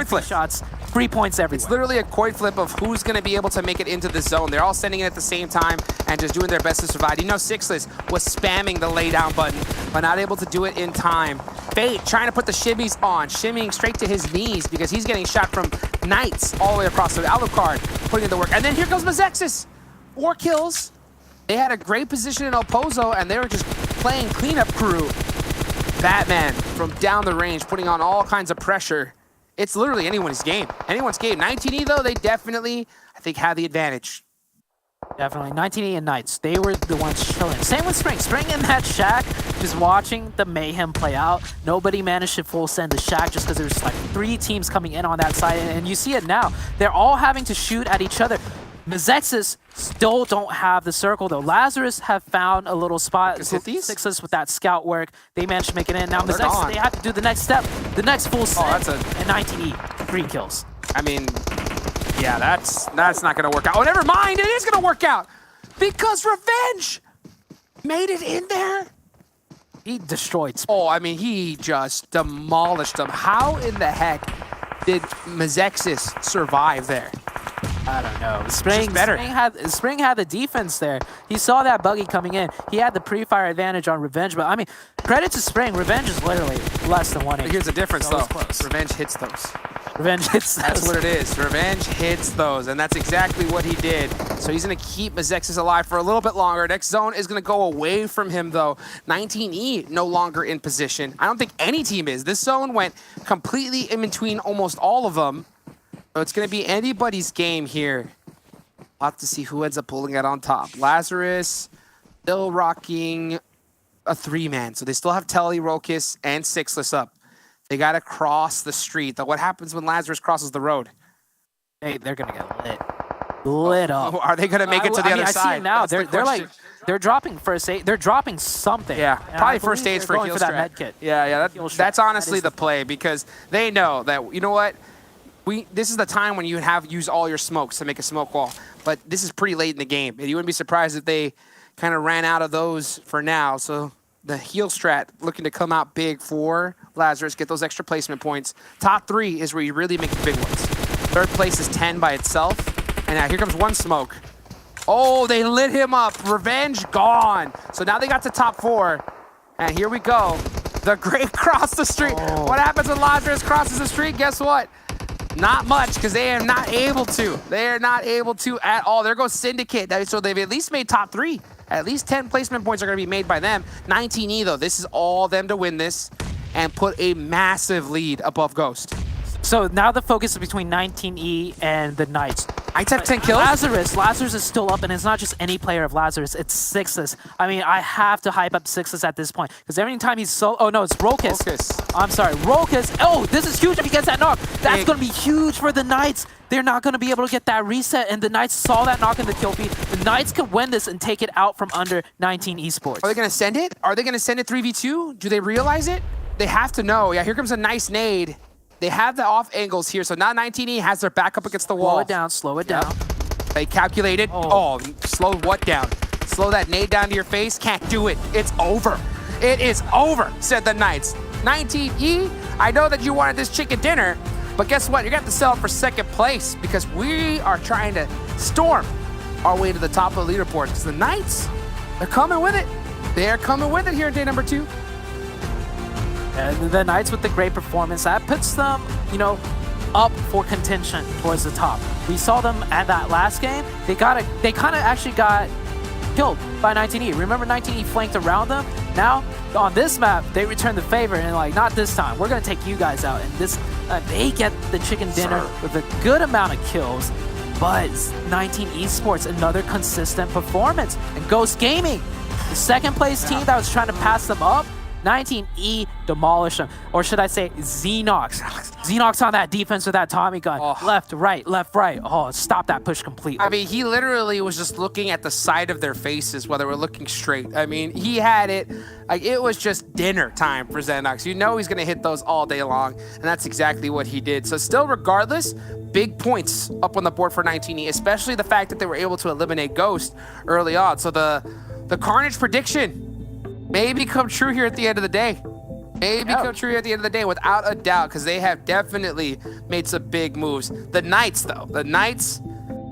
flip. Shots, 3 points everywhere. It's literally a coin flip of who's going to be able to make it into the zone. They're all sending it at the same time and just doing their best to survive. You know, Sixless was spamming the lay down button, but not able to do it in time. Fate trying to put the shimmies on, shimmying straight to his knees because he's getting shot from Knights all the way across. So Alucard putting in the work. And then here comes Mezexis. 4 kills. They had a great position in El Pozo, and they were just playing cleanup crew. Batman from down the range, putting on all kinds of pressure. It's literally anyone's game. Anyone's game. 19E, though, they definitely, I think, have the advantage. Definitely. 19E and Knights, they were the ones chilling. Same with Spring. Spring in that shack, just watching the mayhem play out. Nobody managed to full send the shack just because there's like 3 teams coming in on that side. And you see it now. They're all having to shoot at each other. Mezexis still don't have the circle, though. Lazarus have found a little spot. Sixless with that scout work. They managed to make it in. Now Mezexis, they have to do the next step, the next full set. And 19E, 3 kills. I mean, yeah, that's not going to work out. Oh, never mind. It is going to work out because Revenge made it in there. He destroyed. Oh, I mean, he just demolished them. How in the heck did Mezexis survive there? I don't know. Spring had the defense there. He saw that buggy coming in. He had the pre-fire advantage on Revenge, but I mean, credit to Spring. Revenge is literally less than 1 HP. Here's the difference, though. Revenge hits those. Revenge hits those. That's what it is. Revenge hits those, and that's exactly what he did. So he's going to keep Mezexis alive for a little bit longer. Next zone is going to go away from him, though. 19E no longer in position. I don't think any team is. This zone went completely in between almost all of them. So it's going to be anybody's game here. We'll have to see who ends up pulling it on top. Lazarus still rocking a 3-man. So they still have Telly, Rokus, and Sixless up. They got to cross the street. Though what happens when Lazarus crosses the road? Hey, they're going to get lit. Lit up. Are they going to make it to the other side? I see it now. They're like, they're dropping first aid. They're dropping something. Yeah, probably first aids for a heal strat. That med kit. Yeah, that's honestly the play because they know that, you know what? This is the time when you use all your smokes to make a smoke wall, but this is pretty late in the game, and you wouldn't be surprised if they kind of ran out of those for now. So the heal strat looking to come out big for Lazarus, get those extra placement points. Top 3 is where you really make the big ones. 3rd place is 10 by itself, and now here comes one smoke. Oh, they lit him up. Revenge gone. So now they got to top 4, and here we go. The great cross the street. Oh. What happens when Lazarus crosses the street? Guess what? Not much, because they are not able to. They are not able to at all. There goes Syndicate. So they've at least made top 3. At least 10 placement points are going to be made by them. 19E, though. This is all them to win this and put a massive lead above Ghost. So now the focus is between 19E and the Knights. Knights have 10 kills? Lazarus is still up, and it's not just any player of Lazarus, it's Sixes. I mean, I have to hype up Sixes at this point, because every time he's oh no, it's Rokas. I'm sorry, Rokas. Oh, this is huge if he gets that knock. That's going to be huge for the Knights. They're not going to be able to get that reset, and the Knights saw that knock in the kill feed. The Knights could win this and take it out from under 19 Esports. Are they going to send it? Are they going to send it 3v2? Do they realize it? They have to know. Yeah, here comes a nice nade. They have the off angles here, so now 19E has their back up against the wall. Slow it down. They calculated. Oh, slow what down? Slow that nade down to your face? Can't do it. It's over. It is over, said the Knights. 19E, I know that you wanted this chicken dinner, but guess what? You're going to have to sell it for second place because we are trying to storm our way to the top of the leaderboard because the Knights, they're coming with it. They're coming with it here in day number 2. And the Knights with the great performance, that puts them, you know, up for contention towards the top. We saw them at that last game. They kind of actually got killed by 19E. Remember 19E flanked around them? Now, on this map, they return the favor and like, not this time. We're going to take you guys out. And this, they get the chicken dinner with a good amount of kills. But 19 Esports, another consistent performance. And Ghost Gaming, the second place team that was trying to pass them up, 19E demolished them. Or should I say Xenox. Xenox on that defense with that Tommy gun. Left, right. Oh, stop that push completely. I mean, he literally was just looking at the side of their faces while they were looking straight. I mean, he had it, like it was just dinner time for Xenox. You know he's going to hit those all day long, and that's exactly what he did. So still, regardless, big points up on the board for 19E, especially the fact that they were able to eliminate Ghost early on. So the Carnage prediction maybe come true here at the end of the day. Come true here at the end of the day, without a doubt, because they have definitely made some big moves. The Knights, though. The Knights,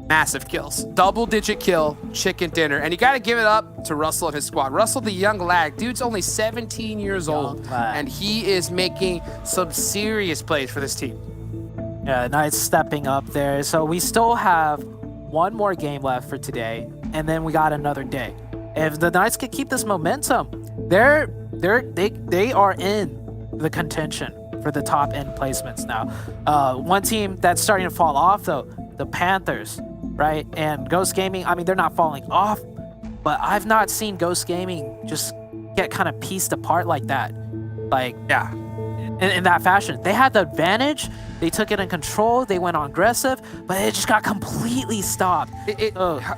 massive kills. Double-digit kill, chicken dinner. And you got to give it up to Russell and his squad. Russell, the young lad. Dude's only 17 years old, and he is making some serious plays for this team. Yeah, Knights stepping up there. So we still have one more game left for today, and then we got another day. If the Knights can keep this momentum, they are in the contention for the top end placements now. One team that's starting to fall off though, the Panthers, right? And Ghost Gaming, I mean, they're not falling off, but I've not seen Ghost Gaming just get kind of pieced apart like that. Like, yeah, in that fashion. They had the advantage, they took it in control, they went on aggressive, but it just got completely stopped.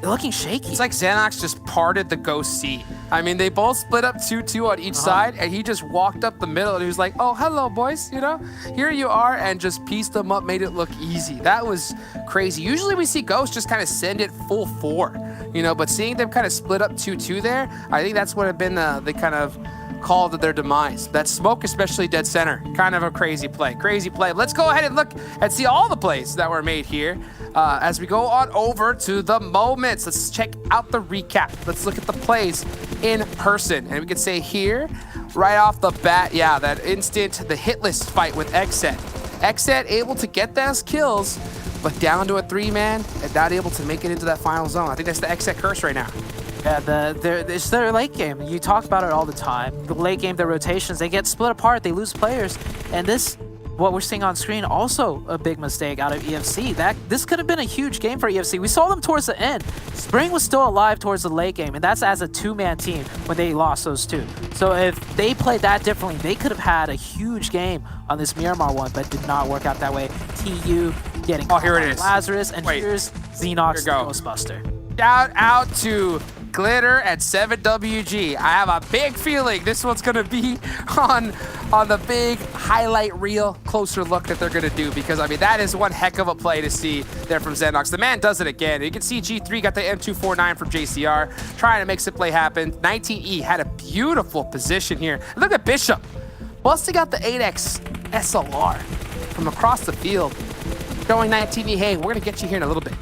Looking shaky. It's like Xenox just parted the Ghost Sea. I mean, they both split up 2-2 on each side, and he just walked up the middle, and he was like, oh, hello, boys, you know? Here you are, and just pieced them up, made it look easy. That was crazy. Usually we see Ghost just kind of send it full 4, you know, but seeing them kind of split up 2-2 there, I think that's what have been the kind of call to their demise. That smoke, especially dead center, kind of a crazy play. Let's go ahead and look and see all the plays that were made here as we go on over to the moments. Let's check out the recap. Let's look at the plays in person. And we can say here, right off the bat, yeah, that instant, the Hitlist fight with XSET. XSET able to get those kills, but down to a 3-man and not able to make it into that final zone. I think that's the XSET curse right now. Yeah, it's their late game. You talk about it all the time. The late game, their rotations, they get split apart, they lose players. And this, what we're seeing on screen, also a big mistake out of EFC. This could have been a huge game for EFC. We saw them towards the end. Spring was still alive towards the late game, and that's as a 2-man team when they lost those 2. So if they played that differently, they could have had a huge game on this Miramar one, but did not work out that way. TU getting here it is. Lazarus, and here's Xenox, the Ghostbuster. Shout out to Glitter at 7WG. I have a big feeling this one's going to be on the big highlight reel closer look that they're going to do, because, I mean, that is one heck of a play to see there from Xenox. The man does it again. You can see G3 got the M249 from JCR, trying to make some play happen. 19E had a beautiful position here. Look at Bishop busting out the 8X SLR from across the field, showing 19E, hey, we're going to get you here in a little bit.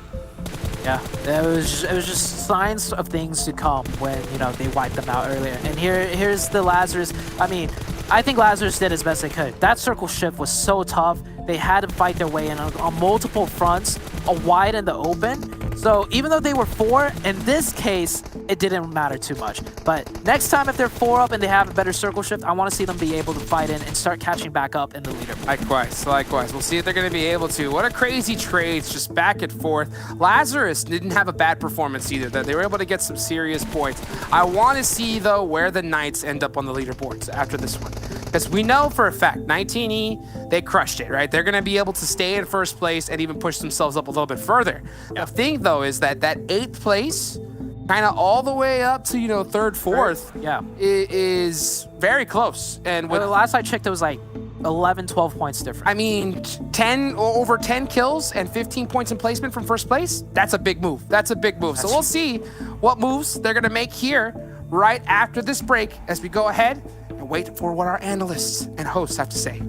Yeah, it was just signs of things to come when, you know, they wiped them out earlier. And here's the Lazarus. I mean, I think Lazarus did as best they could. That circle shift was so tough. They had to fight their way in on multiple fronts, wide in the open. So even though they were 4, in this case, it didn't matter too much. But next time if they're 4 up and they have a better circle shift, I want to see them be able to fight in and start catching back up in the leader. Likewise. We'll see if they're going to be able to. What a crazy trades, just back and forth. Lazarus didn't have a bad performance either. They were able to get some serious points. I want to see, though, where the Knights end up on the leaderboards after this one. Because we know for a fact, 19E, they crushed it, right? They're going to be able to stay in first place and even push themselves up a little bit further. The thing, though, is that 8th place, kind of all the way up to, 3rd, 4th, is very close. And Well, the last I checked, it was like 11, 12 points different. I mean, over 10 kills and 15 points in placement from first place, that's a big move. So we'll see what moves they're going to make here right after this break as we go ahead and wait for what our analysts and hosts have to say.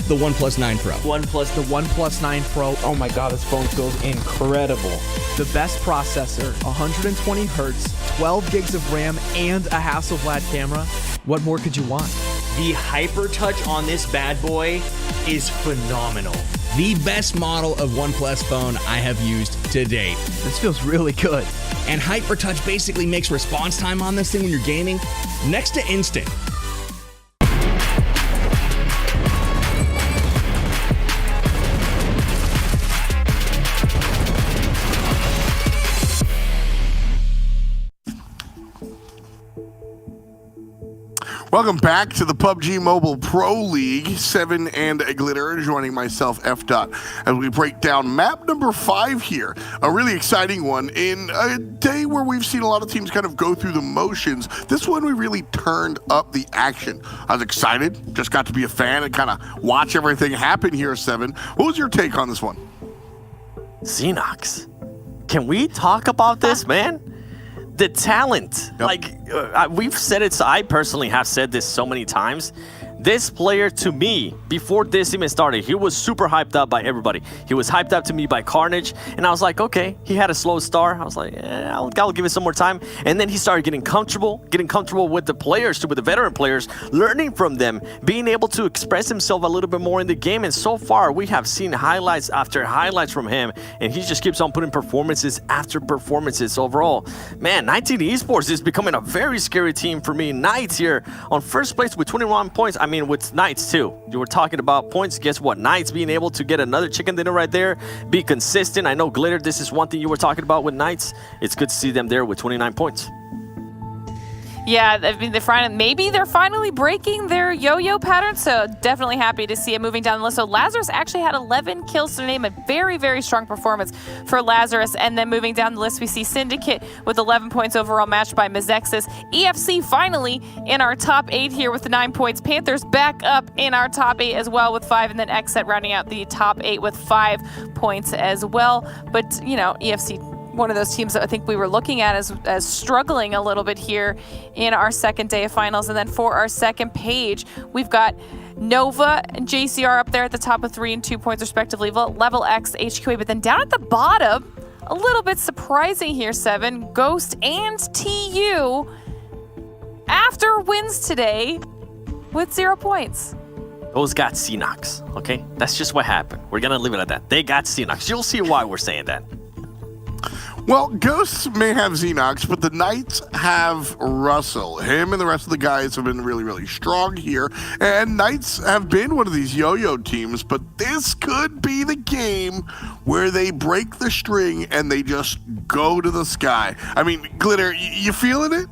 The OnePlus 9 Pro. The OnePlus 9 Pro. Oh my god, this phone feels incredible. The best processor, 120 hertz, 12 gigs of RAM, and a Hasselblad camera. What more could you want? The hyper touch on this bad boy is phenomenal. The best model of OnePlus phone I have used to date. This feels really good. And HyperTouch basically makes response time on this thing when you're gaming next to instant. Welcome back to the PUBG Mobile Pro League. 7 and a Glitter joining myself, F. Dot, as we break down map number 5 here. A really exciting one in a day where we've seen a lot of teams kind of go through the motions. This one, we really turned up the action. I was excited, just got to be a fan and kind of watch everything happen here, 7. What was your take on this one? Xenox. Can we talk about this, man? The talent, we've said it, so I personally have said this so many times. This player, to me, before this even started, he was super hyped up by everybody. He was hyped up to me by Carnage, and I was like, okay, he had a slow start. I was like, I'll give it some more time. And then he started getting comfortable with the players, with the veteran players, learning from them, being able to express himself a little bit more in the game. And so far, we have seen highlights after highlights from him, and he just keeps on putting performances after performances. Overall, man, 19 Esports is becoming a very scary team for me. Knights here on first place with 21 points. I mean, with Knights too. You were talking about points. Guess what? Knights being able to get another chicken dinner right there, be consistent. I know, Glitter, this is one thing you were talking about with Knights. It's good to see them there with 29 points. Yeah, I mean, maybe they're finally breaking their yo-yo pattern, so definitely happy to see it moving down the list. So Lazarus actually had 11 kills to name, a very, very strong performance for Lazarus. And then moving down the list, we see Syndicate with 11 points overall, matched by Mezexis. EFC finally in our top 8 here with the 9 points. Panthers back up in our top 8 as well with 5, and then XSET rounding out the top 8 with 5 points as well. But, EFC, one of those teams that I think we were looking at as struggling a little bit here in our second day of finals. And then for our second page, we've got Nova and JCR up there at the top with 3 and 2 points respectively, LeveLx, HQA, but then down at the bottom, a little bit surprising here, 7, Ghost and TU after wins today with 0 points. Those got Xenox, okay? That's just what happened. We're gonna leave it at that. They got Xenox. You'll see why we're saying that. Well, Ghosts may have Xenox, but the Knights have Russell. Him and the rest of the guys have been really, really strong here. And Knights have been one of these yo-yo teams, but this could be the game where they break the string and they just go to the sky. I mean, Glitter, you feeling it?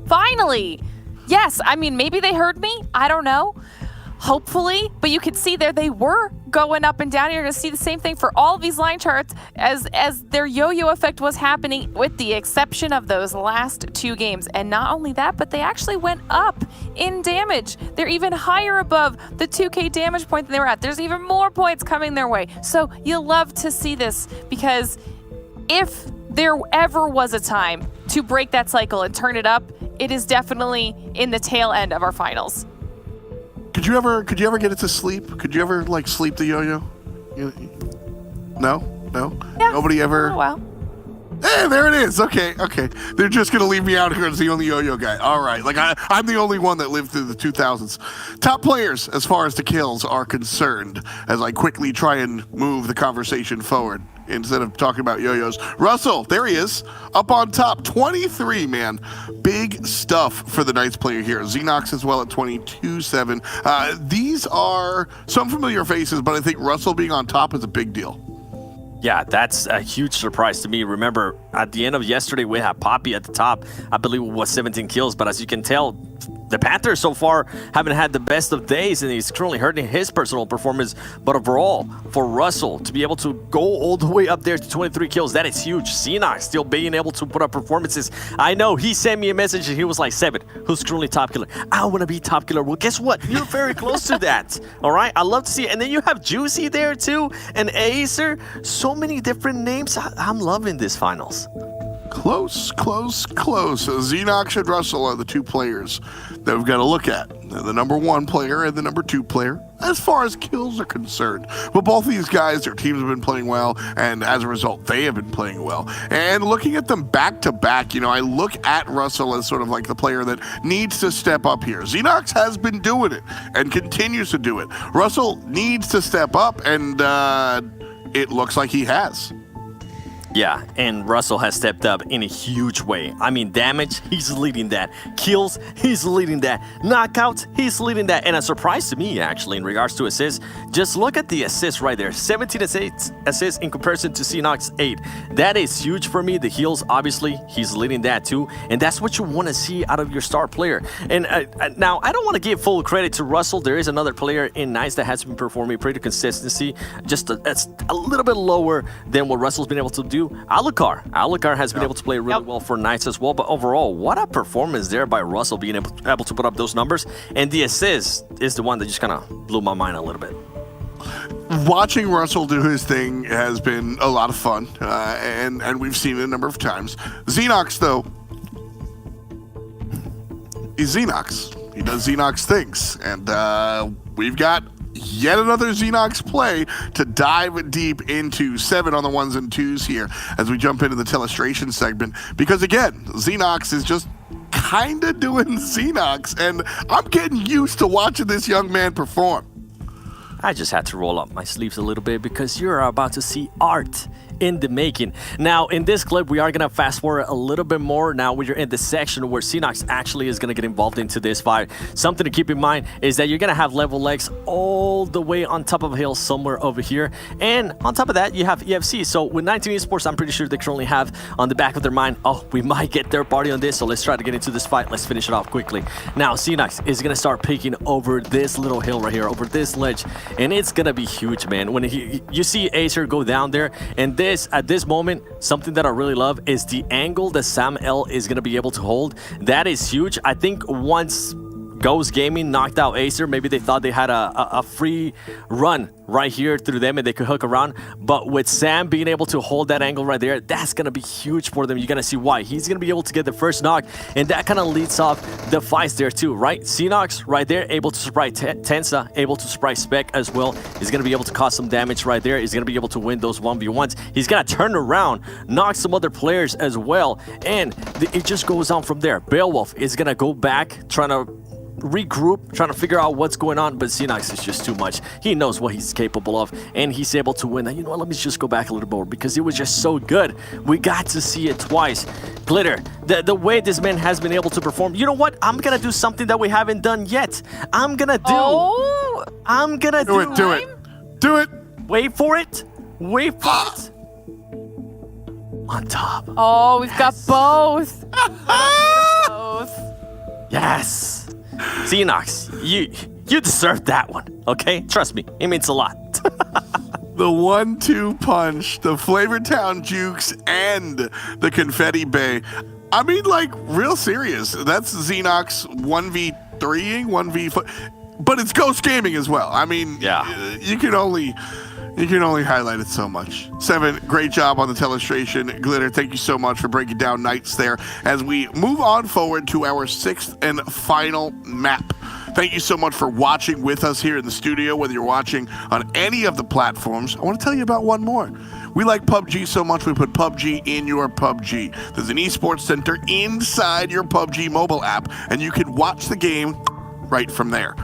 Finally! Yes, I mean, maybe they heard me. I don't know. hopefully, but you can see there they were going up and down. You're going to see the same thing for all of these line charts as their yo-yo effect was happening, with the exception of those last 2 games. And not only that, but they actually went up in damage. They're even higher above the 2K damage point than they were at. There's even more points coming their way. So you'll love to see this, because if there ever was a time to break that cycle and turn it up, it is definitely in the tail end of our finals. Could you ever get it to sleep? Could you ever like sleep the yo-yo? No? Yeah, Nobody ever? Oh, well. Hey, there it is. Okay. They're just gonna leave me out here as the only yo-yo guy. All right, like I'm the only one that lived through the 2000s. Top players as far as the kills are concerned, as I quickly try and move the conversation forward instead of talking about yo-yos. Russell, there he is, up on top, 23, man. Big stuff for the Knights player here. Xenox as well at 22-7. These are some familiar faces, but I think Russell being on top is a big deal. Yeah, that's a huge surprise to me. Remember, at the end of yesterday, we had Poppy at the top. I believe it was 17 kills, but as you can tell, the Panthers so far haven't had the best of days, and he's currently hurting his personal performance. But overall, for Russell to be able to go all the way up there to 23 kills, that is huge. Xenox still being able to put up performances. I know he sent me a message and he was like, Seven, who's currently top killer? I want to be top killer. Well, guess what? You're very close to that. All right, I love to see it. And then you have Juicy there too, and Acer. So many different names. I'm loving this finals. Close. Xenox and Russell are the 2 players that we've got to look at. The number 1 player and the number 2 player as far as kills are concerned. But both of these guys, their teams have been playing well, and as a result, they have been playing well. And looking at them back to back, I look at Russell as sort of like the player that needs to step up here. Xenox has been doing it and continues to do it. Russell needs to step up, and it looks like he has. Yeah, and Russell has stepped up in a huge way. I mean, damage, he's leading that. Kills, he's leading that. Knockouts, he's leading that. And a surprise to me, actually, in regards to assists, just look at the assists right there. 17 assists in comparison to Xenox 8. That is huge for me. The heals, obviously, he's leading that too. And that's what you want to see out of your star player. And now, I don't want to give full credit to Russell. There is another player in Knights that has been performing pretty consistency. Just a little bit lower than what Russell's been able to do. Alucard has been able to play really well for Knights as well, but overall, what a performance there by Russell, being able to put up those numbers. And the assist is the one that just kind of blew my mind a little bit. Watching Russell do his thing has been a lot of fun, and we've seen it a number of times. Xenox, though, is Xenox. He does Xenox things, and we've got yet another Xenox play to dive deep into 7 on the 1s and 2s here as we jump into the telestration segment, because again, Xenox is just kind of doing Xenox, and I'm getting used to watching this young man perform. I just had to roll up my sleeves a little bit because you're about to see art in the making. Now, in this clip, we are going to fast forward a little bit more. Now, we're in the section where Xenox actually is going to get involved into this fight. Something to keep in mind is that you're going to have LeveLx all the way on top of a hill somewhere over here. And on top of that, you have EFC. So with 19 Esports, I'm pretty sure they currently have on the back of their mind, oh, we might get their party on this. So let's try to get into this fight. Let's finish it off quickly. Now, Xenox is going to start peeking over this little hill right here, over this ledge. And it's going to be huge, man. When you see Acer go down there, and at this moment, something that I really love is the angle that Sam L is going to be able to hold. That is huge. I think once Ghost Gaming knocked out Acer, maybe they thought they had a free run right here through them and they could hook around. But with Sam being able to hold that angle right there, that's going to be huge for them. You're going to see why. He's going to be able to get the first knock, and that kind of leads off the fights there too, right? Xenox right there, able to surprise Tensa, able to surprise Spec as well. He's going to be able to cause some damage right there. He's going to be able to win those 1v1s. He's going to turn around, knock some other players as well, and it just goes on from there. Beowulf is going to go back, trying to regroup, trying to figure out what's going on, but Xenox is just too much. He knows what he's capable of, and he's able to win. And you know what, let me just go back a little more because it was just so good. We got to see it twice. Glitter, the way this man has been able to perform, you know what, I'm gonna do something that we haven't done yet. I'm gonna do it. Wait for it on top. Oh, we've got both. Yes. Xenox, You deserve that one, okay? Trust me, it means a lot. The 1-2 punch, the Flavor Town Jukes, and the Confetti Bay. I mean, like, real serious. That's Xenox 1v3ing, 1v4, but it's Ghost Gaming as well. I mean, yeah. You can only highlight it so much. Seven, great job on the telestration. Glitter, thank you so much for breaking down Knights there as we move on forward to our 6th and final map. Thank you so much for watching with us here in the studio, whether you're watching on any of the platforms. I want to tell you about one more. We like PUBG so much, we put PUBG in your PUBG. There's an esports center inside your PUBG mobile app, and you can watch the game right from there.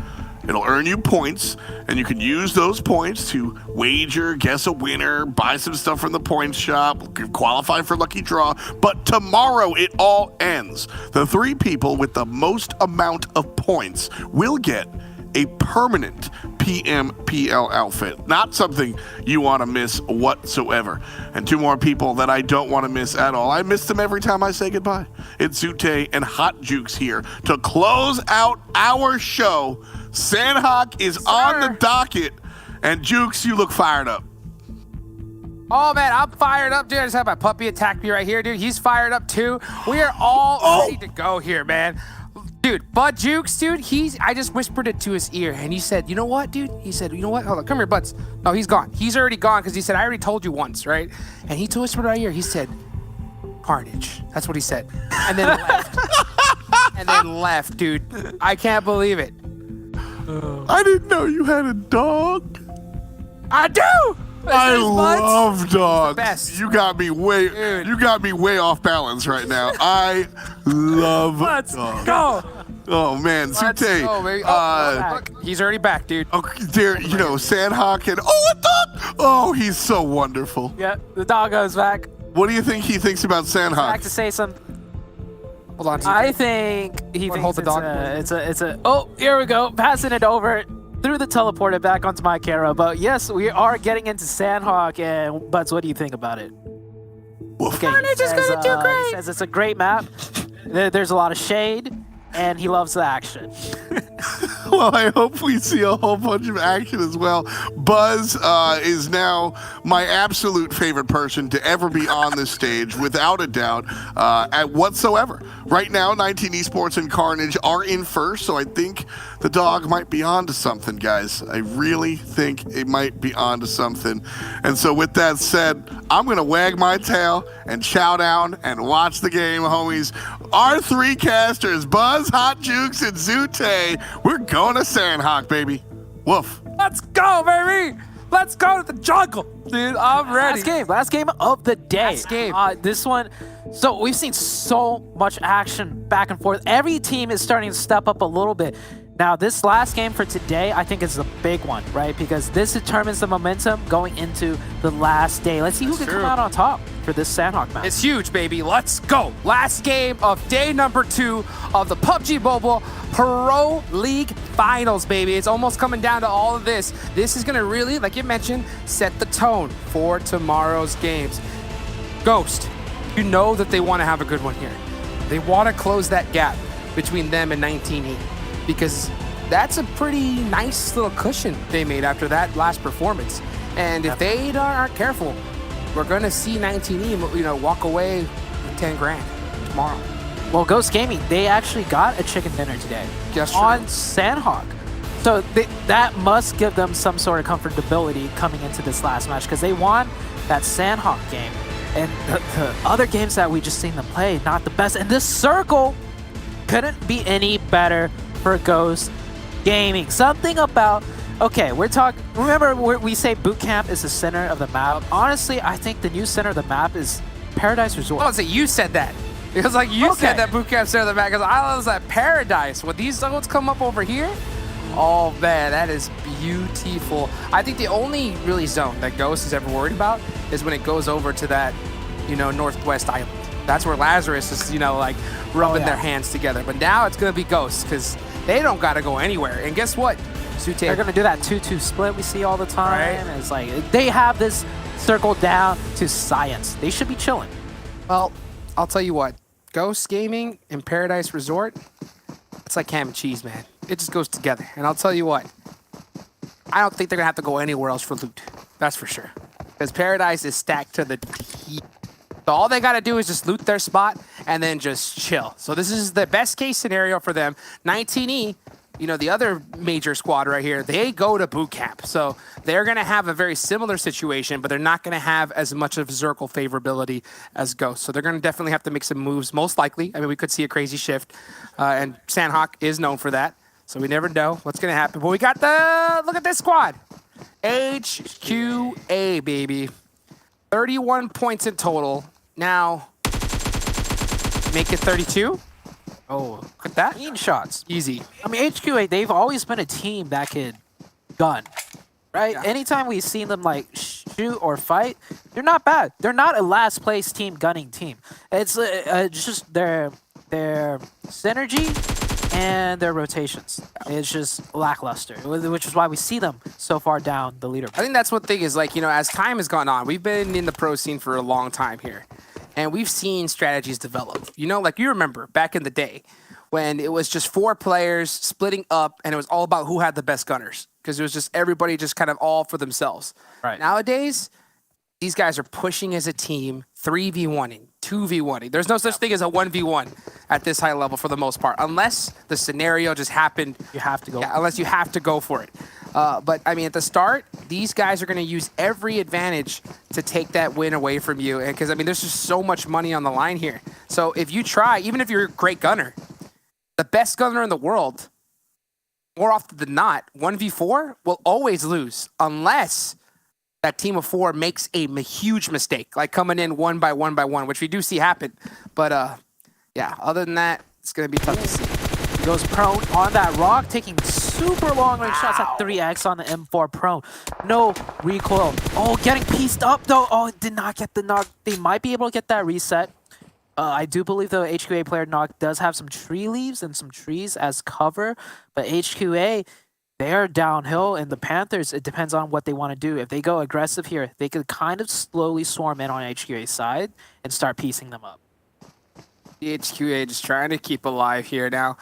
It'll earn you points, and you can use those points to wager, guess a winner, buy some stuff from the points shop, qualify for Lucky Draw. But tomorrow it all ends. The 3 people with the most amount of points will get a permanent PMPL outfit. Not something you want to miss whatsoever. And 2 more people that I don't want to miss at all. I miss them every time I say goodbye. It's Zute and Hot Jukes here to close out our show. Sanhok is on the docket, and Jukes, you look fired up. Oh, man, I'm fired up, dude. I just had my puppy attack me right here, dude. He's fired up, too. We are all ready to go here, man. Dude, Bud Jukes, dude, I just whispered it to his ear, and he said, you know what, dude? He said, you know what? Hold on, come here, Buds. No, he's gone. He's already gone, because he said, I already told you once, right? And he whispered in my ear, he said, Carnage. That's what he said. And then left. And then left, dude. I can't believe it. I didn't know you had a dog. I do. I love dogs. Best. You got me way off balance right now. I love Let's dogs. go. Oh man, Let's Zute. go, baby. Look, he's already back, dude. Oh, there, you know, Sanhok and a dog. Oh, he's so wonderful. Yeah, the dog goes back. What do you think he thinks about Sanhok? Back to say something. Hold on. I think he thinks hold the dog. it's a. Oh, here we go. Passing it over through the teleporter back onto my camera. But yes, we are getting into Sanhok. And Butts, what do you think about it? Okay. He says it's a great map. There's a lot of shade, and he loves the action. Well, I hope we see a whole bunch of action as well. Buzz is now my absolute favorite person to ever be on this stage, without a doubt, at whatsoever. Right now, 19 Esports and Carnage are in first, so I think the dog might be onto something, guys. I really think it might be onto something. And so with that said, I'm going to wag my tail and chow down and watch the game, homies. Our 3 casters, Buzz, Hot Jukes, and Zute, we're going to Sanhok, baby. Woof. Let's go, baby. Let's go to the jungle, dude. I'm ready. Last game of the day. Last game. This one. So we've seen so much action back and forth. Every team is starting to step up a little bit. Now, this last game for today, I think is a big one, right? Because this determines the momentum going into the last day. Let's see who can come out on top for this Sanhok match. It's huge, baby. Let's go. Last game of day number 2 of the PUBG Mobile Pro League Finals, baby. It's almost coming down to all of this. This is going to really, like you mentioned, set the tone for tomorrow's games. Ghost, you know that they want to have a good one here. They want to close that gap between them and 19E, because that's a pretty nice little cushion they made after that last performance. And if they aren't careful, we're going to see 19E, walk away with 10 grand tomorrow. Well, Ghost Gaming, they actually got a chicken dinner today on Sanhok. So that must give them some sort of comfortability coming into this last match, because they won that Sanhok game. And the other games that we just seen them play, not the best. And this circle couldn't be any better for Ghost Gaming. Something about, okay, we're talking, remember we say boot camp is the center of the map. Honestly, I think the new center of the map is Paradise Resort. Oh, so you said that. It was like you said that boot camp center of the map, because I was at Paradise. When these zones come up over here, oh man, that is beautiful. I think the only really zone that Ghost is ever worried about is when it goes over to that, northwest island. That's where Lazarus is, rubbing their hands together. But now it's going to be Ghost, because they don't got to go anywhere. And guess what? They're going to do that 2-2 split we see all the time. Right. It's like they have this circle down to science. They should be chilling. Well, I'll tell you what. Ghost Gaming and Paradise Resort, it's like ham and cheese, man. it just goes together. And I'll tell you what, I don't think they're gonna have to go anywhere else for loot. That's for sure. Because Paradise is stacked to the T. So all they gotta do is just loot their spot and then just chill. So this is the best case scenario for them. 19E, you know, the other major squad right here, they go to boot camp. So they're going to have a very similar situation, but they're not going to have as much of Zirkle favorability as Ghost. So they're going to definitely have to make some moves, most likely. I mean, we could see a crazy shift, and Sanhok is known for that. So we never know what's going to happen. But we got look at this squad. HQA, baby. 31 points in total. Now, make it 32. Oh, look at that. Clean shots. Easy. I mean, HQA, they've always been a team that could gun, right? Yeah. Anytime we've seen them like shoot or fight, they're not bad. They're not a last place team gunning team. It's just their synergy and their rotations. It's just lackluster, which is why we see them so far down the leaderboard. I think that's one thing is like, you know, as time has gone on, we've been in the pro scene for a long time here. And we've seen strategies develop. You know, like you remember back in the day when it was just 4 players splitting up and it was all about who had the best gunners because it was just everybody just kind of all for themselves. Right. Nowadays, these guys are pushing as a team, 3v1ing, 2v1ing. There's no such thing as a 1v1 at this high level for the most part, unless the scenario just happened. You have to go. Yeah, unless you have to go for it. But, I mean, at the start, these guys are going to use every advantage to take that win away from you. Because, I mean, there's just so much money on the line here. So if you try, even if you're a great gunner, the best gunner in the world, more often than not, 1v4 will always lose unless that team of 4 makes a huge mistake, like coming in one by one, which we do see happen. But, yeah, other than that, it's going to be tough to see. He goes prone on that rock, taking super long range shots at 3x on the M4 prone. No recoil. Oh, getting pieced up though. Oh, it did not get the knock. They might be able to get that reset. I do believe the HQA player knock does have some tree leaves and some trees as cover, but HQA, they're downhill, and the Panthers, it depends on what they want to do. If they go aggressive here, they could kind of slowly swarm in on HQA's side and start piecing them up. The HQA just trying to keep alive here now.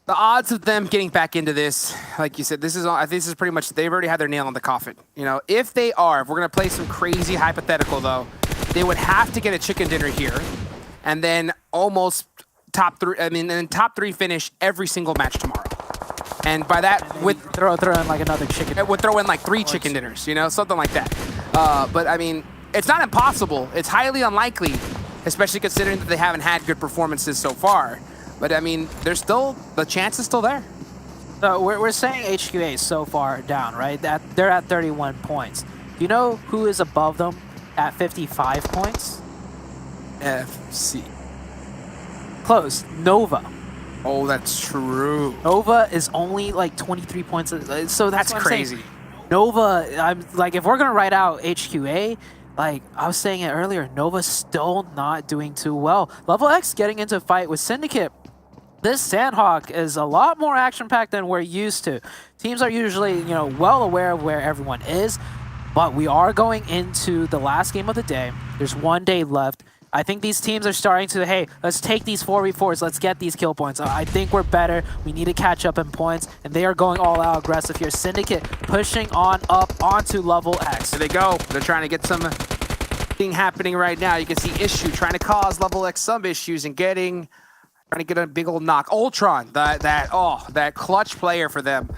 The odds of them getting back into this, like you said, this is pretty much, they've already had their nail on the coffin. You know, if we're going to play some crazy hypothetical though, they would have to get a chicken dinner here and then almost top 3 finish every single match tomorrow. And by that, with throw in like another chicken. It would throw in like 3 chicken dinners, you know, something like that. But I mean, it's not impossible. It's highly unlikely, especially considering that they haven't had good performances so far. But I mean, the chance is still there. So we're saying HQA is so far down, right? That they're at 31 points. Do you know who is above them at 55 points? FC. Close. Nova. Oh, that's true. Nova is only like 23 points. So that's crazy. Nova, I'm like, if we're gonna write out HQA, like I was saying it earlier, Nova's still not doing too well. LeveLx getting into a fight with Syndicate. This Sanhok is a lot more action-packed than we're used to. Teams are usually, you know, well aware of where everyone is, but we are going into the last game of the day. There's 1 day left. I think these teams are starting to, hey, let's take these 4v4s, let's get these kill points. I think we're better. We need to catch up in points, and they are going all out aggressive here. Syndicate pushing on up onto LeveLx. There they go. They're trying to get some thing happening right now. You can see Issue trying to cause LeveLx some issues and trying to get a big old knock. Ultron, that clutch player for them,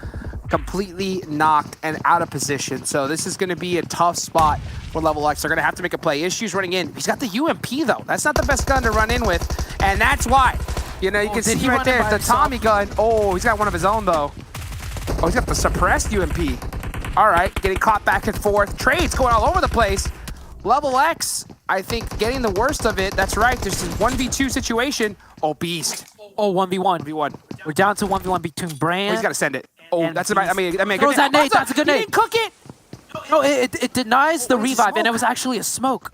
completely knocked and out of position. So this is going to be a tough spot for LeveLx. They're going to have to make a play. Issue's running in. He's got the UMP though. That's not the best gun to run in with, and that's why. You know, you can see right there the Tommy gun. Oh, he's got one of his own though. Oh, he's got the suppressed UMP. All right, getting caught back and forth. Trades going all over the place. LeveLx, I think, getting the worst of it. That's right. There's this 1v2 situation. Oh, Beast. Oh, 1v1. We're down to 1v1 between Brand. Oh, he's got to send it. Oh, that's about. I mean, throws that nade. That's a good nade. He didn't cook it. No, it denies the revive, and it was actually a smoke.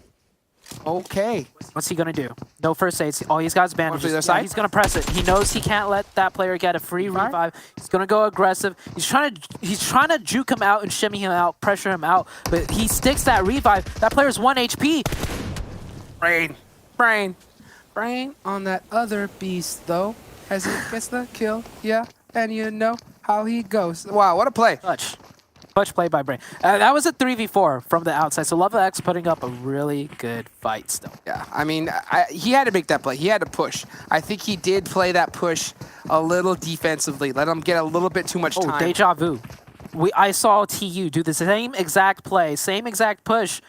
Okay. What's he gonna do? No first aids. All he's got is bandages. Yeah, he's gonna press it. He knows he can't let that player get a free revive. He's gonna go aggressive. He's trying to juke him out and shimmy him out, pressure him out. But he sticks that revive. That player's 1 HP. Brain on that other Beast though, as he gets the kill. Yeah. and you know how he goes. Wow, what a play. Clutch play by Brain. That was a 3v4 from the outside, so LeveLx putting up a really good fight still. Yeah, I mean, he had to make that play. He had to push. I think he did play that push a little defensively. Let him get a little bit too much time. Oh, deja vu. I saw TU do the same exact play, same exact push,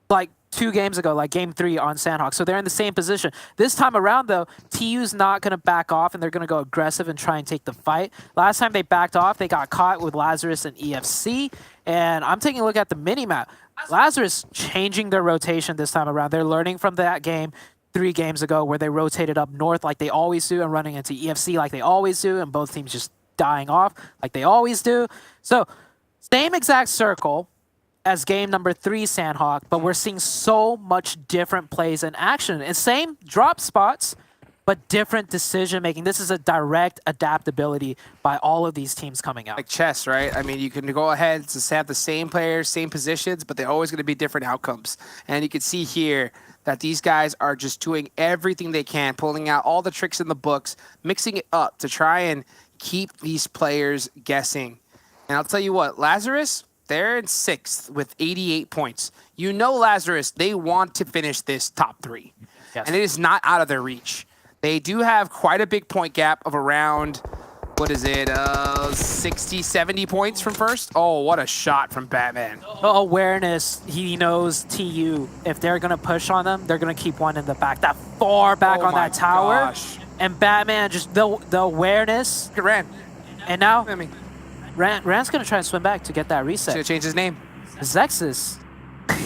like 2 games ago, like game 3 on Sanhok. So they're in the same position. This time around, though, TU's not going to back off, and they're going to go aggressive and try and take the fight. Last time they backed off, they got caught with Lazarus and EFC. And I'm taking a look at the minimap. Lazarus changing their rotation this time around. They're learning from that game 3 games ago where they rotated up north like they always do and running into EFC like they always do, and both teams just dying off like they always do. So same exact circle as game number 3 Sanhok, but we're seeing so much different plays in action. And same drop spots, but different decision making. This is a direct adaptability by all of these teams coming out. Like chess, right? I mean, you can go ahead to have the same players, same positions, but they're always going to be different outcomes. And you can see here that these guys are just doing everything they can, pulling out all the tricks in the books, mixing it up to try and keep these players guessing. And I'll tell you what, Lazarus, they're in 6th with 88 points. You know Lazarus, they want to finish this top 3. Yes. And it is not out of their reach. They do have quite a big point gap of around, what is it, 60, 70 points from first? Oh, what a shot from Batman. Awareness, he knows TU. If they're going to push on them, they're going to keep one in the back. That far back on that tower. Gosh. And Batman, just the awareness. Look at Rand. And now, I mean, Rand's going to try and swim back to get that reset. should have changed his name. Mezexis.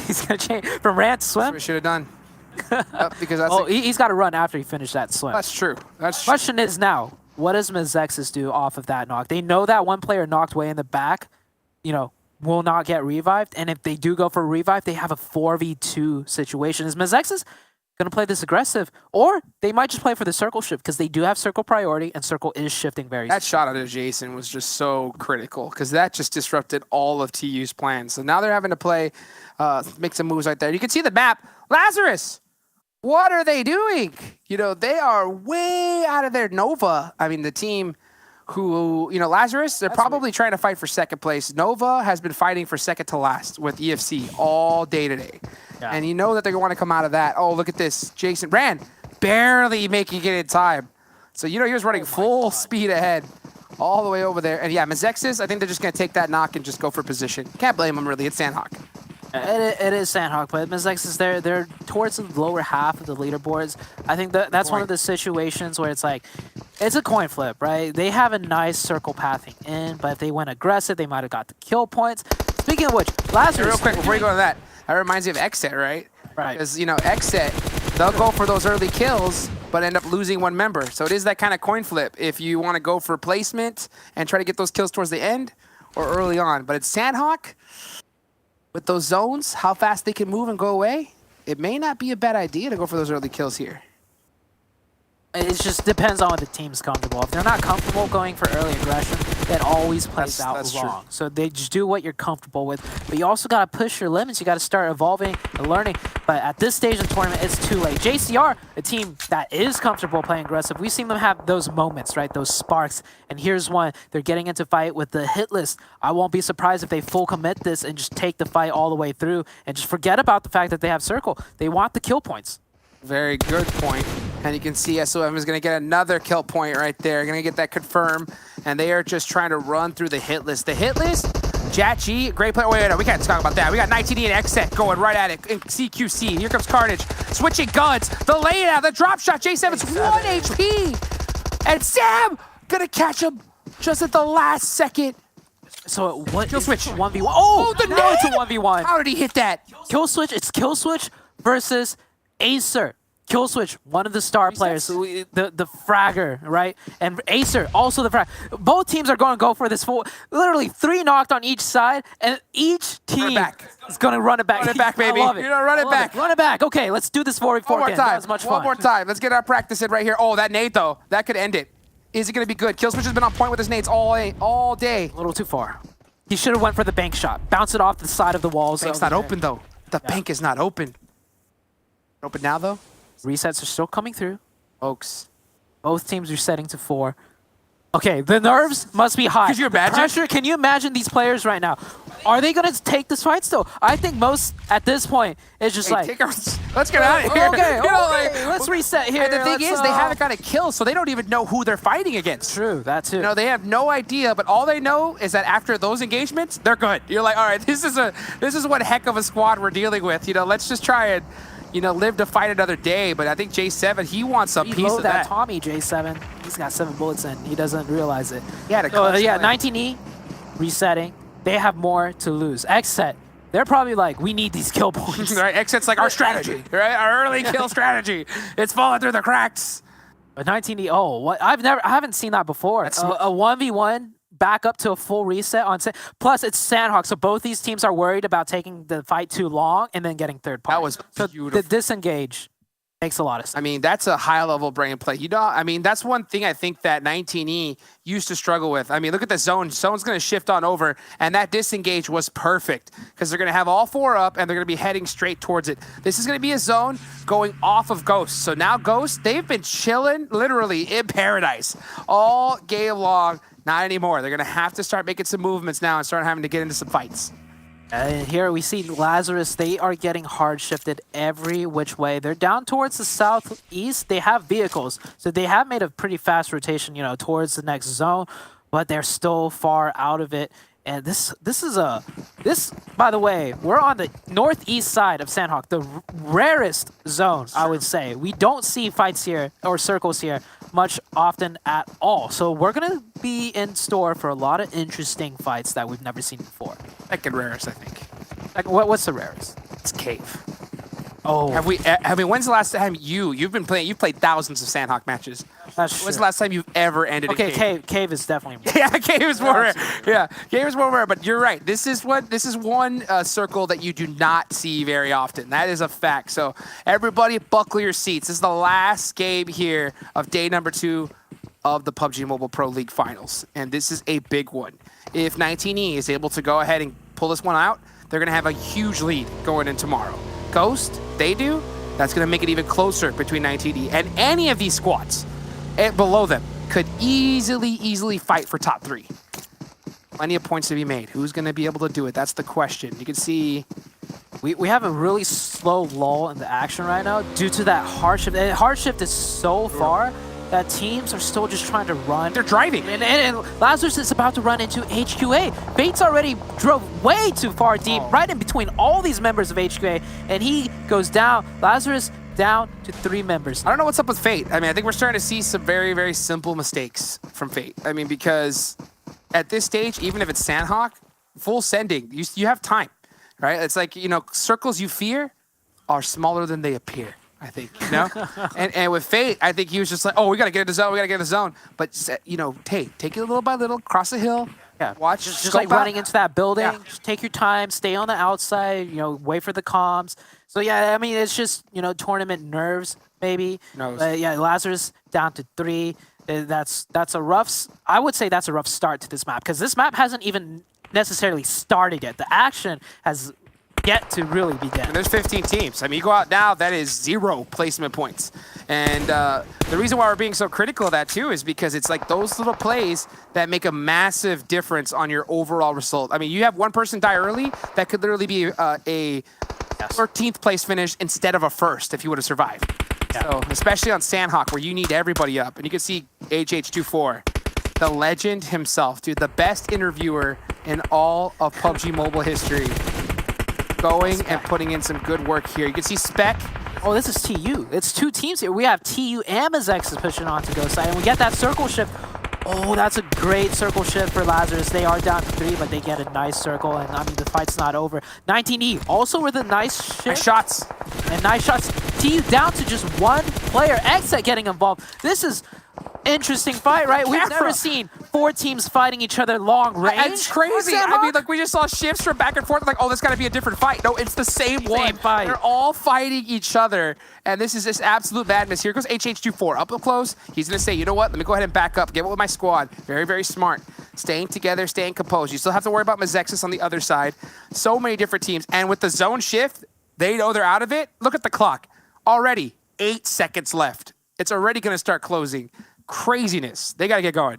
He's going to change from Rand to swim. That's what he should have done. Because that's he's got to run after he finished that swim. That's true. Question is now, what does Mezexis do off of that knock? They know that one player knocked way in the back, will not get revived. And if they do go for a revive, they have a 4v2 situation. Is Mezexis going to play this aggressive? Or they might just play for the circle shift because they do have circle priority and circle is shifting very soon. That shot out of Jason was just so critical because that just disrupted all of TU's plans. So now they're having to play, make some moves right there. You can see the map. Lazarus, what are they doing? They are way out of their Nova. I mean, the team who, Lazarus, they're probably trying to fight for 2nd place. Nova has been fighting for 2nd to last with EFC all day today. Yeah. And you know that they're going to want to come out of that. Oh, look at this. Jason ran, barely making it in time. So, he was running full speed ahead all the way over there. And yeah, Mezexis, I think they're just going to take that knock and just go for position. Can't blame them, really. It's Sanhok. It is Sanhok, but Mezexis, they're towards the lower half of the leaderboards. I think that's one of the situations where it's like, it's a coin flip, right? They have a nice circle pathing in, but if they went aggressive, they might have got the kill points. Speaking of which, Lazarus... Real quick, before you go to that reminds me of XSET, right? Right. Because, XSET, they'll go for those early kills, but end up losing one member. So it is that kind of coin flip if you want to go for placement and try to get those kills towards the end or early on. But it's Sanhok. With those zones, how fast they can move and go away, it may not be a bad idea to go for those early kills here. It just depends on what the team's comfortable. If they're not comfortable going for early aggression, that always plays out wrong. True. So they just do what you're comfortable with. But you also got to push your limits. You got to start evolving and learning. But at this stage of the tournament, it's too late. JCR, a team that is comfortable playing aggressive, we've seen them have those moments, right? Those sparks. And here's one. They're getting into fight with the Hitlist. I won't be surprised if they full commit this and just take the fight all the way through and just forget about the fact that they have circle. They want the kill points. Very good point. And you can see SOM is going to get another kill point right there. Going to get that confirmed. And they are just trying to run through the hit list. The hit list, Jatchi, great player. Wait, no, we can't talk about that. We got 19E and XSET going right at it in CQC. Here comes Carnage. Switching guns. The laydown, the drop shot. J7's 1 HP. And Sam going to catch him just at the last second. So what? Kill switch. 1v1. Oh, the now it's a 1v1. How did he hit that? Kill switch. It's kill switch versus Acer. Kill switch, one of the star players, the fragger, right? And Acer, also the fragger. Both teams are going to go for this full, literally 3 knocked on each side, and each team is going to run it back. Run it back, baby. I love it. Run it back. Run it back. Okay, let's do this 4v4 One more again. time. That was much fun. One more time. Let's get our practice in right here. Oh, that nade, though. That could end it. Is it going to be good? Killswitch has been on point with his nades all day. A little too far. He should have went for the bank shot. Bounce it off the side of the walls. Bank's not open, though. The bank is not open. Open now, though? Resets are still coming through. Folks. Both teams are setting to 4. Okay, the nerves must be high. Could you imagine? Pressure, can you imagine these players right now? Are they going to take this fight still? I think most, at this point, it's just like... Let's get out of here. Okay, You know, like, let's reset here. And the thing is, they haven't got a kill, so they don't even know who they're fighting against. True, that too. You know, they have no idea, but all they know is that after those engagements, they're good. You're like, all right, this is one heck of a squad we're dealing with. You know, let's just try and, you know, live to fight another day. But I think J7, he wants a piece of that. Tommy J7. He's got 7 bullets in. He doesn't realize it. Yeah, 19E resetting. They have more to lose. XSET, they're probably like, we need these kill points. Right, XSET's like our strategy, right? Our early kill strategy. It's falling through the cracks. But 19E, oh, what? I haven't seen that before. A 1v1 back up to a full reset on. Plus, it's Sanhok, so both these teams are worried about taking the fight too long and then getting third party. That was beautiful. The disengage makes a lot of sense. I mean, that's a high-level brain play. You know, I mean, that's one thing I think that 19E used to struggle with. I mean, look at the zone. Zone's going to shift on over, and that disengage was perfect because they're going to have all 4 up, and they're going to be heading straight towards it. This is going to be a zone going off of Ghost. So now Ghost, they've been chilling literally in paradise all game long. Not anymore. They're going to have to start making some movements now and start having to get into some fights. And here we see Lazarus. They are getting hard shifted every which way. They're down towards the southeast. They have vehicles, so they have made a pretty fast rotation, you know, towards the next zone, but they're still far out of it. And this, by the way, we're on the northeast side of Sanhok, the rarest zone, I would say. We don't see fights here or circles here much often at all. So we're going to be in store for a lot of interesting fights that we've never seen before. Second rarest, I think. Like, what's the rarest? It's Cave. Oh. Have we? When's the last time you've been playing? You've played thousands of Sanhok matches. That's true. When's the last time you've ever ended a Cave? Okay, Cave is definitely more. Yeah, Cave is more rare. Yeah, Cave is more rare. But you're right. This is one circle that you do not see very often. That is a fact. So everybody, buckle your seats. This is the last game here of day number 2 of the PUBG Mobile Pro League Finals, and this is a big one. If 19E is able to go ahead and pull this one out, they're going to have a huge lead going in tomorrow. Ghost, they do, that's going to make it even closer between 19E and any of these squads below them could easily fight for top 3. Plenty of points to be made. Who's going to be able to do it? That's the question. You can see we have a really slow lull in the action right now due to that hard shift. And hard shift is so far that teams are still just trying to run. They're driving. And Lazarus is about to run into HQA. Fate's already drove way too far deep, right in between all these members of HQA, and he goes down. Lazarus down to 3 members. I don't know what's up with Fate. I mean, I think we're starting to see some very simple mistakes from Fate. I mean, because at this stage, even if it's Sanhok, full sending, you have time, right? It's like, you know, circles you fear are smaller than they appear. I think, you know? and with Fate, I think he was just like, oh, we got to get in the zone, we got to get in the zone. But, you know, take it little by little, cross the hill, watch. Just like running into that building, just take your time, stay on the outside, you know, wait for the comms. So, yeah, I mean, it's just, you know, tournament nerves, maybe. Yeah, Lazarus down to 3. That's a rough, I would say that's a rough start to this map, because this map hasn't even necessarily started yet. The action has yet to really begin. And there's 15 teams. I mean, you go out now, that is 0 placement points. And the reason why we're being so critical of that too is because it's like those little plays that make a massive difference on your overall result. I mean, you have one person die early, that could literally be a 13th place finish instead of a 1st if you would have survived. So, especially on Sanhok, where you need everybody up. And you can see HH24, the legend himself, dude, the best interviewer in all of PUBG Mobile history, going and putting in some good work here. You can see Spec. Oh, this is TU. It's 2 teams here. We have TU and Mezexis pushing on to go side, and we get that circle shift. Oh, that's a great circle shift for Lazarus. They are down to 3, but they get a nice circle, and I mean, the fight's not over. 19E also with a nice shift. Nice shots. And nice shots. TU down to just 1 player. XSET getting involved. This is interesting fight, right? We've never seen 4 teams fighting each other long range. It's crazy. I mean, like, we just saw shifts from back and forth. Like, oh, this got to be a different fight. No, it's the same one. Fight. They're all fighting each other, and this is just absolute madness. Here goes HH24 up close. He's going to say, you know what? Let me go ahead and back up. Get with my squad. Very smart. Staying together, staying composed. You still have to worry about Mezexis on the other side. So many different teams. And with the zone shift, they know they're out of it. Look at the clock. Already 8 seconds left. It's already going to start closing. Craziness. They got to get going.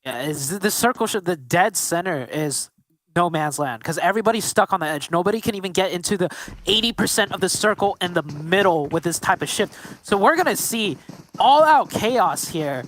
Yeah, is the circle the dead center is no man's land because everybody's stuck on the edge. Nobody can even get into the 80% of the circle in the middle with this type of shift. So we're gonna see all out chaos here.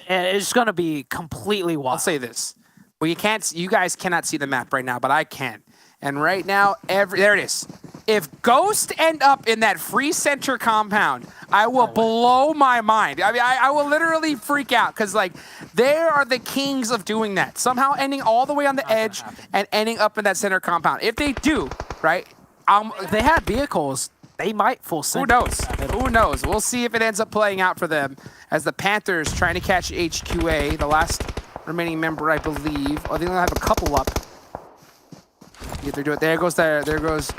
And it's gonna be completely wild. I'll say this. Well, you guys cannot see the map right now, but I can. And right now, there it is. If Ghost end up in that free center compound, I will blow my mind. I mean, I will literally freak out because, like, they are the kings of doing that. Somehow ending all the way on the edge and ending up in that center compound. If they do, right? If they had vehicles, they might full send. Who knows? Who knows? We'll see if it ends up playing out for them as the Panthers trying to catch HQA, the last remaining member, I believe. Oh, they only have a couple up. Yeah, they're doing. There goes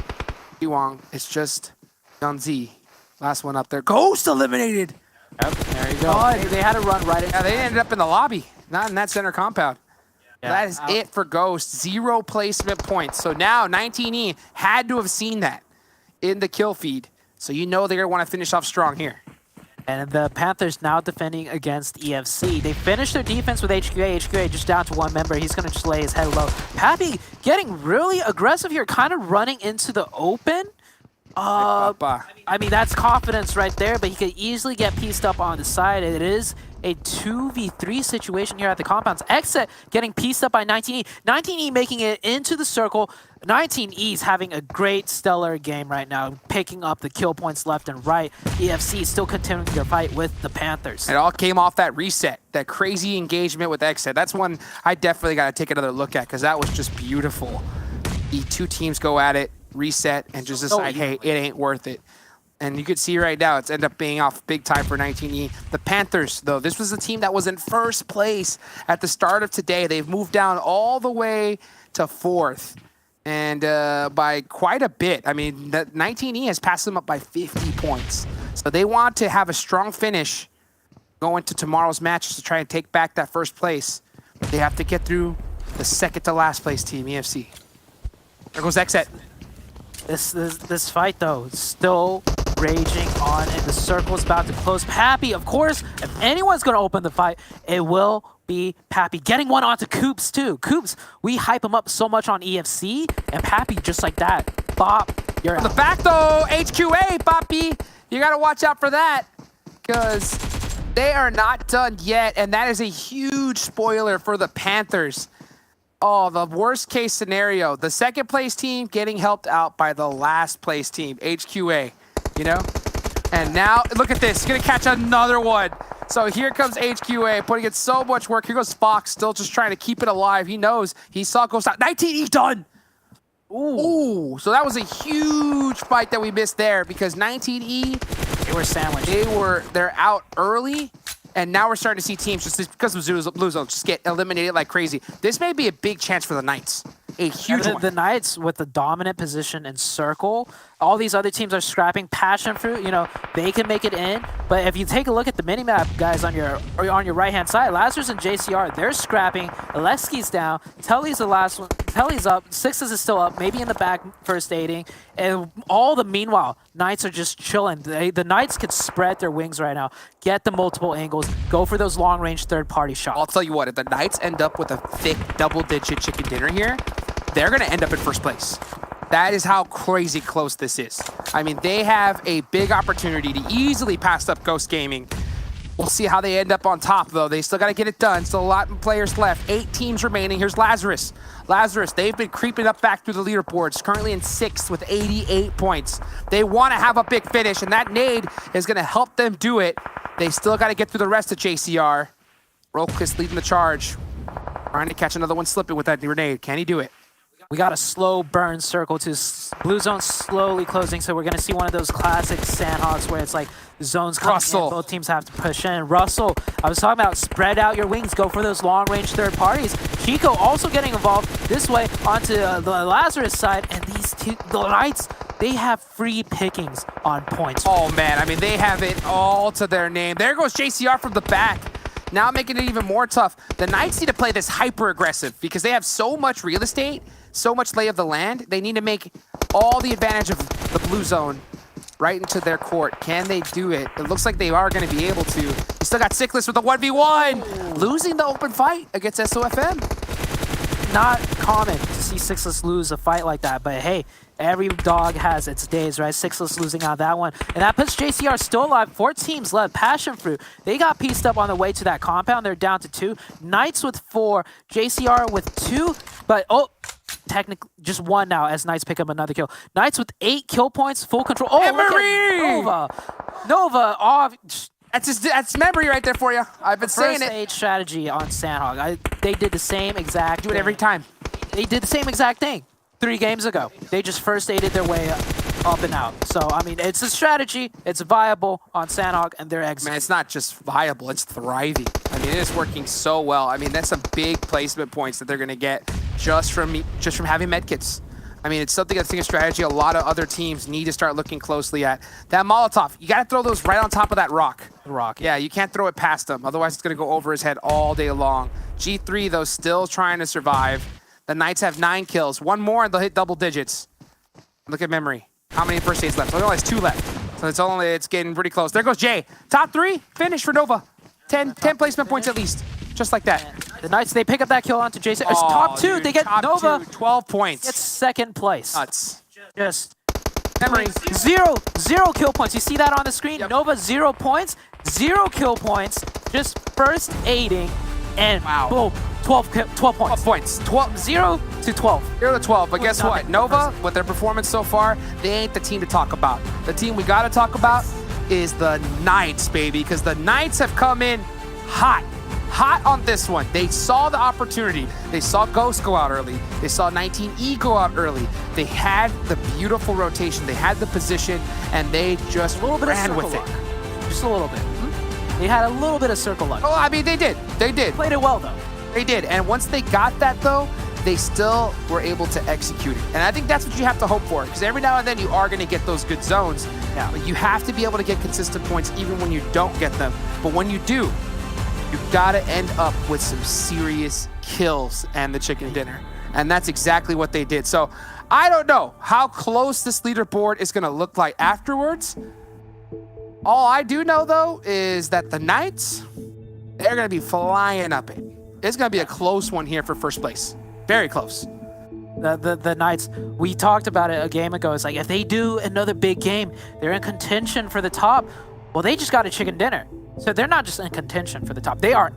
Wong. It's just Yanzi. Last one up there. Ghost eliminated. Yep, there you go. They had to run right into they ended up in the lobby, not in that center compound. Yeah, that is it for Ghost. 0 placement points. So now 19E had to have seen that in the kill feed. So you know they're going to want to finish off strong here. And the Panthers now defending against EFC. They finished their defense with HQA. HQA just down to 1 member. He's going to just lay his head low. Pappy getting really aggressive here, kind of running into the open. I mean, that's confidence right there, but he could easily get pieced up on the side. It is a 2v3 situation here at the compounds. XSET getting pieced up by 19E. 19E making it into the circle. 19E's having a great stellar game right now, picking up the kill points left and right. EFC still continuing their fight with the Panthers. It all came off that reset, that crazy engagement with XSET. That's one I definitely got to take another look at because that was just beautiful. The two teams go at it, reset, and just decide, hey, it ain't worth it. And you could see right now, it's ended up being off big time for 19E. The Panthers, though, this was a team that was in first place at the start of today. They've moved down all the way to 4th. And by quite a bit. I mean, the 19E has passed them up by 50 points. So they want to have a strong finish going to tomorrow's matches to try and take back that first place. They have to get through the second to last place team, EFC. There goes XSET. This fight, though, is still raging on, and the circle is about to close. Pappy, of course, if anyone's going to open the fight, it will be Pappy. Getting one onto Coops, too. Coops, we hype him up so much on EFC, and Pappy, just like that, bop, you're out. On the back, though, HQA, Pappy, you got to watch out for that, because they are not done yet, and that is a huge spoiler for the Panthers. Oh, the worst case scenario. The second place team getting helped out by the last place team, HQA, you know? And now, look at this, gonna catch another one. So here comes HQA, putting in so much work. Here goes Fox, still just trying to keep it alive. He knows, he saw Ghost out. 19E done! Ooh, so that was a huge fight that we missed there because 19E, they were sandwiched. They're out early. And now we're starting to see teams, just because of Blue Zone, just get eliminated like crazy. This may be a big chance for the Knights. A huge one. The Knights with the dominant position in circle. All these other teams are scrapping. Passionfruit, you know, they can make it in. But if you take a look at the minimap, guys, on your right-hand side, Lazarus and JCR, they're scrapping. Alexski's down. Telly's the last one. Telly's up. Sixes is still up. Maybe in the back, first aiding. And all the meanwhile, Knights are just chilling. The Knights could spread their wings right now. Get the multiple angles. Go for those long-range third-party shots. I'll tell you what, if the Knights end up with a thick double-digit chicken dinner here, they're going to end up in first place. That is how crazy close this is. I mean, they have a big opportunity to easily pass up Ghost Gaming. We'll see how they end up on top, though. They still got to get it done. Still a lot of players left. 8 teams remaining. Here's Lazarus. Lazarus, they've been creeping up back through the leaderboards. Currently in 6th with 88 points. They want to have a big finish, and that nade is going to help them do it. They still got to get through the rest of JCR. Rolquist leading the charge. Trying to catch another one slipping with that grenade. Can he do it? We got a slow burn circle to Blue Zone slowly closing, so we're going to see one of those classic Sanhoks where it's like the zones coming in, both teams have to push in. Russell, I was talking about spread out your wings, go for those long-range third parties. Chico also getting involved this way onto the Lazarus side, and these two, the Knights, they have free pickings on points. Oh man, I mean, they have it all to their name. There goes JCR from the back. Now making it even more tough. The Knights need to play this hyper-aggressive because they have so much real estate, so much lay of the land. They need to make all the advantage of the Blue Zone right into their court. Can they do it? It looks like they are going to be able to. You still got Hitlist with the 1v1. Losing the open fight against SOFM. Not common to see Hitlist lose a fight like that, but hey, every dog has its days, right? Hitlist losing out that one. And that puts JCR still alive. 4 teams left. Passionfruit, they got pieced up on the way to that compound. They're down to 2. Knights with 4. JCR with 2. But, technically, just 1 now as Knights pick up another kill. Knights with 8 kill points, full control. Oh, look at Nova. Oh, that's memory right there for you. I've been saying it. First stage strategy on Sanhok. They did the same exact Do it every time. They did the same exact thing 3 games ago. They just first aided their way up and out. So, I mean, it's a strategy. It's viable on Sanhok, and they're exiting. Man, it's not just viable. It's thriving. I mean, it is working so well. I mean, that's some big placement points that they're going to get just from having medkits. I mean, it's something I think a strategy a lot of other teams need to start looking closely at. That Molotov, you got to throw those right on top of that rock. Yeah, you can't throw it past him. Otherwise, it's going to go over his head all day long. G3, though, still trying to survive. The Knights have 9 kills. 1 more, and they'll hit double digits. Look at memory. How many first aids left? So only has 2 left. So it's getting pretty close. There goes Jay. Top 3, finish for Nova. 10 placement points at least. Just like that. The Knights, they pick up that kill onto Jason. It's top 2. Dude, they get Nova. 12 points. It's 2nd place. Nuts. Just memory. Zero kill points. You see that on the screen? Yep. Nova 0 points, 0 kill points. Just first aiding, and boom, 12 points. 0 to 12. 0 to 12. But guess what? Nova, with their performance so far, they ain't the team to talk about. The team we got to talk about is the Knights, baby, because the Knights have come in hot on this one. They saw the opportunity. They saw Ghost go out early. They saw 19E go out early. They had the beautiful rotation. They had the position, and they just ran with it. Just a little bit. They had a little bit of circle luck. Oh, I mean, they did. They did. Played it well, though. They did. And once they got that, though, they still were able to execute it. And I think that's what you have to hope for, because every now and then you are going to get those good zones. Yeah. But you have to be able to get consistent points even when you don't get them. But when you do, you've got to end up with some serious kills and the chicken dinner. And that's exactly what they did. So I don't know how close this leaderboard is going to look like afterwards. All I do know, though, is that the Knights, they're going to be flying up it. It's going to be a close one here for first place. Very close. The Knights, we talked about it a game ago. It's like, if they do another big game, they're in contention for the top. Well, they just got a chicken dinner. So they're not just in contention for the top. They are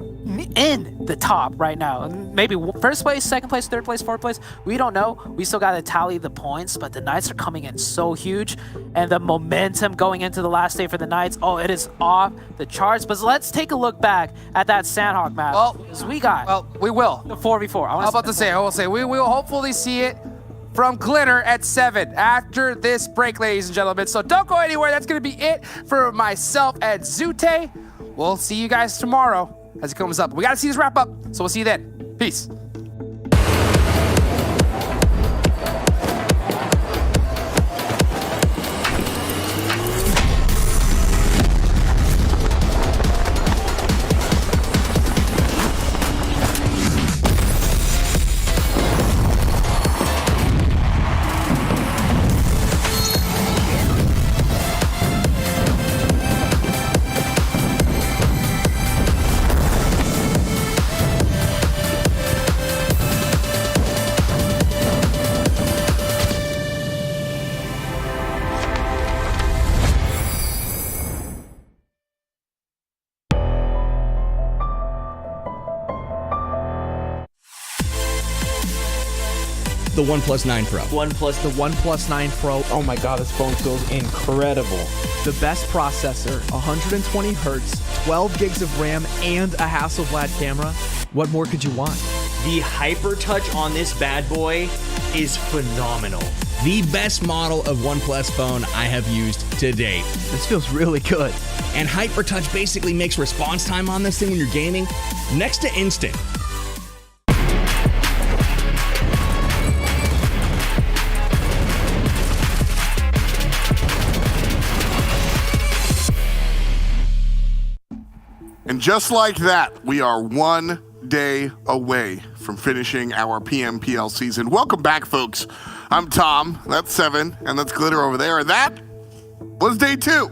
in the top right now. Maybe first place, second place, third place, fourth place. We don't know. We still got to tally the points, but the Knights are coming in so huge. And the momentum going into the last day for the Knights, it is off the charts. But let's take a look back at that Sanhok map. Well, we will. The 4v4. I will say, we will hopefully see it from Glitter at 7 after this break, ladies and gentlemen. So don't go anywhere. That's going to be it for myself and Zute. We'll see you guys tomorrow as it comes up. We got to see this wrap up, so we'll see you then. Peace. The OnePlus 9 Pro. The OnePlus 9 Pro. Oh my God, this phone feels incredible. The best processor, 120 hertz, 12 gigs of RAM, and a Hasselblad camera. What more could you want? The Hyper Touch on this bad boy is phenomenal. The best model of OnePlus phone I have used to date. This feels really good. And Hyper Touch basically makes response time on this thing when you're gaming next to instant. And just like that, we are 1 day away from finishing our PMPL season. Welcome back, folks. I'm Tom, that's 7, and that's Glitter over there. And that was day 2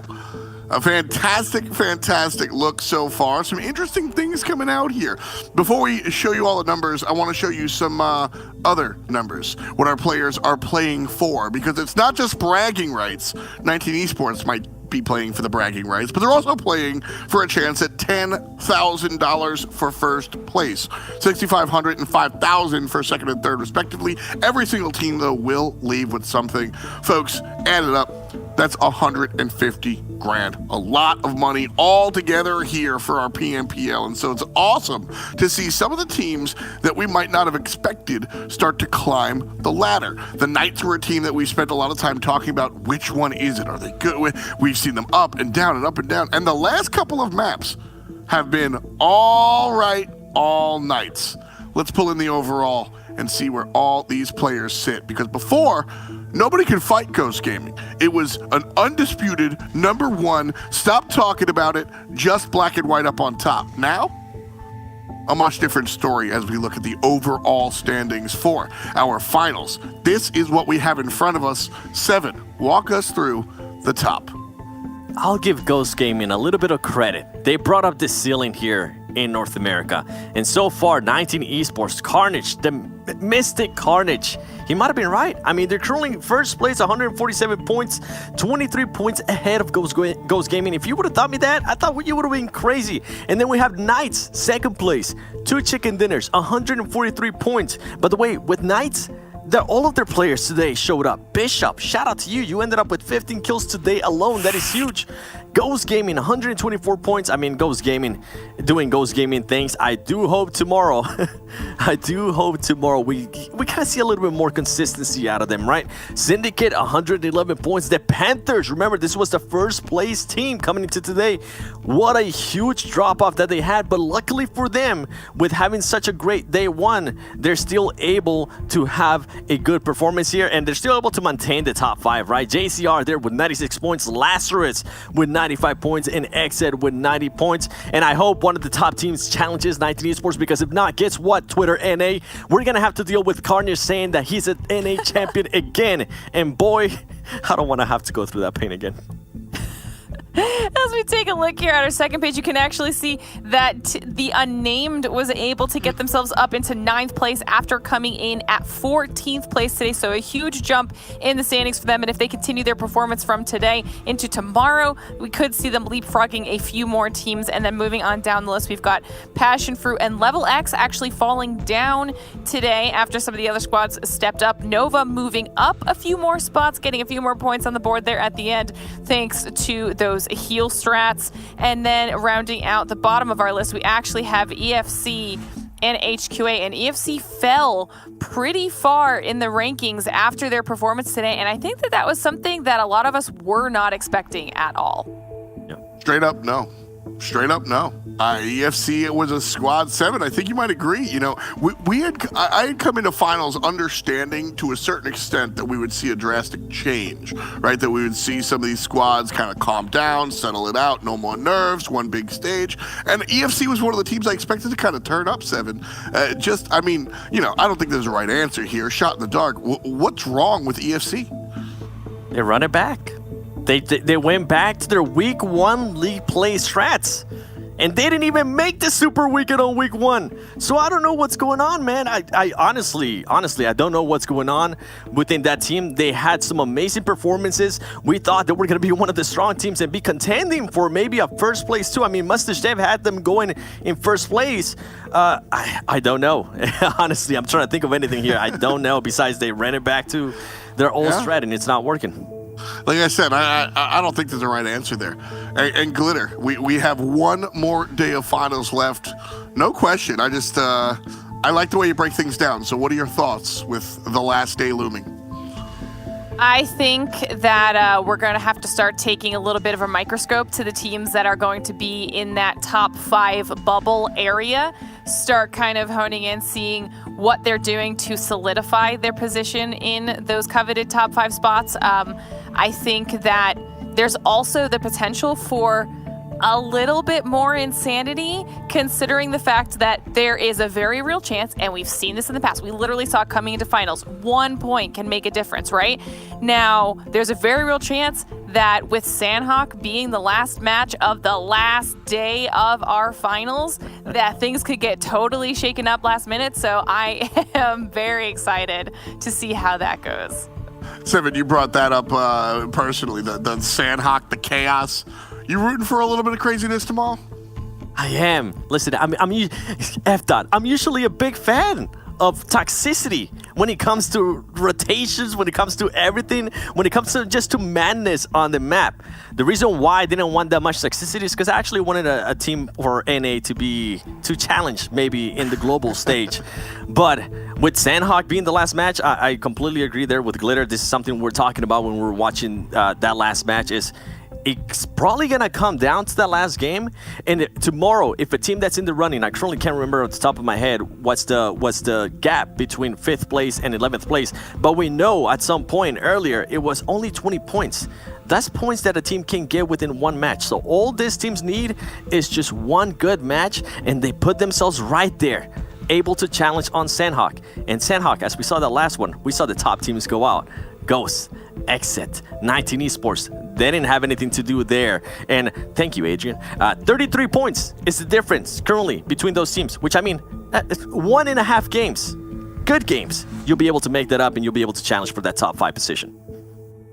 A fantastic look so far. Some interesting things coming out here. Before we show you all the numbers, I want to show you some other numbers, what our players are playing for, because it's not just bragging rights. 19 Esports might be playing for the bragging rights, but they're also playing for a chance at $10,000 for first place, $6,500 and $5,000 for second and third respectively. Every single team though will leave with something. Folks, add it up, that's 150 grand. A lot of money all together here for our PMPL, and so it's awesome to see some of the teams that we might not have expected start to climb the ladder. The Knights were a team that we spent a lot of time talking about. Which one is it? Are they good? We've seen them up and down and up and down, and the last couple of maps have been all right, all Knights. Let's pull in the overall and see where all these players sit, because before, nobody could fight Ghost Gaming. It was an undisputed #1. Stop talking about it, just black and white up on top. Now, a much different story as we look at the overall standings for our finals. This is what we have in front of us. 7, walk us through the top. I'll give Ghost Gaming a little bit of credit. They brought up the ceiling here in North America. And so far, 19 Esports, Carnage, the Mystic Carnage, he might have been right. I mean, they're currently in first place, 147 points, 23 points ahead of Ghost Gaming. If you would have thought me that, I thought you would have been crazy. And then we have Knights, second place, 2 chicken dinners, 143 points. By the way, with Knights, all of their players today showed up. Bishop, shout out to you. You ended up with 15 kills today alone. That is huge. Ghost Gaming, 124 points. I mean, Ghost Gaming doing Ghost Gaming things. I do hope tomorrow, we kind of see a little bit more consistency out of them, right? Syndicate, 111 points. The Panthers, remember, this was the first place team coming into today. What a huge drop-off that they had, but luckily for them, with having such a great day one, they're still able to have a good performance here, and they're still able to maintain the top 5, right? JCR there with 96 points, Lazarus with 95 points, and XSET with 90 points. And I hope one of the top teams challenges 19 Esports, because if not, guess what, Twitter NA? We're gonna have to deal with Carnage saying that he's an NA champion again. And boy, I don't want to have to go through that pain again. As we take a look here at our second page, you can actually see that the Unnamed was able to get themselves up into 9th place after coming in at 14th place today. So a huge jump in the standings for them. And if they continue their performance from today into tomorrow, we could see them leapfrogging a few more teams. And then moving on down the list, we've got Passionfruit and LeveLx actually falling down today after some of the other squads stepped up. Nova moving up a few more spots, getting a few more points on the board there at the end, thanks to those heal strats. And then rounding out the bottom of our list, we actually have EFC and HQA, and EFC fell pretty far in the rankings after their performance today, and I think that was something that a lot of us were not expecting at all. Straight up no. EFC, it was a squad 7. I think you might agree. You know, I had come into finals understanding to a certain extent that we would see a drastic change, right? That we would see some of these squads kind of calm down, settle it out, no more nerves, one big stage. And EFC was one of the teams I expected to kind of turn up 7. I don't think there's a right answer here. Shot in the dark. What's wrong with EFC? They run it back. They went back to their week 1 league play strats, and they didn't even make the super weekend on week 1. So I don't know what's going on, man. I honestly, I don't know what's going on within that team. They had some amazing performances. We thought that we're going to be one of the strong teams and be contending for maybe a first place too. I mean, Mustache Dev had them going in first place. I don't know. Honestly, I'm trying to think of anything here. I don't know, besides they ran it back to their old strat and it's not working. Like I said, I don't think there's a right answer there. And Glitter, we have one more day of finals left. No question. I like the way you break things down. So what are your thoughts with the last day looming? I think that we're going to have to start taking a little bit of a microscope to the teams that are going to be in that top 5 bubble area. Start kind of honing in, seeing what they're doing to solidify their position in those coveted top 5 spots. I think that there's also the potential for a little bit more insanity, considering the fact that there is a very real chance, and we've seen this in the past, we literally saw it coming into finals, 1 point can make a difference, right? Now, there's a very real chance that with Sanhok being the last match of the last day of our finals, that things could get totally shaken up last minute. So I am very excited to see how that goes. Seven, you brought that up personally, the Sanhok, the chaos. You rooting for a little bit of craziness tomorrow? I am. Listen, I'm usually a big fan of toxicity when it comes to rotations, when it comes to everything, when it comes to just to madness on the map. The reason why I didn't want that much toxicity is because I actually wanted a team for NA to challenge maybe in the global stage. But with Sanhok being the last match, I completely agree there with Glitter. This is something we're talking about when we're watching that last match is it's probably going to come down to that last game. And tomorrow, if a team that's in the running, I currently can't remember off the top of my head what's the gap between 5th place and 11th place. But we know at some point earlier, it was only 20 points. That's points that a team can get within one match. So all these teams need is just one good match, and they put themselves right there, able to challenge on Sanhok. And Sanhok, as we saw that last one, we saw the top teams go out. Ghost, XSET, 19 Esports, they didn't have anything to do there. And thank you, Adrian. 33 points is the difference currently between those teams, which I mean, 1.5 games, good games. You'll be able to make that up and you'll be able to challenge for that top 5 position.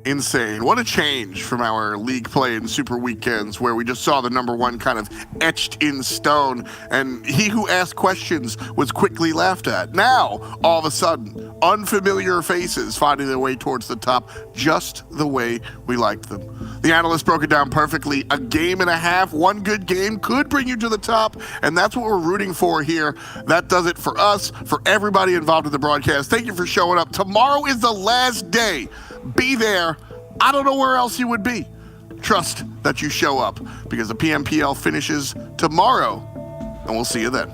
Insane. What a change from our league play and super weekends where we just saw the #1 kind of etched in stone, and he who asked questions was quickly laughed at. Now, all of a sudden, unfamiliar faces finding their way towards the top just the way we liked them. The analyst broke it down perfectly. A game and a half, one good game could bring you to the top, and that's what we're rooting for here. That does it for us, for everybody involved in the broadcast. Thank you for showing up. Tomorrow is the last day. Be there. I don't know where else you would be. Trust that you show up because the PMPL finishes tomorrow, and we'll see you then.